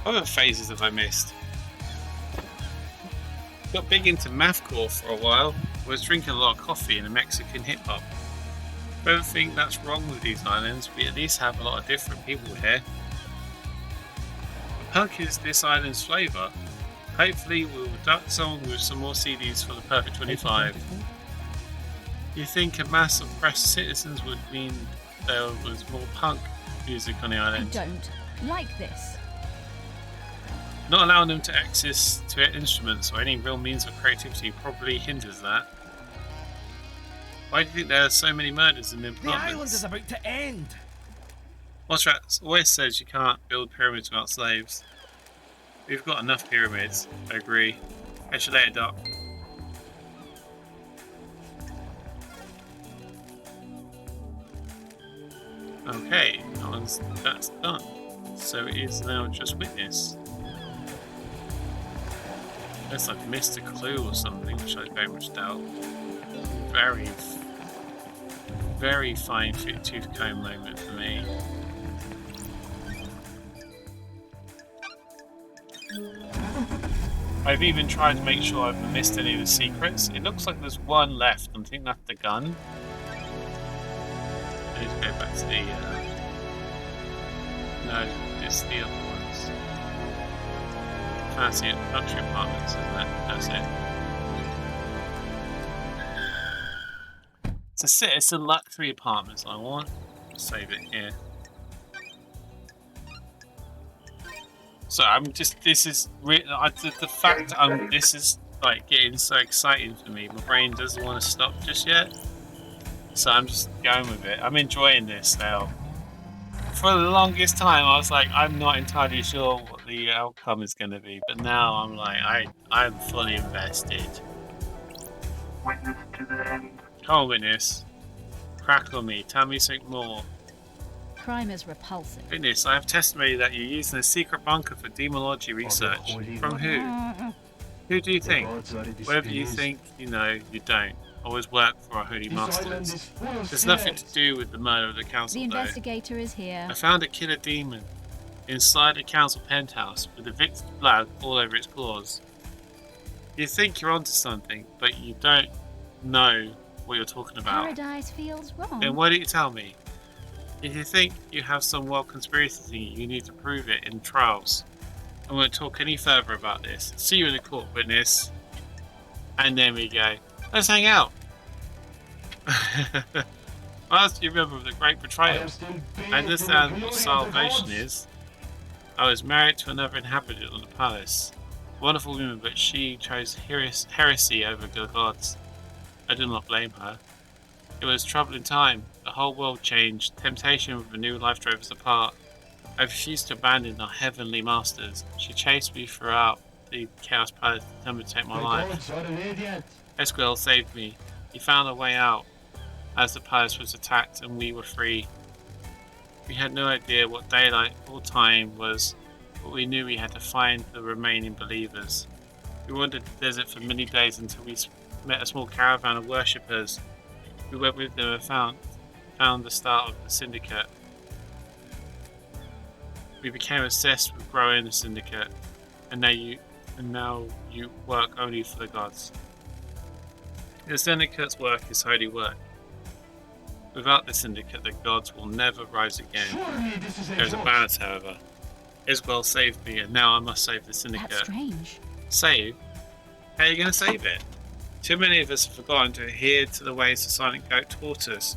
[SPEAKER 2] What other phases have I missed? Got big into mathcore for a while. Was drinking a lot of coffee and a Mexican hip hop. Don't think that's wrong with these islands. We at least have a lot of different people here. Punk is this island's flavour. Hopefully we'll abduct someone with some more CDs for the Perfect 25. You think a mass of oppressed citizens would mean there was more punk music on the
[SPEAKER 3] I
[SPEAKER 2] island?
[SPEAKER 3] don't like this.
[SPEAKER 2] Not allowing them to access to instruments or any real means of creativity probably hinders that. Why do you think there are so many murders in the
[SPEAKER 11] The island
[SPEAKER 2] apartments?
[SPEAKER 11] is about to end.
[SPEAKER 2] Mossrat always says you can't build pyramids without slaves. We've got enough pyramids, I agree. Catch you later, Doc. Okay, that's done. So it is now just Witness. Unless I've missed a clue or something, which I very much doubt. Very fine tooth comb moment for me. I've even tried to make sure I've missed any of the secrets. It looks like there's one left. I think that's the gun. I need to go back to the... No, it's the other ones. Fancy luxury apartments, isn't it? That's it. It's the luxury apartments I want. Save it here. So I'm just, this is the fact this is like getting so exciting for me. My brain doesn't want to stop just yet. So I'm just going with it. I'm enjoying this now. For the longest time I was like, I'm not entirely sure what the outcome is going to be. But now I'm like, I'm fully invested.
[SPEAKER 4] Witness to the end.
[SPEAKER 2] Come on, Witness. Crack on me. Tell me something more.
[SPEAKER 3] Crime is repulsive.
[SPEAKER 2] Witness, I have testimony that you're using a secret bunker for demonology research. From who? Who do you think? Whatever you think, you know, you don't. Always work for our holy masters. There's nothing to do with the murder of the council,
[SPEAKER 3] The
[SPEAKER 2] though.
[SPEAKER 3] investigator is here.
[SPEAKER 2] I found a killer demon inside a council penthouse with the victim's blood all over its claws. You think you're onto something, but you don't know what you're talking about.
[SPEAKER 3] Paradise feels wrong.
[SPEAKER 2] Then why don't you tell me? If you think you have some wild conspiracy thing, you need to prove it in trials. I won't talk any further about this. See you in the court, Witness. And then we go. Let's hang out. Well, as you remember of the great betrayal, I understand what salvation is. I was married to another inhabitant of the palace. wonderful woman, but she chose heresy over the gods. I do not blame her. It was a troubling time. The whole world changed. Temptation with a new life drove us apart. I refused to abandon our heavenly masters. She chased me throughout the Chaos Palace, determined to take my life. Esquil saved me. He found a way out as the palace was attacked and we were free. We had no idea what daylight or time was, but we knew we had to find the remaining believers. We wandered the desert for many days until we met a small caravan of worshippers. We went with them and found the start of the syndicate. We became obsessed with growing the syndicate, and now you work only for the gods. The syndicate's work is holy work. Without the syndicate, the gods will never rise again. There's a balance, however. Isabel saved me, and now I must save the syndicate.
[SPEAKER 3] That's strange.
[SPEAKER 2] Save? How are you going to save it? Too many of us have forgotten to adhere to the ways the Silent Goat taught us.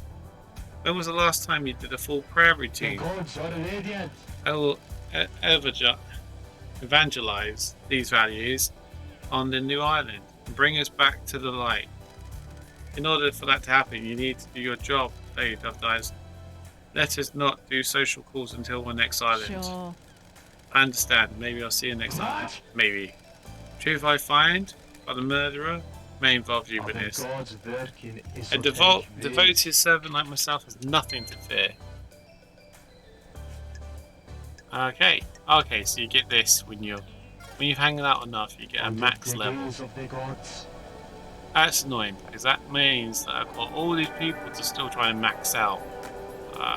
[SPEAKER 2] When was the last time you did a full prayer routine? I will evangelize these values on the new island and bring us back to the light. In order for that to happen, you need to do your job, Lady Dovedyes. Let us not do social calls until we're next island.
[SPEAKER 3] Sure.
[SPEAKER 2] I understand. Maybe I'll see you next island. Maybe. Truth I find by the murderer may involve you with this. A devoted servant like myself has nothing to fear. Okay, so you get this when you've hanging out enough, you get a max level. That's annoying because that means that I've got all these people to still try and max out.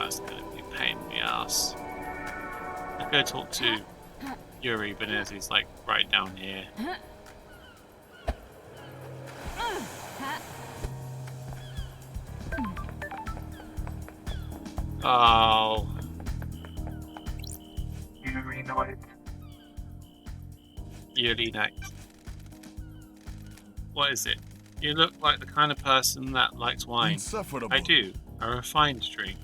[SPEAKER 2] It's gonna be a pain in the ass. I'm gonna talk to Yuri Benez, he's like right down here. Oh.
[SPEAKER 4] Yuri Knight.
[SPEAKER 2] Yuri Knight. What is it? You look like the kind of person that likes wine. I do. A refined drink.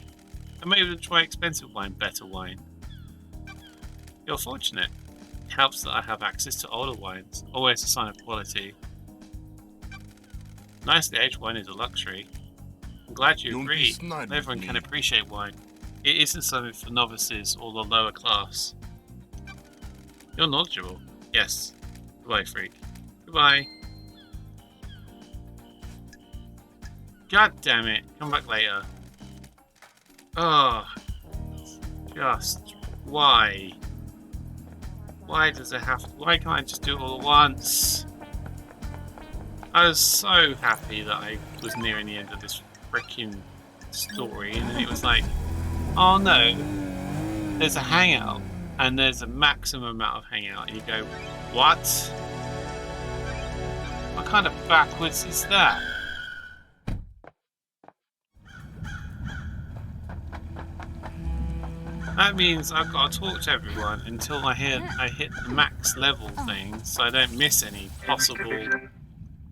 [SPEAKER 2] I'm able to try expensive wine, better wine. You're fortunate. It helps that I have access to older wines. Always a sign of quality. Nicely aged wine is a luxury. I'm glad you agree. Not everyone can appreciate wine. It isn't something for novices or the lower class. You're knowledgeable. Yes. Goodbye, freak. Goodbye. God damn it. Come back later. Oh. Just. Why? Why does it have to? Why can't I just do it all at once? I was so happy that I was nearing the end of this freaking story, and then it was like, oh no, there's a hangout, and there's a maximum amount of hangout, and you go, what? What kind of backwards is that? That means I've got to talk to everyone until I hit the max level thing, so I don't miss any possible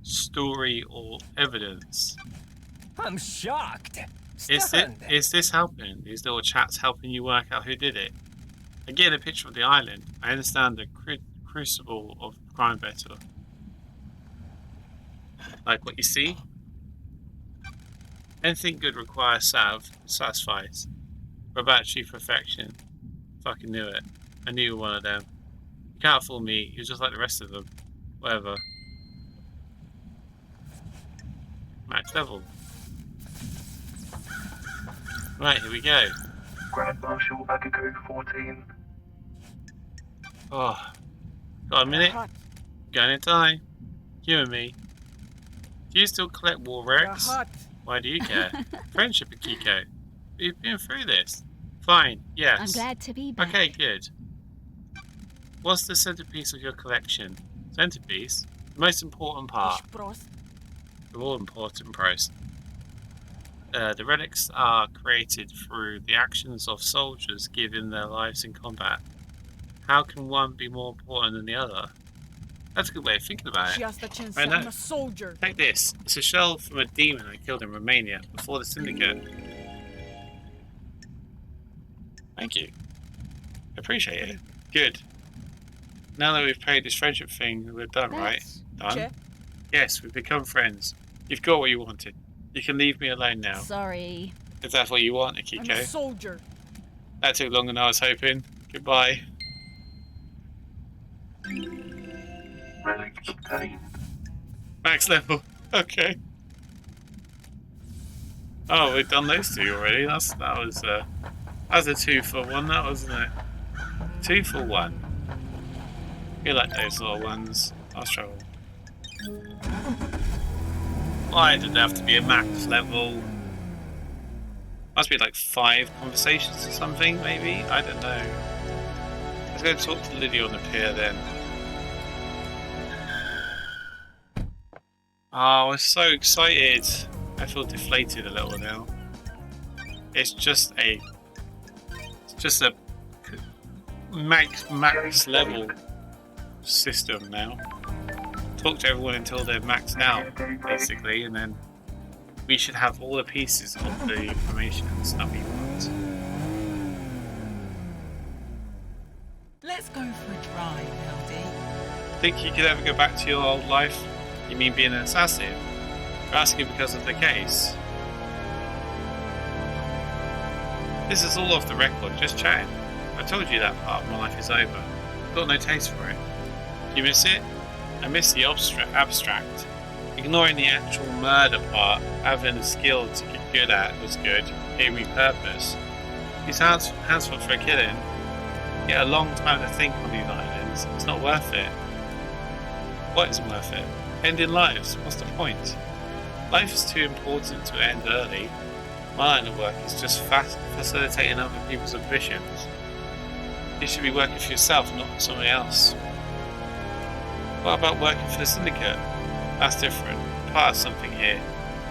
[SPEAKER 2] story or evidence.
[SPEAKER 11] I'm shocked.
[SPEAKER 2] Is this helping? These little chats helping you work out who did it? I get a picture of the island. I understand the crucible of crime better. Like what you see? Anything good requires salve. Satisfies. We're about achieve perfection. Fucking knew it. I knew you were one of them. You can't fool me. You're just like the rest of them. Whatever. Max level. Right, here we go.
[SPEAKER 4] Grand Marshal Agago 14.
[SPEAKER 2] Oh. Got a minute? Going to die. You and me. Do you still collect war wrecks? Why do you care? Friendship, Akiko. We've been through this. Fine, yes.
[SPEAKER 3] I'm glad to be back.
[SPEAKER 2] Okay, good. What's the centerpiece of your collection? Centerpiece? The most important part. The all important price. The relics are created through the actions of soldiers giving their lives in combat. How can one be more important than the other? That's a good way of thinking about it.
[SPEAKER 7] I'm a soldier.
[SPEAKER 2] Take this. It's a shell from a demon I killed in Romania before the syndicate. Thank you. Appreciate it. Good. Now that we've paid this friendship thing, we're done, right? Done?
[SPEAKER 7] Check.
[SPEAKER 2] Yes, we've become friends. You've got what you wanted. You can leave me alone now.
[SPEAKER 3] Sorry.
[SPEAKER 2] If that's what you want,
[SPEAKER 7] I'm a
[SPEAKER 2] Akiko.
[SPEAKER 7] soldier.
[SPEAKER 2] That took longer than I was hoping. Goodbye.
[SPEAKER 4] Relic 10.
[SPEAKER 2] Max level. Okay. Oh, we've done those two already. That was a 2-for-1, that wasn't it? 2-for-1. You like those little ones. I'll struggle. Why did it have to be a max level? Must be like 5 conversations or something, maybe? I don't know. Let's go talk to Lydia on the pier then. Oh, I was so excited. I feel deflated a little now. It's just a max level system now. Talk to everyone until they're maxed out, basically, and then we should have all the pieces of the information that we want.
[SPEAKER 5] Let's go for a drive, LD.
[SPEAKER 2] Think you could ever go back to your old life? You mean being an assassin? You're asking because of the case. This is all off the record, just chatting. I told you that part of my life is over. Got no taste for it. You miss it? I miss the abstract. Ignoring the actual murder part, having the skill to get good at was good, gave me purpose. These hands full for a killing. Get a long time to think on these islands. It's not worth it. What isn't worth it? Ending lives. What's the point? Life is too important to end early. My line of work is just facilitating other people's ambitions. You should be working for yourself, not for somebody else. What about working for the syndicate? That's different. Part of something here.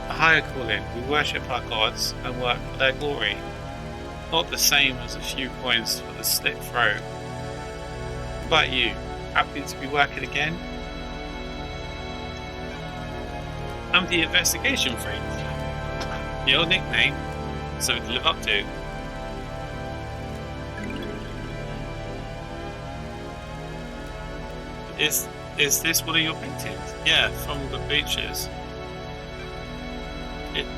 [SPEAKER 2] A higher calling. We worship our gods and work for their glory. Not the same as a few coins for the slit throat. What about you? Happy to be working again? I'm the investigation freak. Your nickname, something to live up to. Is this one of your paintings? Yeah, from the beaches.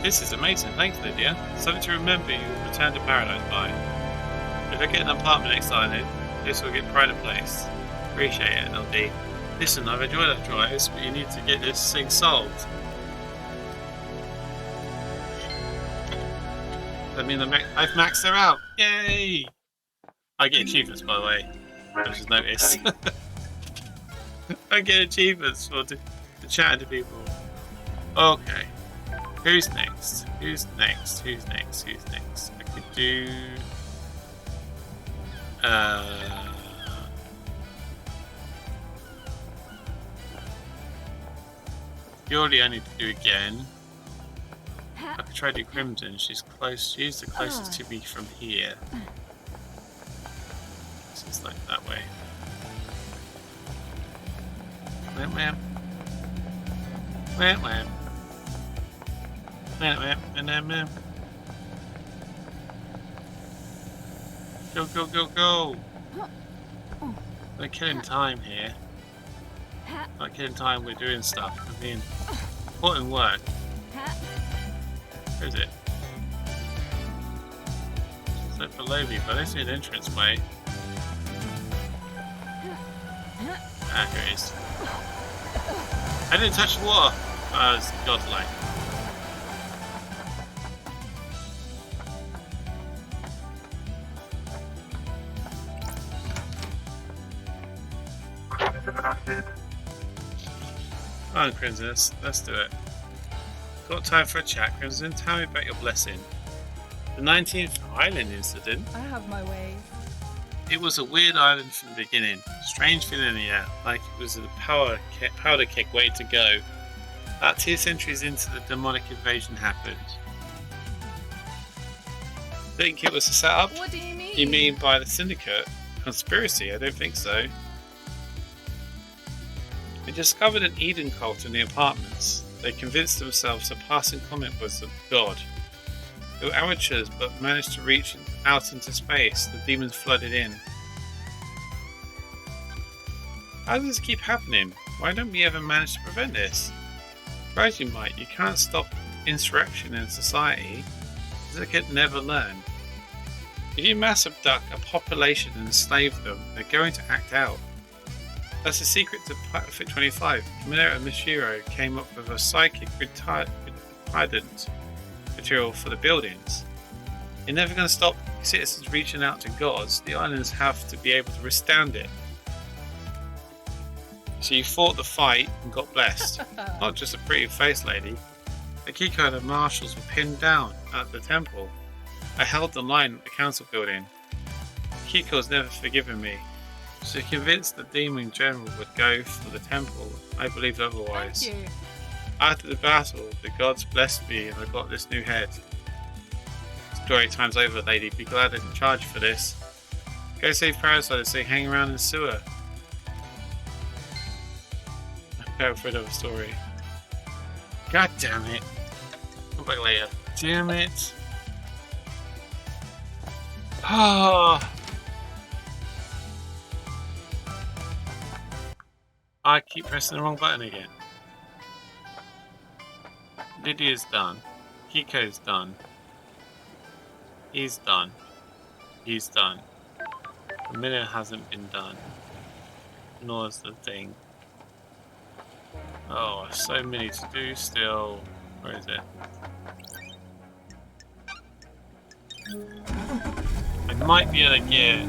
[SPEAKER 2] This is amazing, thanks Lydia. Something to remember you'll return to paradise by. If I get an apartment next island, this will get pride of place. Appreciate it, LD. Listen, I've enjoyed our drives, but you need to get this thing solved. I mean, I've maxed her out. Yay! I get achievements, by the way. I just noticed. I get achievements for chatting to people. Okay. Who's next? Who's next? Who's next? Who's next? I could do... Purely I need to do again. I could try to do Crimson. She's close. She's the closest to me from here. So it's like that way. Wham wham. Wham wham. Wham wham and wham. Go go go go! We're killing time here. Not killing time. We're doing stuff. We're being important work. Where is it? It's like below me, but I don't see an entrance way. Ah, here it is. I didn't touch the water! Oh, it's godlike. Come on, Crimson, let's do it. Got time for a chat, Crimson? Tell me about your blessing. The 19th Island incident?
[SPEAKER 7] I have my way.
[SPEAKER 2] It was a weird island from the beginning. Strange feeling in the air, like it was a powder keg way to go. About 2 centuries into the demonic invasion happened. Think it was a setup?
[SPEAKER 7] What do you mean?
[SPEAKER 2] You mean by the syndicate? Conspiracy? I don't think so. We discovered an Eden cult in the apartments. They convinced themselves a passing comet was a god. They were amateurs but managed to reach out into space. The demons flooded in. How does this keep happening? Why don't we ever manage to prevent this? Suppose you might. You can't stop insurrection in society. They can never learn. If you mass abduct a population and enslave them, they're going to act out. That's the secret to Fit 25. Minero and Mishiro came up with a psychic retardant material for the buildings. You're never going to stop citizens reaching out to gods. The islands have to be able to withstand it. So you fought the fight and got blessed. Not just a pretty face lady. Akiko and the marshals were pinned down at the temple. I held the line at the council building. Akiko's never forgiven me. So convinced the demon general would go for the temple, I believed otherwise.
[SPEAKER 5] Thank you.
[SPEAKER 2] After the battle, the gods blessed me and I got this new head. Story time's over, lady. Be glad I didn't charge for this. Go save parasites so you hang around in the sewer. I'm afraid of a story. God damn it. Come back later. Damn it. Ah. I keep pressing the wrong button again. Lydia's done. Kiko's done. He's done. He's done. The minute hasn't been done. Nor is the thing. Oh, so many to do still. Where is it? I might be able to get.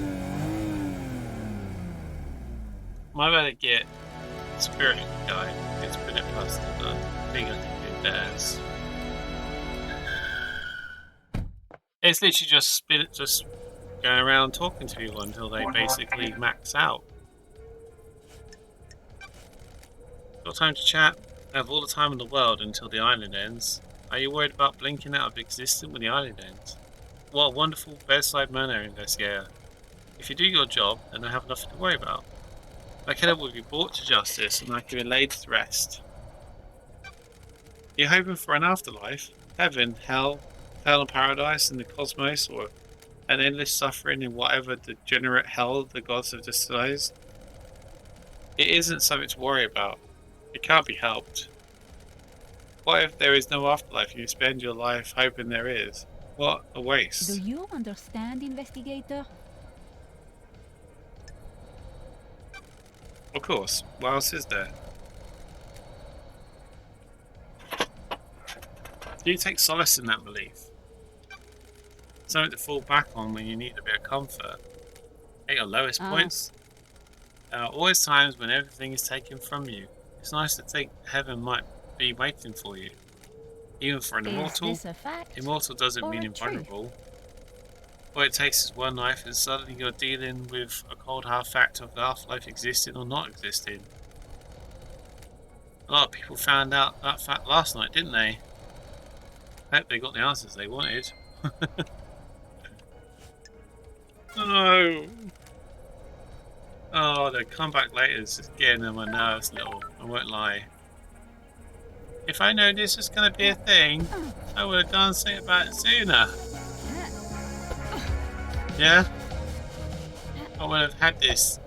[SPEAKER 2] Might be able to get Spirit Guide. It's been a plus done. I think I can do theirs. It's literally just going around talking to people until they basically max out. Got time to chat? I have all the time in the world until the island ends. Are you worried about blinking out of existence when the island ends? What a wonderful bedside manner, investigator. If you do your job, then I have nothing to worry about. My killer will be brought to justice and I can be laid to rest. You're hoping for an afterlife? Heaven, hell, eternal paradise in the cosmos, or an endless suffering in whatever degenerate hell the gods have devised? It isn't something to worry about. It can't be helped. What if there is no afterlife and you spend your life hoping there is? What a waste.
[SPEAKER 3] Do you understand, investigator?
[SPEAKER 2] Of course. What else is there? Do you take solace in that belief? Something to fall back on when you need a bit of comfort. At your lowest points? There are always times when everything is taken from you. It's nice to think heaven might be waiting for you. Even for an immortal.
[SPEAKER 3] Is this a fact
[SPEAKER 2] Immortal doesn't
[SPEAKER 3] or
[SPEAKER 2] mean
[SPEAKER 3] a truth?
[SPEAKER 2] invulnerable. All it takes is one knife and suddenly you're dealing with a cold hard fact of the afterlife existing or not existing. A lot of people found out that fact last night, didn't they? I hope they got the answers they wanted. No. Oh, the comeback later is just getting on my nerves a little. I won't lie. If I knew this was going to be a thing, I would have done something about it sooner. Yeah? I would have had this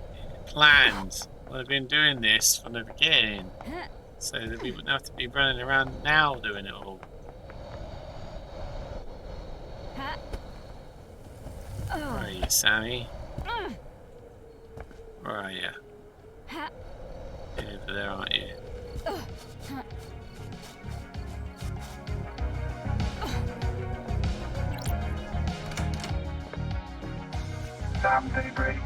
[SPEAKER 2] planned. I would have been doing this from the beginning. So that we wouldn't have to be running around now doing it all. Where are you, Sammy? Where are you? You're over there, aren't you?
[SPEAKER 4] Damn daybreak.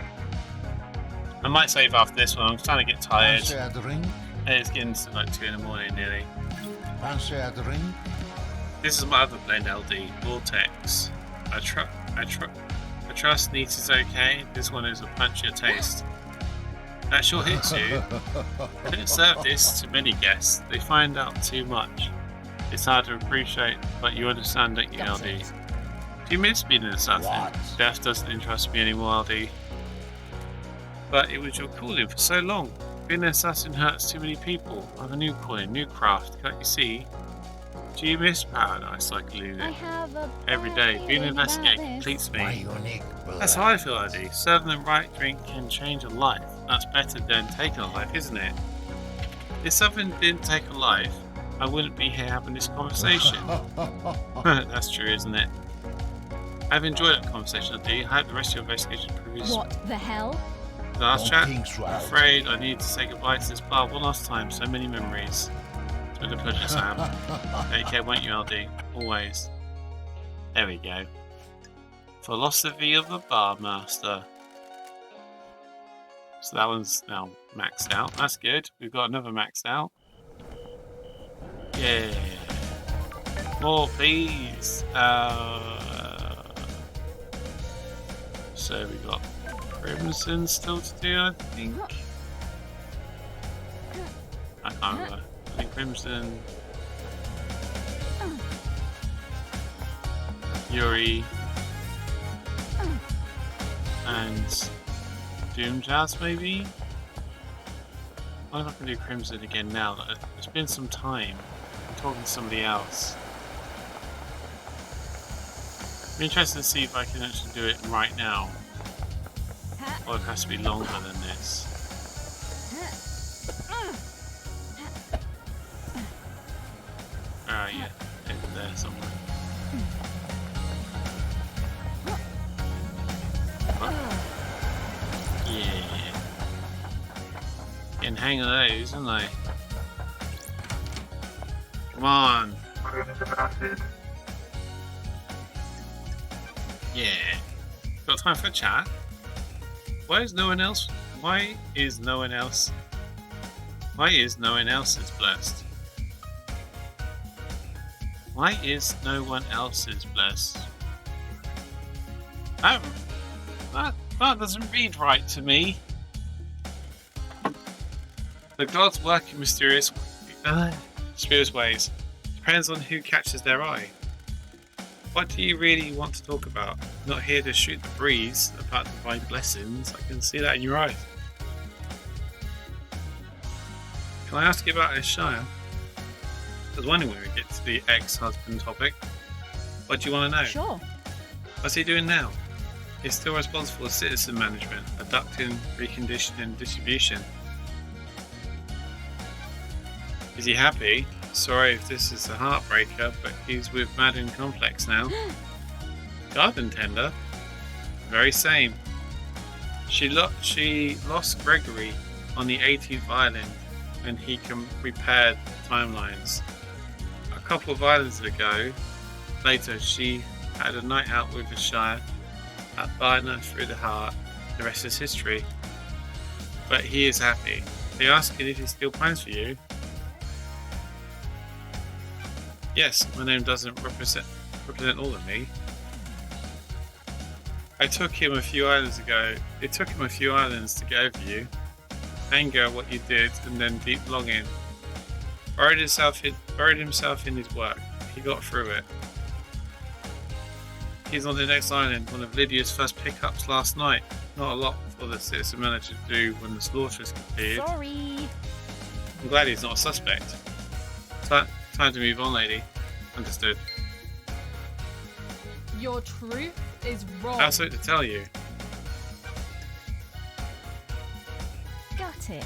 [SPEAKER 2] I might save after this one. I'm starting to get tired.
[SPEAKER 6] Fancy a drink?
[SPEAKER 2] And it's getting to like 2 in the morning nearly.
[SPEAKER 6] Fancy a drink?
[SPEAKER 2] This is my other blend LD, Vortex. I trust Neat is okay. This one is a punchier taste. That sure hits you. I didn't serve this to many guests. They find out too much. It's hard to appreciate, but you understand, don't you, LD? Do you miss being an assassin?
[SPEAKER 6] What?
[SPEAKER 2] Death doesn't interest me anymore, LD. But it was your calling for so long. Being an assassin hurts too many people. I have a new calling, new craft, can't you see? Do you miss paradise like you live
[SPEAKER 3] I
[SPEAKER 2] it?
[SPEAKER 3] have a
[SPEAKER 2] Every day, being an
[SPEAKER 3] bad feeling
[SPEAKER 2] investigator
[SPEAKER 3] about
[SPEAKER 2] completes
[SPEAKER 6] My
[SPEAKER 2] me.
[SPEAKER 6] unique blood.
[SPEAKER 2] That's how I feel, LD. Serving the right drink can change a life. That's better than taking a life, isn't it? If something didn't take a life, I wouldn't be here having this conversation. That's true, isn't it? I've enjoyed that conversation, I hope the rest of your investigation proves.
[SPEAKER 3] What the hell?
[SPEAKER 2] The last chat? I'm afraid I need to say goodbye to this bar one last time. So many memories. It's been a pleasure, Sam. Take care, won't you, LD? Always. There we go. Philosophy of the Barmaster. So that one's now maxed out. That's good. We've got another maxed out. Yeah. More, please. So we got Crimson still to do, I think. I can't remember. I think Crimson, Yuri, and Doom Jazz, maybe? I wonder if I can do Crimson again now. It's been some time. I'm talking to somebody else. I'm interested to see if I can actually do it right now. Or it has to be longer than this. Alright, yeah. Over there somewhere. Yeah. Getting hang of those, aren't I? Come on. Yeah. Got time for a chat? Why is no one else? Why is no one else is blessed? Why is no one else's blessed? That doesn't read right to me. The gods work in mysterious ways. Depends on who catches their eye. What do you really want to talk about? Not here to shoot the breeze about divine blessings. I can see that in your eyes. Can I ask you about Ishaya? I was wondering when we get to the ex-husband topic. What do you want to know?
[SPEAKER 3] Sure.
[SPEAKER 2] What's he doing now? He's still responsible for citizen management, abducting, reconditioning, distribution. Is he happy? Sorry if this is a heartbreaker, but he's with Madden Complex now. Garden tender? Very same. She lost Gregory on the 18th island, and he repaired timelines. A couple of islands ago, later she had a night out with the Shire at Barna through the heart. The rest is history. But he is happy. They're asking if he still plans for you. Yes, my name doesn't represent all of me. It took him a few islands to get over you. Anger at what you did, and then deep longing. Buried himself in his work. He got through it. He's on the next island, one of Lydia's first pickups last night. Not a lot for the citizen manager to do when the slaughter is completed.
[SPEAKER 3] Sorry.
[SPEAKER 2] I'm glad he's not a suspect. Time to move on, lady. Understood.
[SPEAKER 5] Your truth is wrong.
[SPEAKER 2] I have something to tell you.
[SPEAKER 3] Got it.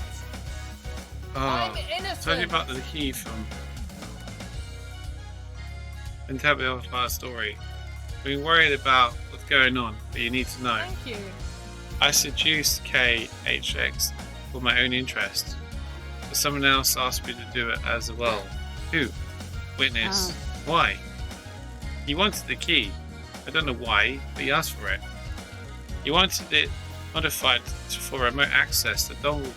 [SPEAKER 5] I'm
[SPEAKER 2] Oh,
[SPEAKER 5] innocent.
[SPEAKER 2] tell you about the key from... And tell me about the story. I've been worried about what's going on, but you need to know.
[SPEAKER 5] Thank you.
[SPEAKER 2] I seduced KHX for my own interest, but someone else asked me to do it as well. Who? Witness. Why? He wanted the key. I don't know why, but he asked for it. He wanted it modified for remote access. The dongle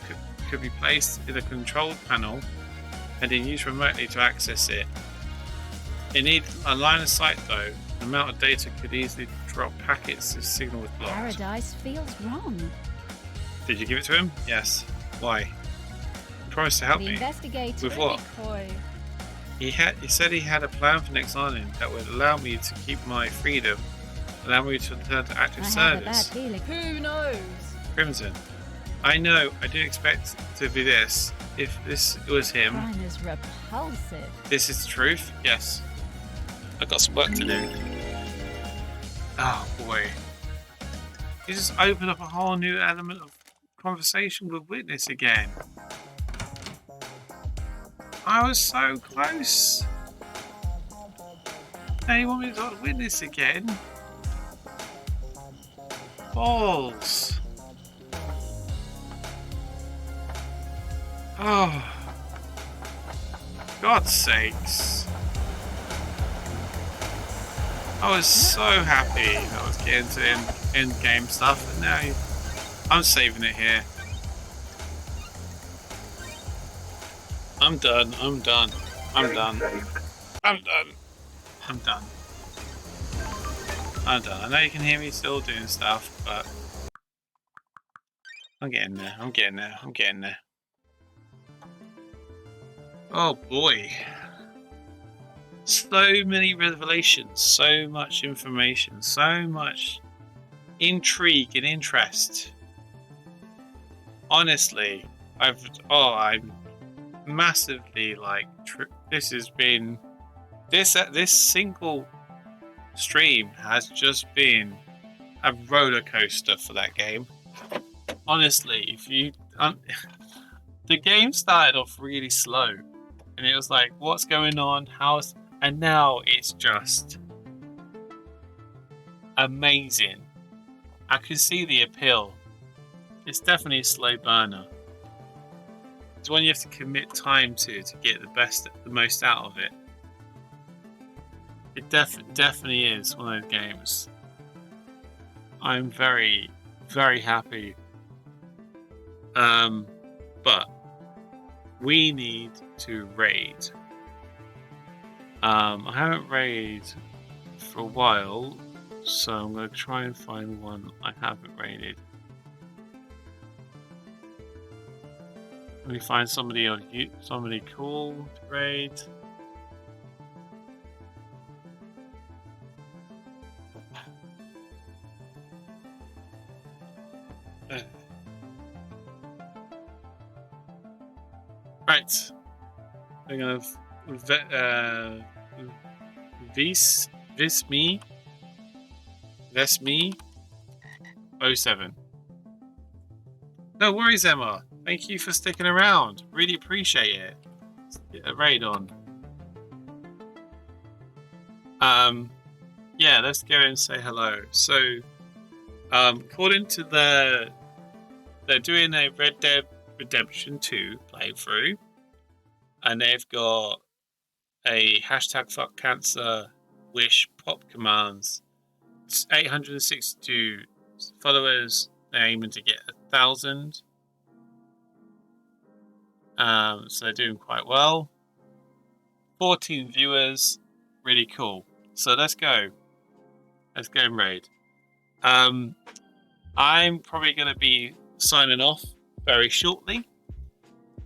[SPEAKER 2] could be placed in a control panel and then used remotely to access it. It needs a line of sight though. The amount of data could easily drop packets if signal was blocked.
[SPEAKER 3] Paradise feels wrong.
[SPEAKER 2] Did you give it to him? Yes. Why? He promised to help
[SPEAKER 3] The
[SPEAKER 2] me.
[SPEAKER 3] investigator.
[SPEAKER 2] With what?
[SPEAKER 5] Coy.
[SPEAKER 2] He said he had a plan for next island that would allow me to keep my freedom, allow me to return to active
[SPEAKER 3] I have a bad
[SPEAKER 2] service.
[SPEAKER 3] feeling.
[SPEAKER 5] Who knows?
[SPEAKER 2] Crimson. I know, I didn't expect it to be this. If this was him,
[SPEAKER 3] Crime is repulsive.
[SPEAKER 2] this is the truth? Yes. I've got some work to do. Oh boy. You just open up a whole new element of conversation with Witness again. I was so close. Now you want me to talk to Witness again? Balls. Oh. God's sakes. I was so happy that I was getting to end game stuff, and now I'm saving it here. I'm done. I'm done. I'm done. I'm done. I'm done. I'm done. I know you can hear me still doing stuff, but I'm getting there. I'm getting there. I'm getting there. Oh boy. So many revelations, so much information, so much intrigue and interest. Honestly, I'm massively like, this has been, this single stream has just been a roller coaster for that game. Honestly, if you, the game started off really slow, and it was like, what's going on? And now it's just amazing. I can see the appeal. It's definitely a slow burner. It's one you have to commit time to get the most out of it. It definitely is one of those games. I'm very, very happy. But we need to raid. I haven't raided for a while, so I'm going to try and find one I haven't raided. Let me find somebody cool to raid. Right, I'm gonna Vesme 07. No worries, Emma. Thank you for sticking around. Really appreciate it. Let's get a raid on. Yeah, let's go and say hello. So, according to they're doing a Red Dead Redemption 2 playthrough, and they've got a hashtag fuck cancer wish pop commands. It's 862 followers. They're aiming to get 1,000. So they're doing quite well. 14 viewers, really cool. So let's go and raid. I'm probably going to be signing off very shortly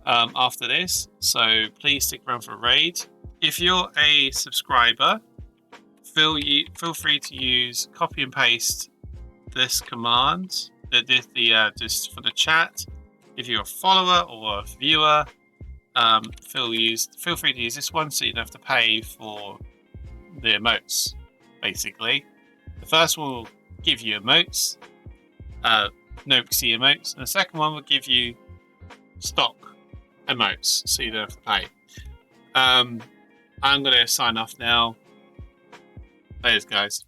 [SPEAKER 2] after this, so please stick around for a raid. If you're a subscriber, feel free to use copy and paste this command, just for the chat. If you're a follower or a viewer, feel free to use this one, so you don't have to pay for the emotes. Basically, the first one will give you emotes, no-see emotes, and the second one will give you stock emotes, so you don't have to pay. I'm going to sign off now. Thanks, guys.